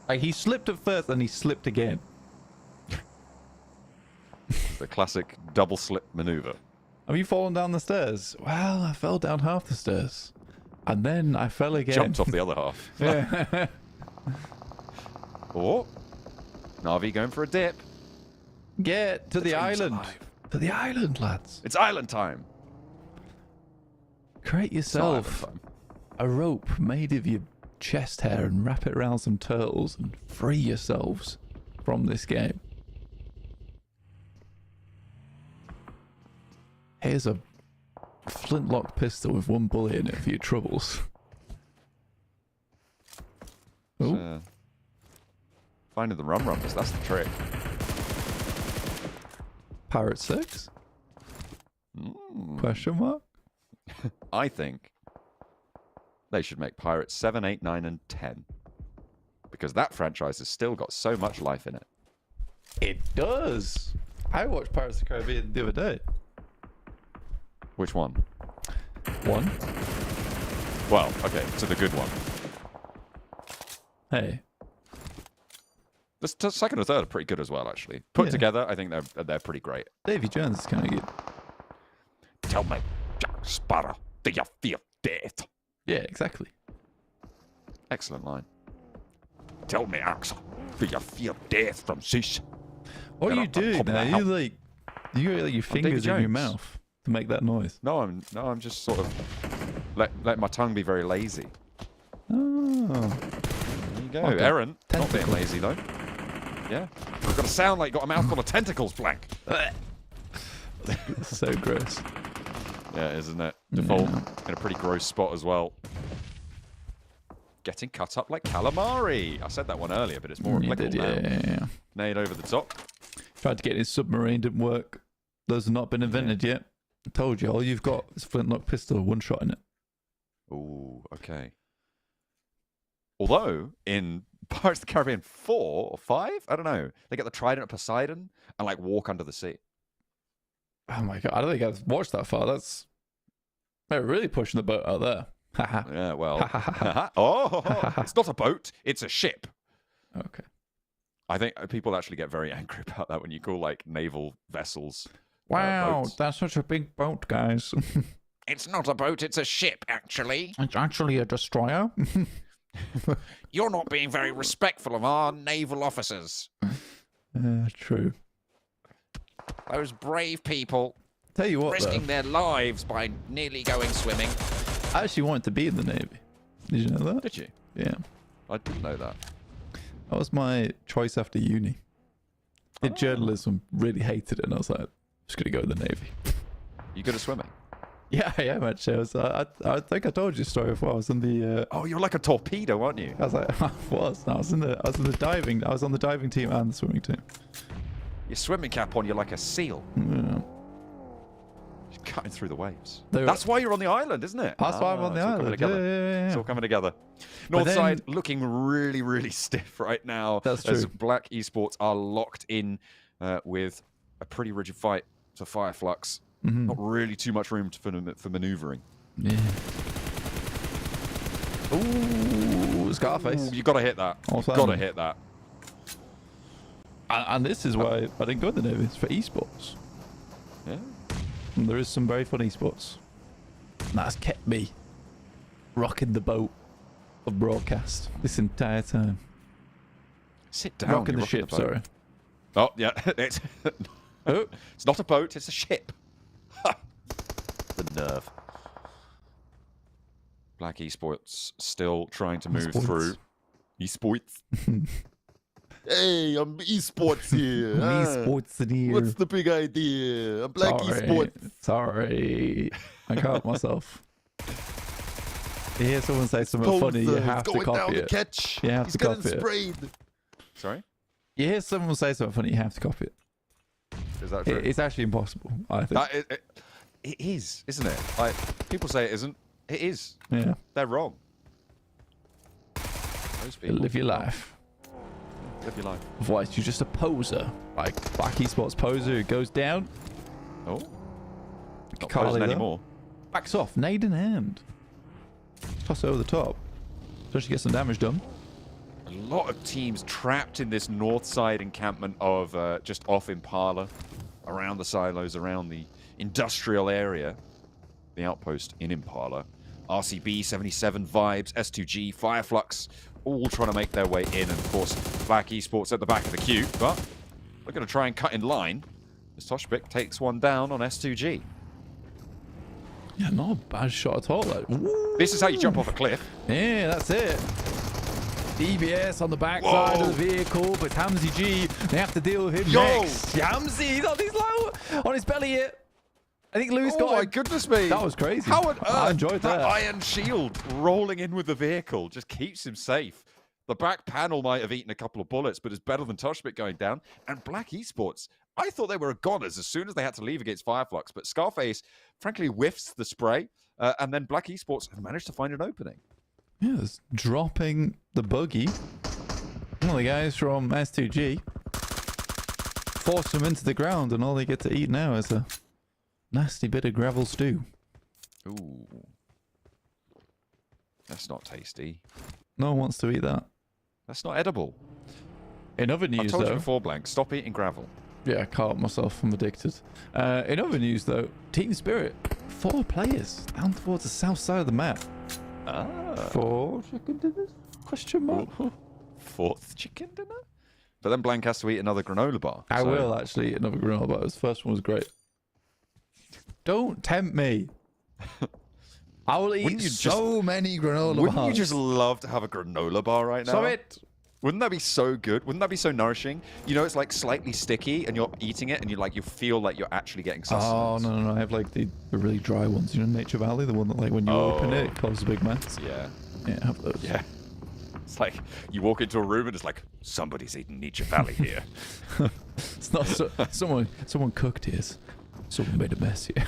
Like he slipped at first and he slipped again. The classic double slip maneuver. Have you fallen down the stairs? Well, I fell down half the stairs. And then I fell again. Jumped off the other half. Yeah. Oh, Na'Vi going for a dip. Get to the island. alive. To the island, lads. It's island time. Create It's not island yourself time. a rope made of your chest hair and wrap it around some turtles and free yourselves from this game. Here's a flintlock pistol with one bullet in it for your troubles. Ooh. Finding the rum-rummers, that's the trick. Pirate 6? Question mark? I think they should make Pirates 7, 8, 9, and 10. Because that franchise has still got so much life in it. It does. I watched Pirates of the Caribbean the other day. Which one? 1. Well, okay, to the good one. Hey. The second and third are pretty good as well, actually. Put Yeah. together, I think they're pretty great. Davy Jones is kind of good. Tell me, Jack Sparrow, do you fear death? Yeah, exactly. Excellent line. Tell me, Axel, do you fear death from this? What are Get you up the doing top of now? the You house. like, you got like your fingers in your Jones. mouth to make that noise. No, I'm just sort of let my tongue be very lazy. Oh. There you go, Like a Aaron. Not being tentacle. lazy though. Yeah, you've got to sound like you got a mouthful of tentacles, Blank. So gross. Yeah, isn't it? Default Yeah. in a pretty gross spot as well. Getting cut up like calamari. I said that one earlier, but it's more You applicable did, now. yeah. Made over the top. Tried to get his submarine, didn't work. Those have not been invented yet. I told you, all you've got is a flintlock pistol, one shot in it. Ooh, okay. Although in Pirates of the Caribbean 4 or 5, I don't know, they get the trident of Poseidon and like walk under the sea. Oh my god, I don't think I've watched that far. They're really pushing the boat out there. Haha. Yeah, well. Oh, it's not a boat, it's a ship. Okay. I think people actually get very angry about that when you call like naval vessels. Wow, boats. that's such a big boat, guys. It's not a boat, it's a ship, actually. It's actually a destroyer. You're not being very respectful of our naval officers. True. Those brave people Tell you what, risking though, their lives by nearly going swimming. I actually wanted to be in the Navy. Did you know that? Did you? Yeah. I didn't know that. That was my choice after uni. Did journalism, really hated it, and I was like, I'm just going to go in the Navy. You good at swimming? Yeah, actually. I think I told you a story before. I was in the... Oh, you're like a torpedo, aren't you? I was like, I was in the diving. I was on the diving team and the swimming team. Your swimming cap on, you're like a seal. Yeah. Just cutting through the waves. They were- That's why you're on the island, isn't it? That's why I'm on the it's all coming island. together. Yeah. It's all coming together. North then- side looking really, really stiff right now. That's As true. Black Esports are locked in with a pretty rigid fight to Fireflux. Mhm. Not really too much room for maneuvering. Yeah. Ooh, Scarface. Ooh, you got to hit that. What's Got that to mean? hit that. And this is why I didn't go in the Navy. It's for esports. Yeah. And there is some very fun esports. And that's kept me rocking the boat of broadcast this entire time. Sit down. Rocking you're the ship, boat. sorry. Oh, yeah. It's, Oh, it's not a boat, it's a ship. The nerve. Black Esports still trying to move Esports. through. Esports. Hey, I'm Esports here. esports in here. What's the big idea? I'm Black Sorry. Esports. Sorry. I can't help myself. You hear someone say something funny, you have to copy it. catch. You have to copy it. sprayed. Sorry? You hear someone say something funny, you have to copy it. Is that true? It's actually impossible, I think. It is, isn't it? Like, people say it isn't. It is. Yeah. They're wrong. Those people. Live your life. Live your life. Otherwise, you're just a poser. Like Black Esports poser who goes down, Oh. Not Carly, posing though. anymore. backs off, nade in hand. Toss it over the top. So she gets some damage done. A lot of teams trapped in this north side encampment of just off Impala, around the silos, around the industrial area, the outpost in Impala. RCB, 77 Vibes, S2G, Fireflux, all trying to make their way in. And of course, Black Esports at the back of the queue, but we're going to try and cut in line as Toshbik takes one down on S2G. Yeah, not a bad shot at all. Like, This is how you jump off a cliff. yeah, that's it. DBS on the backside Whoa. of the vehicle, but Hamzy G, they have to deal with him Yo. next. Hamzy, he's on his low, on his belly here. I think Lewis Oh got my him. goodness me. That was crazy. How on earth? I enjoyed that. Iron shield rolling in with the vehicle just keeps him safe. The back panel might have eaten a couple of bullets, but it's better than Toshbik going down. And Black Esports, I thought they were goners as soon as they had to leave against Fireflux, but Scarface frankly whiffs the spray, and then Black Esports have managed to find an opening. Yeah, it's dropping the buggy. One of the guys from S2G forced him into the ground, and all they get to eat now is a nasty bit of gravel stew. Ooh. That's not tasty. No one wants to eat that. That's not edible. In other I've news, told you though... before, Blank. Stop eating gravel. Yeah, I can't help myself. I'm addicted. In other news, though, Team Spirit, 4 players down towards the south side of the map. Ah. 4 chicken dinners? Question mark. 4th chicken dinner? But then Blank has to eat another granola bar. I will actually eat another granola bar. This first one was great. Don't tempt me. I will eat so many granola bars. Wouldn't you just love to have a granola bar right now? Stop it. Wouldn't that be so good? Wouldn't that be so nourishing? You know, it's like slightly sticky, and you're eating it, and you feel like you're actually getting sustenance. Oh, no. I have like the really dry ones. You know, Nature Valley, the one that like when you open it, it causes a big mess. Yeah. Yeah, I have those. Yeah. It's like you walk into a room and it's like somebody's eating Nature Valley here. It's not someone cooked here. Someone made a mess here.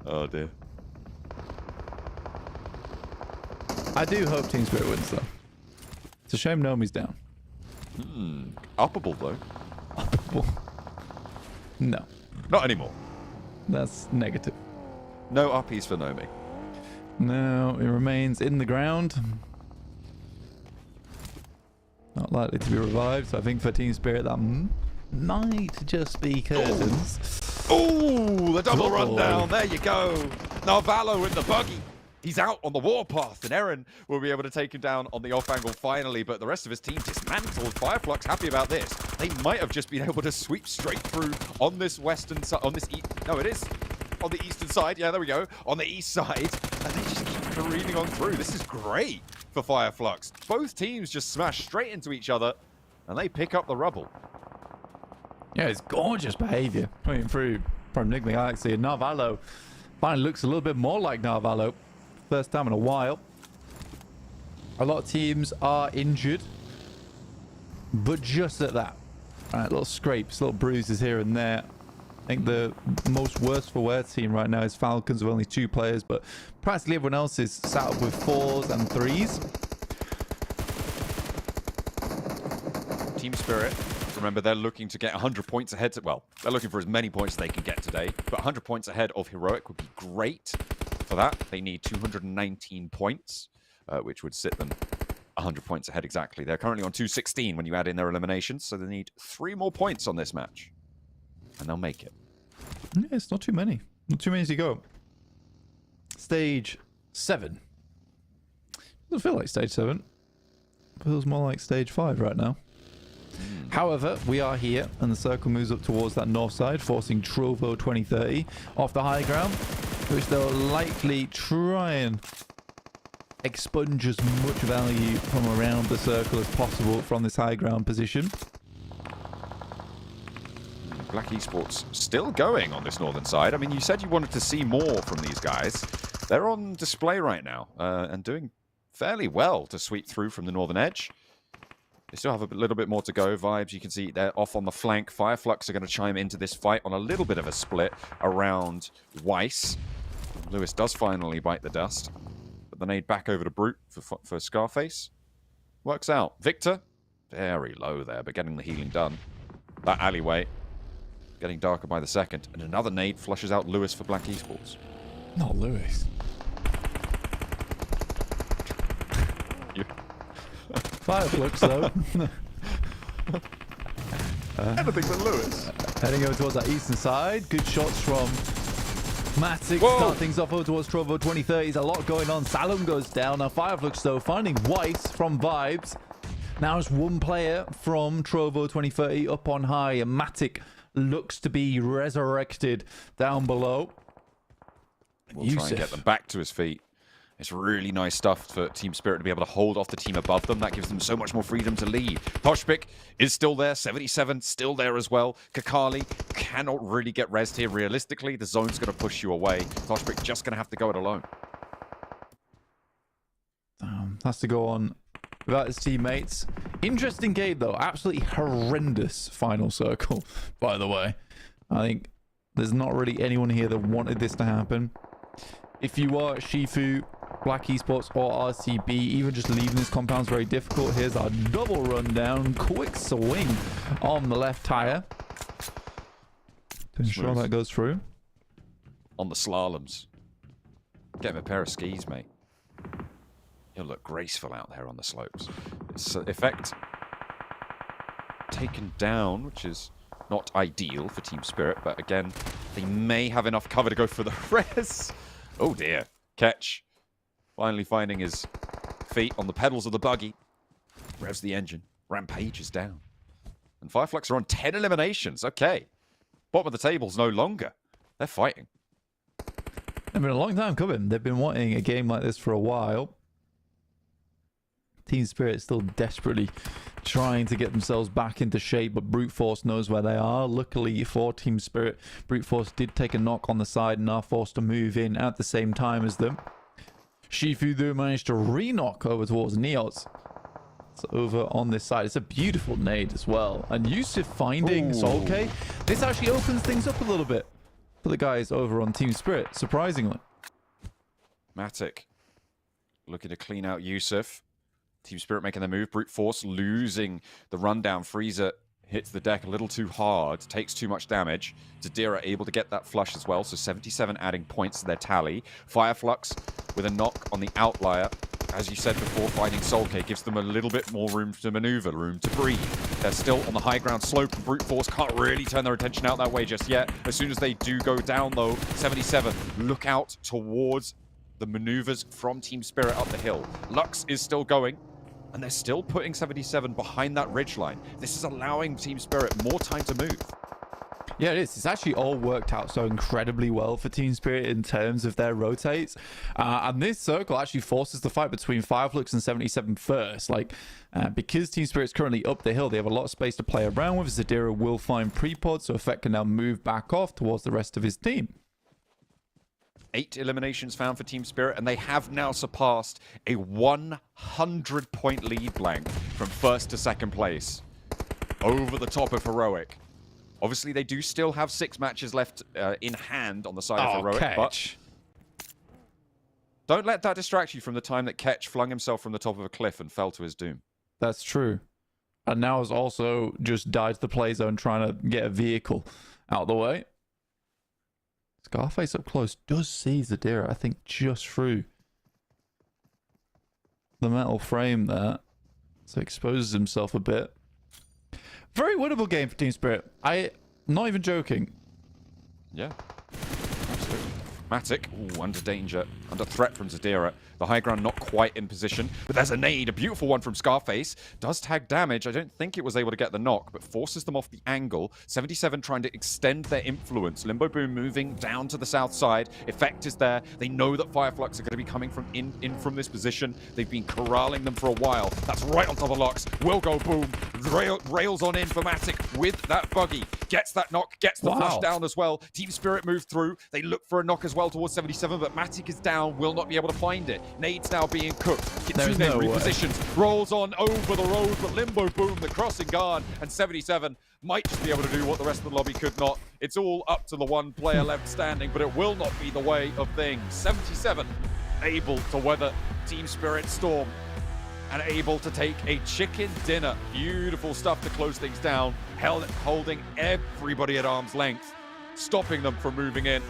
Oh dear. I do hope Team Spirit wins, though. It's a shame Nomi's down. Uppable, though. Uppable? No. Not anymore. That's negative. No uppies for Nomi. No, it remains in the ground. Not likely to be revived, so I think for Team Spirit that might just be curtains. Oh, the double rundown. There you go. Narvalo in the buggy. He's out on the warpath, and Eren will be able to take him down on the off angle finally, but the rest of his team dismantled. Fireflux happy about this. They might have just been able to sweep straight through on this western side, on this no, it is on the eastern side. Yeah, there we go. On the east side, and they just keep careening on through. This is great for Fireflux. Both teams just smash straight into each other, and they pick up the rubble. Yeah, it's gorgeous behavior coming through from Enigma Galaxy, and Narvalo finally looks a little bit more like Narvalo. First time in a while. A lot of teams are injured, but just at that. Right, little scrapes, little bruises here and there. I think the most worst for wear team right now is Falcons with only 2 players, but practically everyone else is sat up with 4s and 3s. Team Spirit, remember, they're looking to get 100 points ahead. Well, they're looking for as many points as they can get today, but 100 points ahead of Heroic would be great. For that, they need 219 points, which would sit them 100 points ahead exactly. They're currently on 216 when you add in their eliminations, so they need 3 more points on this match, and they'll make it. Yeah, it's not too many. Not too many to go. Stage 7. Doesn't feel like stage 7. It feels more like stage 5 right now. However, we are here, and the circle moves up towards that north side, forcing Trovo 2030 off the high ground, which they'll likely try and expunge as much value from around the circle as possible from this high ground position. Black Esports still going on this northern side. I mean, you said you wanted to see more from these guys. They're on display right now and doing fairly well to sweep through from the northern edge. They still have a little bit more to go. Vibes, you can see they're off on the flank. Fireflux are going to chime into this fight on a little bit of a split around Weiss. Lewis does finally bite the dust. But the nade back over to Brute for Scarface. Works out. Victor, very low there, but getting the healing done. That alleyway, getting darker by the second. And another nade flushes out Lewis for Black Esports. Not Lewis. Fireflux, though. Anything but Lewis. Heading over towards that eastern side. Good shots from Matic. Start things off over towards Trovo 2030. There's a lot going on. Salem goes down. Now Fireflux, though, finding Weiss from Vibes. Now it's 1 player from Trovo 2030 up on high. And Matic looks to be resurrected down below. We'll try and get them back to his feet. It's really nice stuff for Team Spirit to be able to hold off the team above them. That gives them so much more freedom to lead. Toshpik is still there. 77 still there as well. Kakali cannot really get rezzed here. Realistically, the zone's going to push you away. Toshpik just going to have to go it alone. Has to go on without his teammates. Interesting game, though. Absolutely horrendous final circle, by the way. I think there's not really anyone here that wanted this to happen. If you are Shifu, Black Esports, or RCB, even just leaving this compound is very difficult. Here's our double rundown. Quick swing on the left tire to ensure that goes through. On the slaloms. Get him a pair of skis, mate. He'll look graceful out there on the slopes. It's effect taken down, which is not ideal for Team Spirit, but again, they may have enough cover to go for the res. Oh dear. Catch. Finally finding his feet on the pedals of the buggy. Revs the engine. Rampage is down. And Fireflux are on 10 eliminations. Okay. Bottom of the table's no longer. They're fighting. It's been a long time coming. They've been wanting a game like this for a while. Team Spirit still desperately trying to get themselves back into shape, but Brute Force knows where they are. Luckily for Team Spirit, Brute Force did take a knock on the side and are forced to move in at the same time as them. Shifu do managed to re-knock over towards Neos. It's over on this side. It's a beautiful nade as well. And Yusuf finding Solke. This actually opens things up a little bit for the guys over on Team Spirit, surprisingly. Matic looking to clean out Yusuf. Team Spirit making the move. Brute Force losing the rundown. Freezer hits the deck a little too hard. Takes too much damage. Zadira able to get that flush as well. So 77 adding points to their tally. Fireflux with a knock on the outlier. As you said before, finding Solke gives them a little bit more room to maneuver, room to breathe. They're still on the high ground slope. Brute Force can't really turn their attention out that way just yet. As soon as they do go down, though, 77 look out towards the maneuvers from Team Spirit up the hill. Lux is still going. And they're still putting 77 behind that ridgeline. This is allowing Team Spirit more time to move. Yeah, it is. It's actually all worked out so incredibly well for Team Spirit in terms of their rotates. And this circle actually forces the fight between Fireflux and 77 first. Because Team Spirit's currently up the hill, they have a lot of space to play around with. Zadira will find pre-pod, so Effect can now move back off towards the rest of his team. 8 eliminations found for Team Spirit, and they have now surpassed a 100-point lead blank from first to second place over the top of Heroic. Obviously, they do still have 6 matches left in hand on the side of Heroic, Catch. but don't let that distract you from the time that Ketch flung himself from the top of a cliff and fell to his doom. That's true. And now has also just died to the play zone trying to get a vehicle out of the way. Scarface up close does see Zadira, I think, just through the metal frame there. So exposes himself a bit. Very winnable game for Team Spirit. Not even joking. Yeah, absolutely. Matic, under danger, under threat from Zadira. The high ground not quite in position, but there's a nade, a beautiful one from Scarface. Does tag damage. I don't think it was able to get the knock, but forces them off the angle. 77 trying to extend their influence. Limbo Boom moving down to the south side. Effect is there. They know that Fireflux are going to be coming from in from this position. They've been corralling them for a while. That's right on top of Lux. Will go boom. Rails on in for Matic with that buggy. Gets that knock, gets the flush down as well. Team Spirit move through. They look for a knock as well towards 77, but Matic is down, will not be able to find it. Nades now being cooked. Kitsune repositions, rolls on over the road, but Limbo Boom, the crossing guard, and 77 might just be able to do what the rest of the lobby could not. It's all up to the one player left standing, but it will not be the way of things. 77 able to weather Team Spirit storm and able to take a chicken dinner. Beautiful stuff to close things down, holding everybody at arm's length, stopping them from moving in.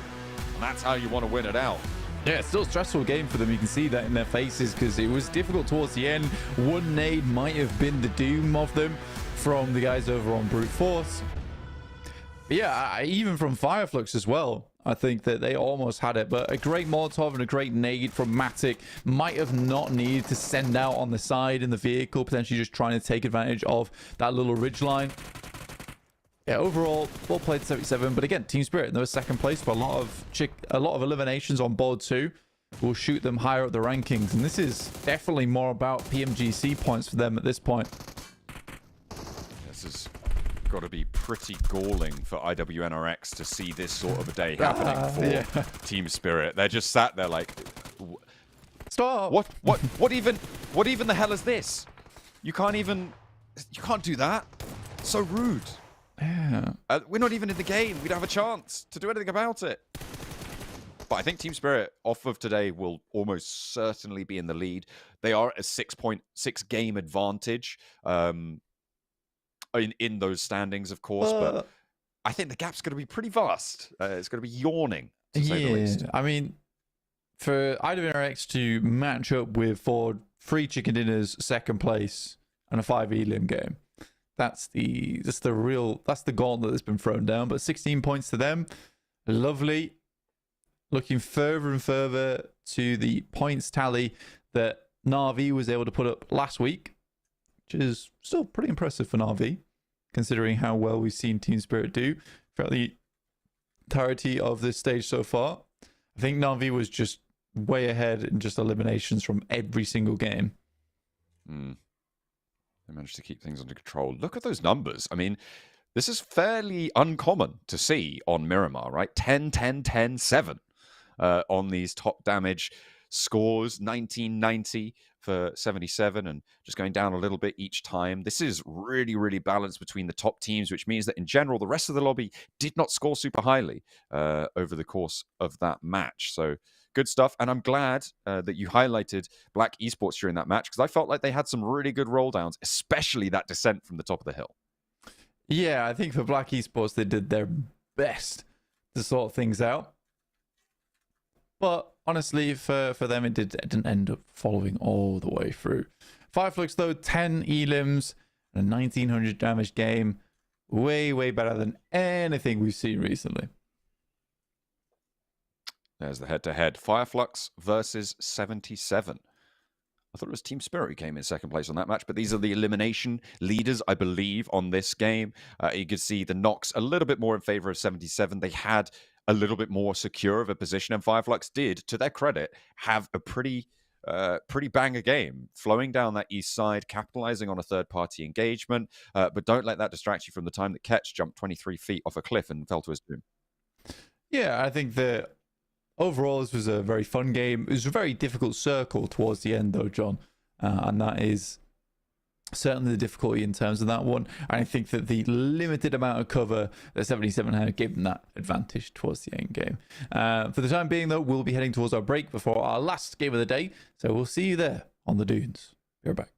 And that's how you want to win it out. Yeah, it's still a stressful game for them. You can see that in their faces because it was difficult towards the end. One nade might have been the doom of them from the guys over on Brute Force. But yeah, even from Fireflux as well. I think that they almost had it, but a great Molotov and a great nade from Matic might have not needed to send out on the side in the vehicle, potentially just trying to take advantage of that little ridgeline. Yeah, overall, well played 77, but again, Team Spirit in the second place for a lot of eliminations on board too. Will shoot them higher up the rankings, and this is definitely more about PMGC points for them at this point. This has got to be pretty galling for IWNRX to see this sort of a day happening for Team Spirit. They're just sat there like, stop. What even the hell is this? You can't do that. So rude. Yeah. We're not even in the game. We'd have a chance to do anything about it. But I think Team Spirit, off of today, will almost certainly be in the lead. They are at a 6.6 game advantage in those standings, of course. But I think the gap's going to be pretty vast. It's going to be yawning, to say the least. I mean, for IWRX to match up with 4 free chicken dinners, second place, and a 5 elim game. That's the gauntlet that's been thrown down. But 16 points to them. Lovely. Looking further and further to the points tally that Na'Vi was able to put up last week, which is still pretty impressive for Na'Vi, considering how well we've seen Team Spirit do throughout the entirety of this stage so far. I think Na'Vi was just way ahead in just eliminations from every single game. They managed to keep things under control. Look at those numbers. I mean, this is fairly uncommon to see on Miramar, right? 10, 10, 10, 7 on these top damage scores. 1990 for 77 and just going down a little bit each time. This is really, really balanced between the top teams, which means that in general, the rest of the lobby did not score super highly over the course of that match. So good stuff. And I'm glad that you highlighted Black Esports during that match, because I felt like they had some really good roll downs, especially that descent from the top of the hill. Yeah, I think for Black Esports, they did their best to sort things out. But honestly, for them, it didn't end up following all the way through. Fireflux, though, 10 elims and a 1900 damage game. Way, way better than anything we've seen recently. There's the head-to-head. Fireflux versus 77. I thought it was Team Spirit who came in second place on that match, but these are the elimination leaders, I believe, on this game. You could see the knocks a little bit more in favor of 77. They had a little bit more secure of a position, and Fireflux did, to their credit, have a pretty banger game, flowing down that east side, capitalizing on a third-party engagement, but don't let that distract you from the time that Ketch jumped 23 feet off a cliff and fell to his doom. Yeah, I think that overall, this was a very fun game. It was a very difficult circle towards the end, though, John. And that is certainly the difficulty in terms of that one. And I think that the limited amount of cover that 77 had gave them that advantage towards the end game. For the time being, though, we'll be heading towards our break before our last game of the day. So we'll see you there on the dunes. We're back.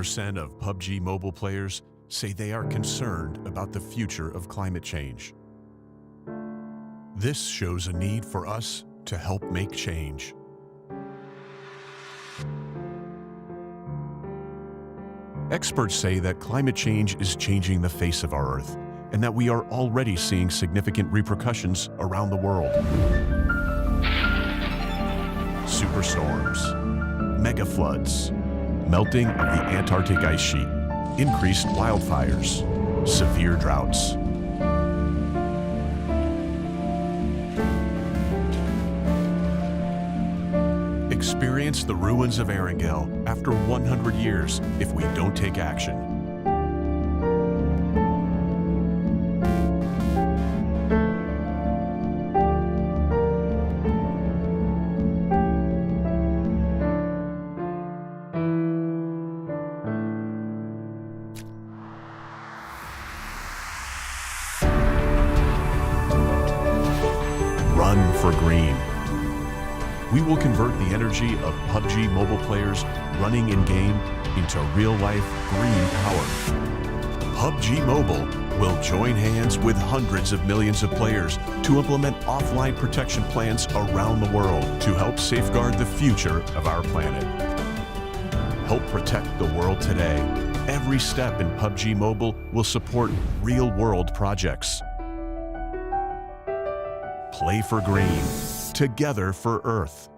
%88 of PUBG Mobile players say they are concerned about the future of climate change. This shows a need for us to help make change. Experts say that climate change is changing the face of our Earth, and that we are already seeing significant repercussions around the world. Superstorms, mega floods, melting of the Antarctic ice sheet, increased wildfires, severe droughts. Experience the ruins of Erangel after 100 years if we don't take action. Run for green. We will convert the energy of PUBG Mobile players running in-game into real-life green power. PUBG Mobile will join hands with hundreds of millions of players to implement offline protection plans around the world to help safeguard the future of our planet. Help protect the world today. Every step in PUBG Mobile will support real-world projects. Play for green. Together for Earth.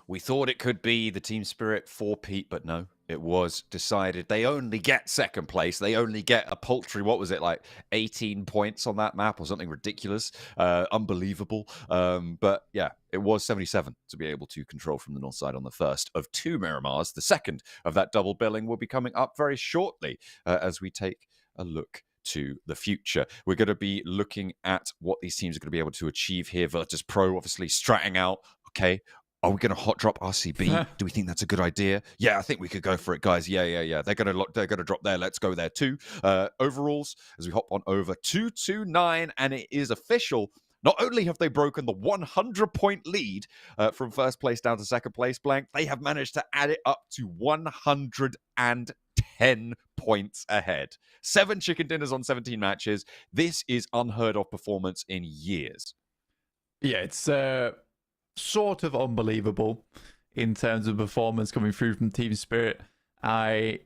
We thought it could be the team spirit four-peat, but no, it was decided they only get second place. They only get a paltry, what was it, like 18 points on that map or something ridiculous, unbelievable. But yeah, it was 77 to be able to control from the north side on the first of two Miramars. The second of that double billing will be coming up very shortly as we take a look to the future. We're going to be looking at what these teams are going to be able to achieve here. Virtus Pro obviously stratting out, okay, are we going to hot drop RCB? Do we think that's a good idea? Yeah, I think we could go for it, guys. Yeah. They're going to drop there. Let's go there too. Overalls, as we hop on over 229, and it is official. Not only have they broken the 100-point lead from first place down to second place, Blank, they have managed to add it up to 110 points ahead. 7 chicken dinners on 17 matches. This is unheard of performance in years. Yeah, it's sort of unbelievable in terms of performance coming through from Team Spirit. I'm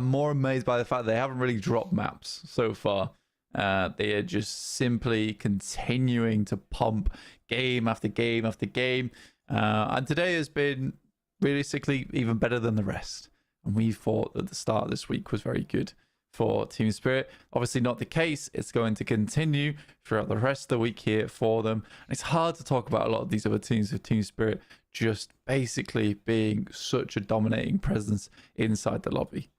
more amazed by the fact they haven't really dropped maps so far. They are just simply continuing to pump game after game after game. And today has been realistically even better than the rest. And we thought that the start of this week was very good for Team Spirit. Obviously not the case. It's going to continue throughout the rest of the week here for them. And it's hard to talk about a lot of these other teams with Team Spirit just basically being such a dominating presence inside the lobby.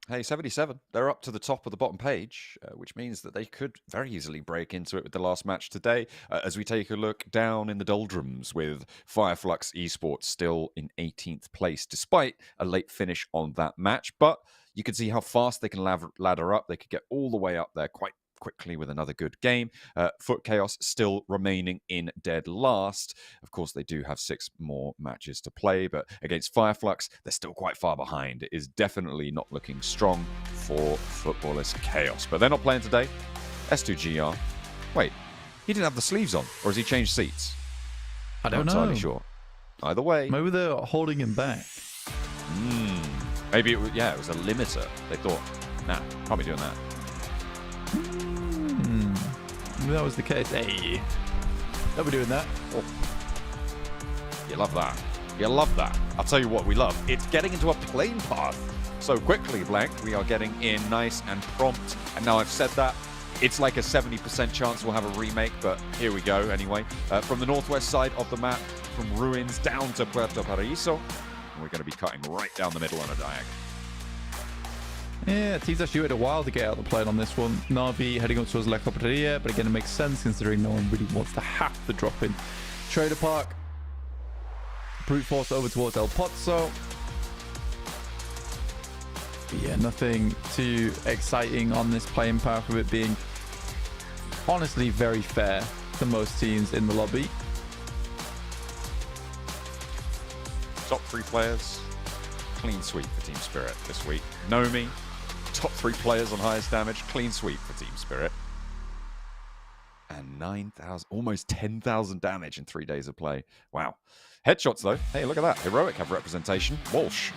Hey, 77, they're up to the top of the bottom page, which means that they could very easily break into it with the last match today. As we take a look down in the doldrums with Fireflux Esports still in 18th place, despite a late finish on that match. But you can see how fast they can ladder up. They could get all the way up there quite quickly with another good game. Foot Chaos still remaining in dead last. Of course, they do have 6 more matches to play, but against Fireflux, they're still quite far behind. It is definitely not looking strong for Footballers Chaos. But they're not playing today. S2GR. Wait, He didn't have the sleeves on, or has he changed seats? I don't Not know. entirely sure. Either way. Maybe they're holding him back. Maybe it was, it was a limiter. They thought, nah, can't be doing that. Maybe that was the case. Hey, they'll be doing that. Oh. You love that. You love that. I'll tell you what we love. It's getting into a plane path. So quickly, Blank, we are getting in nice and prompt. And now I've said that, it's like a 70% chance we'll have a remake, but here we go anyway. From the northwest side of the map, from Ruins down to Puerto Paraíso, and we're going to be cutting right down the middle on a diag. Yeah, teams actually waited a while to get out the plane on this one. Navi heading up towards La Copeteria, but again, it makes sense considering no one really wants to have to drop in. Trader Park, brute force over towards El Pozzo. But yeah, nothing too exciting on this playing path, with it being honestly very fair to most teams in the lobby. Top 3 players, clean sweep for Team Spirit this week. Nomi, top 3 players on highest damage, clean sweep for Team Spirit. And 9,000, almost 10,000 damage in 3 days of play. Wow. Headshots though, hey, look at that. Heroic have representation. Walsh.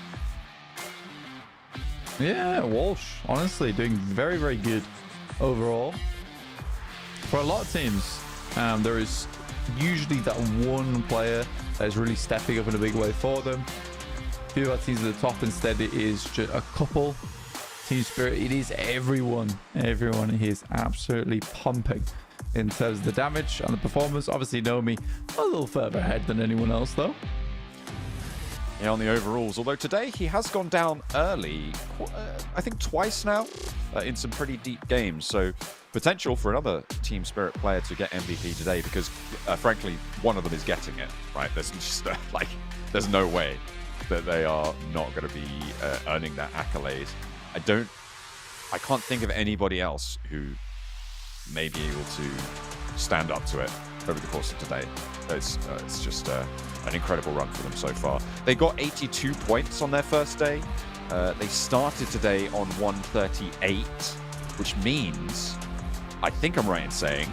Yeah, Walsh, honestly, doing very, very good overall. For a lot of teams, there is usually that one player that is really stepping up in a big way for them. A few of our teams at the top, instead, it is just a couple. Team Spirit, it is everyone. Everyone is absolutely pumping in terms of the damage and the performance. Obviously, Nomi a little further ahead than anyone else, though. Yeah, on the overalls. Although today he has gone down early, I think twice now, in some pretty deep games. So potential for another Team Spirit player to get MVP today, because frankly, one of them is getting it. Right? There's just there's no way that they are not going to be earning that accolade. I can't think of anybody else who may be able to stand up to it over the course of today. It's just an incredible run for them so far. They got 82 points on their first day. They started today on 138, which means, I think I'm right in saying,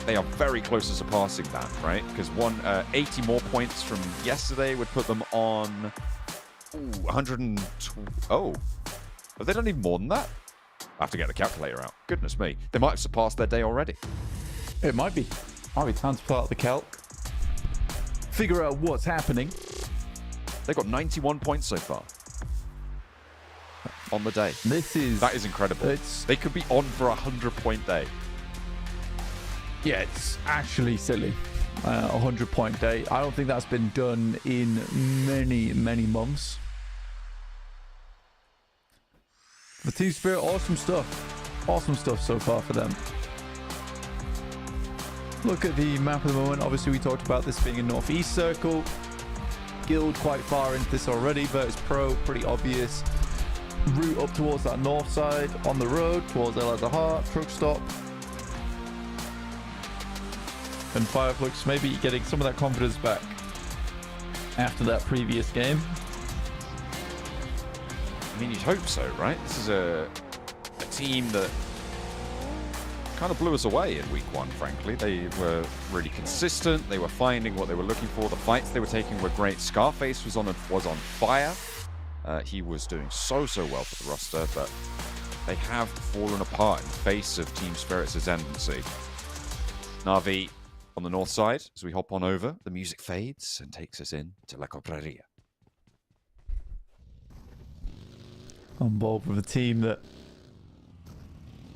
they are very close to surpassing that, right? Because 80 more points from yesterday would put them on 120. Oh, have they done even more than that? I have to get the calculator out. Goodness me. They might have surpassed their day already. It might be. Might be time to pull out the calc. Figure out what's happening. They got 91 points so far on the day. That is incredible. They could be on for a 100-point day. Yeah, it's actually silly. 100-point day. I don't think that's been done in many, many months. For Team Spirit, awesome stuff. Awesome stuff so far for them. Look at the map at the moment. Obviously, we talked about this being a northeast circle. Guild quite far into this already. Virtus Pro, pretty obvious. Route up towards that north side on the road towards El Azahar, truck stop. And Fireflux maybe getting some of that confidence back after that previous game. I mean, you'd hope so, right? This is a team that kind of blew us away in week 1, frankly. They were really consistent. They were finding what they were looking for. The fights they were taking were great. Scarface was on fire. He was doing so well for the roster, but they have fallen apart in the face of Team Spirit's ascendancy. Navi on the north side, as we hop on over, the music fades and takes us in to La Copeteria. On board with a team that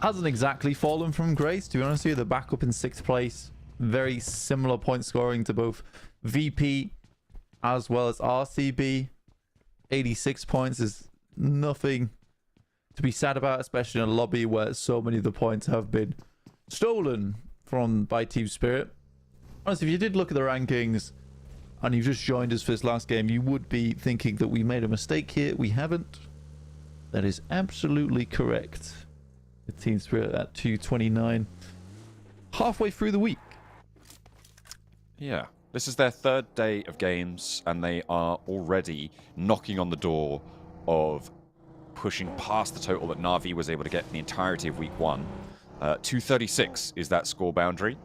hasn't exactly fallen from grace, to be honest with you. They're back up in 6th place. Very similar point scoring to both VP as well as RCB. 86 points is nothing to be sad about, especially in a lobby where so many of the points have been stolen by Team Spirit. Honestly, if you did look at the rankings and you've just joined us for this last game, you would be thinking that we made a mistake here. We haven't. That is absolutely correct. The Team Spirit at 229. Halfway through the week. Yeah. This is their 3rd day of games, and they are already knocking on the door of pushing past the total that Navi was able to get in the entirety of week 1. 236 is that score boundary.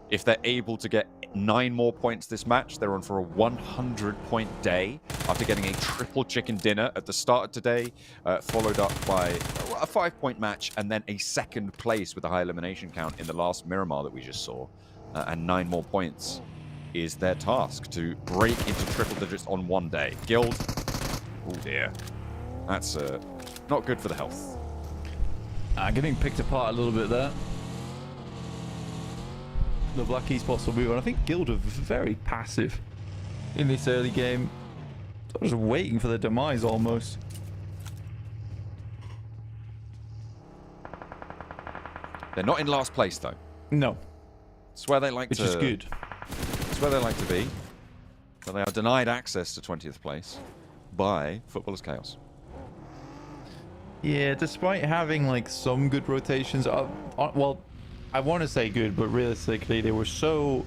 If they're able to get 9 more points this match, they're on for a 100-point day after getting a triple chicken dinner at the start of today, followed up by a 5-point match and then a 2nd place with a high elimination count in the last Miramar that we just saw. And 9 more points is their task, to break into triple digits on one day. Guild, oh dear. That's not good for the health. Getting picked apart a little bit there. The Black Esports will move on. I think Guild are very passive in this early game. I was waiting for the demise almost. They're not in last place though. No. It's where they like Which to. is good. It's where they like to be. But they are denied access to 20th place by Footballers Chaos. Yeah, despite having like some good rotations, well, I want to say good, but realistically, they were so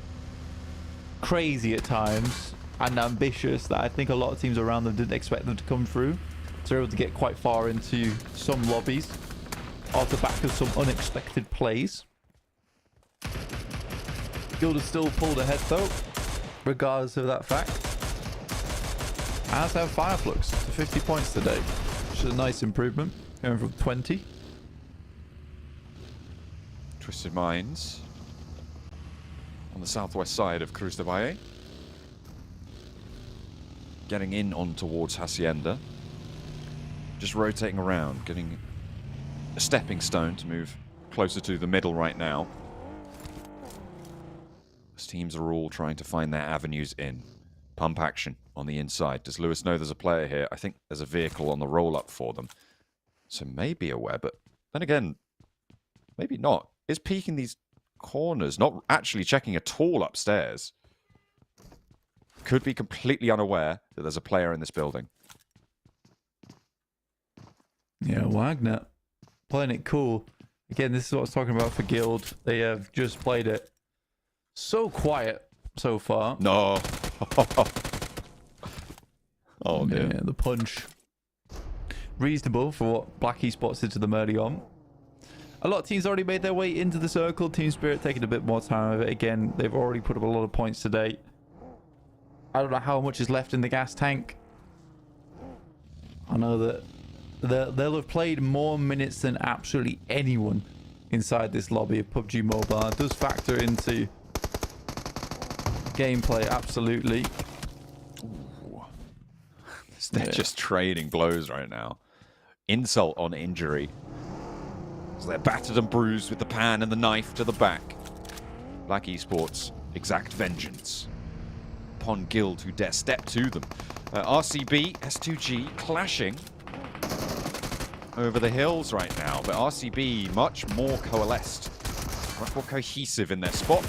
crazy at times and ambitious that I think a lot of teams around them didn't expect them to come through. So they're able to get quite far into some lobbies off the back of some unexpected plays. Guild has still pulled ahead though, regardless of that fact. As have Fireflux to 50 points today, which is a nice improvement, going from 20. Twisted Minds on the southwest side of Cruz de Valle. Getting in on towards Hacienda. Just rotating around, getting a stepping stone to move closer to the middle right now. These teams are all trying to find their avenues in. Pump action on the inside. Does Lewis know there's a player here? I think there's a vehicle on the roll-up for them. So maybe aware, but then again, maybe not. Is peeking these corners, not actually checking at all upstairs. Could be completely unaware that there's a player in this building. Yeah, Wagner playing it cool. Again, this is what I was talking about for Guild. They have just played it so quiet so far. No. Oh, dear. Yeah, the punch. Reasonable for what Black Esports did to them early on. A lot of teams already made their way into the circle. Team Spirit taking a bit more time of it. Again, they've already put up a lot of points today. I don't know how much is left in the gas tank. I know that they'll have played more minutes than absolutely anyone inside this lobby of PUBG Mobile. It does factor into gameplay, absolutely. Ooh. They're just trading blows right now. Insult on injury. So they're battered and bruised with the pan and the knife to the back. Black Esports exact vengeance upon Guild who dare step to them. RCB, S2G clashing over the hills right now, but RCB much more coalesced, much more cohesive in their spot.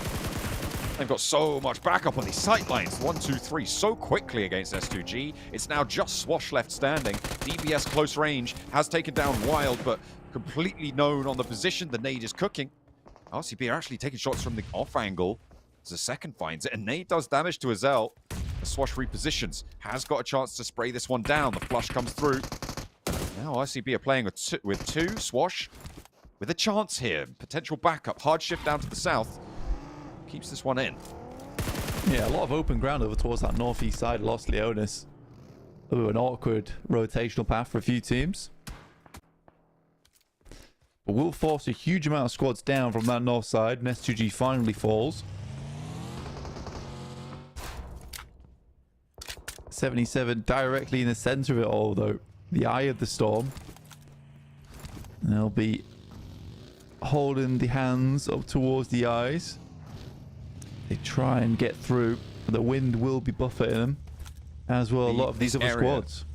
They've got so much backup on these sight lines. 1, 2, 3 so quickly against S2G. It's now just Swash left standing. DBS close range has taken down Wild, but completely known on the position. The nade is cooking. RCB are actually taking shots from the off angle. As the second finds it, and nade does damage to Azel. The Swash repositions. Has got a chance to spray this one down. The flush comes through. Now RCB are playing with two. Swash with a chance here. Potential backup. Hard shift down to the south. Keeps this one in. Yeah, a lot of open ground over towards that northeast side. Los Leones. Ooh, an awkward rotational path for a few teams. But will force a huge amount of squads down from that north side. And S2G finally falls. 77 directly in the center of it all, though. The eye of the storm. And they'll be holding the hands up towards the eyes. They try and get through, but the wind will be buffeting them, as will a lot of these other squads.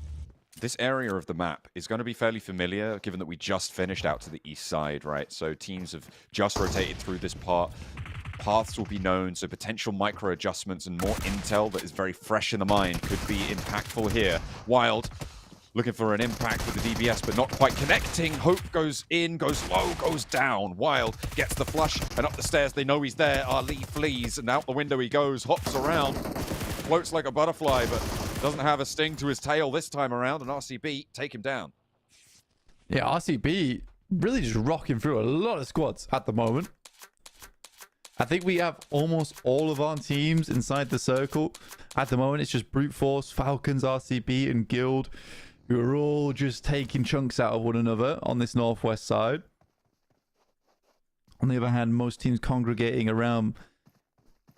This area of the map is going to be fairly familiar, given that we just finished out to the east side, right? So teams have just rotated through this part. Paths will be known, so potential micro adjustments and more intel that is very fresh in the mind could be impactful here. Wild looking for an impact with the DBS, but not quite connecting. Hope goes in, goes low, goes down. Wild gets the flush, and up the stairs, they know he's there. Ali flees, and out the window he goes, hops around, floats like a butterfly, but doesn't have a sting to his tail this time around, and RCB take him down. Yeah, RCB really just rocking through a lot of squads at the moment. I think we have almost all of our teams inside the circle. At the moment, it's just Brute Force, Falcons, RCB, and Guild, who are all just taking chunks out of one another on this northwest side. On the other hand, most teams congregating around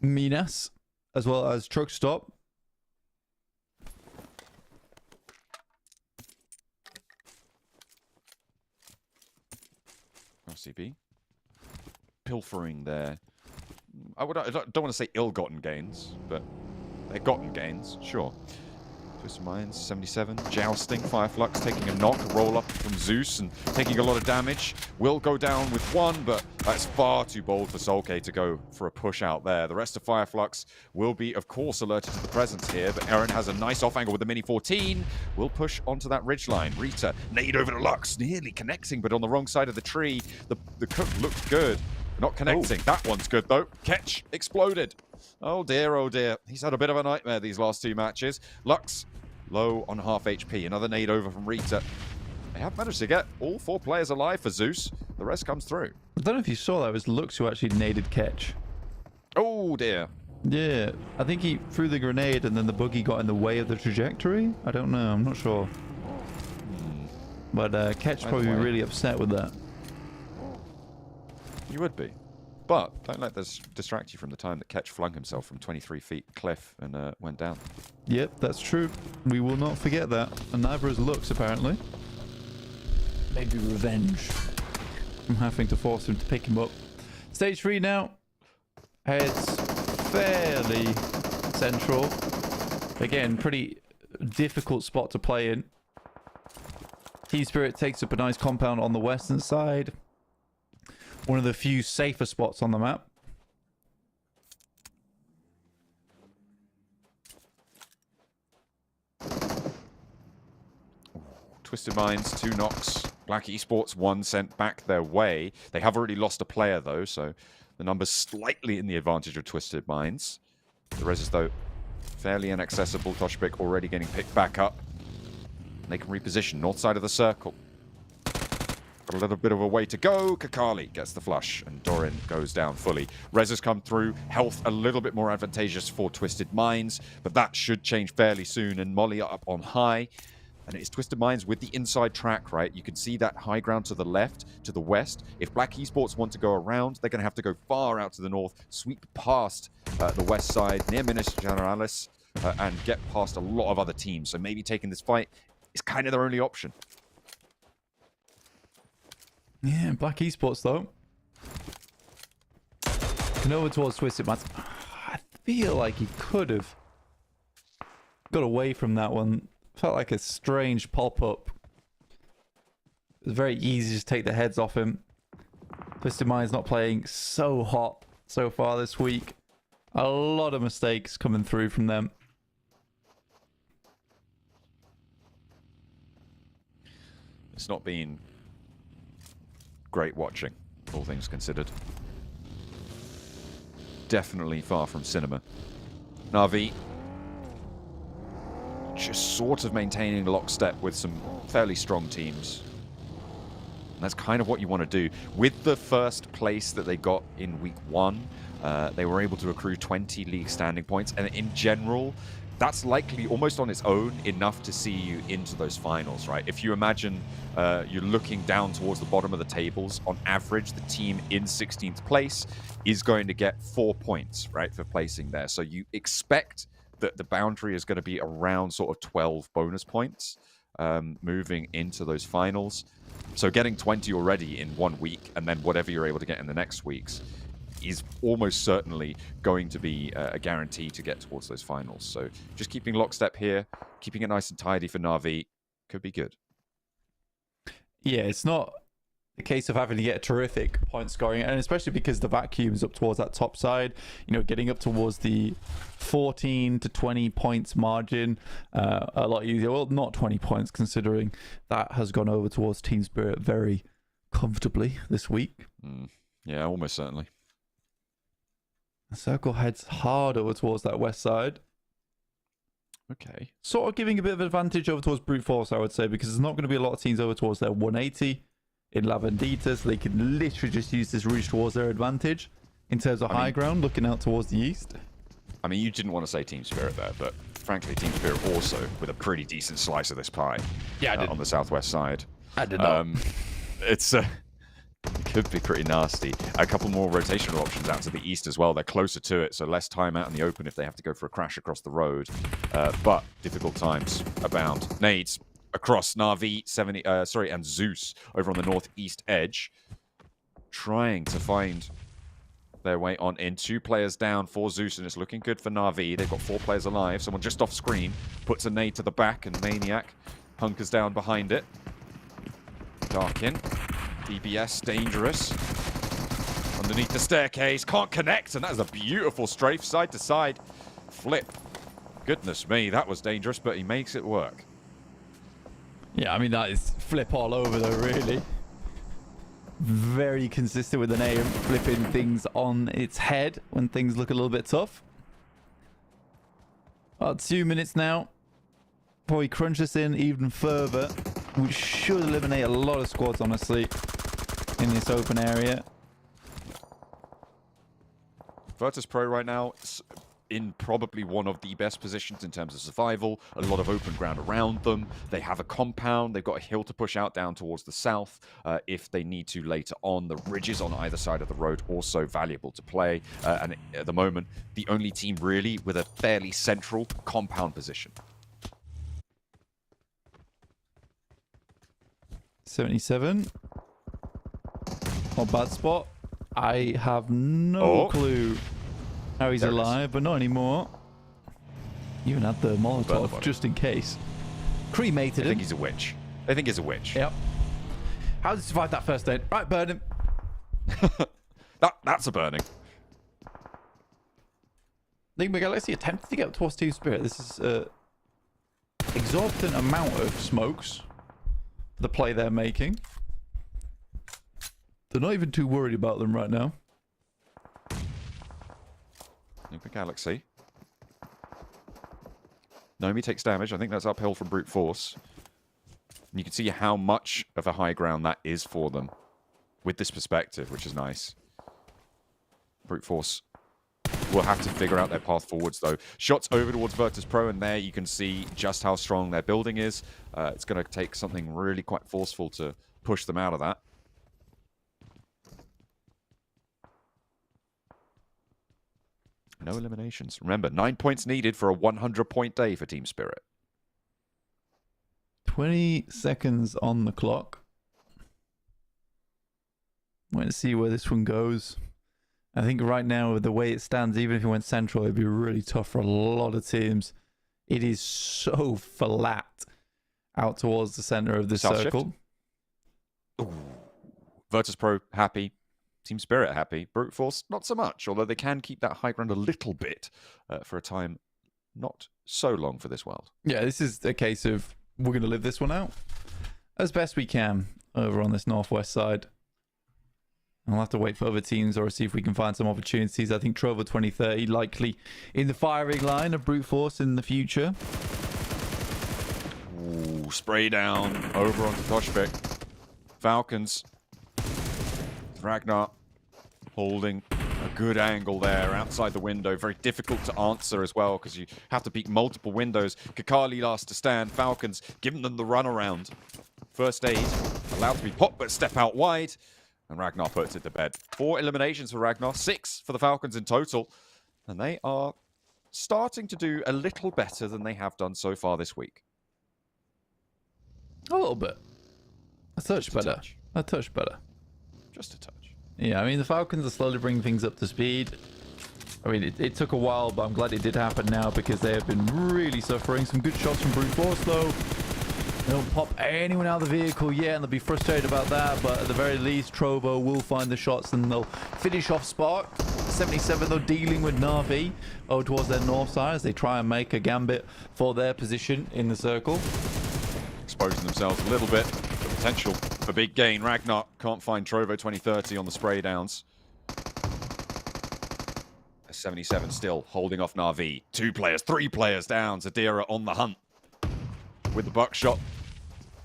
Minas, as well as Truck Stop. RCB pilfering there. I don't want to say ill-gotten gains, but they're gotten gains, sure. Twisted Minds, 77. Jousting, Fireflux taking a knock, roll up from Zeus and taking a lot of damage. Will go down with one, but that's far too bold for Solke to go for a push out there. The rest of Fireflux will be, of course, alerted to the presence here, but Eren has a nice off angle with the Mini 14. Will push onto that ridgeline. Rita, nade over to Lux, nearly connecting, but on the wrong side of the tree. The cook looked good. Not connecting. That one's good, though. Catch exploded. Oh, dear, oh, dear. He's had a bit of a nightmare these last two matches. Lux, low on half HP. Another nade over from Rita. They have managed to get all 4 players alive for Zeus. The rest comes through. I don't know if you saw that. It was Lux who actually naded Ketch. Oh, dear. Yeah, I think he threw the grenade and then the buggy got in the way of the trajectory. I don't know. I'm not sure. But Ketch probably really upset with that. You would be. But don't let this distract you from the time that Ketch flung himself from 23 feet cliff and went down. Yep, that's true. We will not forget that. And neither is Lux, apparently. Maybe revenge. I'm having to force him to pick him up. Stage 3 now. Heads fairly central. Again, pretty difficult spot to play in. Team Spirit takes up a nice compound on the western side. One of the few safer spots on the map. Twisted Minds, 2 knocks. Black Esports, 1 sent back their way. They have already lost a player, though, so the number's slightly in the advantage of Twisted Minds. The res, though, fairly inaccessible. Toshbek already getting picked back up. They can reposition north side of the circle. Got a little bit of a way to go. Kakali gets the flush, and Doran goes down fully. Rez has come through. Health a little bit more advantageous for Twisted Minds, but that should change fairly soon, and Molly up on high. And it's Twisted Minds with the inside track, right? You can see that high ground to the left, to the west. If Black Esports want to go around, they're going to have to go far out to the north, sweep past the west side, near Minas Generalis, and get past a lot of other teams. So maybe taking this fight is kind of their only option. Yeah, Black Esports, though. Can over towards Twisted Minds. I feel like he could have got away from that one. Felt like a strange pop-up. It was very easy to take the heads off him. Twisted Minds not playing so hot so far this week. A lot of mistakes coming through from them. It's not been great watching, all things considered. Definitely far from cinema. Na'Vi just sort of maintaining lockstep with some fairly strong teams. And that's kind of what you want to do. With the first place that they got in week 1, they were able to accrue 20 league standing points. And in general, that's likely almost on its own enough to see you into those finals, right? If you imagine you're looking down towards the bottom of the tables, on average, the team in 16th place is going to get 4 points, right, for placing there. So you expect that the boundary is going to be around sort of 12 bonus points moving into those finals. So getting 20 already in 1 week, and then whatever you're able to get in the next weeks, is almost certainly going to be a guarantee to get towards those finals. So just keeping lockstep here, keeping it nice and tidy for Na'Vi could be good. Yeah, it's not a case of having to get terrific point scoring, and especially because the vacuum's up towards that top side, you know, getting up towards the 14 to 20 points margin, a lot easier. Well, not 20 points, considering that has gone over towards Team Spirit very comfortably this week. Yeah, almost certainly. The circle heads hard over towards that west side. Okay. Sort of giving a bit of advantage over towards Brute Force, I would say, because there's not going to be a lot of teams over towards their 180 in La Vendita, so they can literally just use this rouge towards their advantage. in terms of high ground, looking out towards the east. I mean, you didn't want to say Team Spirit there, but frankly, Team Spirit also with a pretty decent slice of this pie. Yeah, on the southwest side. I did not. It's it could be pretty nasty. A couple more rotational options out to the east as well. They're closer to it, so less time out in the open if they have to go for a crash across the road. But difficult times abound. Nades across Na'Vi, and Zeus over on the northeast edge, trying to find their way on in. 2 players down for Zeus, and it's looking good for Na'Vi. They've got 4 players alive. Someone just off screen puts a nade to the back, and Maniac hunkers down behind it. Darkin. DBS, dangerous. Underneath the staircase, can't connect, and that is a beautiful strafe side to side flip. Goodness me, that was dangerous, but he makes it work. Yeah, I mean, that is flip all over though, really. Very consistent with an aim, flipping things on its head when things look a little bit tough. About 2 minutes now. Before we crunch this in even further, we should eliminate a lot of squads, honestly, in this open area. Virtus Pro right now is in probably one of the best positions in terms of survival. A lot of open ground around them. They have a compound. They've got a hill to push out down towards the south if they need to later on. The ridges on either side of the road also valuable to play. And at the moment, the only team really with a fairly central compound position. 77. Not bad spot. I have no clue how he's alive, but not anymore. Even had the Molotov just in case. Cremated him. I think he's a witch. I think he's a witch. Yep. How did he survive that first aid? Right, burn him. That's a burning. Ligma Galaxy attempted to get towards Team Spirit. This is exorbitant amount of smokes. The play they're making. They're not even too worried about them right now. Ligma Galaxy. Nomi takes damage. I think that's uphill from brute force. And you can see how much of a high ground that is for them with this perspective, which is nice. Brute force will have to figure out their path forwards, though. Shots over towards Virtus Pro, and there you can see just how strong their building is. It's going to take something really quite forceful to push them out of that. No eliminations. Remember, 9 points needed for a 100-point day for Team Spirit. 20 seconds on the clock. Wait to see where this one goes. I think right now, with the way it stands, even if it went central, it'd be really tough for a lot of teams. It is so flat out towards the center of the circle. Ooh. Virtus Pro happy. Team Spirit happy. Brute Force not so much, although they can keep that high ground a little bit for a time not so long for this world. Yeah, this is a case of we're going to live this one out as best we can over on this northwest side. I'll have to wait for other teams or see if we can find some opportunities. I think Trovo 2030 likely in the firing line of Brute Force in the future. Ooh, spray down over onto Toshvik. Falcons. Ragnar holding a good angle there outside the window. Very difficult to answer as well because you have to peek multiple windows. Kakali last to stand. Falcons giving them the runaround. First aid allowed to be popped, but step out wide. And Ragnar puts it to bed. 4 eliminations for Ragnar, 6 for the Falcons in total. And they are starting to do a little better than they have done so far this week. A little bit. A touch better. A touch better. Just a touch. Yeah, I mean, the Falcons are slowly bringing things up to speed. I mean, it took a while, but I'm glad it did happen now because they have been really suffering. Some good shots from Brute Force, though. They don't pop anyone out of the vehicle yet, and they'll be frustrated about that. But at the very least, Trovo will find the shots, and they'll finish off Spark. 77, though, dealing with Na'Vi over towards their north side as they try and make a gambit for their position in the circle. Exposing themselves a little bit. The potential for big gain. Ragnar can't find Trovo 2030 on the spray downs. 77 still holding off Na'Vi. 2 players, 3 players down. Zadira on the hunt with the buckshot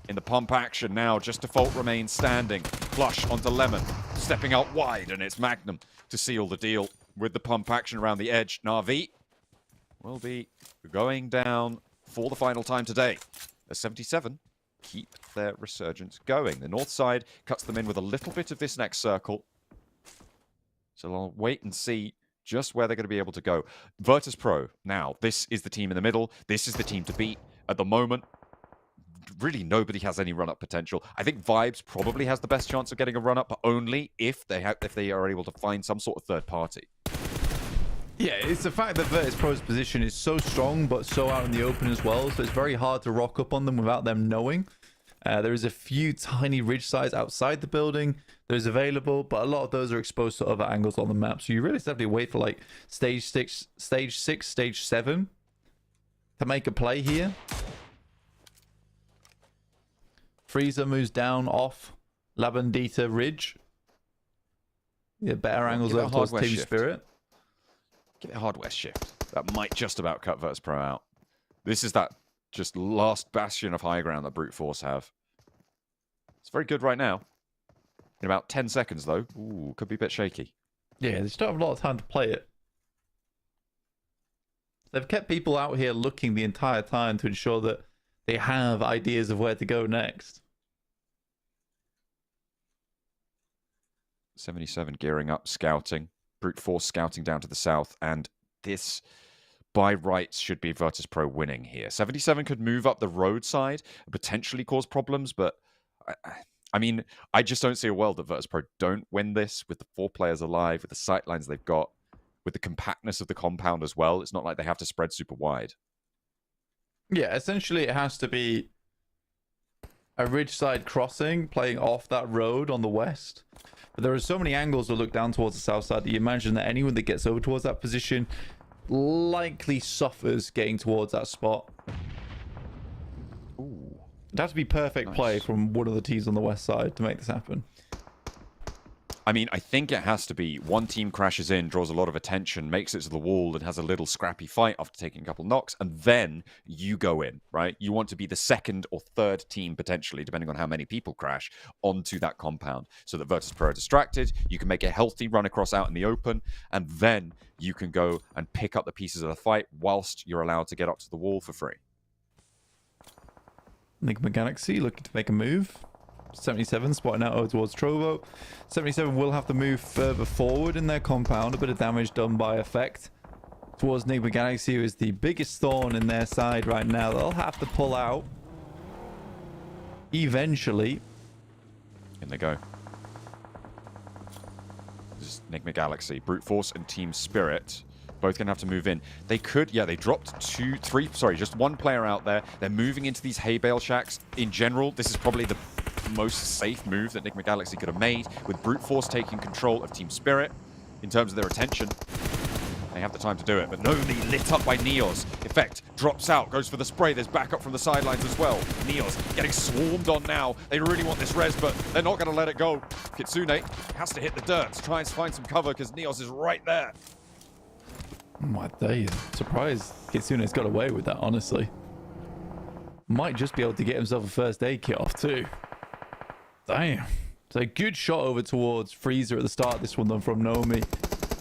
in the pump action now. Just Default remains standing. Flush onto Lemon. stepping out wide, and it's Magnum to seal the deal with the pump action around the edge. Na'Vi will be going down for the final time today. A 77 keep their resurgence going. The north side cuts them in with a little bit of this next circle. So I'll wait and see just where they're going to be able to go. Virtus Pro, now, this is the team in the middle. This is the team to beat. At the moment, really nobody has any run-up potential. I think Vibes probably has the best chance of getting a run-up, but only if they are able to find some sort of third party. Yeah, it's the fact that Virtus Pro's position is so strong, but so out in the open as well, so it's very hard to rock up on them without them knowing. There is a few tiny ridge sides outside the building that is available, but a lot of those are exposed to other angles on the map. So you really just have to wait for like stage 6, stage 7 to make a play here. Freezer moves down off La Bandita Ridge. Yeah, better angles over towards Team Spirit. Give it a hard west shift. That might just about cut Virtus Pro out. This is that just last bastion of high ground that Brute Force have. It's very good right now. In about 10 seconds, though. Ooh, could be a bit shaky. Yeah, they just don't have a lot of time to play it. They've kept people out here looking the entire time to ensure that they have ideas of where to go next. 77 gearing up, scouting. Brute Force scouting down to the south. And this, by rights, should be Virtus Pro winning here. 77 could move up the roadside and potentially cause problems, but I mean, I just don't see a world that Virtus Pro don't win this with the 4 players alive, with the sightlines they've got, with the compactness of the compound as well. It's not like they have to spread super wide. Yeah, essentially it has to be a ridgeside crossing playing off that road on the west. But there are so many angles to look down towards the south side that you imagine that anyone that gets over towards that position likely suffers getting towards that spot. Ooh. It'd have to be perfect play from one of the teams on the west side to make this happen. I mean, I think it has to be one team crashes in, draws a lot of attention, makes it to the wall, and has a little scrappy fight after taking a couple knocks, and then you go in, right? You want to be the second or third team, potentially, depending on how many people crash, onto that compound, so that Virtus Pro are distracted, you can make a healthy run across out in the open, and then you can go and pick up the pieces of the fight whilst you're allowed to get up to the wall for free. Enigma Galaxy looking to make a move. 77 spotting out over towards Trovo. 77 will have to move further forward in their compound. A bit of damage done by effect towards Enigma Galaxy, who is the biggest thorn in their side right now. They'll have to pull out eventually. In they go. This is Enigma Galaxy. Brute Force and Team Spirit both going to have to move in. They could, yeah, they dropped just one player out there. They're moving into these hay bale shacks. In general, this is probably the most safe move that Enigma Galaxy could have made, with Brute Force taking control of Team Spirit in terms of their attention. They have the time to do it, but Nomi lit up by Neos. Effect drops out, goes for the spray. There's backup from the sidelines as well. Neos getting swarmed on now. They really want this res, but they're not going to let it go. Kitsune has to hit the dirt to try and find some cover because Neos is right there. My days. Surprised Kitsune's got away with that, honestly. Might just be able to get himself a first aid kit off too. Damn. It's a good shot over towards Freezer at the start of this one, though, from Nomi.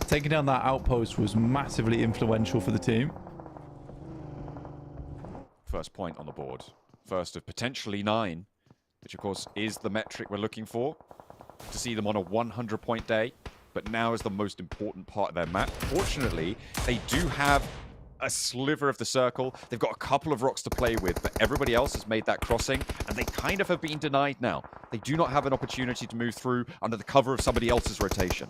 Taking down that outpost was massively influential for the team. First point on the board. First of potentially 9, which of course is the metric we're looking for to see them on a 100-point day. But now is the most important part of their map. Fortunately, they do have a sliver of the circle. They've got a couple of rocks to play with, but everybody else has made that crossing, and they kind of have been denied now. They do not have an opportunity to move through under the cover of somebody else's rotation.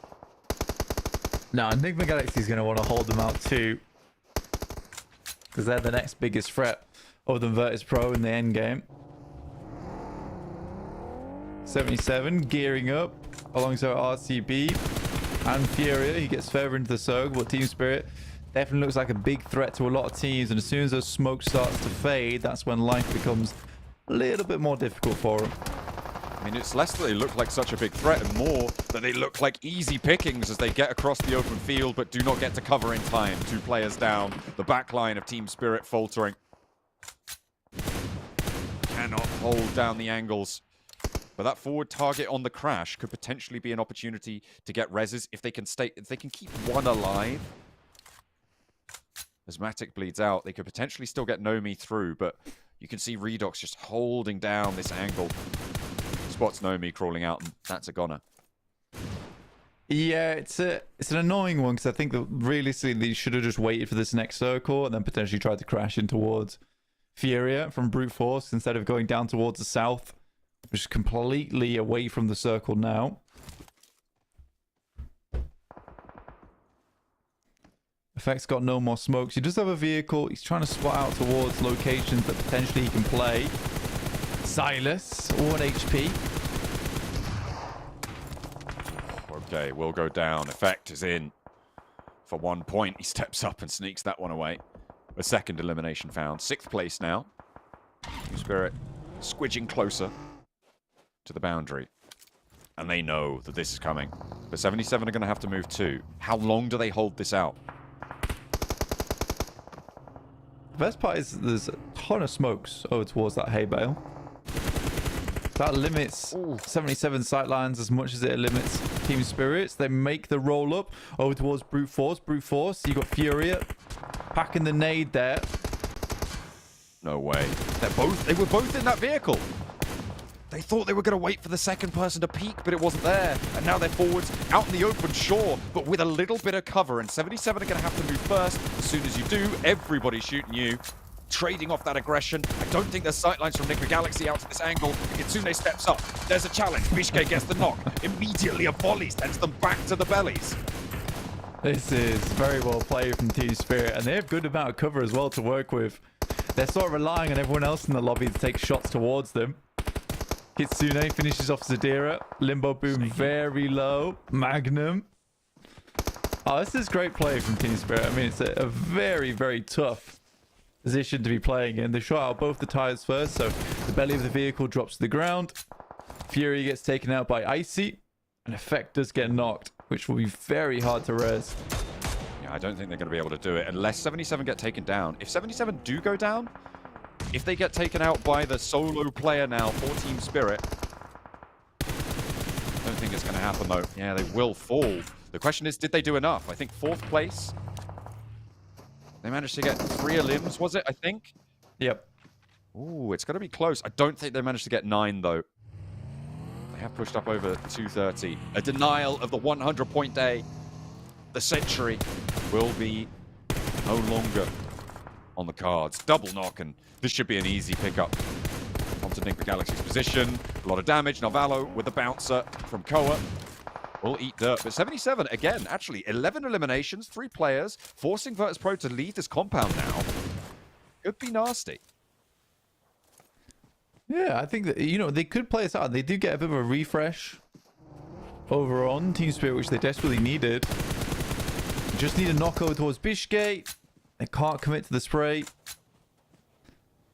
Now, Enigma Galaxy is going to want to hold them out too, because they're the next biggest threat other than Virtus Pro in the end game. 77 gearing up alongside RCB and Furia. He gets further into the circle, but Team Spirit definitely looks like a big threat to a lot of teams, and as soon as those smoke starts to fade, that's when life becomes a little bit more difficult for them. I mean, it's less that they look like such a big threat and more that they look like easy pickings as they get across the open field but do not get to cover in time. 2 players down. The back line of Team Spirit faltering. Cannot hold down the angles. But that forward target on the crash could potentially be an opportunity to get reses if they can keep one alive. As Matic bleeds out, they could potentially still get Nomi through, but you can see Redox just holding down this angle. Spots Nomi crawling out, and that's a goner. Yeah, it's an annoying one because I think that realistically they should have just waited for this next circle and then potentially tried to crash in towards Furia from brute force instead of going down towards the south, which is completely away from the circle now. Effect's got no more smokes. He does have a vehicle. He's trying to spot out towards locations that potentially he can play. Silas, 1 HP. Okay, will go down. Effect is in for 1 point. He steps up and sneaks that one away. A second elimination found. 6th place now. Team Spirit squidging closer to the boundary. And they know that this is coming. But 77 are going to have to move too. How long do they hold this out? The best part is there's a ton of smokes over towards that hay bale. That limits 77 sightlines as much as it limits Team Spirits. They make the roll up over towards brute force. Brute force. You got Furia packing the nade there. No way. They were both in that vehicle. They thought they were going to wait for the second person to peek, but it wasn't there. And now they're forwards out in the open, sure, but with a little bit of cover. And 77 are going to have to move first. As soon as you do, everybody's shooting you. Trading off that aggression. I don't think there's sightlines from Liquid Galaxy out to this angle. Kitsune steps up. There's a challenge. Bishke gets the knock. Immediately a volley sends them back to the bellies. This is very well played from Team Spirit, and they have good amount of cover as well to work with. They're sort of relying on everyone else in the lobby to take shots towards them. Kitsune finishes off Zadira. Limbo Boom very low. Magnum. Oh, this is great play from Team Spirit. I mean, it's a very, very tough position to be playing in. They shot out both the tires first, so the belly of the vehicle drops to the ground. Fury gets taken out by Icy, and Effect does get knocked, which will be very hard to res. Yeah, I don't think they're going to be able to do it unless 77 get taken down. If 77 do go down, if they get taken out by the solo player now for Team Spirit, I don't think it's going to happen though. Yeah, they will fall. The question is, did they do enough? I think 4th place. They managed to get 3 elims, was it, I think? Yep. Ooh, it's going to be close. I don't think they managed to get 9, though. They have pushed up over 230. A denial of the 100-point day. The century will be no longer on the cards. Double knock, and this should be an easy pickup. Onto Liquid Galaxy's position. A lot of damage. Narvalo with the bouncer from Koa. Will eat dirt, but 77, again, actually, 11 eliminations, 3 players, forcing Virtus.pro to leave this compound now. Could be nasty. Yeah, I think that, you know, they could play this out. They do get a bit of a refresh over on Team Spirit, which they desperately needed. Just need a knockover towards Bishke. They can't commit to the spray.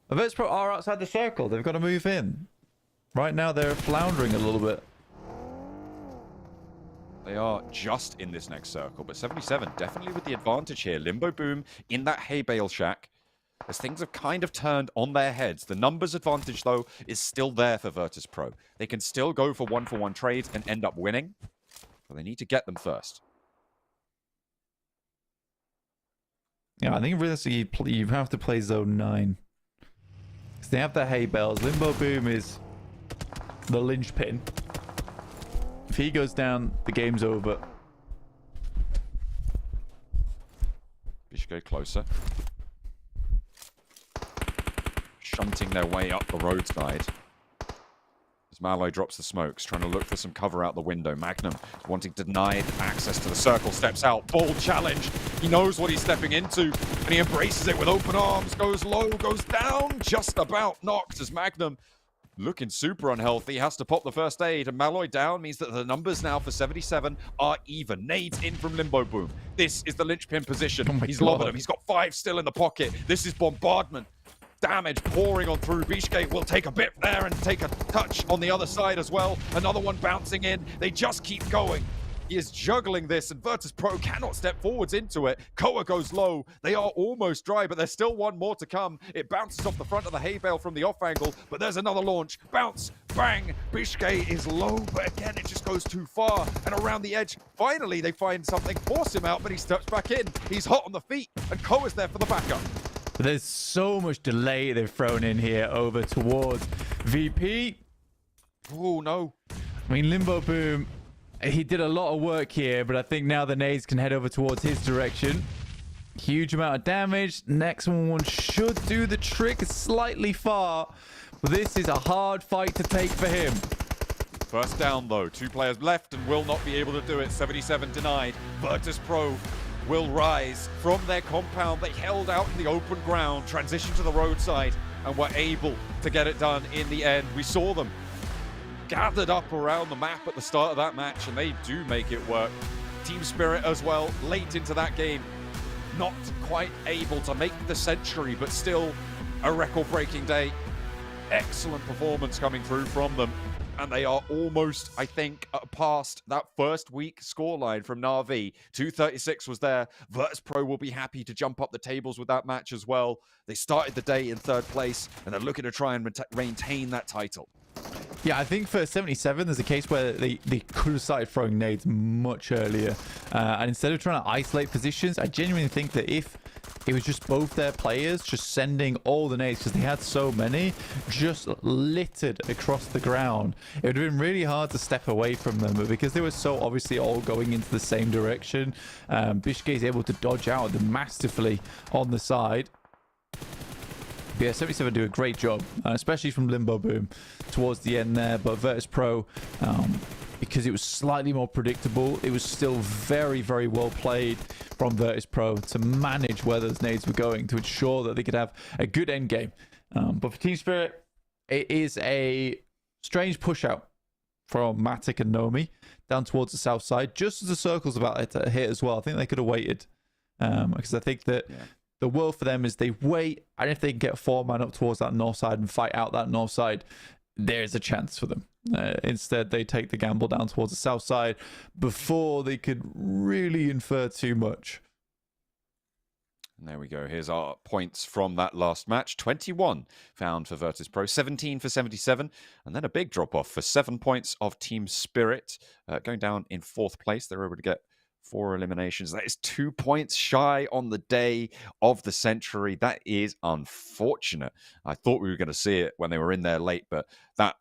Virtus.pro are outside the circle. They've got to move in. Right now, they're floundering a little bit. They are just in this next circle, but 77 definitely with the advantage here. Limbo Boom in that hay bale shack. As things have kind of turned on their heads. The numbers advantage, though, is still there for Virtus.pro. They can still go for one-for-one trades and end up winning, but they need to get them first. Yeah, I think realistically you have to play Zone 9. Because they have the hay bales. Limbo Boom is the linchpin. If he goes down, the game's over. Bishke closer. Shunting their way up the roadside. As Malloy drops the smokes, trying to look for some cover out the window. Magnum, wanting denied access to the circle, steps out. Bold challenge. He knows what he's stepping into, and he embraces it with open arms. Goes low, goes down. Just about knocked as Magnum, looking super unhealthy, has to pop the first aid, and Malloy down means that the numbers now for 77 are even. Nades in from Limbo Boom. This is the linchpin position. He's lobbing him. He's got 5 still in the pocket. This is bombardment. Damage pouring on through. Bishke will take a bit there and take a touch on the other side as well. Another one bouncing in. They just keep going. He is juggling this, and Virtus Pro cannot step forwards into it. Koa goes low. They are almost dry, but there's still one more to come. It bounces off the front of the hay bale from the off angle, but there's another launch. Bounce, bang. Bishke is low, but again, it just goes too far. And around the edge, finally, they find something, force him out, but he steps back in. He's hot on the feet, and Koa's there for the backup. But there's so much delay they've thrown in here over towards VP. Oh, no. I mean, Limbo Boom, he did a lot of work here, but I think now the nades can head over towards his direction. Huge amount of damage. Next one should do the trick. Slightly far, but this is a hard fight to take for him. First down, though. 2 players left and will not be able to do it. 77 denied. Virtus Pro will rise from their compound. They held out in the open ground, transitioned to the roadside, and were able to get it done in the end. We saw them gathered up around the map at the start of that match, and they do make it work. Team Spirit as well, late into that game, not quite able to make the century, but still a record-breaking day. Excellent performance coming through from them, and they are almost, I think, past that first week scoreline from Na'Vi. 236 was there. Virtus Pro will be happy to jump up the tables with that match as well. They started the day in 3rd place, and they're looking to try and maintain that title. Yeah, I think for 77, there's a case where they could have started throwing nades much earlier. And instead of trying to isolate positions, I genuinely think that if it was just both their players just sending all the nades, because they had so many, just littered across the ground, it would have been really hard to step away from them. But because they were so obviously all going into the same direction, Bishke is able to dodge out them massively on the side. Yeah, 77 do a great job, especially from Limbo Boom towards the end there. But Virtus Pro, because it was slightly more predictable, it was still very, very well played from Virtus Pro to manage where those nades were going to ensure that they could have a good end game. But for Team Spirit, it is a strange push out from Matic and Nomi down towards the south side, just as the circle's about to hit as well. I think they could have waited, because I think that... Yeah. The world for them is they wait, and if they can get a 4-man up towards that north side and fight out that north side, there's a chance for them. Instead, they take the gamble down towards the south side before they could really infer too much. And there we go. Here's our points from that last match. 21 found for Virtus Pro, 17 for 77, and then a big drop-off for 7 points of Team Spirit, going down in 4th place. They're able to get 4 eliminations. That is 2 points shy on the day of the century. That is unfortunate. I thought we were going to see it when they were in there late, but that,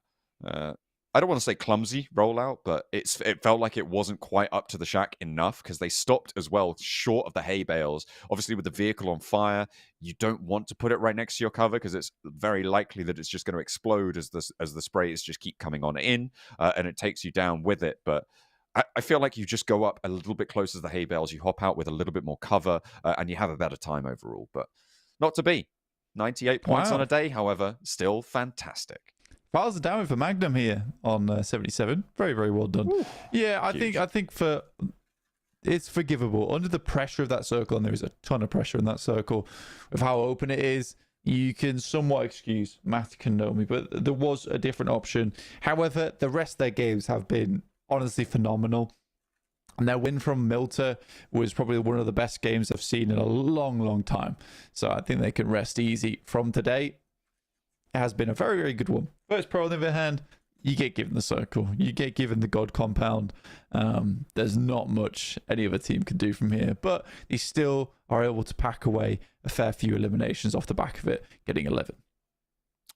I don't want to say clumsy rollout, but it felt like it wasn't quite up to the shack enough, because they stopped as well short of the hay bales. Obviously, with the vehicle on fire, you don't want to put it right next to your cover, because it's very likely that it's just going to explode as the sprays just keep coming on in, and it takes you down with it. But I feel like you just go up a little bit closer to the hay bales, you hop out with a little bit more cover, and you have a better time overall. But not to be. 98 points on a day, however, still fantastic. Files are down for Magnum here on 77. Very, very well done. Ooh, yeah, I think for it's forgivable under the pressure of that circle, and there is a ton of pressure in that circle with how open it is. You can somewhat excuse Matic and Nomi, but there was a different option. However, the rest of their games have been honestly phenomenal, and their win from Milta was probably one of the best games I've seen in a long, long time. So I think they can rest easy from today. It has been a very, very good one. Virtus Pro, on the other hand, you get given the circle, you get given the God compound. There's not much any other team can do from here, but they still are able to pack away a fair few eliminations off the back of it, getting 11.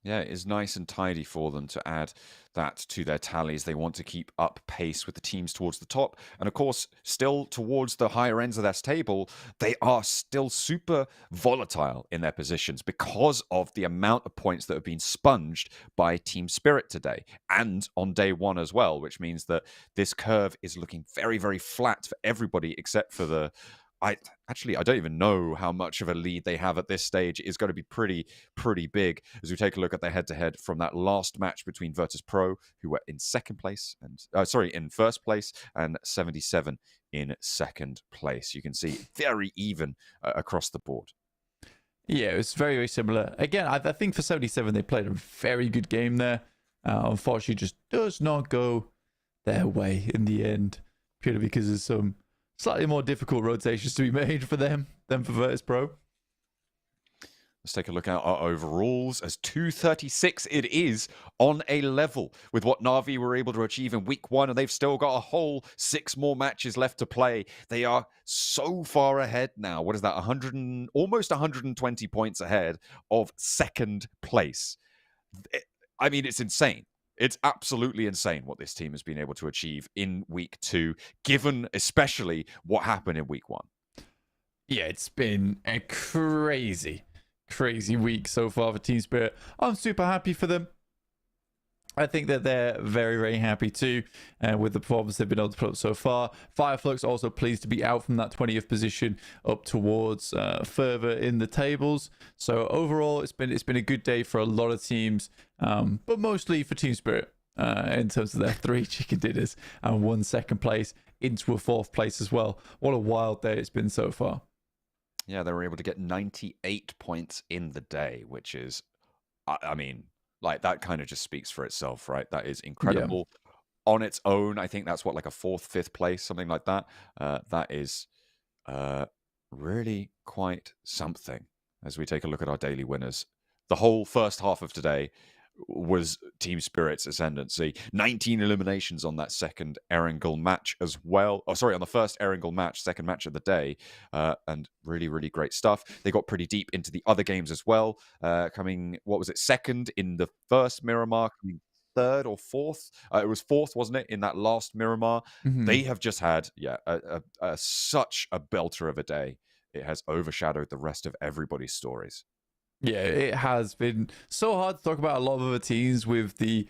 Yeah, it is nice and tidy for them to add that to their tallies. They want to keep up pace with the teams towards the top. And of course, still towards the higher ends of that table, they are still super volatile in their positions because of the amount of points that have been sponged by Team Spirit today and on day one as well, which means that this curve is looking very, very flat for everybody except for the... I don't even know how much of a lead they have at this stage. It's going to be pretty big as we take a look at the head-to-head from that last match between Virtus Pro, who were in in first place, and 77 in second place. You can see very even across the board. Yeah, it was very, very similar. Again, I think for 77, they played a very good game there. Unfortunately, just does not go their way in the end. purely because there's some slightly more difficult rotations to be made for them than for Virtus Pro. Let's take a look at our overalls. As 236 it is on a level with what Na'Vi were able to achieve in week 1, and they've still got a whole 6 more matches left to play. They are so far ahead now. What is that? Almost 120 points ahead of second place. I mean, it's insane. It's absolutely insane what this team has been able to achieve in week 2, given especially what happened in week 1. Yeah, it's been a crazy week so far for Team Spirit. I'm super happy for them. I think that they're very, very happy too with the performance they've been able to put up so far. Fireflux also pleased to be out from that 20th position up towards further in the tables. So overall, it's been a good day for a lot of teams, but mostly for Team Spirit in terms of their 3 chicken dinners and 1 second place into a 4th place as well. What a wild day it's been so far. Yeah, they were able to get 98 points in the day, which is, I mean, like that kind of just speaks for itself, right? That is incredible on its own. I think that's what, like a 4th, 5th place, something like that. That is really quite something. As we take a look at our daily winners, the whole first half of today was Team Spirit's ascendancy. 19 eliminations on that second Erangel match as well. Oh, sorry, on the first Erangel match, second match of the day. And really, really great stuff. They got pretty deep into the other games as well. Coming, what was it, second in the first Miramar, coming 3rd or 4th. It was 4th, wasn't it, in that last Miramar? They have just had, such a belter of a day. It has overshadowed the rest of everybody's stories. Yeah, it has been so hard to talk about a lot of other teams with the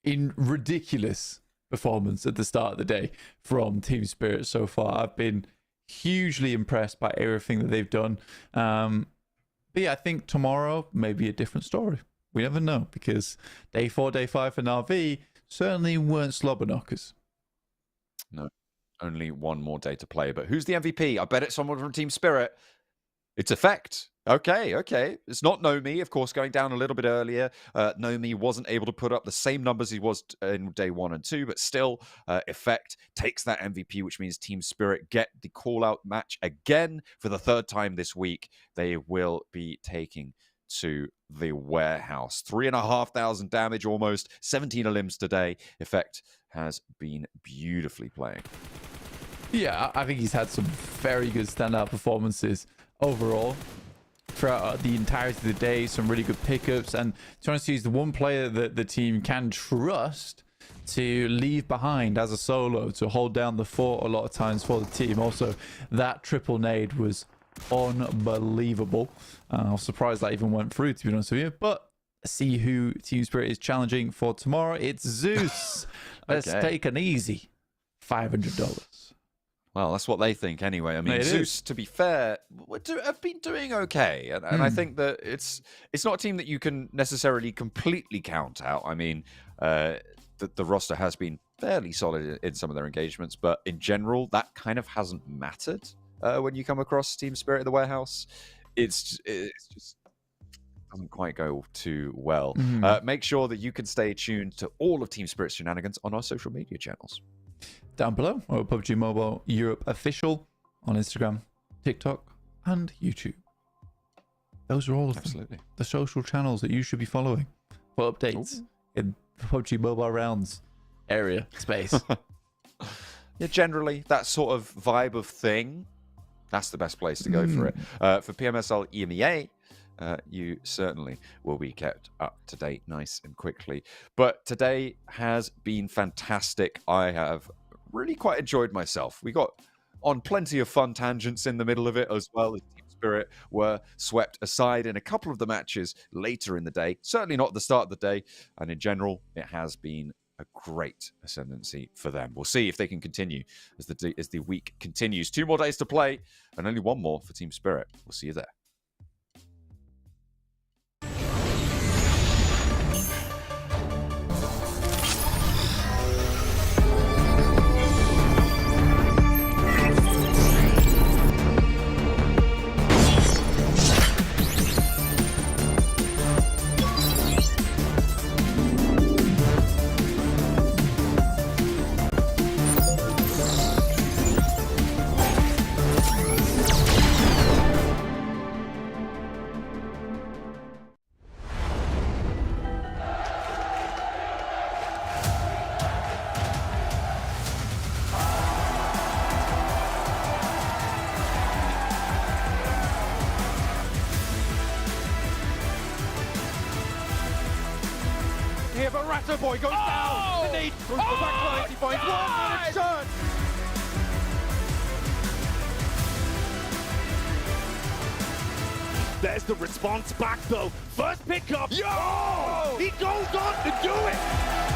ridiculous performance at the start of the day from Team Spirit so far. I've been hugely impressed by everything that they've done. But yeah, I think tomorrow may be a different story. We never know, because day 4, day 5 for Na'Vi certainly weren't slobber knockers. No, only 1 more day to play. But who's the MVP? I bet it's someone from Team Spirit. It's Effect. Okay. It's not Nomi, of course, going down a little bit earlier. Nomi wasn't able to put up the same numbers he was in day 1 and 2, but still, Effect takes that MVP, which means Team Spirit get the call-out match again for the 3rd time this week. They will be taking to the warehouse. 3,500 damage almost, 17 limbs today. Effect has been beautifully playing. Yeah, I think he's had some very good standout performances overall throughout the entirety of the day. Some really good pickups, and to be honest, he's the one player that the team can trust to leave behind as a solo to hold down the fort a lot of times for the team. Also, that triple nade was unbelievable. I was surprised that even went through, to be honest with you. But let's see who Team Spirit is challenging for tomorrow. It's Zeus. Let's take an easy $500. Well, that's what they think anyway. I mean, Zeus, to be fair, have been doing okay. And I think that it's not a team that you can necessarily completely count out. I mean, the roster has been fairly solid in some of their engagements, but in general, that kind of hasn't mattered when you come across Team Spirit in the warehouse. It's just doesn't quite go too well. Make sure that you can stay tuned to all of Team Spirit's shenanigans on our social media channels. Down below, or PUBG Mobile Europe official on Instagram, TikTok, and YouTube. Those are all of them, the social channels that you should be following for updates in the PUBG Mobile rounds area space. Yeah, generally that sort of vibe of thing, that's the best place to go for it. For PMSL EMEA, you certainly will be kept up to date nice and quickly. But today has been fantastic. I have really quite enjoyed myself. We got on plenty of fun tangents in the middle of it, as well as Team Spirit were swept aside in a couple of the matches later in the day. Certainly not at the start of the day. And in general, it has been a great ascendancy for them. We'll see if they can continue as the week continues. 2 more days to play and only 1 more for Team Spirit. We'll see you there. here, but Ratto Boy goes down. The need through the back line. He finds one minute turn. There's the response back though. First pickup. Yo! He goes on to do it.